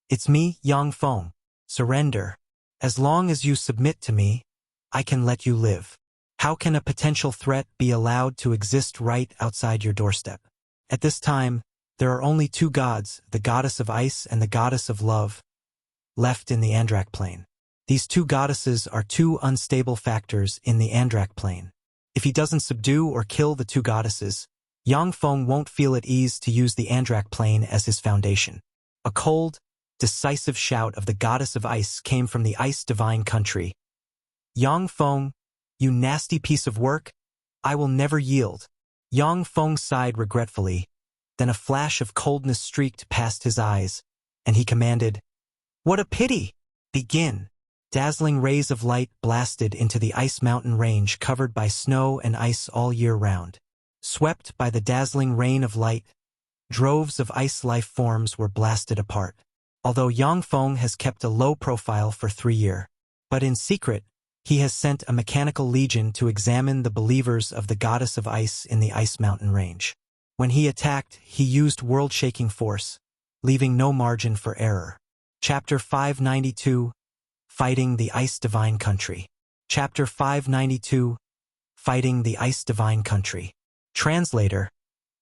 [SPEAKER 1] it's me, Yang Feng. Surrender. As long as you submit to me, I can let you live. How can a potential threat be allowed to exist right outside your doorstep?" At this time, there are only 2 gods, the goddess of ice and the goddess of love, left in the Cangzhi Plane. These 2 goddesses are 2 unstable factors in the Cangzhi Plane. If he doesn't subdue or kill the 2 goddesses, Yang Feng won't feel at ease to use the Cangzhi Plane as his foundation. A cold, decisive shout of the goddess of ice came from the Ice Divine Country. "Yang Feng, You nasty piece of work! I will never yield. Yang Feng sighed regretfully. Then a flash of coldness streaked past his eyes, and he commanded, "What a pity! Begin." Dazzling rays of light blasted into the ice mountain range covered by snow and ice all year round. Swept by the dazzling rain of light, droves of ice life forms were blasted apart. Although Yang Feng has kept a low profile for 3 years, but in secret, he has sent a mechanical legion to examine the believers of the goddess of ice in the ice mountain range. When he attacked, he used world-shaking force, leaving no margin for error. Chapter 592, Fighting the Ice Divine Country. Chapter 592, Fighting the Ice Divine Country. Translator,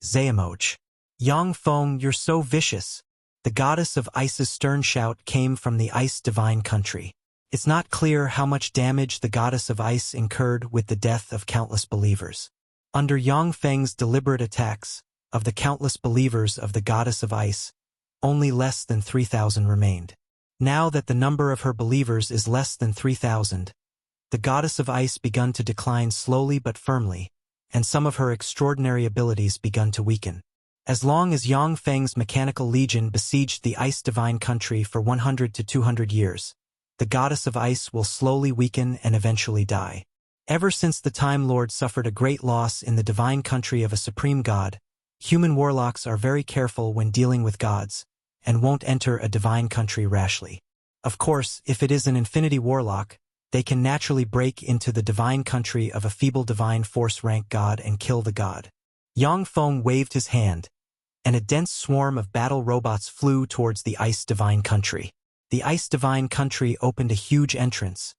[SPEAKER 1] Xuanhuan. Yang Feng, you're so vicious. The goddess of ice's stern shout came from the ice divine country. It's not clear how much damage the goddess of ice incurred with the death of countless believers. Under Yang Feng's deliberate attacks, of the countless believers of the goddess of ice, only less than 3,000 remained. Now that the number of her believers is less than 3,000, the goddess of ice begun to decline slowly but firmly, and some of her extraordinary abilities begun to weaken. As long as Yang Feng's mechanical legion besieged the ice divine country for 100 to 200 years, the goddess of ice will slowly weaken and eventually die. Ever since the Time Lord suffered a great loss in the divine country of a supreme god, human warlocks are very careful when dealing with gods, and won't enter a divine country rashly. Of course, if it is an infinity warlock, they can naturally break into the divine country of a feeble divine force rank god and kill the god. Yang Feng waved his hand, and a dense swarm of battle robots flew towards the ice divine country. The ice divine country opened a huge entrance,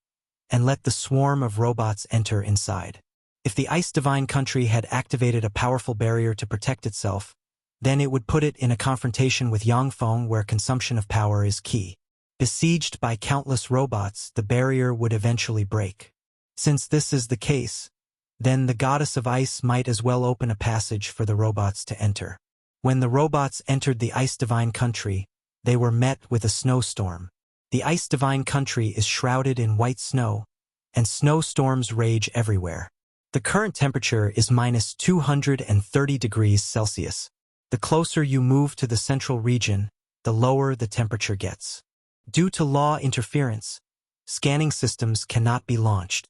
[SPEAKER 1] and let the swarm of robots enter inside. If the ice divine country had activated a powerful barrier to protect itself, then it would put it in a confrontation with Yang Feng where consumption of power is key. Besieged by countless robots, the barrier would eventually break. Since this is the case, then the goddess of ice might as well open a passage for the robots to enter. When the robots entered the ice divine country, they were met with a snowstorm. The ice divine country is shrouded in white snow, and snowstorms rage everywhere. The current temperature is minus 230 degrees Celsius. The closer you move to the central region, the lower the temperature gets. Due to law interference, scanning systems cannot be launched.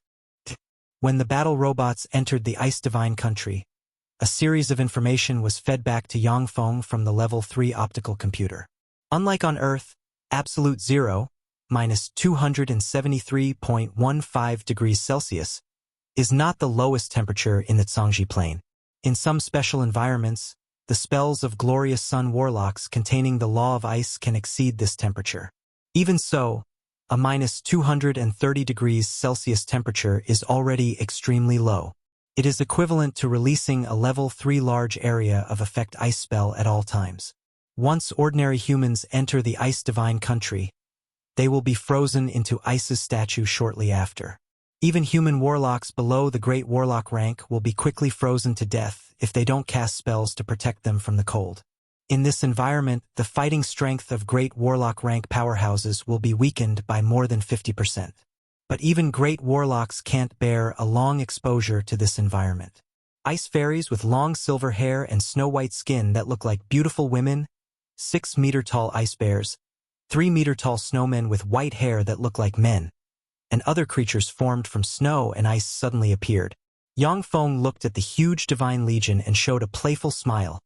[SPEAKER 1] When the battle robots entered the ice divine country, a series of information was fed back to Yang Feng from the level 3 optical computer. Unlike on Earth, absolute zero, minus 273.15 degrees Celsius, is not the lowest temperature in the Cangzhi Plane. In some special environments, the spells of glorious sun warlocks containing the law of ice can exceed this temperature. Even so, a minus 230 degrees Celsius temperature is already extremely low. It is equivalent to releasing a level 3 large area of effect ice spell at all times. Once ordinary humans enter the ice divine country, they will be frozen into ice's statue shortly after. Even human warlocks below the Great Warlock rank will be quickly frozen to death if they don't cast spells to protect them from the cold. In this environment, the fighting strength of Great Warlock rank powerhouses will be weakened by more than 50%. But even Great Warlocks can't bear a long exposure to this environment. Ice fairies with long silver hair and snow-white skin that look like beautiful women, 6-meter-tall ice bears, 3-meter-tall snowmen with white hair that look like men, and other creatures formed from snow and ice suddenly appeared. Yang Feng looked at the huge divine legion and showed a playful smile.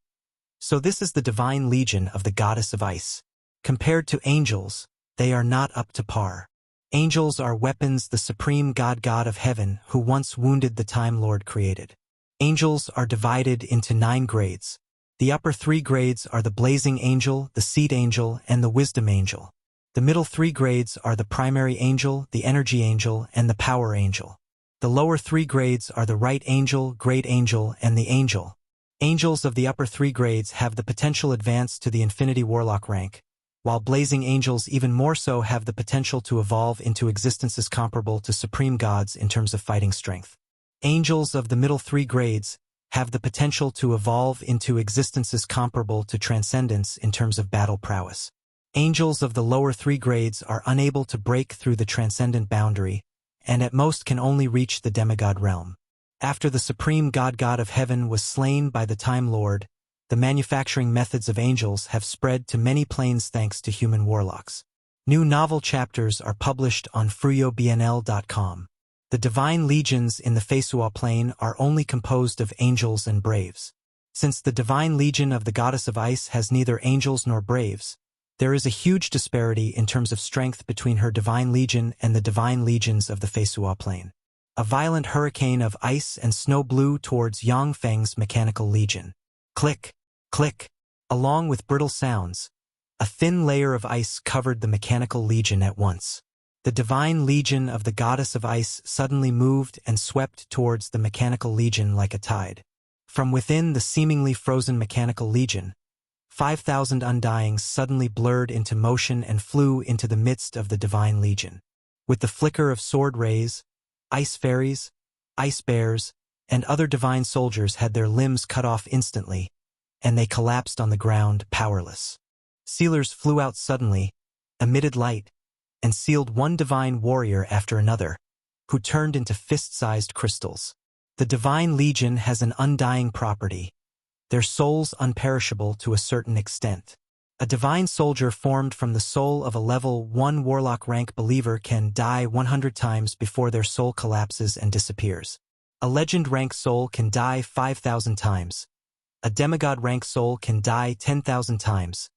[SPEAKER 1] So this is the divine legion of the goddess of ice. Compared to angels, they are not up to par. Angels are weapons the supreme god of heaven who once wounded the Time Lord created. Angels are divided into 9 grades. The upper 3 grades are the blazing angel, the seed angel, and the wisdom angel. The middle 3 grades are the primary angel, the energy angel, and the power angel. The lower 3 grades are the right angel, great angel, and the angel. Angels of the upper 3 grades have the potential advance to the infinity warlock rank, while blazing angels even more so have the potential to evolve into existences comparable to supreme gods in terms of fighting strength. Angels of the middle 3 grades have the potential to evolve into existences comparable to transcendence in terms of battle prowess. Angels of the lower 3 grades are unable to break through the transcendent boundary and at most can only reach the demigod realm. After the supreme god of heaven was slain by the Time Lord, the manufacturing methods of angels have spread to many planes thanks to human warlocks. New novel chapters are published on FruyoBNL.com. The divine legions in the Feisua plane are only composed of angels and braves. Since the divine legion of the goddess of ice has neither angels nor braves, there is a huge disparity in terms of strength between her divine legion and the divine legions of the Feisua plane. A violent hurricane of ice and snow blew towards Yang Feng's mechanical legion. Click, click. Along with brittle sounds, a thin layer of ice covered the mechanical legion at once. The divine legion of the goddess of ice suddenly moved and swept towards the mechanical legion like a tide. From within the seemingly frozen mechanical legion, 5,000 undyings suddenly blurred into motion and flew into the midst of the divine legion. With the flicker of sword rays, ice fairies, ice bears, and other divine soldiers had their limbs cut off instantly, and they collapsed on the ground powerless. Sealers flew out suddenly, emitted light, and sealed one divine warrior after another, who turned into fist-sized crystals. The divine legion has an undying property, their souls unperishable to a certain extent. A divine soldier formed from the soul of a level 1 warlock rank believer can die 100 times before their soul collapses and disappears. A legend rank soul can die 5,000 times. A demigod rank soul can die 10,000 times.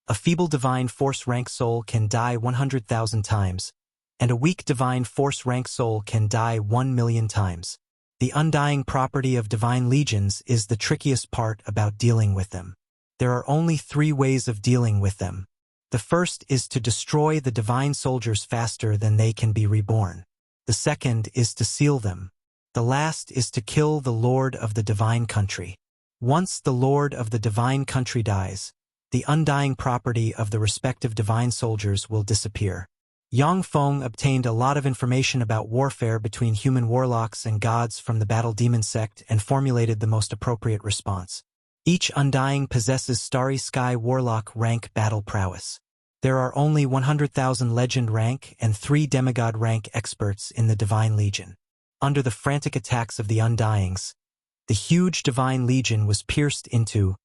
[SPEAKER 1] A feeble divine force rank soul can die 100,000 times, and a weak divine force rank soul can die 1,000,000 times. The undying property of divine legions is the trickiest part about dealing with them. There are only 3 ways of dealing with them. The first is to destroy the divine soldiers faster than they can be reborn. The second is to seal them. The last is to kill the Lord of the divine country. Once the Lord of the divine country dies, the undying property of the respective divine soldiers will disappear. Yang Feng obtained a lot of information about warfare between human warlocks and gods from the Battle Demon Sect and formulated the most appropriate response. Each undying possesses Starry Sky Warlock rank battle prowess. There are only 100,000 legend rank and 3 demigod rank experts in the Divine Legion. Under the frantic attacks of the undyings, the huge Divine Legion was pierced into,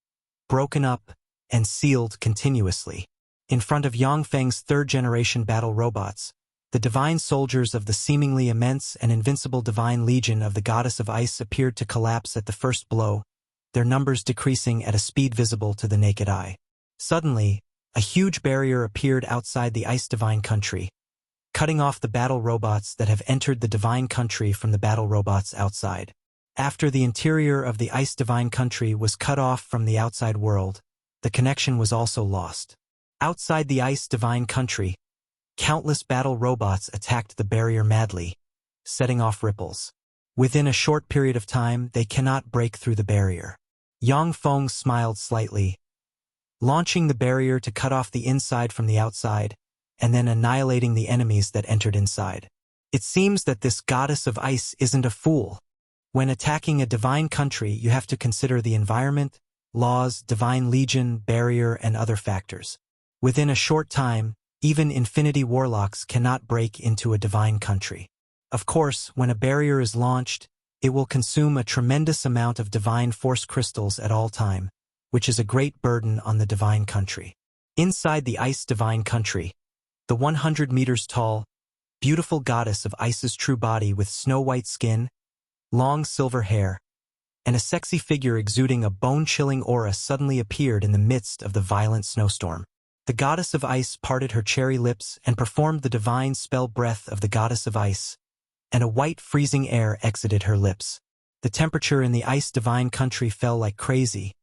[SPEAKER 1] broken up, and sealed continuously. In front of Yang Feng's 3rd-generation battle robots, the divine soldiers of the seemingly immense and invincible Divine Legion of the Goddess of Ice appeared to collapse at the first blow, their numbers decreasing at a speed visible to the naked eye. Suddenly, a huge barrier appeared outside the Ice Divine Country, cutting off the battle robots that have entered the Divine Country from the battle robots outside. After the interior of the Ice Divine Country was cut off from the outside world, the connection was also lost. Outside the Ice Divine Country, countless battle robots attacked the barrier madly, setting off ripples. Within a short period of time, they cannot break through the barrier. Yang Feng smiled slightly, launching the barrier to cut off the inside from the outside, and then annihilating the enemies that entered inside. It seems that this goddess of ice isn't a fool. When attacking a divine country, you have to consider the environment, laws, divine legion, barrier, and other factors. Within a short time, even infinity warlocks cannot break into a divine country. Of course, when a barrier is launched, it will consume a tremendous amount of divine force crystals at all time, which is a great burden on the divine country. Inside the Ice Divine Country, the 100 meters tall, beautiful goddess of ice's true body with snow-white skin, long silver hair, and a sexy figure exuding a bone-chilling aura suddenly appeared in the midst of the violent snowstorm. The goddess of ice parted her cherry lips and performed the divine spell breath of the goddess of ice, and a white freezing air exited her lips. The temperature in the Ice Divine Country fell like crazy,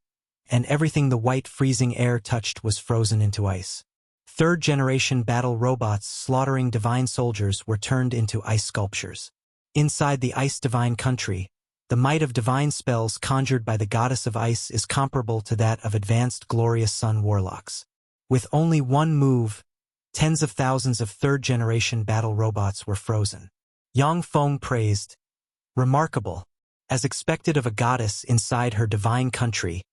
[SPEAKER 1] and everything the white freezing air touched was frozen into ice. 3rd-generation battle robots slaughtering divine soldiers were turned into ice sculptures. Inside the Ice Divine Country, the might of divine spells conjured by the goddess of ice is comparable to that of advanced glorious sun warlocks. With only one move, tens of thousands of 3rd-generation battle robots were frozen. Yang Feng praised, "Remarkable. As expected of a goddess inside her divine country,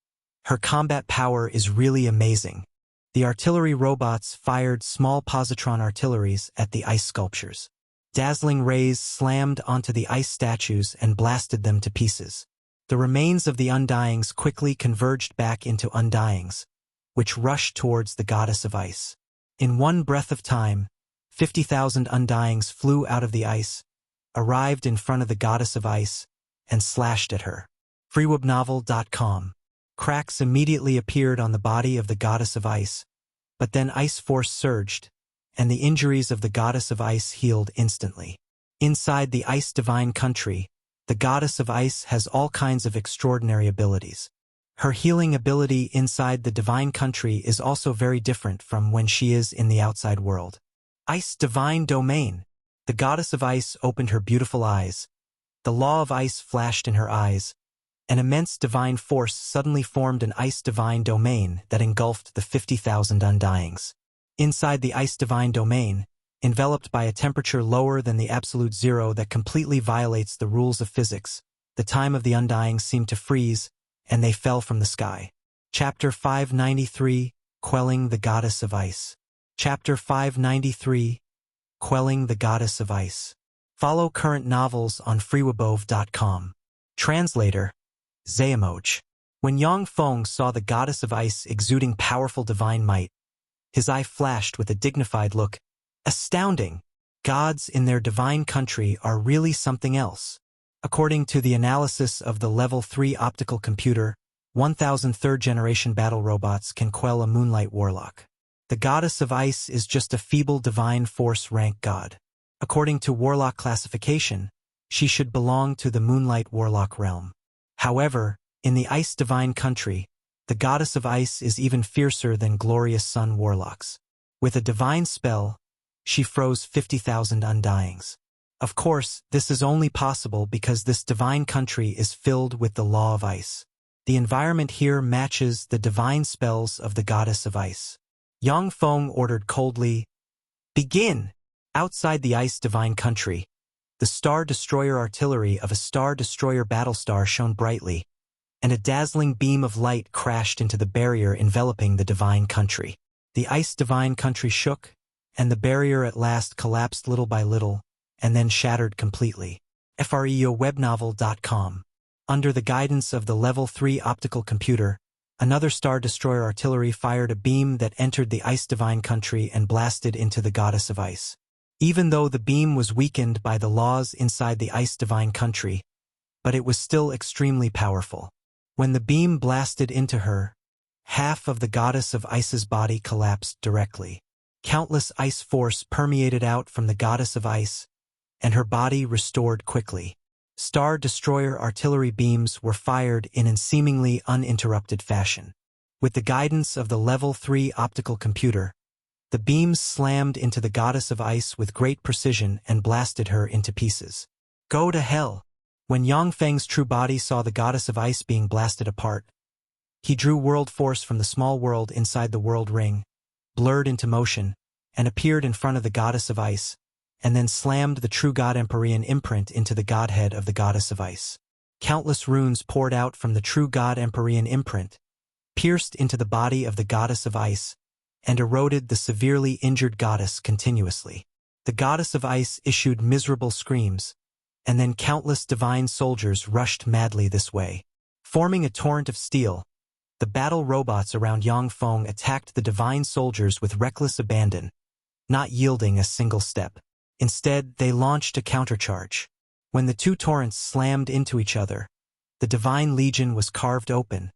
[SPEAKER 1] her combat power is really amazing." The artillery robots fired small positron artilleries at the ice sculptures. Dazzling rays slammed onto the ice statues and blasted them to pieces. The remains of the Undyings quickly converged back into Undyings, which rushed towards the goddess of ice. In one breath of time, 50,000 Undyings flew out of the ice, arrived in front of the goddess of ice, and slashed at her. freewebnovel.com. Cracks immediately appeared on the body of the goddess of ice, but then ice force surged, and the injuries of the goddess of ice healed instantly. Inside the ice divine country, the goddess of ice has all kinds of extraordinary abilities. Her healing ability inside the divine country is also very different from when she is in the outside world. Ice divine domain. The goddess of ice opened her beautiful eyes. The law of ice flashed in her eyes. An immense divine force suddenly formed an ice divine domain that engulfed the 50,000 Undyings. Inside the ice divine domain, enveloped by a temperature lower than the absolute zero that completely violates the rules of physics, the time of the Undyings seemed to freeze, and they fell from the sky. Chapter 593, Quelling the Goddess of Ice. Chapter 593, Quelling the Goddess of Ice. Follow current novels on freewebove.com. Translator, Zayamoj. When Yang Feng saw the goddess of ice exuding powerful divine might, his eye flashed with a dignified look. Astounding! Gods in their divine country are really something else. According to the analysis of the Level 3 optical computer, 1,000 third-generation battle robots can quell a Moonlight Warlock. The goddess of ice is just a feeble divine force rank god. According to Warlock classification, she should belong to the Moonlight Warlock realm. However, in the ice divine country, the goddess of ice is even fiercer than glorious sun warlocks. With a divine spell, she froze 50,000 Undyings. Of course, this is only possible because this divine country is filled with the law of ice. The environment here matches the divine spells of the goddess of ice. Yang Feng ordered coldly, "Begin!" Outside the ice divine country, the Star Destroyer artillery of a Star Destroyer battlestar shone brightly, and a dazzling beam of light crashed into the barrier enveloping the divine country. The ice divine country shook, and the barrier at last collapsed little by little, and then shattered completely. freewebnovel.com. Under the guidance of the Level 3 optical computer, another Star Destroyer artillery fired a beam that entered the ice divine country and blasted into the goddess of ice. Even though the beam was weakened by the laws inside the ice divine country, but it was still extremely powerful. When the beam blasted into her, half of the goddess of ice's body collapsed directly. Countless ice force permeated out from the goddess of ice, and her body restored quickly. Star Destroyer artillery beams were fired in a seemingly uninterrupted fashion. With the guidance of the Level 3 optical computer, the beams slammed into the goddess of ice with great precision and blasted her into pieces. Go to hell! When Yang Feng's true body saw the goddess of ice being blasted apart, he drew world force from the small world inside the world ring, blurred into motion, and appeared in front of the goddess of ice, and then slammed the true god Empyrean imprint into the godhead of the goddess of ice. Countless runes poured out from the true god Empyrean imprint, pierced into the body of the goddess of ice, and eroded the severely injured goddess continuously. The goddess of ice issued miserable screams, and then countless divine soldiers rushed madly this way. Forming a torrent of steel, the battle robots around Yang Feng attacked the divine soldiers with reckless abandon, not yielding a single step. Instead, they launched a countercharge. When the two torrents slammed into each other, the divine legion was carved open,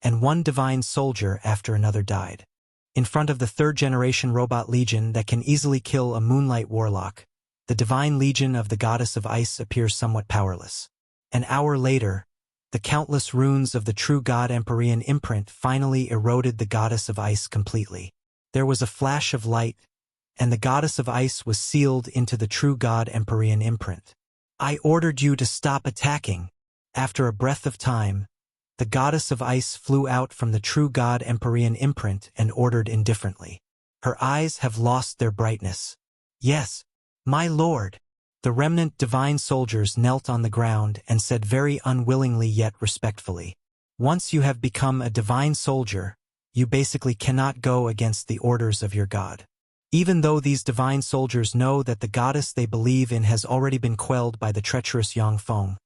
[SPEAKER 1] and one divine soldier after another died. In front of the third-generation robot legion that can easily kill a Moonlight Warlock, the divine legion of the goddess of ice appears somewhat powerless. An hour later, the countless runes of the true god Empyrean imprint finally eroded the goddess of ice completely. There was a flash of light, and the goddess of ice was sealed into the true god Empyrean imprint. I ordered you to stop attacking. After a breath of time, the goddess of ice flew out from the true god Empyrean imprint and ordered indifferently. Her eyes have lost their brightness. Yes, my lord. The remnant divine soldiers knelt on the ground and said very unwillingly yet respectfully, once you have become a divine soldier, you basically cannot go against the orders of your god. Even though these divine soldiers know that the goddess they believe in has already been quelled by the treacherous Yang Feng,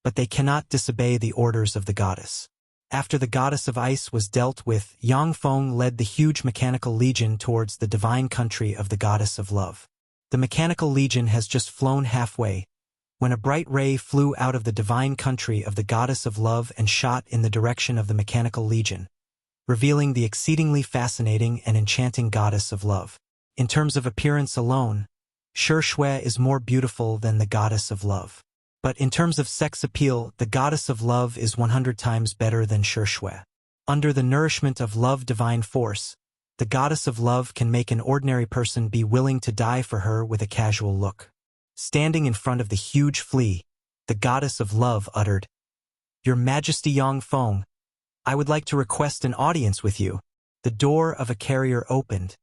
[SPEAKER 1] but they cannot disobey the orders of the goddess. After the goddess of ice was dealt with, Yang Feng led the huge mechanical legion towards the divine country of the goddess of love. The mechanical legion has just flown halfway, when a bright ray flew out of the divine country of the goddess of love and shot in the direction of the mechanical legion, revealing the exceedingly fascinating and enchanting goddess of love. In terms of appearance alone, Xuanhuan is more beautiful than the goddess of love. But in terms of sex appeal, the goddess of love is 100 times better than Xuanhuan. Under the nourishment of love divine force, the goddess of love can make an ordinary person be willing to die for her with a casual look. Standing in front of the huge flea, the goddess of love uttered, "Your Majesty Yang Feng, I would like to request an audience with you." The door of a carrier opened,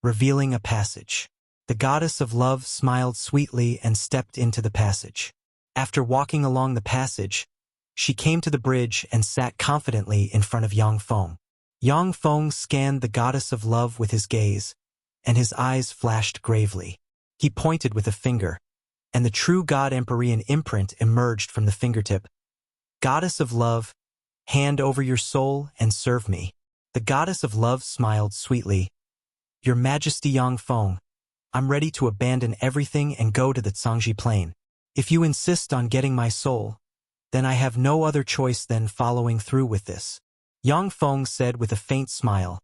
[SPEAKER 1] revealing a passage. The goddess of love smiled sweetly and stepped into the passage. After walking along the passage, she came to the bridge and sat confidently in front of Yang Feng. Yang Feng scanned the goddess of love with his gaze, and his eyes flashed gravely. He pointed with a finger, and the true God-Emperorian imprint emerged from the fingertip. "Goddess of love, hand over your soul and serve me." The goddess of love smiled sweetly. "Your Majesty Yang Feng, I'm ready to abandon everything and go to the Cangzhi Plane. If you insist on getting my soul, then I have no other choice than following through with this." Yang Feng said with a faint smile,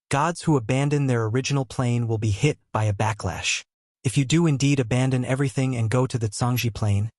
[SPEAKER 1] "Gods who abandon their original plane will be hit by a backlash. If you do indeed abandon everything and go to the Cangzhi Plane,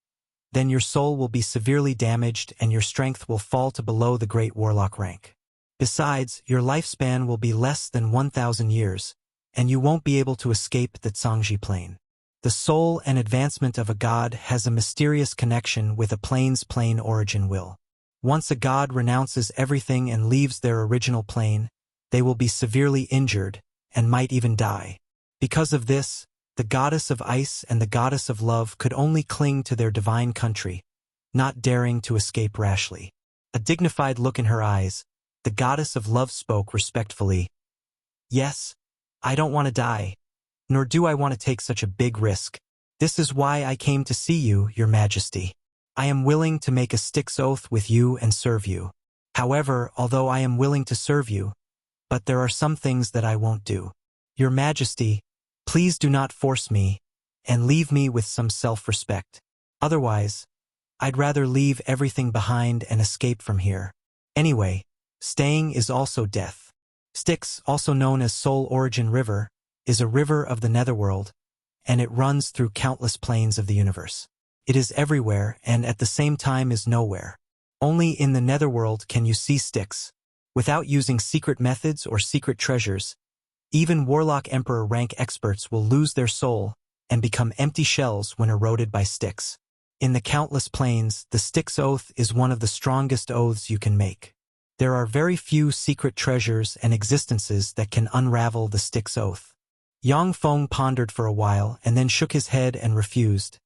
[SPEAKER 1] then your soul will be severely damaged and your strength will fall to below the Great Warlock rank. Besides, your lifespan will be less than 1,000 years, and you won't be able to escape the Cangzhi Plane. The soul and advancement of a god has a mysterious connection with a plane's plane origin will. Once a god renounces everything and leaves their original plane, they will be severely injured and might even die. Because of this, the goddess of ice and the goddess of love could only cling to their divine country, not daring to escape rashly. A dignified look in her eyes, the goddess of love spoke respectfully. "Yes, I don't want to die, nor do I want to take such a big risk. This is why I came to see you, Your Majesty. I am willing to make a Styx oath with you and serve you. However, although I am willing to serve you, but there are some things that I won't do. Your Majesty, please do not force me, and leave me with some self-respect. Otherwise, I'd rather leave everything behind and escape from here. Anyway, staying is also death." Styx, also known as Soul Origin River, is a river of the netherworld, and it runs through countless planes of the universe. It is everywhere and at the same time is nowhere. Only in the netherworld can you see Styx. Without using secret methods or secret treasures, even Warlock Emperor rank experts will lose their soul and become empty shells when eroded by Styx. In the countless planes, the Styx oath is one of the strongest oaths you can make. There are very few secret treasures and existences that can unravel the Styx oath. Yang Feng pondered for a while and then shook his head and refused.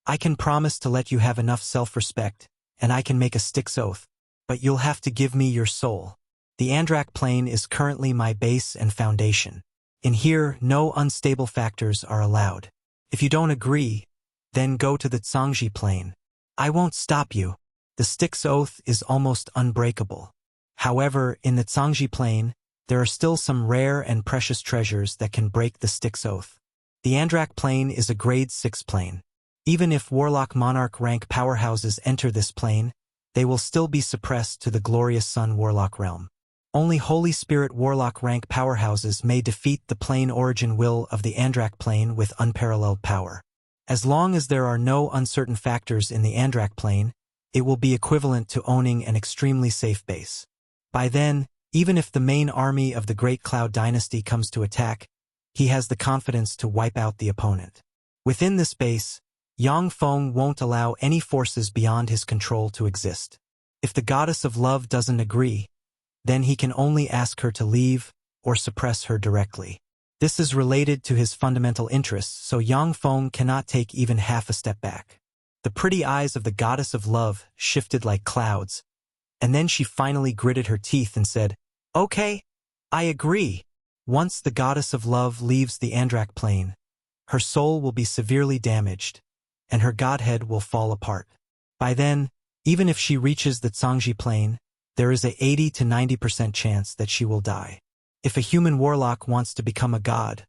[SPEAKER 1] "I can promise to let you have enough self-respect, and I can make a Styx oath, but you'll have to give me your soul. The Andrak plane is currently my base and foundation. In here, no unstable factors are allowed. If you don't agree, then go to the Cangzhi Plane. I won't stop you. The Styx oath is almost unbreakable. However, in the Cangzhi Plane, there are still some rare and precious treasures that can break the Styx oath. The Andrak plane is a grade 6 plane. Even if Warlock Monarch rank powerhouses enter this plane, they will still be suppressed to the glorious Sun Warlock realm. Only Holy Spirit Warlock rank powerhouses may defeat the plane origin will of the Andrak plane with unparalleled power. As long as there are no uncertain factors in the Andrak plane, it will be equivalent to owning an extremely safe base. By then, even if the main army of the Great Cloud Dynasty comes to attack, he has the confidence to wipe out the opponent. Within this base, Yang Feng won't allow any forces beyond his control to exist. If the goddess of love doesn't agree, then he can only ask her to leave or suppress her directly. This is related to his fundamental interests, so Yang Feng cannot take even half a step back. The pretty eyes of the goddess of love shifted like clouds, and then she finally gritted her teeth and said, "Okay, I agree. Once the goddess of love leaves the Andrak plane, her soul will be severely damaged, and her godhead will fall apart. By then, even if she reaches the Cangzhi Plane, there is a 80 to 90% chance that she will die. If a human warlock wants to become a god,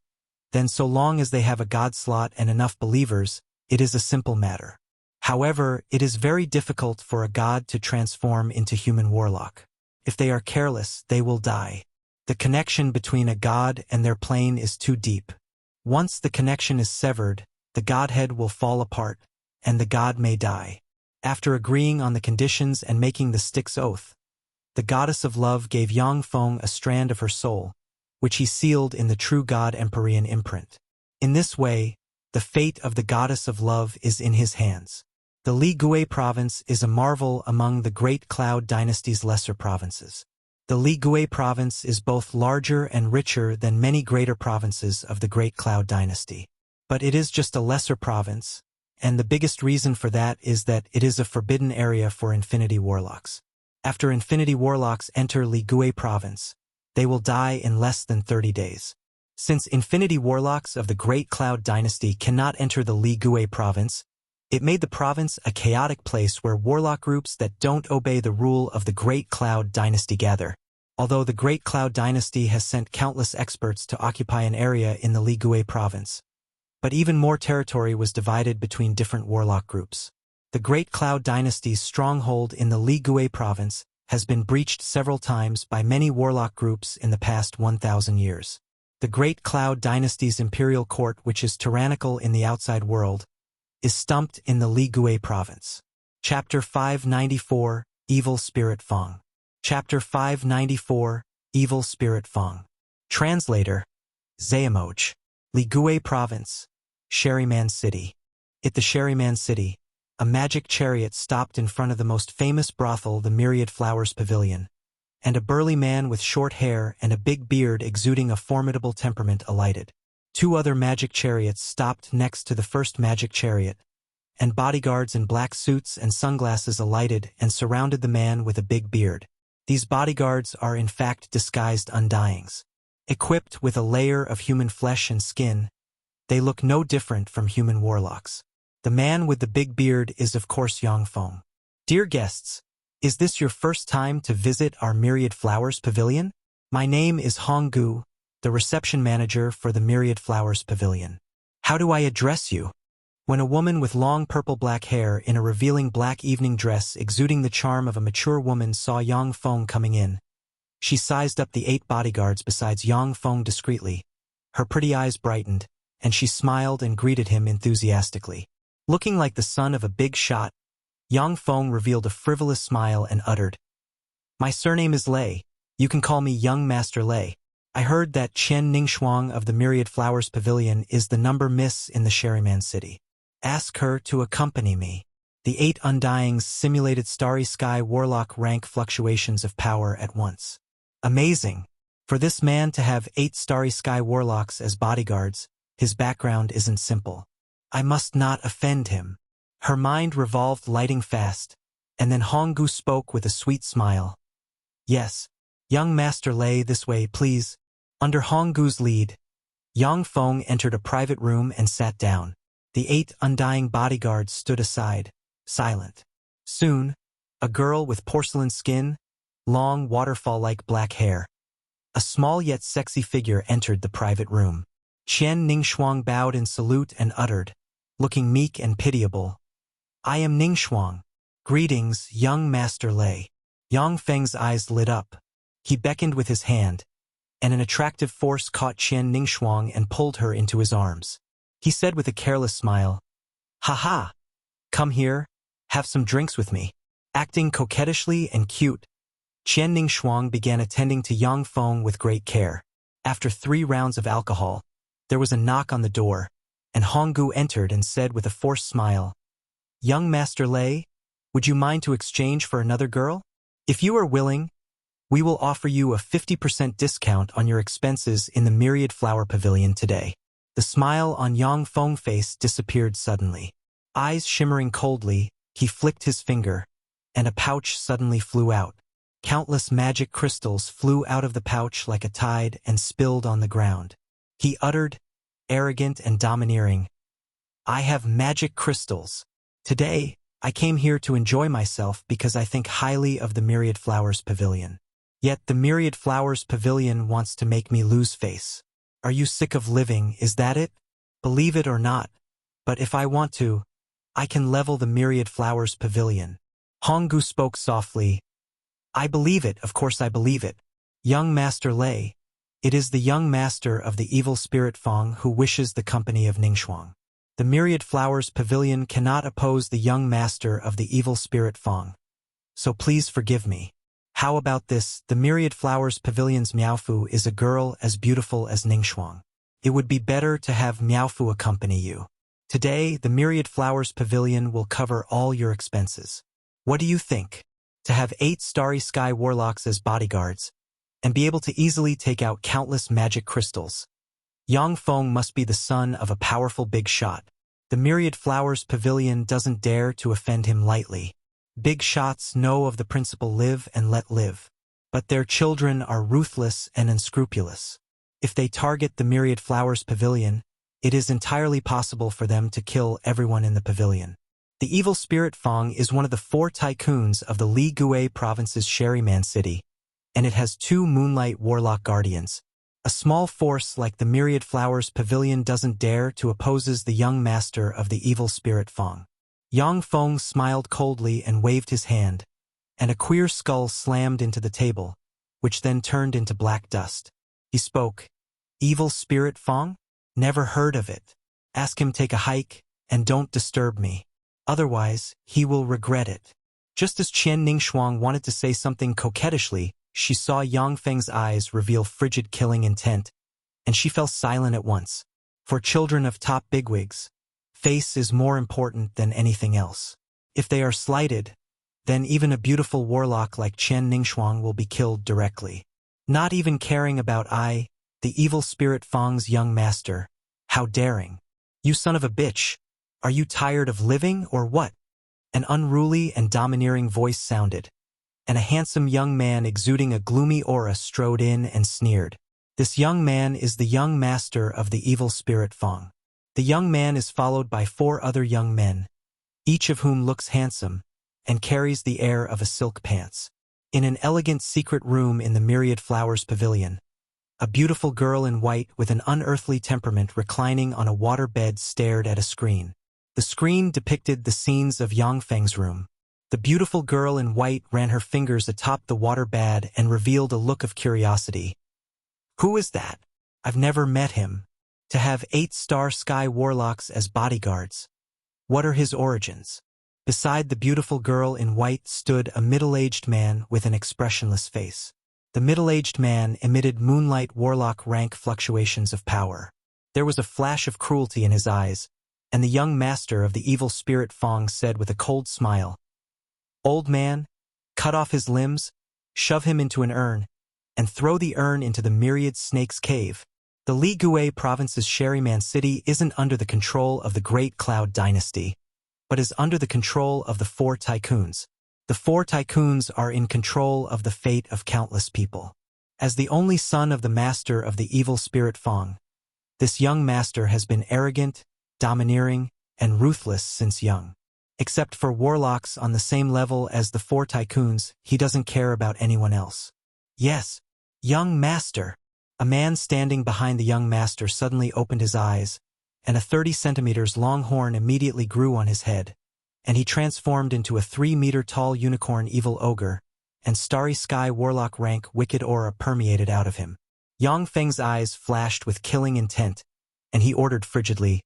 [SPEAKER 1] then so long as they have a god slot and enough believers, it is a simple matter. However, it is very difficult for a god to transform into human warlock. If they are careless, they will die. The connection between a god and their plane is too deep. Once the connection is severed, the godhead will fall apart, and the god may die. After agreeing on the conditions and making the Styx oath, the goddess of love gave Yang Feng a strand of her soul, which he sealed in the true god Empyrean imprint. In this way, the fate of the goddess of love is in his hands. The Li Gui province is a marvel among the Great Cloud Dynasty's lesser provinces. The Li Gui province is both larger and richer than many greater provinces of the Great Cloud Dynasty. But it is just a lesser province, and the biggest reason for that is that it is a forbidden area for Infinity Warlocks. After Infinity Warlocks enter Li Gui province, they will die in less than 30 days. Since Infinity Warlocks of the Great Cloud Dynasty cannot enter the Li Gui province, it made the province a chaotic place where warlock groups that don't obey the rule of the Great Cloud Dynasty gather. Although the Great Cloud Dynasty has sent countless experts to occupy an area in the Li Gui province, but even more territory was divided between different warlock groups. The Great Cloud Dynasty's stronghold in the Li Gui province has been breached several times by many warlock groups in the past 1,000 years. The Great Cloud Dynasty's imperial court, which is tyrannical in the outside world, is stumped in the Li Gui province. Chapter 594, Evil Spirit Feng. Chapter 594, Evil Spirit Feng. Translator, Xuanhuan. Li Gui province, Sherryman City. At the Sherryman City, a magic chariot stopped in front of the most famous brothel, the Myriad Flowers Pavilion, and a burly man with short hair and a big beard exuding a formidable temperament alighted. 2 other magic chariots stopped next to the first magic chariot, and bodyguards in black suits and sunglasses alighted and surrounded the man with a big beard. These bodyguards are in fact disguised undyings. Equipped with a layer of human flesh and skin, they look no different from human warlocks. The man with the big beard is of course Yang Feng. Dear guests, is this your first time to visit our Myriad Flowers Pavilion? My name is Honggu, the reception manager for the Myriad Flowers Pavilion. How do I address you? When a woman with long purple-black hair in a revealing black evening dress exuding the charm of a mature woman saw Yang Feng coming in, she sized up the 8 bodyguards besides Yang Feng discreetly. Her pretty eyes brightened, and she smiled and greeted him enthusiastically. Looking like the son of a big shot, Yang Feng revealed a frivolous smile and uttered, "My surname is Lei. You can call me Young Master Lei. I heard that Chen Ningxuang of the Myriad Flowers Pavilion is the number miss in the Sherryman City. Ask her to accompany me." The 8 Undyings simulated starry sky warlock rank fluctuations of power at once. Amazing! For this man to have 8 starry sky warlocks as bodyguards, his background isn't simple. I must not offend him. Her mind revolved lighting fast, and then Honggu spoke with a sweet smile. "Yes, young Master Lei, this way, please." Under Honggu's lead, Yang Feng entered a private room and sat down. The 8 undying bodyguards stood aside, silent. Soon, a girl with porcelain skin, long waterfall-like black hair, a small yet sexy figure entered the private room. Chen Ningxuang bowed in salute and uttered, looking meek and pitiable, "I am Ningxuang. Greetings, young Master Lei." Yang Feng's eyes lit up. He beckoned with his hand, and an attractive force caught Chen Ningxuang and pulled her into his arms. He said with a careless smile, "Ha-ha! Come here, have some drinks with me." Acting coquettishly and cute, Chen Ningxuang began attending to Yang Feng with great care. After 3 rounds of alcohol, there was a knock on the door, and Honggu entered and said with a forced smile, "Young Master Lei, would you mind to exchange for another girl? If you are willing, we will offer you a 50% discount on your expenses in the Myriad Flower Pavilion today." The smile on Yang Feng's face disappeared suddenly. Eyes shimmering coldly, he flicked his finger, and a pouch suddenly flew out. Countless magic crystals flew out of the pouch like a tide and spilled on the ground. He uttered, arrogant and domineering, "I have magic crystals. Today, I came here to enjoy myself because I think highly of the Myriad Flowers Pavilion. Yet the Myriad Flowers Pavilion wants to make me lose face. Are you sick of living, is that it? Believe it or not, but if I want to, I can level the Myriad Flowers Pavilion." Honggu spoke softly. "I believe it, of course I believe it. Young Master Lei, it is the young master of the evil spirit Feng who wishes the company of Ningxuang. The Myriad Flowers Pavilion cannot oppose the young master of the evil spirit Feng. So please forgive me. How about this? The Myriad Flowers Pavilion's Miaofu is a girl as beautiful as Ningxuang. It would be better to have Miaofu accompany you. Today, the Myriad Flowers Pavilion will cover all your expenses. What do you think? To have 8 starry sky warlocks as bodyguards, and be able to easily take out countless magic crystals. Yang Feng must be the son of a powerful big shot. The Myriad Flowers Pavilion doesn't dare to offend him lightly. Big shots know of the principle live and let live. But their children are ruthless and unscrupulous. If they target the Myriad Flowers Pavilion, it is entirely possible for them to kill everyone in the pavilion. The evil spirit Feng is one of the 4 tycoons of the Li Gui province's Sherryman City, and it has 2 Moonlight Warlock Guardians. A small force like the Myriad Flowers Pavilion doesn't dare to opposes the young master of the evil spirit Feng. Yang Feng smiled coldly and waved his hand, and a queer skull slammed into the table, which then turned into black dust. He spoke, "Evil spirit Feng? Never heard of it. Ask him take a hike, and don't disturb me. Otherwise, he will regret it." Just as Qian Ningxuang wanted to say something coquettishly, she saw Yang Feng's eyes reveal frigid killing intent, and she fell silent at once. For children of top bigwigs, face is more important than anything else. If they are slighted, then even a beautiful warlock like Qian Ningxuang will be killed directly. Not even caring about the evil spirit Feng's young master. How daring. "You son of a bitch, are you tired of living or what?" An unruly and domineering voice sounded, and a handsome young man exuding a gloomy aura strode in and sneered. This young man is the young master of the evil spirit Feng. The young man is followed by 4 other young men, each of whom looks handsome, and carries the air of a silk pants. In an elegant secret room in the Myriad Flowers Pavilion, a beautiful girl in white with an unearthly temperament reclining on a water bed stared at a screen. The screen depicted the scenes of Yang Feng's room. The beautiful girl in white ran her fingers atop the water bed and revealed a look of curiosity. "Who is that? I've never met him. To have 8 star sky warlocks as bodyguards. What are his origins?" Beside the beautiful girl in white stood a middle-aged man with an expressionless face. The middle-aged man emitted moonlight warlock rank fluctuations of power. There was a flash of cruelty in his eyes, and the young master of the evil spirit Feng said with a cold smile, "Old man, cut off his limbs, shove him into an urn, and throw the urn into the Myriad Snake's cave." The Li Gui province's Sherryman City isn't under the control of the Great Cloud Dynasty, but is under the control of the 4 tycoons. The 4 tycoons are in control of the fate of countless people. As the only son of the master of the evil spirit Feng, this young master has been arrogant, domineering, and ruthless since young. Except for warlocks on the same level as the 4 tycoons, he doesn't care about anyone else. "Yes, young master." A man standing behind the young master suddenly opened his eyes, and a 30 centimeters long horn immediately grew on his head, and he transformed into a 3-meter-tall unicorn evil ogre, and starry sky warlock rank wicked aura permeated out of him. Yang Feng's eyes flashed with killing intent, and he ordered frigidly,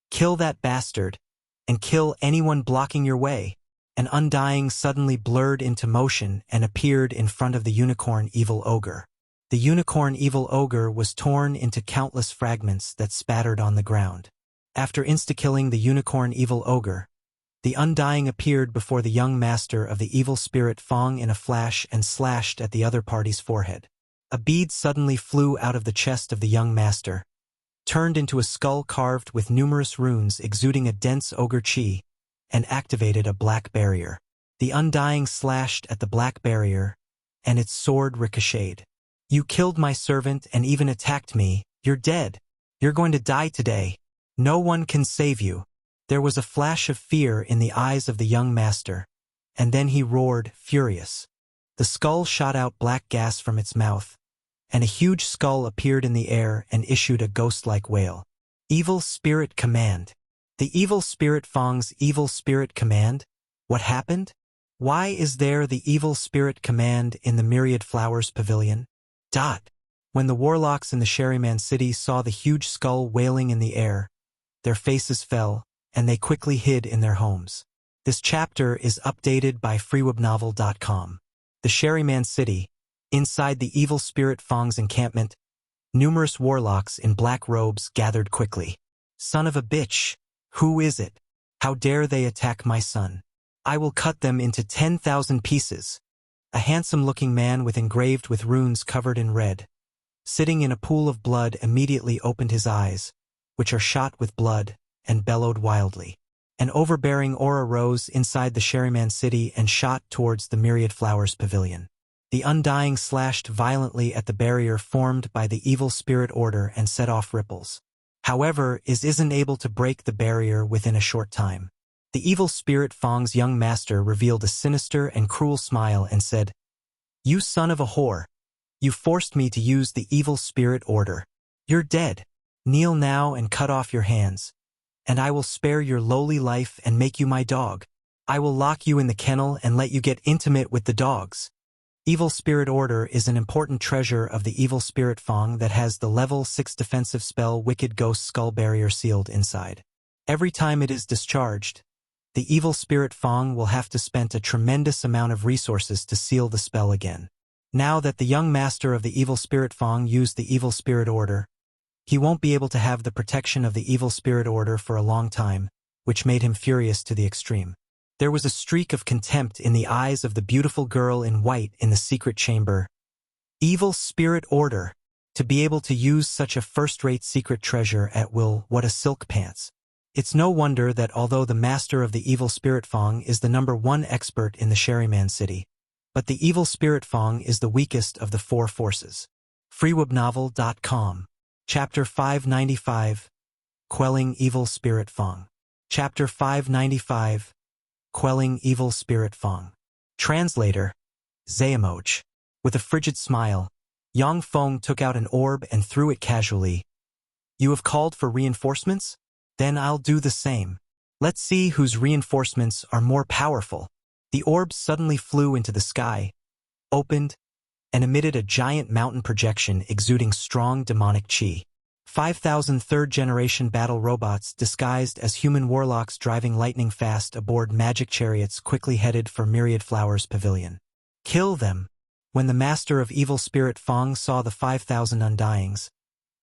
[SPEAKER 1] "Kill that bastard, and kill anyone blocking your way." An undying suddenly blurred into motion and appeared in front of the unicorn evil ogre. The unicorn evil ogre was torn into countless fragments that spattered on the ground. After insta-killing the unicorn evil ogre, the undying appeared before the young master of the evil spirit Feng in a flash and slashed at the other party's forehead. A bead suddenly flew out of the chest of the young master, turned into a skull carved with numerous runes exuding a dense ogre chi, and activated a black barrier. The undying slashed at the black barrier, and its sword ricocheted. You killed my servant and even attacked me. You're dead. You're going to die today. No one can save you. There was a flash of fear in the eyes of the young master, and then he roared, furious. The skull shot out black gas from its mouth, and a huge skull appeared in the air and issued a ghost-like wail. Evil Spirit Command. The Evil Spirit Feng's Evil Spirit Command? What happened? Why is there the Evil Spirit Command in the Myriad Flowers Pavilion? When the warlocks in the Sherryman City saw the huge skull wailing in the air, their faces fell, and they quickly hid in their homes. This chapter is updated by freewebnovel.com. The Sherryman City. Inside the Evil Spirit Feng's encampment, numerous warlocks in black robes gathered quickly. Son of a bitch! Who is it? How dare they attack my son? I will cut them into 10,000 pieces. A handsome-looking man engraved with runes covered in red, sitting in a pool of blood, immediately opened his eyes, which are shot with blood, and bellowed wildly. An overbearing aura rose inside the Sherryman City and shot towards the Myriad Flowers Pavilion. The Undying slashed violently at the barrier formed by the Evil Spirit Order and set off ripples. However, isn't able to break the barrier within a short time. The Evil Spirit Feng's young master revealed a sinister and cruel smile and said, "You son of a whore! You forced me to use the Evil Spirit Order. You're dead. Kneel now and cut off your hands, and I will spare your lowly life and make you my dog. I will lock you in the kennel and let you get intimate with the dogs." Evil Spirit Order is an important treasure of the Evil Spirit Feng that has the level 6 defensive spell Wicked Ghost Skull Barrier sealed inside. Every time it is discharged, the Evil Spirit Feng will have to spend a tremendous amount of resources to seal the spell again. Now that the young master of the Evil Spirit Feng used the Evil Spirit Order, he won't be able to have the protection of the Evil Spirit Order for a long time, which made him furious to the extreme. There was a streak of contempt in the eyes of the beautiful girl in white in the secret chamber. Evil Spirit Order! To be able to use such a first-rate secret treasure at will, what a silk pants. It's no wonder that although the master of the Evil Spirit Feng is the #1 expert in the Sherryman City, but the Evil Spirit Feng is the weakest of the 4 forces. freewebnovel.com. Chapter 595. Quelling Evil Spirit Feng. Chapter 595. Quelling Evil Spirit Feng. Translator, Xuanhuan. With a frigid smile, Yang Feng took out an orb and threw it casually. "You have called for reinforcements? Then I'll do the same. Let's see whose reinforcements are more powerful." The orb suddenly flew into the sky, opened, and emitted a giant mountain projection exuding strong demonic chi. 5,000 third-generation battle robots disguised as human warlocks driving lightning-fast aboard magic chariots quickly headed for Myriad Flowers Pavilion. Kill them! When the master of Evil Spirit Feng saw the 5,000 Undyings,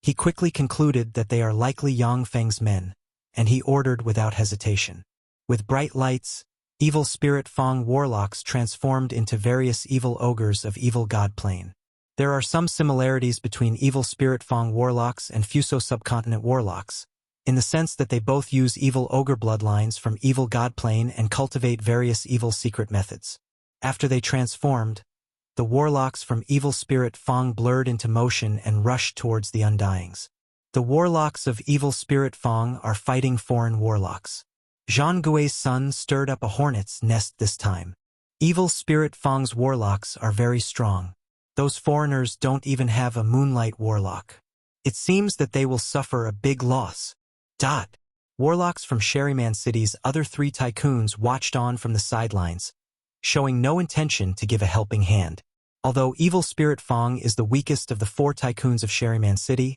[SPEAKER 1] he quickly concluded that they are likely Yang Feng's men, and he ordered without hesitation. With bright lights, Evil Spirit Feng warlocks transformed into various evil ogres of Evil God Plane. There are some similarities between Evil Spirit Feng warlocks and Fuso Subcontinent warlocks, in the sense that they both use evil ogre bloodlines from Evil God Plane and cultivate various evil secret methods. After they transformed, the warlocks from Evil Spirit Feng blurred into motion and rushed towards the Undyings. The warlocks of Evil Spirit Feng are fighting foreign warlocks. Zhang Gui's son stirred up a hornet's nest this time. Evil Spirit Feng's warlocks are very strong. Those foreigners don't even have a Moonlight Warlock. It seems that they will suffer a big loss. Warlocks from Sherryman City's other 3 tycoons watched on from the sidelines, showing no intention to give a helping hand. Although Evil Spirit Feng is the weakest of the 4 tycoons of Sherryman City,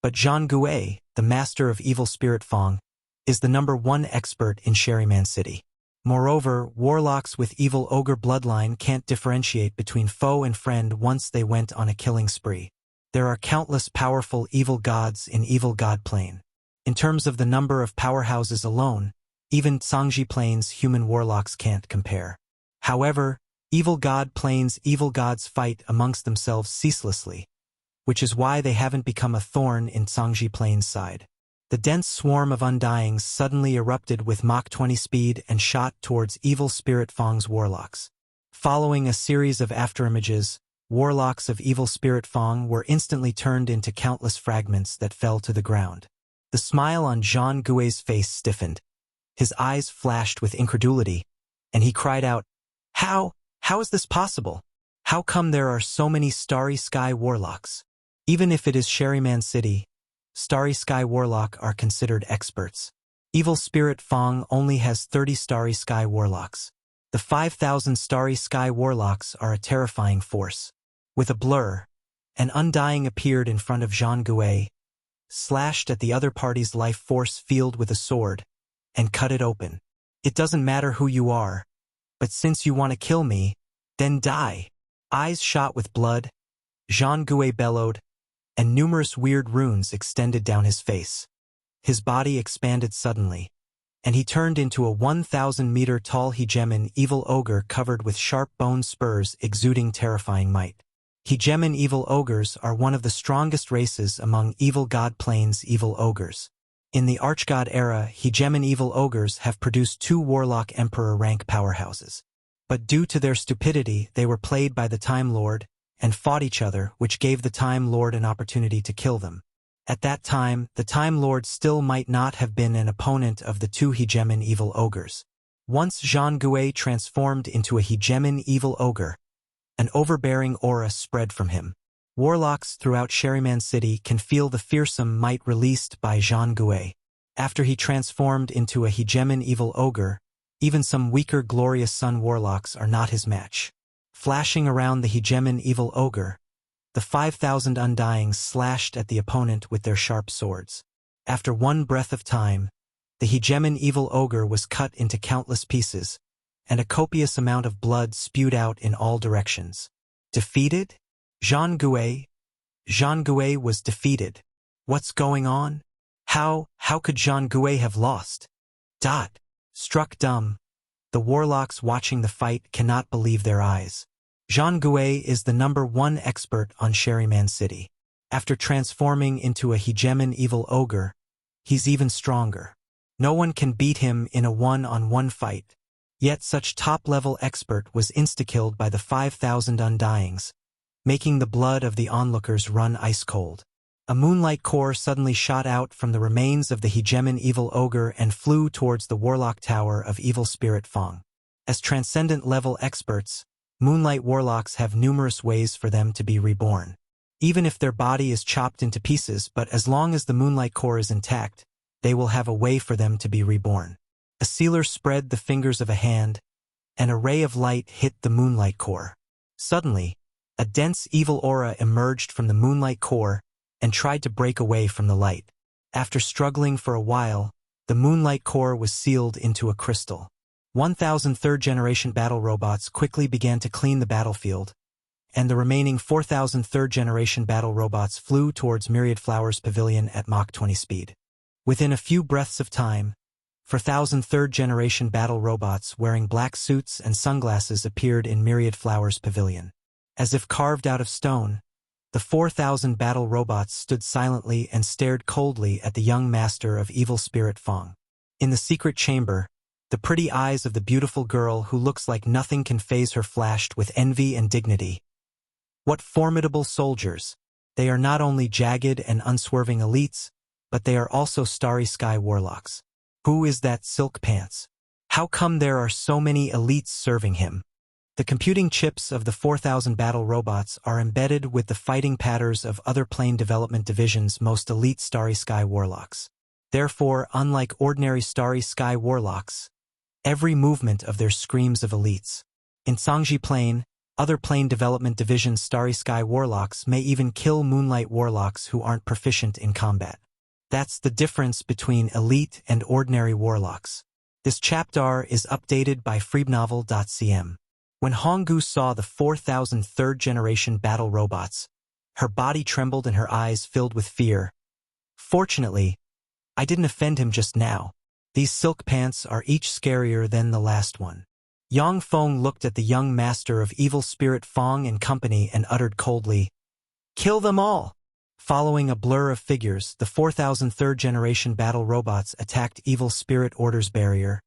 [SPEAKER 1] but Zhang Gui, the master of Evil Spirit Feng, is the #1 expert in Sherryman City. Moreover, warlocks with evil ogre bloodline can't differentiate between foe and friend once they went on a killing spree. There are countless powerful evil gods in Evil God Plane. In terms of the number of powerhouses alone, even Cangzhi Plane's human warlocks can't compare. However, Evil God Plane's evil gods fight amongst themselves ceaselessly, which is why they haven't become a thorn in Cangzhi Plane's side. The dense swarm of Undyings suddenly erupted with Mach 20 speed and shot towards Evil Spirit Feng's warlocks. Following a series of afterimages, warlocks of evil spirit Feng were instantly turned into countless fragments that fell to the ground. The smile on Zhang Gui's face stiffened. His eyes flashed with incredulity, and he cried out, How is this possible? How come there are so many Starry Sky Warlocks? Even if it is Sherryman City, Starry Sky Warlock are considered experts. Evil Spirit Feng only has 30 Starry Sky Warlocks. The 5,000 Starry Sky Warlocks are a terrifying force. With a blur, an Undying appeared in front of Zhang Gui, slashed at the other party's life force field with a sword, and cut it open. It doesn't matter who you are, but since you want to kill me, then die. Eyes shot with blood, Zhang Gui bellowed, and numerous weird runes extended down his face. His body expanded suddenly, and he turned into a 1,000-meter-tall hegemon evil ogre covered with sharp bone spurs exuding terrifying might. Hegemon evil ogres are one of the strongest races among evil god plane's evil ogres. In the Archgod era, hegemon evil ogres have produced 2 warlock emperor rank powerhouses. But due to their stupidity, they were played by the Time Lord and fought each other, which gave the Time Lord an opportunity to kill them. At that time, the Time Lord still might not have been an opponent of the 2 hegemon evil ogres. Once Zhang Gui transformed into a hegemon evil ogre, an overbearing aura spread from him. Warlocks throughout Sherryman City can feel the fearsome might released by Zhang Gui. After he transformed into a hegemon evil ogre, even some weaker Glorious Sun warlocks are not his match. Flashing around the hegemon evil ogre, the 5,000 Undyings slashed at the opponent with their sharp swords. After one breath of time, the hegemon evil ogre was cut into countless pieces, and a copious amount of blood spewed out in all directions. Defeated? Zhang Gui was defeated. What's going on? How could Zhang Gui have lost? Struck dumb, the warlocks watching the fight cannot believe their eyes. Zhang Gui is the #1 expert on Sherryman City. After transforming into a hegemon evil ogre, he's even stronger. No one can beat him in a one-on-one fight. Yet such top-level expert was insta-killed by the 5,000 Undyings, making the blood of the onlookers run ice-cold. A moonlight core suddenly shot out from the remains of the hegemon evil ogre and flew towards the warlock tower of evil spirit Feng. As transcendent-level experts, moonlight warlocks have numerous ways for them to be reborn. Even if their body is chopped into pieces, but as long as the moonlight core is intact, they will have a way for them to be reborn. A sealer spread the fingers of a hand, and a ray of light hit the moonlight core. Suddenly, a dense evil aura emerged from the moonlight core and tried to break away from the light. After struggling for a while, the moonlight core was sealed into a crystal. 1,000 third-generation battle robots quickly began to clean the battlefield, and the remaining 4,000 third-generation battle robots flew towards Myriad Flowers Pavilion at Mach 20 speed. Within a few breaths of time, 4,000 third-generation battle robots wearing black suits and sunglasses appeared in Myriad Flowers Pavilion. As if carved out of stone, the 4,000 battle robots stood silently and stared coldly at the young master of evil spirit Feng. In the secret chamber, the pretty eyes of the beautiful girl who looks like nothing can faze her flashed with envy and dignity. What formidable soldiers! They are not only jagged and unswerving elites, but they are also Starry Sky Warlocks. Who is that Silk Pants? How come there are so many elites serving him? The computing chips of the 4,000 battle robots are embedded with the fighting patterns of other plane development divisions' most elite Starry Sky Warlocks. Therefore, unlike ordinary Starry Sky Warlocks, every movement of their screams of elites. In Cangzhi Plane, other plane development divisions' Starry Sky Warlocks may even kill Moonlight Warlocks who aren't proficient in combat. That's the difference between elite and ordinary warlocks. This chapter is updated by freebnovel.cm. When Honggu saw the 4,000 third-generation battle robots, her body trembled and her eyes filled with fear. Fortunately, I didn't offend him just now. These silk pants are each scarier than the last one. Yang Feng looked at the young master of evil spirit Feng and company and uttered coldly, "Kill them all!" Following a blur of figures, the 4,000 third-generation battle robots attacked evil spirit order's barrier,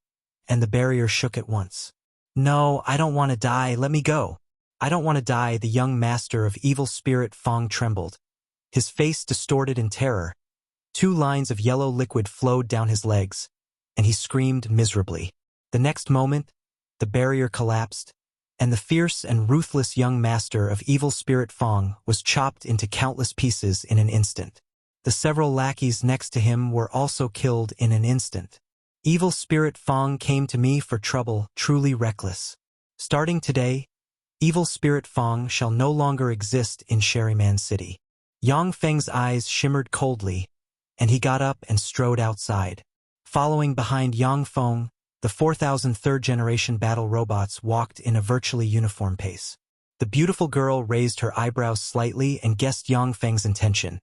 [SPEAKER 1] and the barrier shook at once. No, I don't want to die, let me go. I don't want to die, the young master of evil spirit Feng trembled. His face distorted in terror. 2 lines of yellow liquid flowed down his legs, and he screamed miserably. The next moment, the barrier collapsed, and the fierce and ruthless young master of evil spirit Feng was chopped into countless pieces in an instant. The several lackeys next to him were also killed in an instant. Evil spirit Feng came to me for trouble, truly reckless. Starting today, evil spirit Feng shall no longer exist in Sherryman City. Yang Feng's eyes shimmered coldly, and he got up and strode outside. Following behind Yang Feng, the 4,000 third-generation battle robots walked in a virtually uniform pace. The beautiful girl raised her eyebrows slightly and guessed Yang Feng's intention.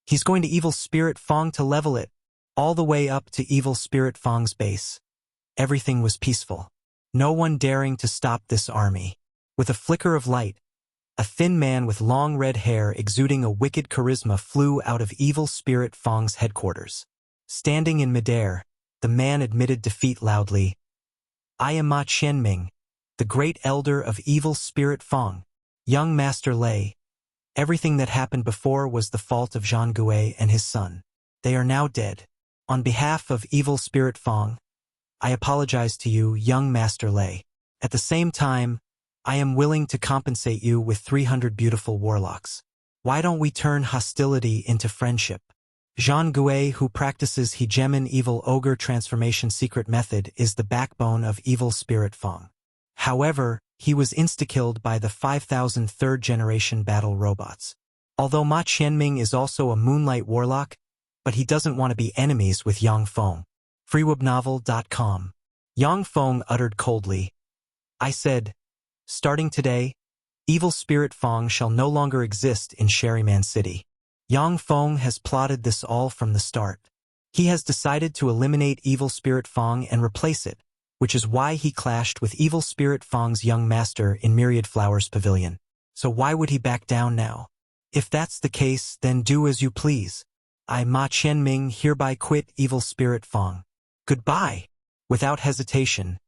[SPEAKER 1] He's going to evil spirit Feng to level it, all the way up to evil spirit Feng's base. Everything was peaceful. No one daring to stop this army. With a flicker of light, a thin man with long red hair exuding a wicked charisma flew out of evil spirit Feng's headquarters. Standing in midair, the man admitted defeat loudly. I am Ma Qianming, the great elder of evil spirit Feng. Young Master Lei, everything that happened before was the fault of Zhang Gui and his son. They are now dead. On behalf of evil spirit Feng, I apologize to you, young Master Lei. At the same time, I am willing to compensate you with 300 beautiful warlocks. Why don't we turn hostility into friendship? Zhang Gui, who practices Hegemon Evil Ogre Transformation Secret Method, is the backbone of evil spirit Feng. However, he was insta-killed by the 5,000 third-generation battle robots. Although Ma Qianming is also a Moonlight Warlock, but he doesn't want to be enemies with Yang Feng. Freewebnovel.com. Yang Feng uttered coldly. I said, starting today, evil spirit Feng shall no longer exist in Sherryman City. Yang Feng has plotted this all from the start. He has decided to eliminate evil spirit Feng and replace it, which is why he clashed with evil spirit Feng's young master in Myriad Flowers Pavilion. So why would he back down now? If that's the case, then do as you please. I, Ma Qianming, hereby quit evil spirit Feng. Goodbye. Without hesitation,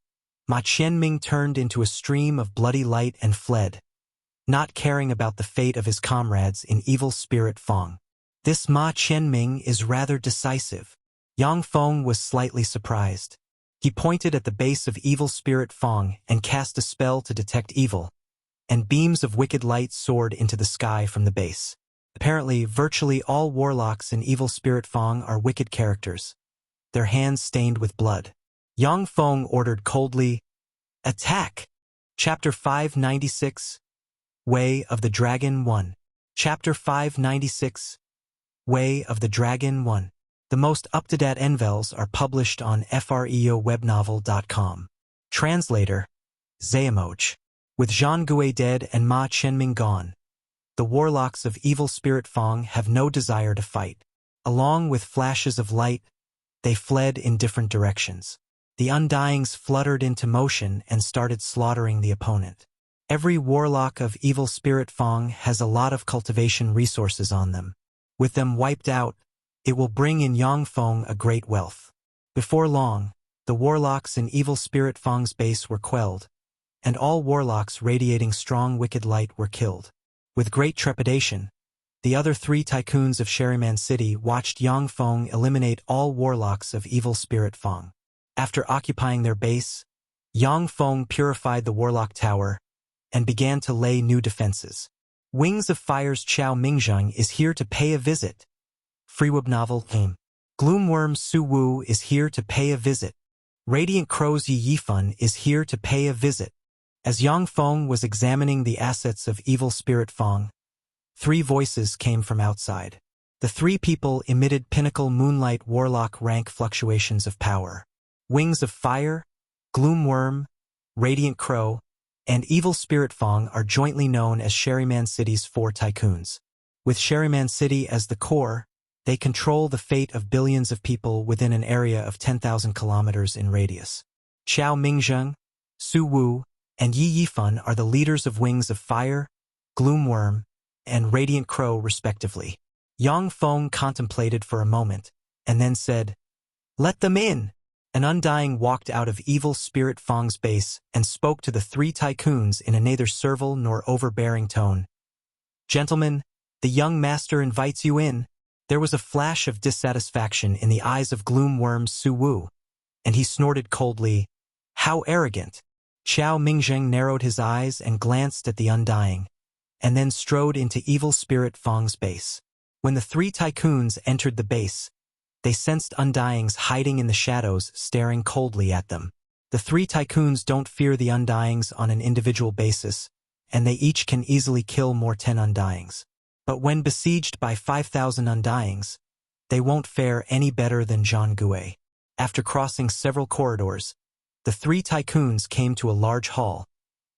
[SPEAKER 1] Ma Qianming turned into a stream of bloody light and fled, not caring about the fate of his comrades in evil spirit Feng. This Ma Qianming is rather decisive. Yang Feng was slightly surprised. He pointed at the base of evil spirit Feng and cast a spell to detect evil, and beams of wicked light soared into the sky from the base. Apparently, virtually all warlocks in evil spirit Feng are wicked characters, their hands stained with blood. Yang Feng ordered coldly, attack! Chapter 596, Way of the Dragon 1. Chapter 596, Way of the Dragon 1. The most up-to-date novels are published on freewebnovel.com. Translator, Xuanhuan. With Zhang Gui dead and Ma Qianming gone, the warlocks of evil spirit Feng have no desire to fight. Along with flashes of light, they fled in different directions. The Undyings fluttered into motion and started slaughtering the opponent. Every warlock of evil spirit Feng has a lot of cultivation resources on them. With them wiped out, it will bring in Yang Feng a great wealth. Before long, the warlocks in evil spirit Feng's base were quelled, and all warlocks radiating strong wicked light were killed. With great trepidation, the other 3 tycoons of Sherryman City watched Yang Feng eliminate all warlocks of evil spirit Feng. After occupying their base, Yang Feng purified the warlock tower and began to lay new defenses. Wings of Fire's Chao Mingzheng is here to pay a visit. Freeweb Novel. Gloomworm Su Wu is here to pay a visit. Radiant Crow's Yi Yifun is here to pay a visit. As Yang Feng was examining the assets of evil spirit Feng, 3 voices came from outside. The 3 people emitted pinnacle moonlight warlock rank fluctuations of power. Wings of Fire, Gloomworm, Radiant Crow, and Evil Spirit Feng are jointly known as Sherryman City's 4 tycoons. With Sherryman City as the core, they control the fate of billions of people within an area of 10,000 kilometers in radius. Chao Mingzheng, Su Wu, and Yi Yifun are the leaders of Wings of Fire, Gloomworm, and Radiant Crow respectively. Yang Feng contemplated for a moment, and then said, "Let them in!" An Undying walked out of Evil Spirit Feng's base and spoke to the three tycoons in a neither servile nor overbearing tone. "Gentlemen, the young master invites you in." There was a flash of dissatisfaction in the eyes of Gloomworm Su Wu, and he snorted coldly, "How arrogant!" Qiao Mingzheng narrowed his eyes and glanced at the Undying, and then strode into Evil Spirit Feng's base. When the three tycoons entered the base, they sensed Undyings hiding in the shadows, staring coldly at them. The three tycoons don't fear the Undyings on an individual basis, and they each can easily kill more 10 Undyings. But when besieged by 5,000 Undyings, they won't fare any better than Zhang Gui. After crossing several corridors, the three tycoons came to a large hall,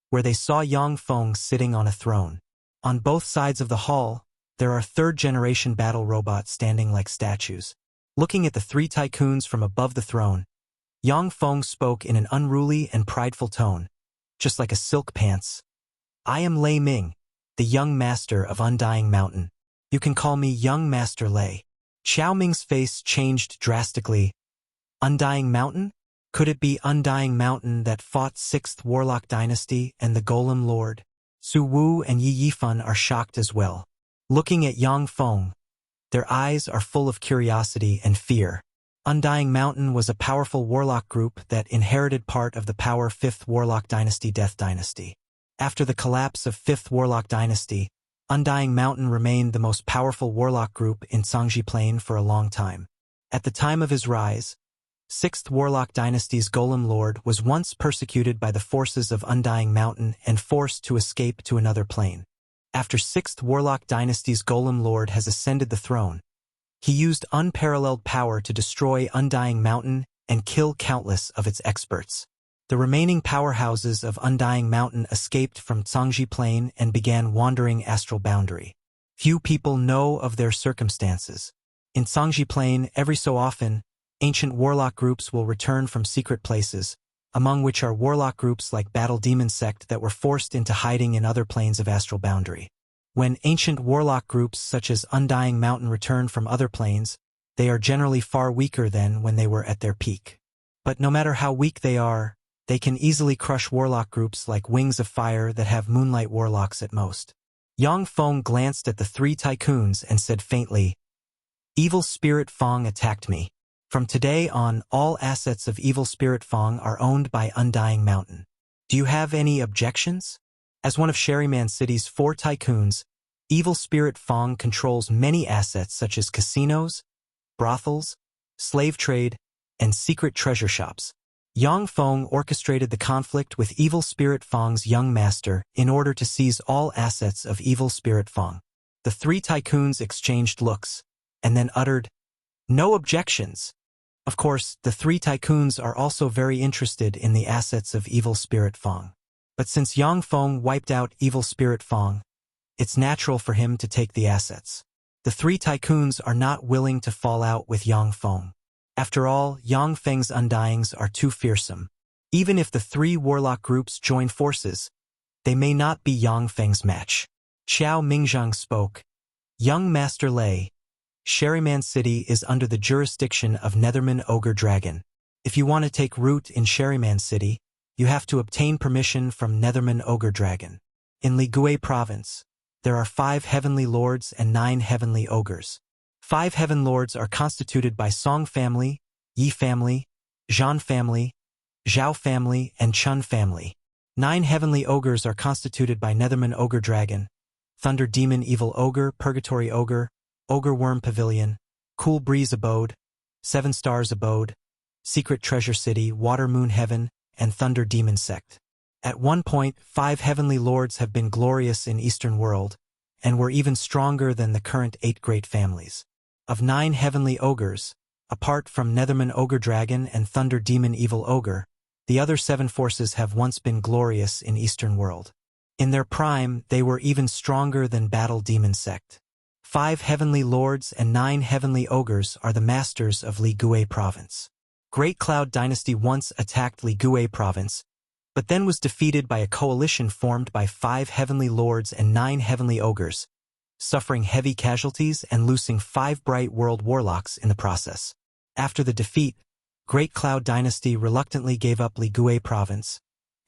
[SPEAKER 1] where they saw Yang Feng sitting on a throne. On both sides of the hall, there are third-generation battle robots standing like statues. Looking at the three tycoons from above the throne, Yang Feng spoke in an unruly and prideful tone, just like a silk pants. "I am Lei Ming, the young master of Undying Mountain. You can call me Young Master Lei." Qiao Ming's face changed drastically. "Undying Mountain? Could it be Undying Mountain that fought 6th Warlock Dynasty and the Golem Lord?" Su Wu and Yi Yifan are shocked as well. Looking at Yang Feng, their eyes are full of curiosity and fear. Undying Mountain was a powerful warlock group that inherited part of the power 5th Warlock Dynasty Death Dynasty. After the collapse of 5th Warlock Dynasty, Undying Mountain remained the most powerful warlock group in Cangzhi Plane for a long time. At the time of his rise, 6th Warlock Dynasty's Golem Lord was once persecuted by the forces of Undying Mountain and forced to escape to another plane. After 6th Warlock Dynasty's Golem Lord has ascended the throne, he used unparalleled power to destroy Undying Mountain and kill countless of its experts. The remaining powerhouses of Undying Mountain escaped from Cangzhi Plane and began wandering astral boundary. Few people know of their circumstances. In Cangzhi Plane, every so often, ancient warlock groups will return from secret places, among which are warlock groups like Battle Demon Sect that were forced into hiding in other planes of astral boundary. When ancient warlock groups such as Undying Mountain return from other planes, they are generally far weaker than when they were at their peak. But no matter how weak they are, they can easily crush warlock groups like Wings of Fire that have moonlight warlocks at most. Yang Feng glanced at the three tycoons and said faintly, "Evil Spirit Feng attacked me. From today on, all assets of Evil Spirit Feng are owned by Undying Mountain. Do you have any objections?" As one of Sherryman City's 4 tycoons, Evil Spirit Feng controls many assets such as casinos, brothels, slave trade, and secret treasure shops. Yang Feng orchestrated the conflict with Evil Spirit Feng's young master in order to seize all assets of Evil Spirit Feng. The 3 tycoons exchanged looks, and then uttered, "No objections." Of course, the 3 tycoons are also very interested in the assets of Evil Spirit Feng. But since Yang Feng wiped out Evil Spirit Feng, it's natural for him to take the assets. The 3 tycoons are not willing to fall out with Yang Feng. After all, Yang Feng's Undyings are too fearsome. Even if the 3 warlock groups join forces, they may not be Yang Feng's match. Qiao Mingzheng spoke, "Young Master Lei, Sherryman City is under the jurisdiction of Netherman Ogre Dragon. If you want to take root in Sherryman City, you have to obtain permission from Netherman Ogre Dragon. In Ligui Province, there are 5 heavenly lords and 9 heavenly ogres. 5 heaven lords are constituted by Song family, Yi family, Zhan family, Zhao family, and Chun family. 9 heavenly ogres are constituted by Netherman Ogre Dragon, Thunder Demon Evil Ogre, Purgatory Ogre, Ogre Worm Pavilion, Cool Breeze Abode, 7 Stars Abode, Secret Treasure City, Water Moon Heaven, and Thunder Demon Sect. At one point, 5 heavenly lords have been glorious in Eastern World, and were even stronger than the current 8 great families. Of 9 heavenly ogres, apart from Netherman Ogre Dragon and Thunder Demon Evil Ogre, the other 7 forces have once been glorious in Eastern World. In their prime, they were even stronger than Battle Demon Sect. 5 heavenly lords and 9 heavenly ogres are the masters of Ligui Province. Great Cloud Dynasty once attacked Ligui Province, but then was defeated by a coalition formed by 5 heavenly lords and 9 heavenly ogres, suffering heavy casualties and losing 5 bright world warlocks in the process. After the defeat, Great Cloud Dynasty reluctantly gave up Ligui province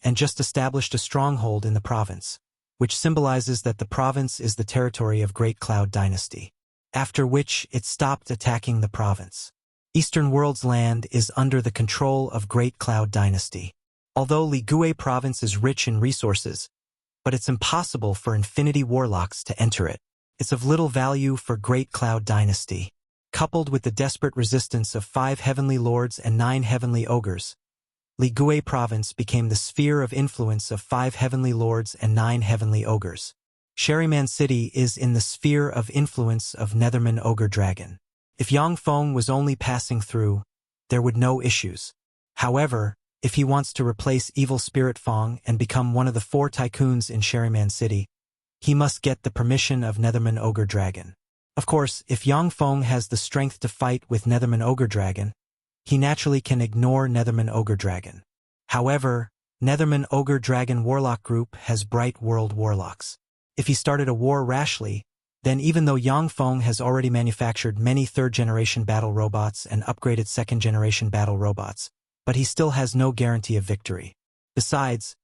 [SPEAKER 1] and just established a stronghold in the province, which symbolizes that the province is the territory of Great Cloud Dynasty, after which it stopped attacking the province. Eastern World's land is under the control of Great Cloud Dynasty. Although Ligui province is rich in resources, but it's impossible for infinity warlocks to enter it. It's of little value for Great Cloud Dynasty. Coupled with the desperate resistance of 5 heavenly lords and 9 heavenly ogres, Ligui province became the sphere of influence of 5 heavenly lords and 9 heavenly ogres. Sherryman City is in the sphere of influence of Netherman Ogre Dragon. If Yang Feng was only passing through, there would no issues. However, if he wants to replace Evil Spirit Feng and become one of the 4 tycoons in Sherryman City, he must get the permission of Netherman Ogre Dragon. Of course, if Yang Feng has the strength to fight with Netherman Ogre Dragon, he naturally can ignore Netherman Ogre Dragon. However, Netherman Ogre Dragon Warlock Group has Bright World Warlocks. If he started a war rashly, then even though Yang Feng has already manufactured many 3rd-generation battle robots and upgraded 2nd-generation battle robots, but he still has no guarantee of victory. Besides,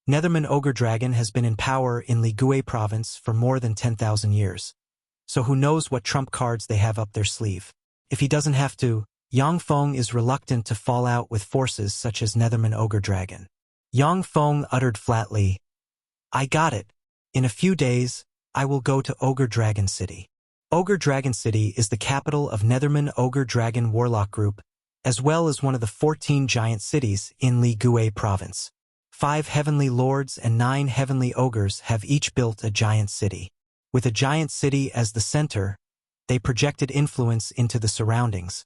[SPEAKER 1] Netherman Ogre Dragon has been in power in Ligui province for more than 10,000 years. So who knows what trump cards they have up their sleeve. If he doesn't have to, Yang Feng is reluctant to fall out with forces such as Netherman Ogre Dragon. Yang Feng uttered flatly, "I got it. In a few days, I will go to Ogre Dragon City." Ogre Dragon City is the capital of Netherman Ogre Dragon Warlock Group, as well as one of the 14 giant cities in Ligui province. 5 heavenly lords and 9 heavenly ogres have each built a giant city. With a giant city as the center, they projected influence into the surroundings,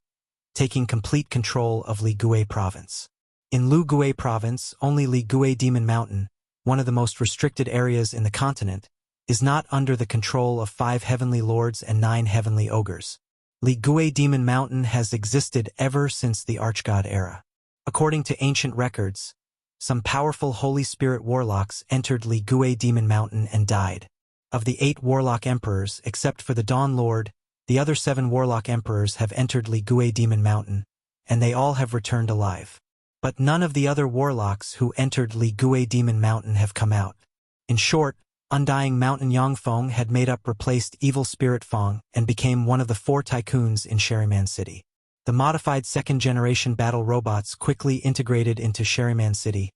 [SPEAKER 1] taking complete control of Ligui province. In Ligui province, only Ligui Demon Mountain, one of the most restricted areas in the continent, is not under the control of 5 heavenly lords and 9 heavenly ogres. Ligui Demon Mountain has existed ever since the Archgod era. According to ancient records, some powerful Holy Spirit warlocks entered Ligui Demon Mountain and died. Of the 8 warlock emperors, except for the Dawn Lord, the other 7 warlock emperors have entered Ligui Demon Mountain, and they all have returned alive. But none of the other warlocks who entered Ligui Demon Mountain have come out. In short, Undying Mountain Yang Feng had made up replaced Evil Spirit Feng and became one of the 4 tycoons in Sherryman City. The modified 2nd-generation battle robots quickly integrated into Sherryman City,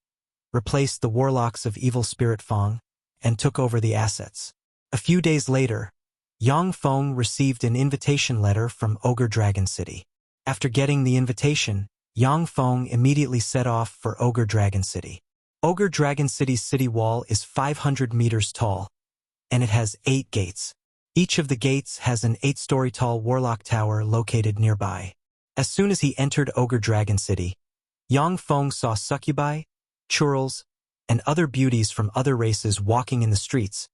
[SPEAKER 1] replaced the warlocks of Evil Spirit Feng, and took over the assets. A few days later, Yang Feng received an invitation letter from Ogre Dragon City. After getting the invitation, Yang Feng immediately set off for Ogre Dragon City. Ogre Dragon City's city wall is 500 meters tall, and it has 8 gates. Each of the gates has an 8-story tall warlock tower located nearby. As soon as he entered Ogre Dragon City, Yang Feng saw succubi, churls, and other beauties from other races walking in the streets,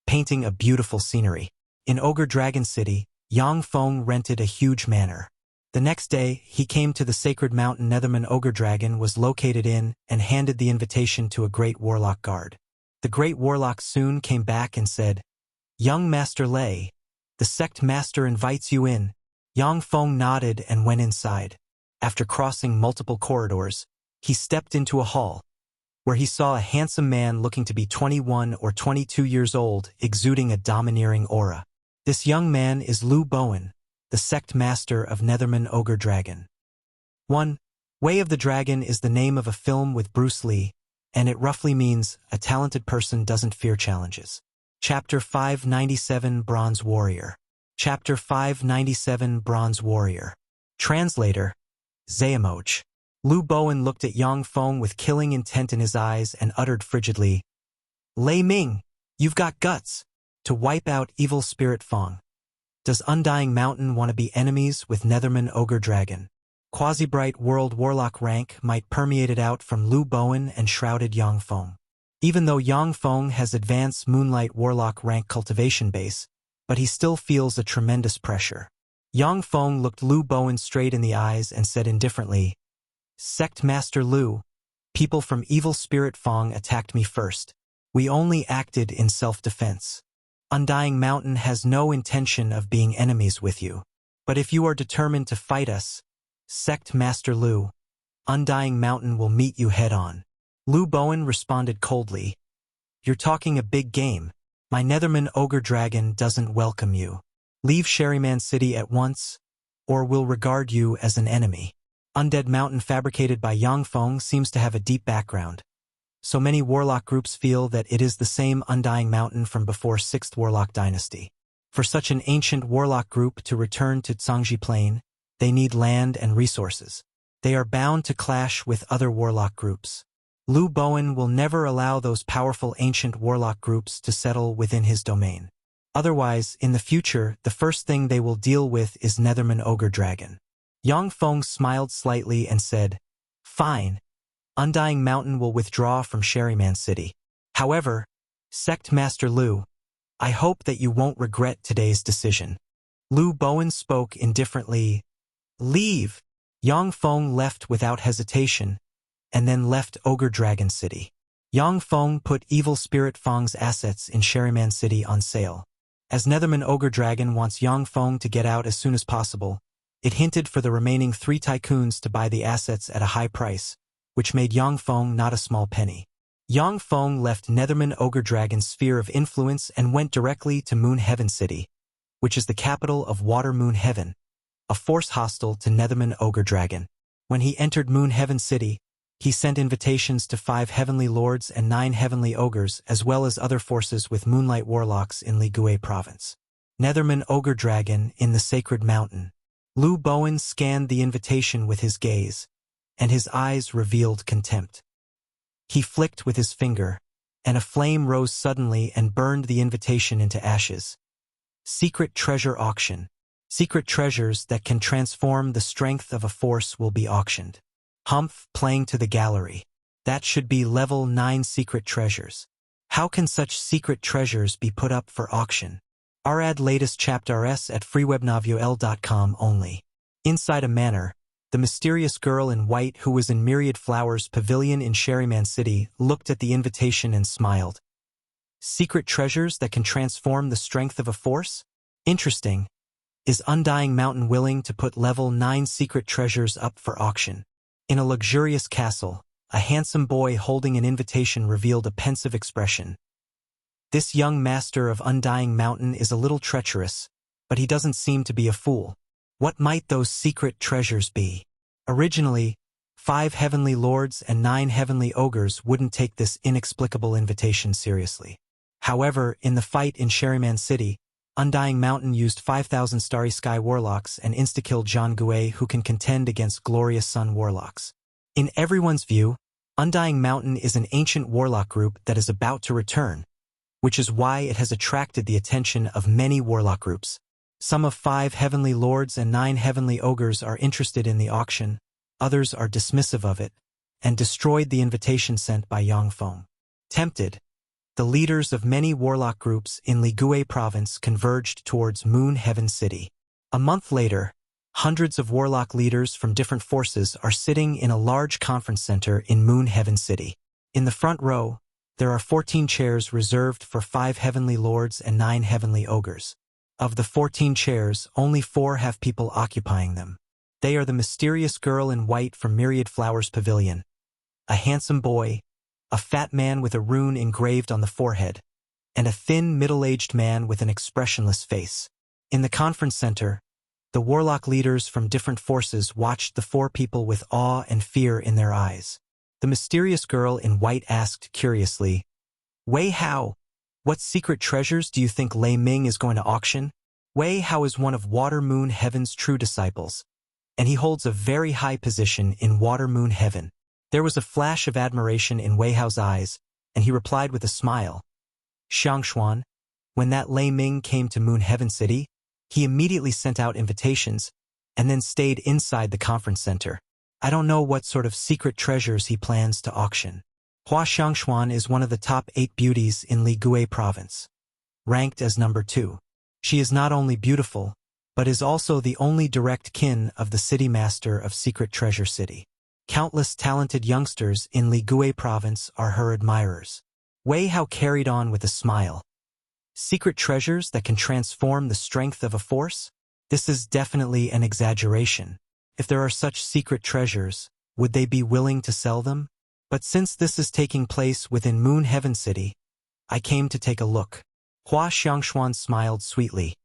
[SPEAKER 1] painting a beautiful scenery. In Ogre Dragon City, Yang Feng rented a huge manor. The next day, he came to the sacred mountain Netherman Ogre Dragon was located in and handed the invitation to a great warlock guard. The great warlock soon came back and said, "Young Master Lei, the sect master invites you in." Yang Feng nodded and went inside. After crossing multiple corridors, he stepped into a hall, where he saw a handsome man looking to be 21 or 22 years old, exuding a domineering aura. This young man is Lu Bowen, the sect master of Netherman Ogre Dragon. 1. Way of the Dragon is the name of a film with Bruce Lee, and it roughly means a talented person doesn't fear challenges. Chapter 597 Bronze Warrior. Chapter 597 Bronze Warrior. Translator, Zayamoch. Lu Bowen looked at Yang Feng with killing intent in his eyes and uttered frigidly, "Lei Ming, you've got guts to wipe out Evil Spirit Feng. Does Undying Mountain want to be enemies with Netherman Ogre Dragon?" Quasi-Bright World Warlock rank might permeated out from Lu Bowen and shrouded Yang Feng. Even though Yang Feng has advanced Moonlight Warlock rank cultivation base, but he still feels a tremendous pressure. Yang Feng looked Lu Bowen straight in the eyes and said indifferently, "Sect Master Lu, people from Evil Spirit Feng attacked me first. We only acted in self-defense. Undying Mountain has no intention of being enemies with you. But if you are determined to fight us, Sect Master Lu, Undying Mountain will meet you head-on. Lu Bowen responded coldly. You're talking a big game. My Netherman Ogre Dragon doesn't welcome you. Leave Sherryman City at once, or we'll regard you as an enemy. Undead Mountain fabricated by Yang Feng seems to have a deep background. So many Warlock groups feel that it is the same Undying Mountain from before 6th Warlock Dynasty. For such an ancient Warlock group to return to Cangzhi Plane, they need land and resources. They are bound to clash with other Warlock groups. Lu Bowen will never allow those powerful ancient Warlock groups to settle within his domain. Otherwise, in the future, the first thing they will deal with is Netherman Ogre Dragon. Yang Feng smiled slightly and said, Fine. Undying Mountain will withdraw from Sherryman City. However, Sect Master Lu, I hope that you won't regret today's decision. Lu Bowen spoke indifferently. Leave. Yang Feng left without hesitation, and then left Ogre Dragon City. Yang Feng put Evil Spirit Feng's assets in Sherryman City on sale. As Netherman Ogre Dragon wants Yang Feng to get out as soon as possible, it hinted for the remaining 3 tycoons to buy the assets at a high price, which made Yang Feng not a small penny. Yang Feng left Netherman Ogre Dragon's sphere of influence and went directly to Moon Heaven City, which is the capital of Water Moon Heaven, a force hostile to Netherman Ogre Dragon. When he entered Moon Heaven City, he sent invitations to 5 heavenly lords and 9 heavenly ogres, as well as other forces with moonlight warlocks in Ligui province. Netherman Ogre Dragon in the Sacred Mountain. Lu Bowen scanned the invitation with his gaze, and his eyes revealed contempt. He flicked with his finger, and a flame rose suddenly and burned the invitation into ashes. Secret Treasure Auction. Secret treasures that can transform the strength of a force will be auctioned. Humph, playing to the gallery. That should be level 9 secret treasures. How can such secret treasures be put up for auction? Add latest chapters at freewebnovel.com only. Inside a manor, the mysterious girl in white who was in Myriad Flowers Pavilion in Sherryman City looked at the invitation and smiled. Secret treasures that can transform the strength of a force? Interesting. Is Undying Mountain willing to put level 9 secret treasures up for auction? In a luxurious castle, a handsome boy holding an invitation revealed a pensive expression. This young master of Undying Mountain is a little treacherous, but he doesn't seem to be a fool. What might those secret treasures be? Originally, 5 heavenly lords and 9 heavenly ogres wouldn't take this inexplicable invitation seriously. However, in the fight in Sherryman City, Undying Mountain used 5,000 Starry Sky Warlocks and insta-killed Zhang Gui, who can contend against Glorious Sun Warlocks. In everyone's view, Undying Mountain is an ancient Warlock group that is about to return, which is why it has attracted the attention of many Warlock groups. Some of 5 heavenly lords and 9 heavenly ogres are interested in the auction, others are dismissive of it, and destroyed the invitation sent by Yang Feng. Tempted, the leaders of many Warlock groups in Ligui province converged towards Moon Heaven City. A month later, hundreds of Warlock leaders from different forces are sitting in a large conference center in Moon Heaven City. In the front row, there are 14 chairs reserved for 5 heavenly lords and 9 heavenly ogres. Of the 14 chairs, only 4 have people occupying them. They are the mysterious girl in white from Myriad Flowers Pavilion, a handsome boy, a fat man with a rune engraved on the forehead, and a thin, middle-aged man with an expressionless face. In the conference center, the Warlock leaders from different forces watched the 4 people with awe and fear in their eyes. The mysterious girl in white asked curiously, Wei Hao, what secret treasures do you think Lei Ming is going to auction? Wei Hao is one of Water Moon Heaven's true disciples, and he holds a very high position in Water Moon Heaven. There was a flash of admiration in Wei Hao's eyes, and he replied with a smile. Xuanhuan, when that Lei Ming came to Moon Heaven City, he immediately sent out invitations, and then stayed inside the conference center. I don't know what sort of secret treasures he plans to auction. Hua Xuanhuan is one of the top 8 beauties in Ligui province, ranked as number 2. She is not only beautiful, but is also the only direct kin of the city master of Secret Treasure City. Countless talented youngsters in Ligui province are her admirers. Wei Hao carried on with a smile. Secret treasures that can transform the strength of a force? This is definitely an exaggeration. If there are such secret treasures, would they be willing to sell them? But since this is taking place within Moon Heaven City, I came to take a look. Xuanhuan smiled sweetly.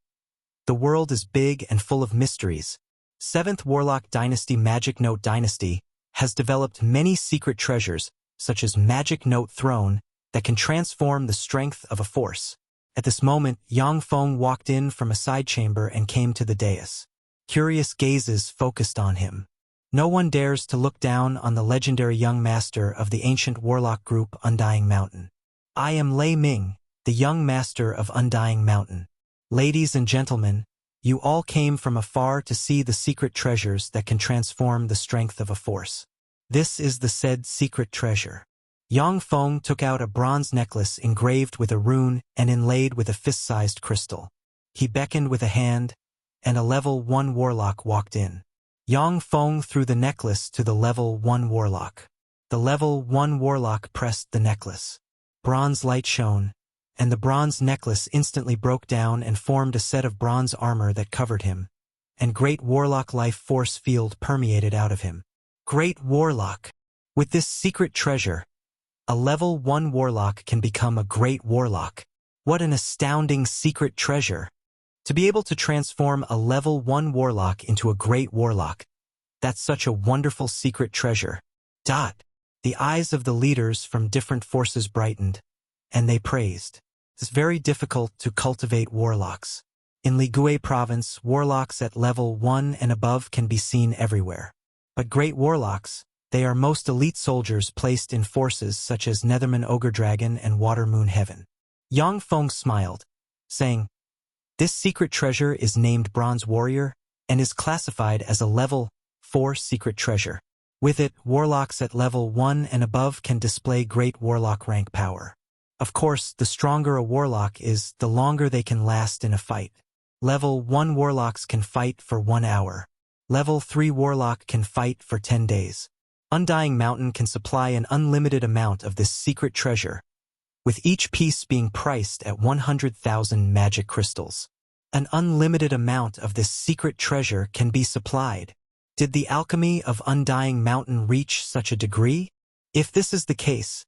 [SPEAKER 1] The world is big and full of mysteries. 7th Warlock Dynasty Magic Note Dynasty has developed many secret treasures, such as Magic Note Throne, that can transform the strength of a force. At this moment, Yang Feng walked in from a side chamber and came to the dais. Curious gazes focused on him. No one dares to look down on the legendary young master of the ancient warlock group Undying Mountain. I am Lei Ming, the young master of Undying Mountain. Ladies and gentlemen, you all came from afar to see the secret treasures that can transform the strength of a force. This is the said secret treasure. Yang Feng took out a bronze necklace engraved with a rune and inlaid with a fist-sized crystal. He beckoned with a hand, and a level 1 warlock walked in. Yang Feng threw the necklace to the level 1 warlock. The level 1 warlock pressed the necklace. Bronze light shone, and the bronze necklace instantly broke down and formed a set of bronze armor that covered him, and great warlock life force field permeated out of him. Great warlock! With this secret treasure, a level 1 warlock can become a great warlock. What an astounding secret treasure! To be able to transform a level 1 warlock into a great warlock, that's such a wonderful secret treasure. The eyes of the leaders from different forces brightened, and they praised. It's very difficult to cultivate warlocks. In Ligui province, warlocks at level 1 and above can be seen everywhere. But great warlocks, they are most elite soldiers placed in forces such as Netherman Ogre Dragon and Water Moon Heaven. Yang Feng smiled, saying, "This secret treasure is named Bronze Warrior and is classified as a level 4 secret treasure. With it, warlocks at level 1 and above can display great warlock rank power. Of course, the stronger a warlock is, the longer they can last in a fight. Level 1 warlocks can fight for 1 hour. Level 3 warlock can fight for 10 days. Undying Mountain can supply an unlimited amount of this secret treasure, with each piece being priced at 100,000 magic crystals. An unlimited amount of this secret treasure can be supplied. Did the alchemy of Undying Mountain reach such a degree? If this is the case,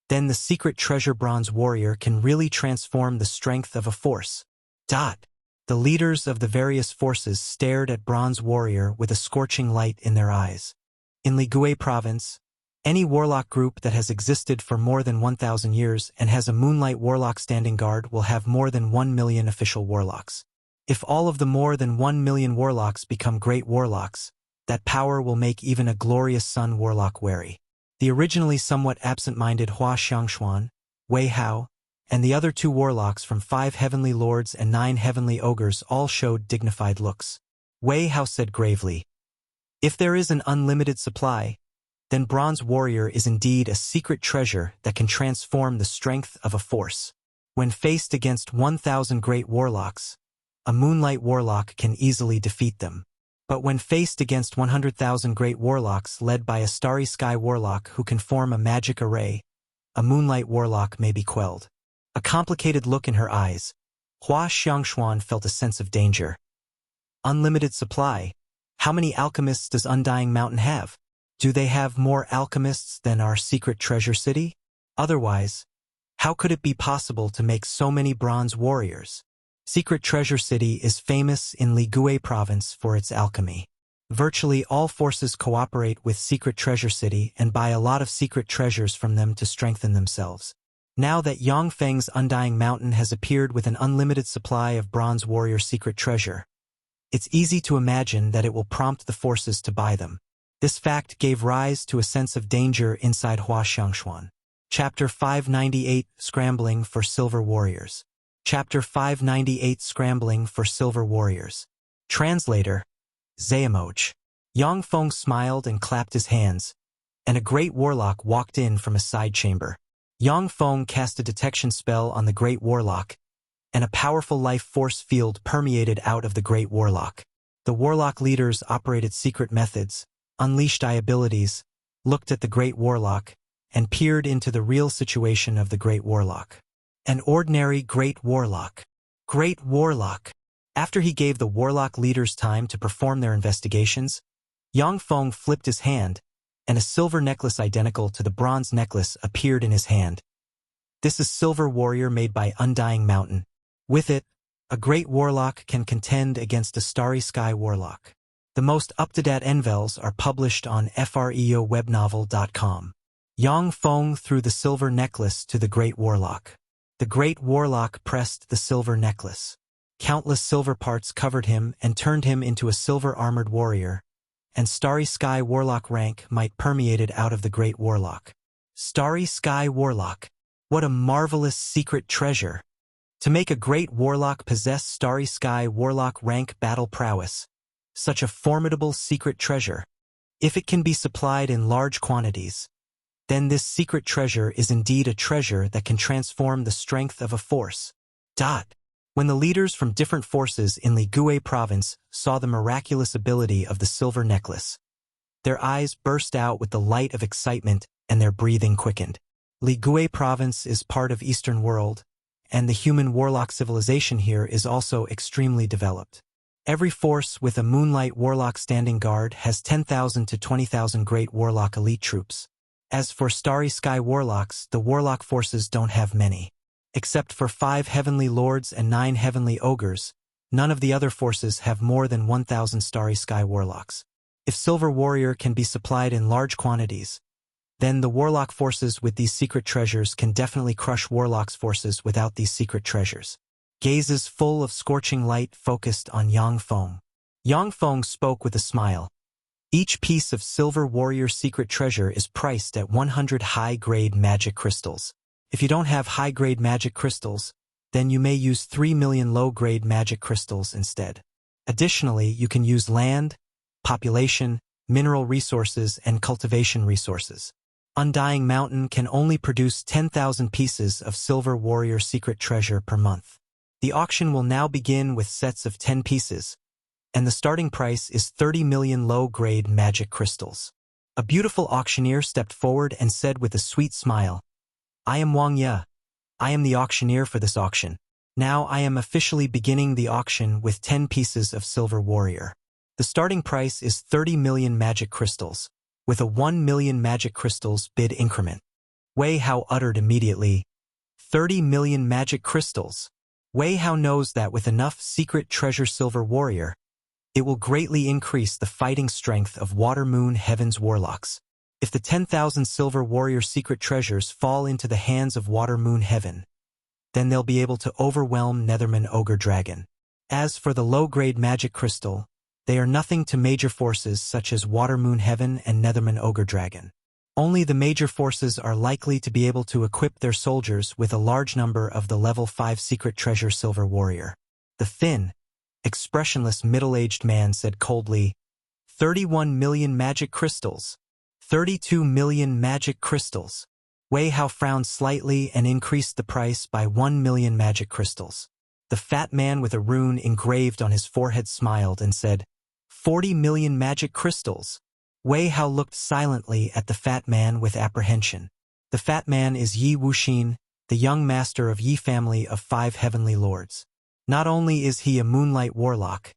[SPEAKER 1] then the secret treasure Bronze Warrior can really transform the strength of a force. The leaders of the various forces stared at Bronze Warrior with a scorching light in their eyes. In Ligui province, any warlock group that has existed for more than 1,000 years and has a Moonlight Warlock standing guard will have more than 1 million official warlocks. If all of the more than 1 million warlocks become great warlocks, that power will make even a glorious Sun Warlock wary. The originally somewhat absent-minded Xuanhuan, Wei Hao, and the other 2 warlocks from 5 heavenly lords and 9 heavenly ogres all showed dignified looks. Wei Hao said gravely, "If there is an unlimited supply, then Bronze Warrior is indeed a secret treasure that can transform the strength of a force. When faced against 1,000 great warlocks, a Moonlight Warlock can easily defeat them. But when faced against 100,000 great warlocks led by a Starry Sky Warlock who can form a magic array, a Moonlight Warlock may be quelled." A complicated look in her eyes, Xuanhuan felt a sense of danger. Unlimited supply. How many alchemists does Undying Mountain have? Do they have more alchemists than our secret treasure city? Otherwise, how could it be possible to make so many bronze warriors? Secret Treasure City is famous in Ligui province for its alchemy. Virtually all forces cooperate with Secret Treasure City and buy a lot of secret treasures from them to strengthen themselves. Now that Yang Feng's Undying Mountain has appeared with an unlimited supply of Bronze Warrior secret treasure, it's easy to imagine that it will prompt the forces to buy them. This fact gave rise to a sense of danger inside Xuanhuan. Chapter 598 Scrambling for Silver Warriors. Chapter 598 Scrambling for Silver Warriors. Translator, Zayamoch. Yang Feng smiled and clapped his hands, and a great warlock walked in from a side chamber. Yang Feng cast a detection spell on the Great Warlock, and a powerful life force field permeated out of the Great Warlock. The Warlock leaders operated secret methods, unleashed abilities, looked at the Great Warlock, and peered into the real situation of the Great Warlock. An ordinary Great Warlock. Great Warlock. After he gave the Warlock leaders time to perform their investigations, Yang Feng flipped his hand, and a silver necklace identical to the bronze necklace appeared in his hand. This is Silver Warrior made by Undying Mountain. With it, a great warlock can contend against a starry sky warlock. The most up-to-date novels are published on freowebnovel.com. Yang Feng threw the silver necklace to the great warlock. The great warlock pressed the silver necklace. Countless silver parts covered him and turned him into a silver-armored warrior, and Starry Sky Warlock rank might permeated out of the great warlock. Starry Sky Warlock. What a marvelous secret treasure! To make a great warlock possess Starry Sky Warlock rank battle prowess. Such a formidable secret treasure. If it can be supplied in large quantities, then this secret treasure is indeed a treasure that can transform the strength of a force. When the leaders from different forces in Ligui province saw the miraculous ability of the silver necklace, their eyes burst out with the light of excitement and their breathing quickened. Ligui province is part of Eastern world, and the human warlock civilization here is also extremely developed. Every force with a Moonlight Warlock standing guard has 10,000 to 20,000 Great Warlock elite troops. As for Starry Sky Warlocks, the Warlock forces don't have many. Except for 5 Heavenly Lords and 9 Heavenly Ogres, none of the other forces have more than 1,000 Starry Sky Warlocks. If Silver Warrior can be supplied in large quantities, then the Warlock forces with these secret treasures can definitely crush Warlock's forces without these secret treasures. Gazes full of scorching light focused on Yang Feng. Yang Feng spoke with a smile. Each piece of Silver Warrior secret treasure is priced at 100 high-grade magic crystals. If you don't have high-grade magic crystals, then you may use 3 million low-grade magic crystals instead. Additionally, you can use land, population, mineral resources, and cultivation resources. Undying Mountain can only produce 10,000 pieces of Silver Warrior secret treasure per month. The auction will now begin with sets of 10 pieces, and the starting price is 30 million low-grade magic crystals. A beautiful auctioneer stepped forward and said with a sweet smile, "I am Wang Ye. I am the auctioneer for this auction. Now I am officially beginning the auction with 10 pieces of Silver Warrior. The starting price is 30 million magic crystals, with a 1 million magic crystals bid increment." Wei Hao uttered immediately, 30 million magic crystals. Wei Hao knows that with enough secret treasure Silver Warrior, it will greatly increase the fighting strength of Water Moon Heaven's warlocks. If the 10,000 Silver Warrior secret treasures fall into the hands of Water Moon Heaven, then they'll be able to overwhelm Netherman Ogre Dragon. As for the low-grade magic crystal, they are nothing to major forces such as Water Moon Heaven and Netherman Ogre Dragon. Only the major forces are likely to be able to equip their soldiers with a large number of the level 5 secret treasure Silver Warrior. The thin, expressionless middle-aged man said coldly, 31 million magic crystals. 32 million magic crystals. Wei Hao frowned slightly and increased the price by 1 million magic crystals. The fat man with a rune engraved on his forehead smiled and said, 40 million magic crystals. Wei Hao looked silently at the fat man with apprehension. The fat man is Yi Wuxin, the young master of Yi family of 5 heavenly lords. Not only is he a Moonlight Warlock,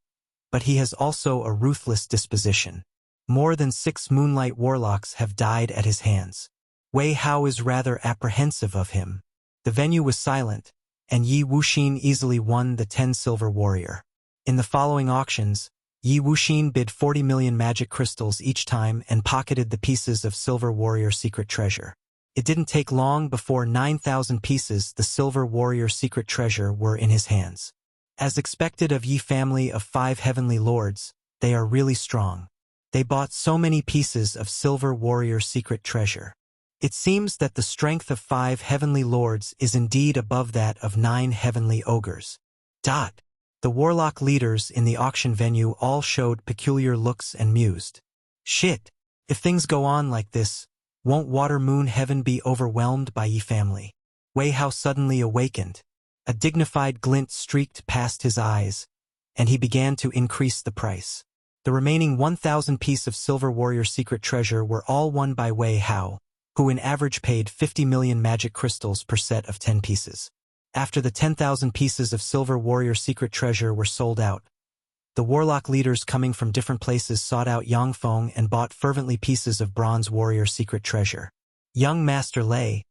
[SPEAKER 1] but he has also a ruthless disposition. More than 6 Moonlight Warlocks have died at his hands. Wei Hao is rather apprehensive of him. The venue was silent, and Yi Wuxin easily won the 10 Silver Warrior. In the following auctions, Yi Wuxin bid 40 million magic crystals each time and pocketed the pieces of Silver Warrior secret treasure. It didn't take long before 9,000 pieces the Silver Warrior secret treasure were in his hands. As expected of Yi family of 5 heavenly lords, they are really strong. They bought so many pieces of Silver Warrior secret treasure. It seems that the strength of 5 heavenly lords is indeed above that of 9 heavenly ogres. The warlock leaders in the auction venue all showed peculiar looks and mused. Shit, if things go on like this, won't Water Moon Heaven be overwhelmed by Yi family? Wei Hao suddenly awakened. A dignified glint streaked past his eyes, and he began to increase the price. The remaining 1,000 pieces of Silver Warrior secret treasure were all won by Wei Hao, who in average paid 50 million magic crystals per set of 10 pieces. After the 10,000 pieces of Silver Warrior secret treasure were sold out, The Warlock leaders coming from different places sought out Yang Feng and bought fervently pieces of bronze warrior secret treasure. Young Master Lei,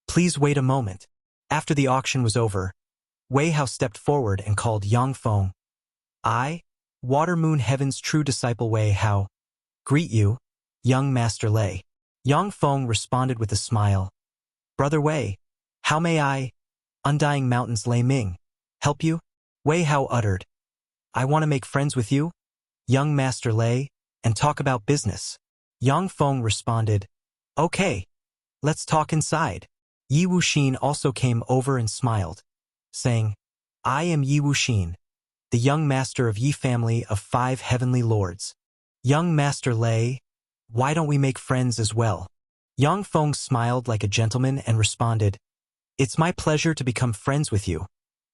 [SPEAKER 1] please wait a moment. After the auction was over, Wei Hao stepped forward and called Yang Feng. I, Water Moon Heaven's true disciple Wei Hao, greet you, young Master Lei. Yang Feng responded with a smile. Brother Wei, how may I, Undying Mountain's Lei Ming, help you? Wei Hao uttered. I want to make friends with you, young Master Lei, and talk about business. Yang Feng responded. Okay, let's talk inside. Yi Wuxin also came over and smiled, saying, I am Yi Wuxin, the young master of Yi family of 5 heavenly lords. Young Master Lei, why don't we make friends as well? Yang Feng smiled like a gentleman and responded, It's my pleasure to become friends with you,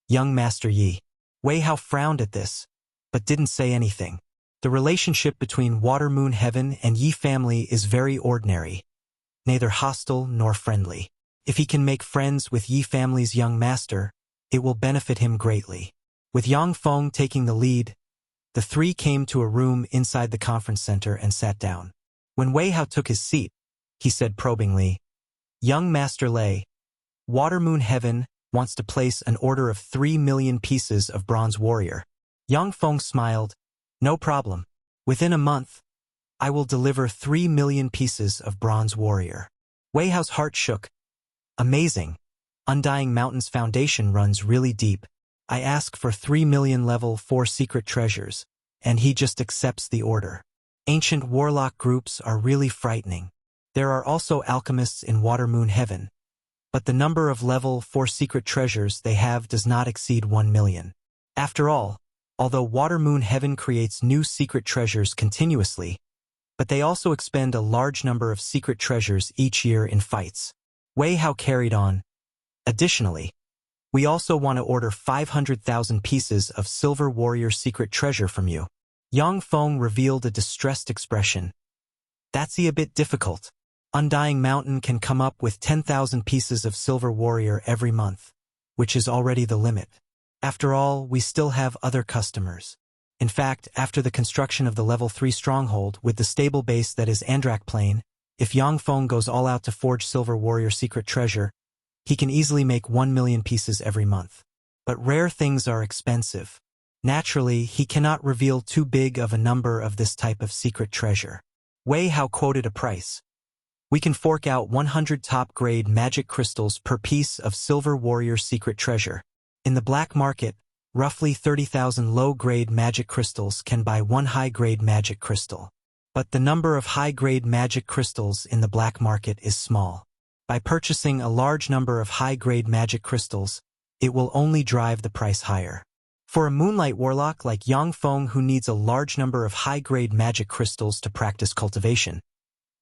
[SPEAKER 1] young Master Yi. Wei Hao frowned at this, but didn't say anything. The relationship between Water Moon Heaven and Yi family is very ordinary, neither hostile nor friendly. If he can make friends with Yi family's young master, it will benefit him greatly. With Yang Feng taking the lead, the three came to a room inside the conference center and sat down. When Wei Hao took his seat, he said probingly, Young Master Lei, Water Moon Heaven wants to place an order of 3 million pieces of bronze warrior. Yang Feng smiled. No problem. Within a month, I will deliver 3 million pieces of bronze warrior. Wei Hao's heart shook. Amazing. Undying Mountain's foundation runs really deep. I ask for 3 million level 4 secret treasures, and he just accepts the order. Ancient warlock groups are really frightening. There are also alchemists in Water Moon Heaven, but the number of level 4 secret treasures they have does not exceed 1 million. After all, although Water Moon Heaven creates new secret treasures continuously, but they also expend a large number of secret treasures each year in fights. Wei Hao carried on. Additionally, we also want to order 500,000 pieces of silver warrior secret treasure from you. Yang Feng revealed a distressed expression. That's a bit difficult. Undying Mountain can come up with 10,000 pieces of silver warrior every month, which is already the limit. After all, we still have other customers. In fact, after the construction of the level 3 stronghold with the stable base that is Cangzhi Plane, if Yang Feng goes all out to forge silver warrior secret treasure, he can easily make 1 million pieces every month. But rare things are expensive. Naturally, he cannot reveal too big of a number of this type of secret treasure. Wei Hao quoted a price. We can fork out 100 top-grade magic crystals per piece of silver warrior secret treasure. In the black market, roughly 30,000 low-grade magic crystals can buy 1 high-grade magic crystal. But the number of high-grade magic crystals in the black market is small. By purchasing a large number of high-grade magic crystals, it will only drive the price higher. For a Moonlight Warlock like Yang Feng who needs a large number of high-grade magic crystals to practice cultivation,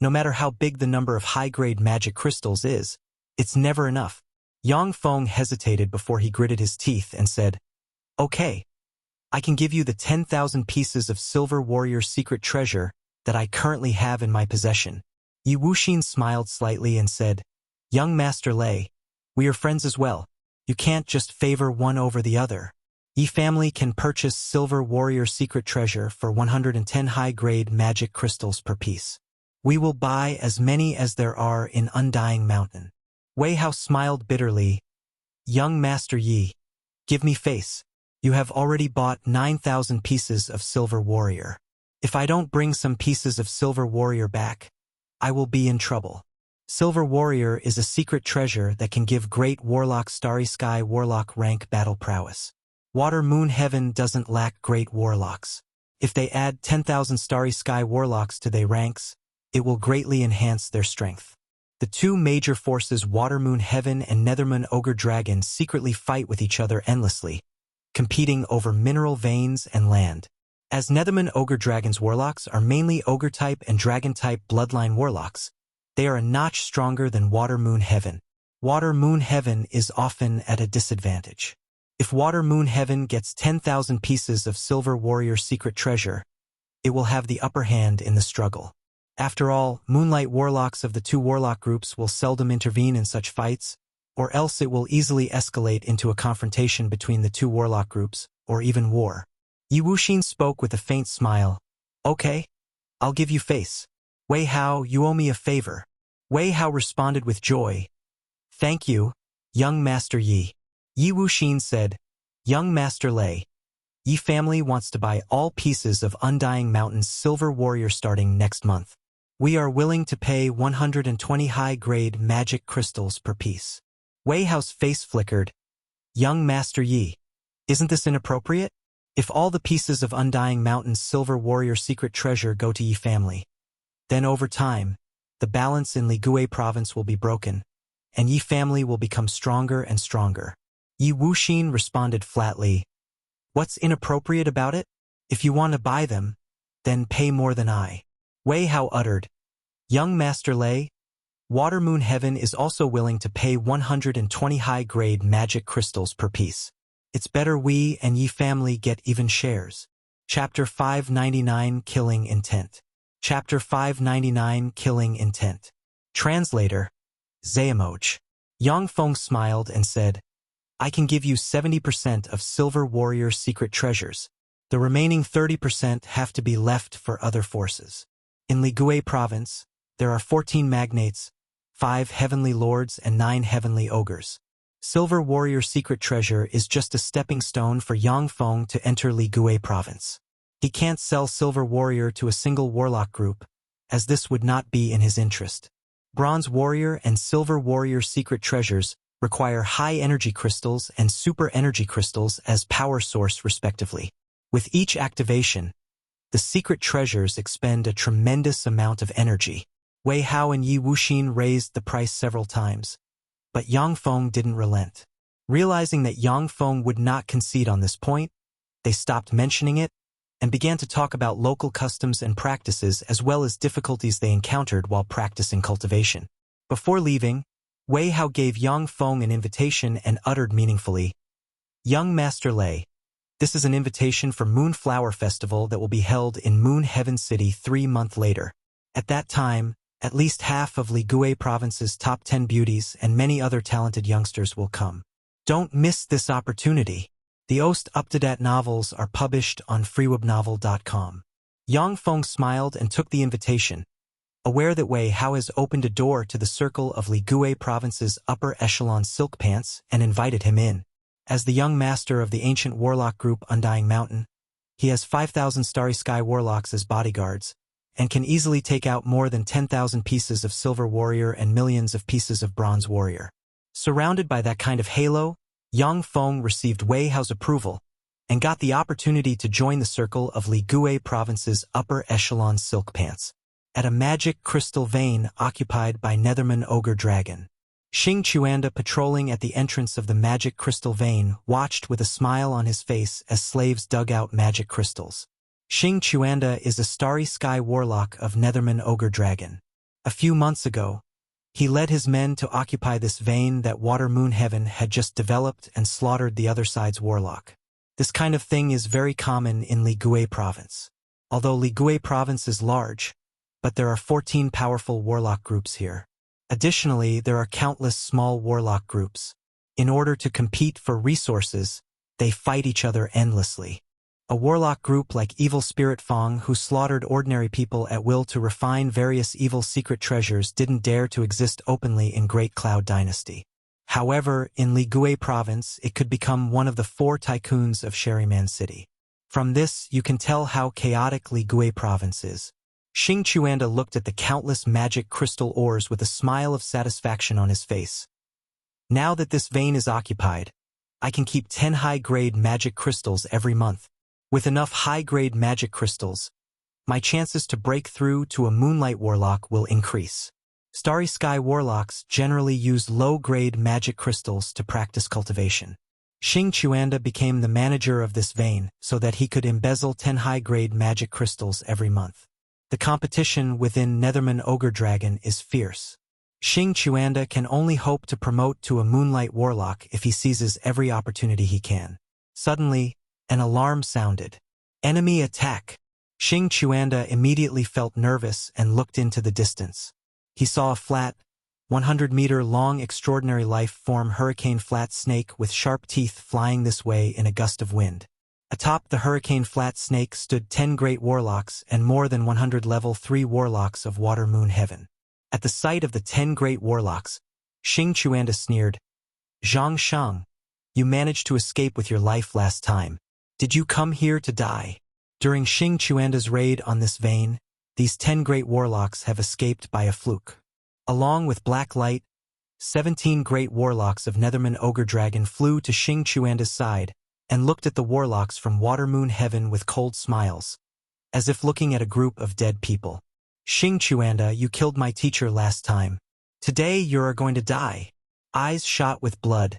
[SPEAKER 1] no matter how big the number of high-grade magic crystals is, it's never enough. Yang Feng hesitated before he gritted his teeth and said, Okay, I can give you the 10,000 pieces of silver warrior secret treasure that I currently have in my possession. Yi Wuxin smiled slightly and said, Young Master Lei, we are friends as well. You can't just favor one over the other. Yi family can purchase silver warrior secret treasure for 110 high-grade magic crystals per piece. We will buy as many as there are in Undying Mountain. Wei Hao smiled bitterly. Young Master Yi, give me face. You have already bought 9,000 pieces of silver warrior. If I don't bring some pieces of silver warrior back, I will be in trouble. Silver warrior is a secret treasure that can give Great Warlock Starry Sky Warlock rank battle prowess. Water Moon Heaven doesn't lack great warlocks. If they add 10,000 Starry Sky Warlocks to their ranks, it will greatly enhance their strength. The two major forces Water Moon Heaven and Nethermoon Ogre Dragon secretly fight with each other endlessly, competing over mineral veins and land. As Nethermoon Ogre Dragon's warlocks are mainly Ogre-type and Dragon-type bloodline warlocks, they are a notch stronger than Water Moon Heaven. Water Moon Heaven is often at a disadvantage. If Water Moon Heaven gets 10,000 pieces of silver warrior secret treasure, it will have the upper hand in the struggle. After all, Moonlight Warlocks of the two warlock groups will seldom intervene in such fights, or else it will easily escalate into a confrontation between the two warlock groups, or even war. Yi Wuxin spoke with a faint smile. Okay, I'll give you face. Wei Hao, you owe me a favor. Wei Hao responded with joy. Thank you, young Master Yi. Yi Wuxin said, Young Master Lei, Yi family wants to buy all pieces of Undying Mountain's Silver Warrior starting next month. We are willing to pay 120 high-grade magic crystals per piece. Wei Hao's face flickered. Young Master Yi, isn't this inappropriate? If all the pieces of Undying Mountain's Silver Warrior secret treasure go to Yi family, then over time, the balance in Ligui province will be broken, and Yi family will become stronger and stronger. Yi Wuxin responded flatly. What's inappropriate about it? If you want to buy them, then pay more than I. Wei Hao uttered. Young Master Lei, Water Moon Heaven is also willing to pay 120 high-grade magic crystals per piece. It's better we and Yi family get even shares. Chapter 599 Killing Intent. Chapter 599 Killing Intent. Translator, Zayamoch. Yang Feng smiled and said, I can give you 70% of Silver Warrior secret treasures. The remaining 30% have to be left for other forces. In Ligui province, there are 14 magnates, 5 heavenly lords and 9 heavenly ogres. Silver Warrior secret treasure is just a stepping stone for Yang Feng to enter Ligui province. He can't sell Silver Warrior to a single Warlock group, as this would not be in his interest. Bronze Warrior and Silver Warrior secret treasures require high energy crystals and super energy crystals as power source respectively. With each activation, the secret treasures expend a tremendous amount of energy. Wei Hao and Yi Wuxin raised the price several times, but Yang Feng didn't relent. Realizing that Yang Feng would not concede on this point, they stopped mentioning it and began to talk about local customs and practices as well as difficulties they encountered while practicing cultivation. Before leaving, Wei Hao gave Yang Feng an invitation and uttered meaningfully, Young Master Lei, this is an invitation for Moonflower Festival that will be held in Moon Heaven City 3 months later. At that time, at least half of Ligui province's top 10 beauties and many other talented youngsters will come. Don't miss this opportunity. The most up-to-date novels are published on freewebnovel.com. Yang Feng smiled and took the invitation, aware that Wei Hao has opened a door to the circle of Ligui province's upper echelon silk pants and invited him in. As the young master of the ancient warlock group Undying Mountain, he has 5,000 Starry Sky warlocks as bodyguards, and can easily take out more than 10,000 pieces of Silver Warrior and millions of pieces of Bronze Warrior. Surrounded by that kind of halo, Yang Feng received Wei Hao's approval and got the opportunity to join the circle of Ligui province's upper echelon silk pants at a magic crystal vein occupied by Netherman Ogre Dragon. Xing Chuanda, patrolling at the entrance of the magic crystal vein, watched with a smile on his face as slaves dug out magic crystals. Xing Chuanda is a Starry Sky warlock of Netherman Ogre Dragon. A few months ago, he led his men to occupy this vein that Water Moon Heaven had just developed and slaughtered the other side's warlock. This kind of thing is very common in Ligui province. Although Ligui province is large, but there are 14 powerful warlock groups here. Additionally, there are countless small warlock groups. In order to compete for resources, they fight each other endlessly. A warlock group like Evil Spirit Fong, who slaughtered ordinary people at will to refine various evil secret treasures, didn't dare to exist openly in Great Cloud Dynasty. However, in Ligui province, it could become one of the 4 tycoons of Sherryman City. From this, you can tell how chaotic Ligui province is. Xing Chuanda looked at the countless magic crystal ores with a smile of satisfaction on his face. Now that this vein is occupied, I can keep 10 high-grade magic crystals every month. With enough high-grade magic crystals, my chances to break through to a Moonlight Warlock will increase. Starry Sky Warlocks generally use low-grade magic crystals to practice cultivation. Xing Chuanda became the manager of this vein so that he could embezzle 10 high-grade magic crystals every month. The competition within Netherman Ogre Dragon is fierce. Xing Chuanda can only hope to promote to a Moonlight Warlock if he seizes every opportunity he can. Suddenly, an alarm sounded. Enemy attack! Xing Chuanda immediately felt nervous and looked into the distance. He saw a flat, 100-meter-long extraordinary life-form hurricane flat snake with sharp teeth flying this way in a gust of wind. Atop the hurricane flat snake stood 10 great warlocks and more than 100 level 3 warlocks of Water Moon Heaven. At the sight of the 10 great warlocks, Xuanhuan sneered, "Zhang Shang, you managed to escape with your life last time. Did you come here to die?" During Xuanhuan's raid on this vein, these 10 great warlocks have escaped by a fluke. Along with Black Light, 17 great warlocks of Netherman Ogre Dragon flew to Xuanhuan's side and looked at the warlocks from Water Moon Heaven with cold smiles, as if looking at a group of dead people. "Xuanhuan, you killed my teacher last time. Today you are going to die." Eyes shot with blood,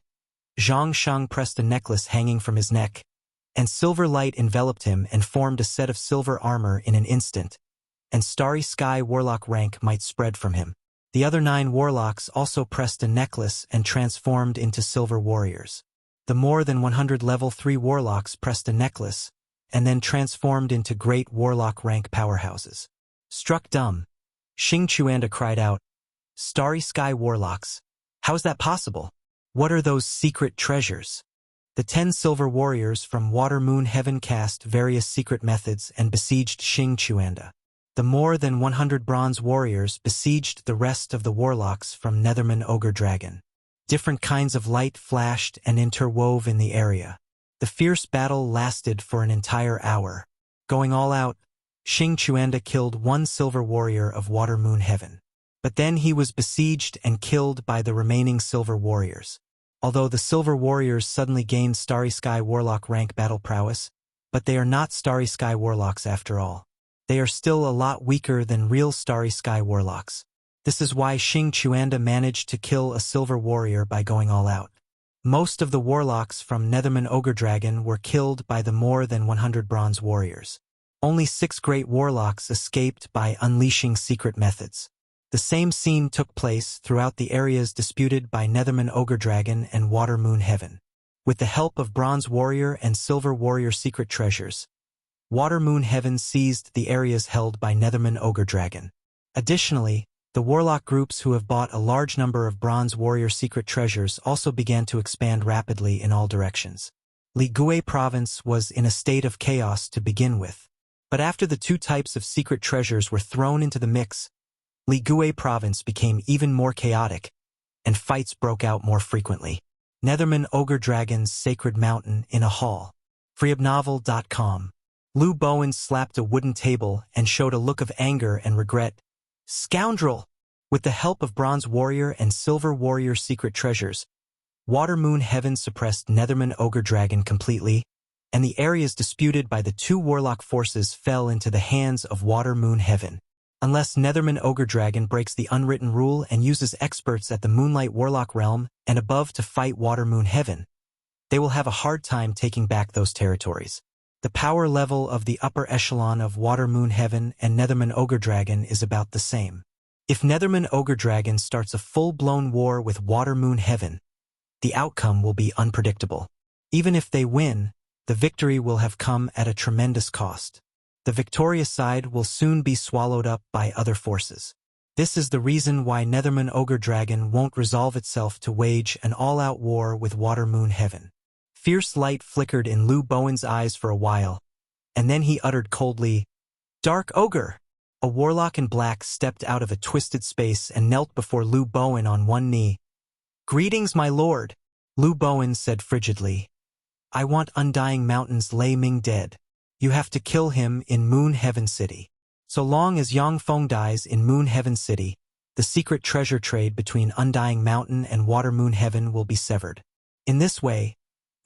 [SPEAKER 1] Zhang Shang pressed a necklace hanging from his neck, and silver light enveloped him and formed a set of silver armor in an instant, and Starry Sky Warlock rank might spread from him. The other 9 warlocks also pressed a necklace and transformed into silver warriors. The more than 100 level 3 warlocks pressed a necklace, and then transformed into great warlock rank powerhouses. Struck dumb, Xuanhuan cried out, "Starry Sky Warlocks, how is that possible? What are those secret treasures?" The 10 silver warriors from Water Moon Heaven cast various secret methods and besieged Xuanhuan. The more than 100 bronze warriors besieged the rest of the warlocks from Netherman Ogre Dragon. Different kinds of light flashed and interwove in the area. The fierce battle lasted for an entire hour. Going all out, Xuanhuan killed 1 silver warrior of Water Moon Heaven. But then he was besieged and killed by the remaining silver warriors. Although the silver warriors suddenly gained Starry Sky Warlock rank battle prowess, but they are not Starry Sky Warlocks after all. They are still a lot weaker than real Starry Sky Warlocks. This is why Xuanhuan managed to kill a silver warrior by going all out. Most of the warlocks from Netherman Ogre Dragon were killed by the more than 100 bronze warriors. Only 6 great warlocks escaped by unleashing secret methods. The same scene took place throughout the areas disputed by Netherman Ogre Dragon and Water Moon Heaven. With the help of Bronze Warrior and Silver Warrior secret treasures, Water Moon Heaven seized the areas held by Netherman Ogre Dragon. Additionally, the warlock groups who have bought a large number of Bronze Warrior secret treasures also began to expand rapidly in all directions. Ligui Province was in a state of chaos to begin with, but after the 2 types of secret treasures were thrown into the mix, Ligui Province became even more chaotic, and fights broke out more frequently. Netherman Ogre Dragon's Sacred Mountain in a hall. Freeobnovel.com. Lu Bowen slapped a wooden table and showed a look of anger and regret. "Scoundrel!" With the help of Bronze Warrior and Silver Warrior secret treasures, Water Moon Heaven suppressed Netherman Ogre Dragon completely, and the areas disputed by the 2 warlock forces fell into the hands of Water Moon Heaven. Unless Netherman Ogre Dragon breaks the unwritten rule and uses experts at the Moonlight Warlock realm and above to fight Water Moon Heaven, they will have a hard time taking back those territories. The power level of the upper echelon of Water Moon Heaven and Netherman Ogre Dragon is about the same. If Netherman Ogre Dragon starts a full-blown war with Water Moon Heaven, the outcome will be unpredictable. Even if they win, the victory will have come at a tremendous cost. The victorious side will soon be swallowed up by other forces. This is the reason why Netherman Ogre Dragon won't resolve itself to wage an all-out war with Water Moon Heaven. Fierce light flickered in Lu Bowen's eyes for a while, and then he uttered coldly, "Dark Ogre!" A warlock in black stepped out of a twisted space and knelt before Lu Bowen on one knee. "Greetings, my lord," Lu Bowen said frigidly. "I want Undying Mountain's Lei Ming dead. You have to kill him in Moon Heaven City. So long as Yang Feng dies in Moon Heaven City, the secret treasure trade between Undying Mountain and Water Moon Heaven will be severed. In this way,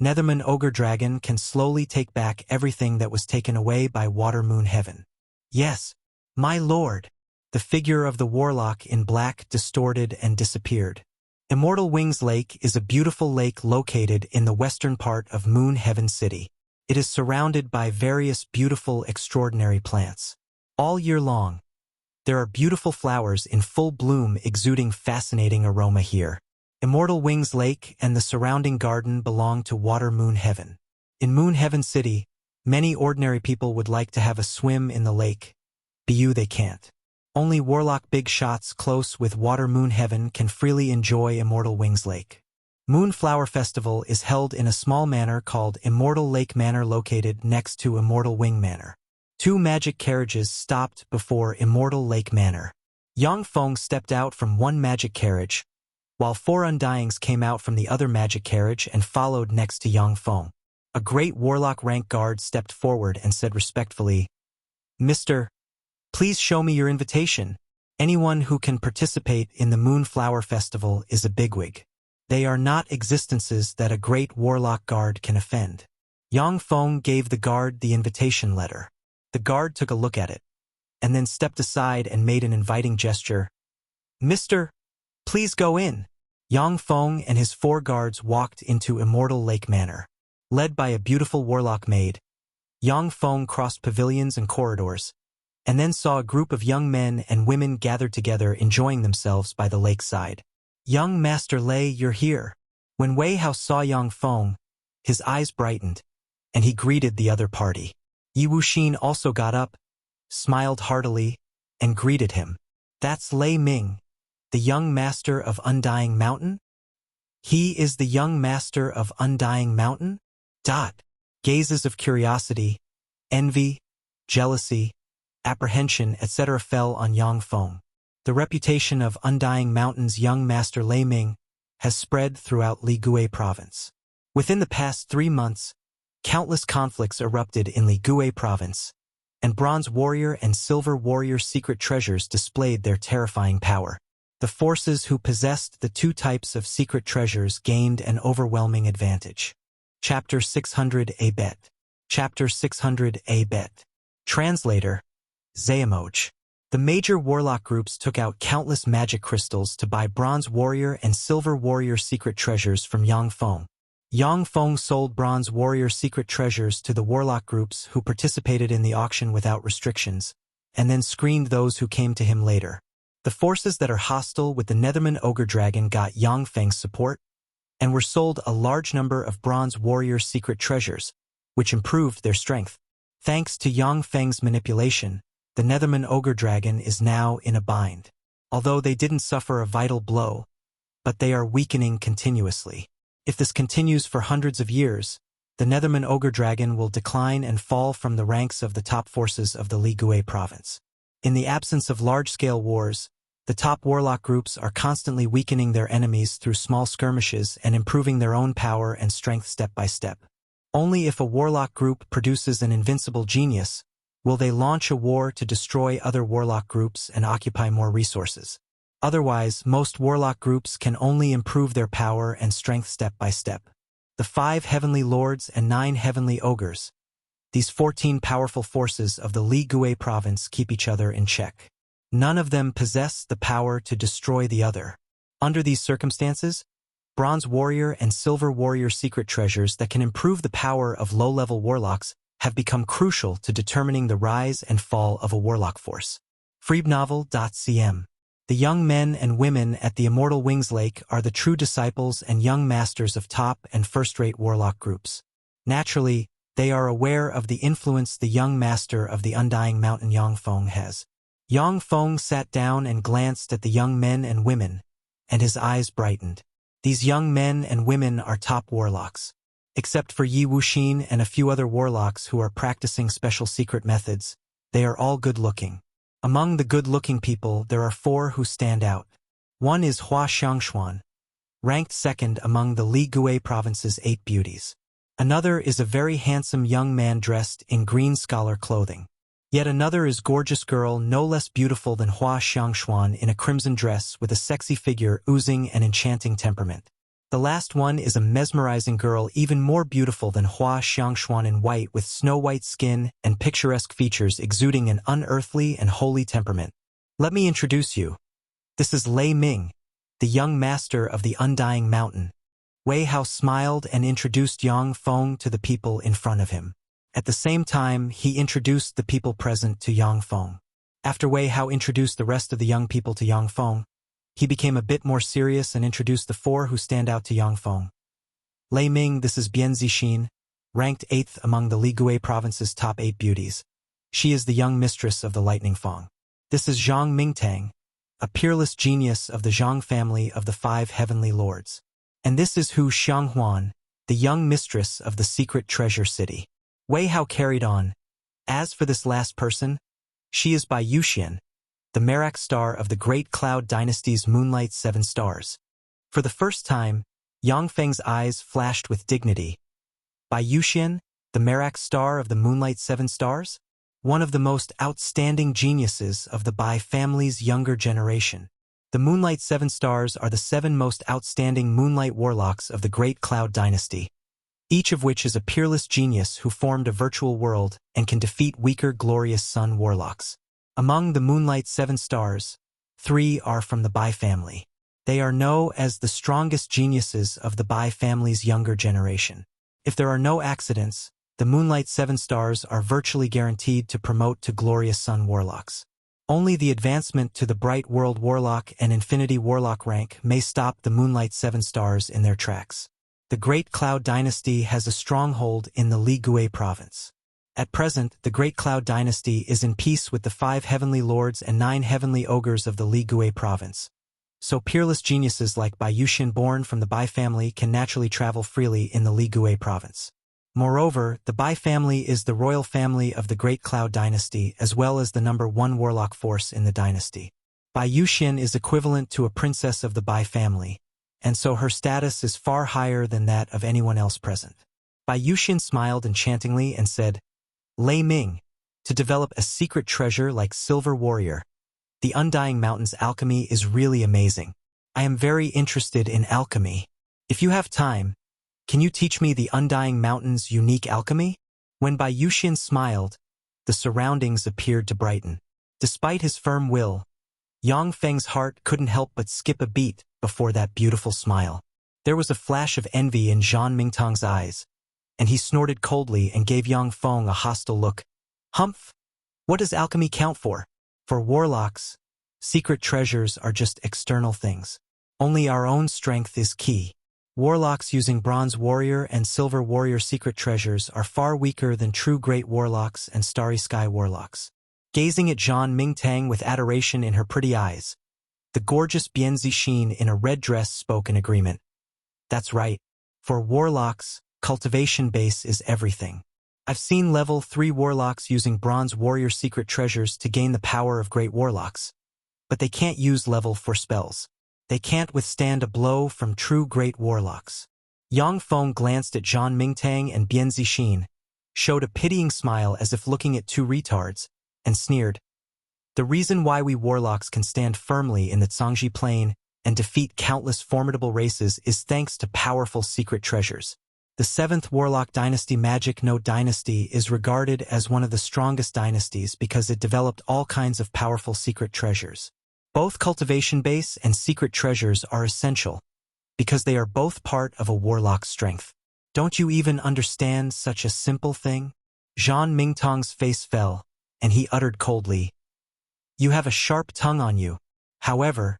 [SPEAKER 1] Netherman Ogre Dragon can slowly take back everything that was taken away by Water Moon Heaven." "Yes, my lord." The figure of the warlock in black distorted and disappeared. Immortal Wings Lake is a beautiful lake located in the western part of Moon Heaven City. It is surrounded by various beautiful, extraordinary plants. All year long, there are beautiful flowers in full bloom exuding fascinating aroma here. Immortal Wings Lake and the surrounding garden belong to Water Moon Heaven. In Moon Heaven City, many ordinary people would like to have a swim in the lake. But they can't. Only warlock big shots close with Water Moon Heaven can freely enjoy Immortal Wings Lake. Moonflower Festival is held in a small manor called Immortal Lake Manor located next to Immortal Wing Manor. 2 magic carriages stopped before Immortal Lake Manor. Yang Feng stepped out from one magic carriage, while 4 undyings came out from the other magic carriage and followed next to Yang Feng. A great Warlock rank guard stepped forward and said respectfully, "Mr. Please show me your invitation. Anyone who can participate in the Moonflower Festival is a bigwig. They are not existences that a great Warlock guard can offend." Yang Feng gave the guard the invitation letter. The guard took a look at it, and then stepped aside and made an inviting gesture. "Mr. Please go in." Yang Feng and his 4 guards walked into Immortal Lake Manor. Led by a beautiful Warlock maid, Yang Feng crossed pavilions and corridors, and then saw a group of young men and women gathered together enjoying themselves by the lakeside. "Young Master Lei, you're here." When Wei Hao saw Yang Feng, his eyes brightened, and he greeted the other party. Yi Wuxin also got up, smiled heartily, and greeted him. "That's Lei Ming, the young master of Undying Mountain?" "He is the young master of Undying Mountain?" Gazes of curiosity, envy, jealousy, apprehension, etc. fell on Yang Feng. The reputation of Undying Mountain's young master Lei Ming has spread throughout Ligui province. Within the past 3 months, countless conflicts erupted in Ligui province, and Bronze Warrior and Silver Warrior secret treasures displayed their terrifying power. The forces who possessed the 2 types of secret treasures gained an overwhelming advantage. Chapter 600 Bet. Chapter 600 Bet. Translator, Zayamoj. The major Warlock groups took out countless magic crystals to buy Bronze Warrior and Silver Warrior secret treasures from Yang Feng. Yang Feng sold Bronze Warrior secret treasures to the Warlock groups who participated in the auction without restrictions, and then screened those who came to him later. The forces that are hostile with the Netherman Ogre Dragon got Yang Feng's support, and were sold a large number of Bronze Warrior secret treasures, which improved their strength. Thanks to Yang Feng's manipulation, the Netherman Ogre Dragon is now in a bind. Although they didn't suffer a vital blow, but they are weakening continuously. If this continues for hundreds of years, the Netherman Ogre Dragon will decline and fall from the ranks of the top forces of the Ligui province. In the absence of large-scale wars, the top Warlock groups are constantly weakening their enemies through small skirmishes and improving their own power and strength step by step. Only if a Warlock group produces an invincible genius will they launch a war to destroy other Warlock groups and occupy more resources. Otherwise, most Warlock groups can only improve their power and strength step by step. The 5 Heavenly Lords and 9 Heavenly Ogres. These 14 powerful forces of the Ligui province keep each other in check. None of them possess the power to destroy the other. Under these circumstances, Bronze Warrior and Silver Warrior secret treasures that can improve the power of low-level Warlocks have become crucial to determining the rise and fall of a Warlock force. Freebnovel.cm. The young men and women at the Immortal Wings Lake are the true disciples and young masters of top and first-rate Warlock groups. Naturally, they are aware of the influence the young master of the Undying Mountain Yang Feng has. Yang Feng sat down and glanced at the young men and women, and his eyes brightened. These young men and women are top Warlocks. Except for Yi Wuxin and a few other Warlocks who are practicing special secret methods, they are all good-looking. Among the good-looking people, there are 4 who stand out. One is Xuanhuan, ranked 2nd among the Ligui province's 8 beauties. Another is a very handsome young man dressed in green scholar clothing. Yet another is gorgeous girl no less beautiful than Xuanhuan in a crimson dress with a sexy figure oozing an enchanting temperament. The last one is a mesmerizing girl even more beautiful than Xuanhuan in white with snow-white skin and picturesque features exuding an unearthly and holy temperament. Let me introduce you. This is Lei Ming, the young master of the Undying Mountain. Wei Hao smiled and introduced Yang Feng to the people in front of him. At the same time, he introduced the people present to Yang Feng. After Wei Hao introduced the rest of the young people to Yang Feng, he became a bit more serious and introduced the 4 who stand out to Yang Feng. Lei Ming, this is Bian Zixin, ranked 8th among the Ligui province's top 8 beauties. She is the young mistress of the Lightning Feng. This is Zhang Mingtang, a peerless genius of the Zhang family of the 5 Heavenly Lords. And this is who Xuanhuan, the young mistress of the secret treasure city. Wei Hao carried on. As for this last person, she is Bai Yuxian, the Merak star of the Great Cloud Dynasty's Moonlight 7 Stars. For the first time, Yang Feng's eyes flashed with dignity. Bai Yuxian, the Merak star of the Moonlight 7 Stars? One of the most outstanding geniuses of the Bai family's younger generation. The Moonlight 7 Stars are the 7 most outstanding Moonlight Warlocks of the Great Cloud Dynasty, each of which is a peerless genius who formed a virtual world and can defeat weaker Glorious Sun Warlocks. Among the Moonlight 7 Stars, 3 are from the Bai family. They are known as the strongest geniuses of the Bai family's younger generation. If there are no accidents, the Moonlight 7 Stars are virtually guaranteed to promote to Glorious Sun Warlocks. Only the advancement to the Bright World Warlock and Infinity Warlock rank may stop the Moonlight 7 Stars in their tracks. The Great Cloud Dynasty has a stronghold in the Ligui province. At present, the Great Cloud Dynasty is in peace with the 5 heavenly lords and 9 heavenly ogres of the Ligui province. So peerless geniuses like Bai Yuxian born from the Bai family can naturally travel freely in the Ligui province. Moreover, the Bai family is the royal family of the Great Cloud Dynasty as well as the #1 warlock force in the dynasty. Bai Yuxian is equivalent to a princess of the Bai family, and so her status is far higher than that of anyone else present. Bai Yuxian smiled enchantingly and said, Lei Ming, to develop a secret treasure like Silver Warrior. The Undying Mountain's alchemy is really amazing. I am very interested in alchemy. If you have time, can you teach me the Undying Mountain's unique alchemy? When Bai Yuxian smiled, the surroundings appeared to brighten. Despite his firm will, Yang Feng's heart couldn't help but skip a beat before that beautiful smile. There was a flash of envy in Zhan Mingtang's eyes, and he snorted coldly and gave Yang Feng a hostile look. Humph! What does alchemy count for? For warlocks, secret treasures are just external things. Only our own strength is key. Warlocks using Bronze Warrior and Silver Warrior secret treasures are far weaker than true Great Warlocks and Starry Sky Warlocks. Gazing at Zhan Mingtang with adoration in her pretty eyes, the gorgeous Bianzi Xin in a red dress spoke in agreement. That's right. For warlocks, cultivation base is everything. I've seen level 3 warlocks using Bronze Warrior secret treasures to gain the power of Great Warlocks. But they can't use level 4 spells. They can't withstand a blow from true Great Warlocks. Yang Feng glanced at Zhan Mingtang and Bianzi Xin, showed a pitying smile as if looking at 2 retards, and sneered. The reason why we warlocks can stand firmly in the Cangzhi Plane and defeat countless formidable races is thanks to powerful secret treasures. The 7th Warlock Dynasty Magic Note Dynasty is regarded as one of the strongest dynasties because it developed all kinds of powerful secret treasures. Both cultivation base and secret treasures are essential because they are both part of a warlock's strength. Don't you even understand such a simple thing? Zhan Mingtang's face fell, and he uttered coldly, You have a sharp tongue on you. However,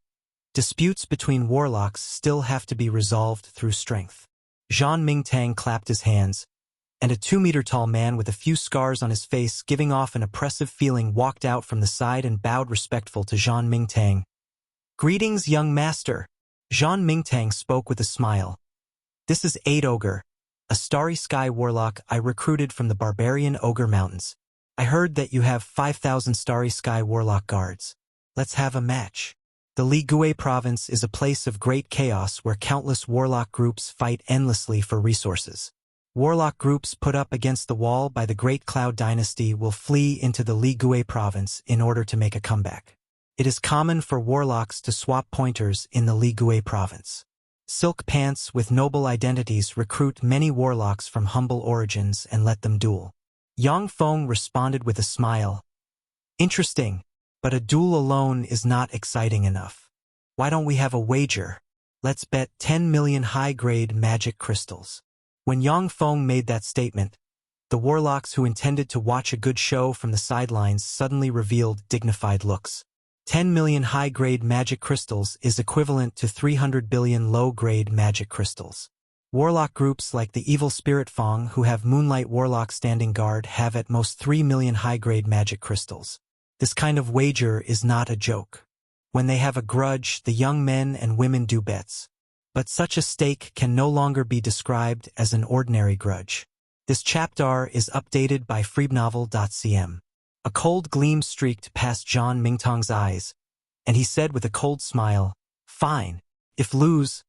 [SPEAKER 1] disputes between warlocks still have to be resolved through strength. Zhan Mingtang clapped his hands, and a 2-meter-tall man with a few scars on his face giving off an oppressive feeling walked out from the side and bowed respectful to Zhan Mingtang. Greetings, young master. Zhan Mingtang spoke with a smile. This is 8 Ogre, a Starry Sky Warlock I recruited from the Barbarian Ogre Mountains. I heard that you have 5,000 Starry Sky Warlock guards. Let's have a match. The Ligui province is a place of great chaos where countless warlock groups fight endlessly for resources. Warlock groups put up against the wall by the Great Cloud Dynasty will flee into the Ligui province in order to make a comeback. It is common for warlocks to swap pointers in the Ligui province. Silk Pants with noble identities recruit many warlocks from humble origins and let them duel. Yang Feng responded with a smile. Interesting, but a duel alone is not exciting enough. Why don't we have a wager? Let's bet 10 million high-grade magic crystals. When Yang Feng made that statement, the warlocks who intended to watch a good show from the sidelines suddenly revealed dignified looks. 10 million high-grade magic crystals is equivalent to 300 billion low-grade magic crystals. Warlock groups like the Evil Spirit Fong who have Moonlight Warlock standing guard have at most 3 million high-grade magic crystals. This kind of wager is not a joke. When they have a grudge, the young men and women do bets. But such a stake can no longer be described as an ordinary grudge. This chapter is updated by freebnovel.cm. A cold gleam streaked past Zhang Mingtang's eyes, and he said with a cold smile, "Fine. If lose,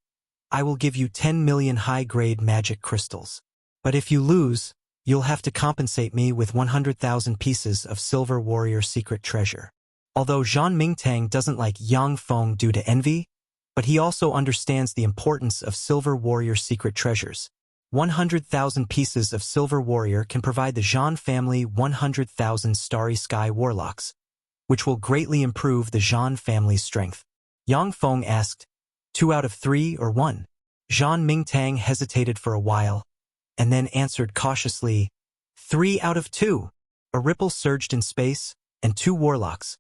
[SPEAKER 1] I will give you 10 million high-grade magic crystals. But if you lose, you'll have to compensate me with 100,000 pieces of Silver Warrior secret treasure." Although Zhang Mingtang doesn't like Yang Feng due to envy, but he also understands the importance of Silver Warrior secret treasures. 100,000 pieces of Silver Warrior can provide the Zhang family 100,000 Starry Sky Warlocks, which will greatly improve the Zhang family's strength. Yang Feng asked, 2 out of 3 or 1? Zhang Mingtang hesitated for a while, and then answered cautiously, 3 out of 2. A ripple surged in space, and 2 warlocks,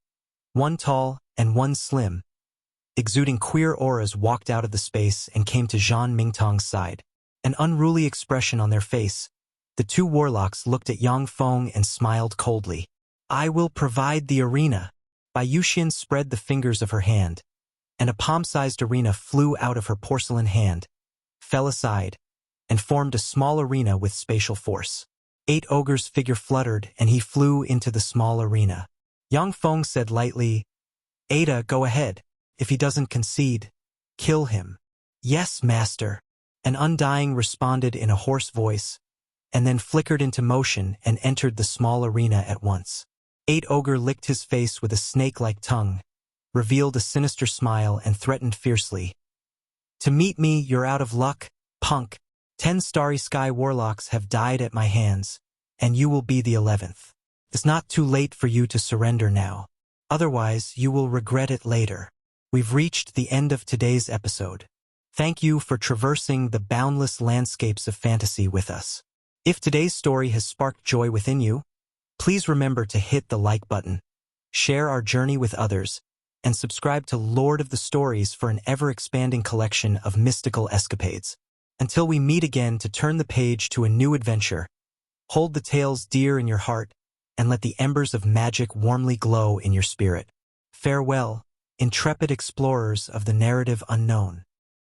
[SPEAKER 1] one tall and one slim, exuding queer auras, walked out of the space and came to Zhang Mingtang's side. An unruly expression on their face, the 2 warlocks looked at Yang Feng and smiled coldly. "I will provide the arena." Bai Yuxian spread the fingers of her hand, and a palm-sized arena flew out of her porcelain hand, fell aside, and formed a small arena with spatial force. 8 ogres' figure fluttered, and he flew into the small arena. Yang Feng said lightly, "Ada, go ahead. If he doesn't concede, kill him." "Yes, master," an undying responded in a hoarse voice, and then flickered into motion and entered the small arena at once. 8 ogre licked his face with a snake-like tongue, revealed a sinister smile, and threatened fiercely. "To meet me, you're out of luck, punk. 10 Starry Sky Warlocks have died at my hands, and you will be the 11th. It's not too late for you to surrender now. Otherwise, you will regret it later." We've reached the end of today's episode. Thank you for traversing the boundless landscapes of fantasy with us. If today's story has sparked joy within you, please remember to hit the like button, share our journey with others, and subscribe to Lord of the Stories for an ever-expanding collection of mystical escapades. Until we meet again to turn the page to a new adventure, hold the tales dear in your heart and let the embers of magic warmly glow in your spirit. Farewell, intrepid explorers of the narrative unknown.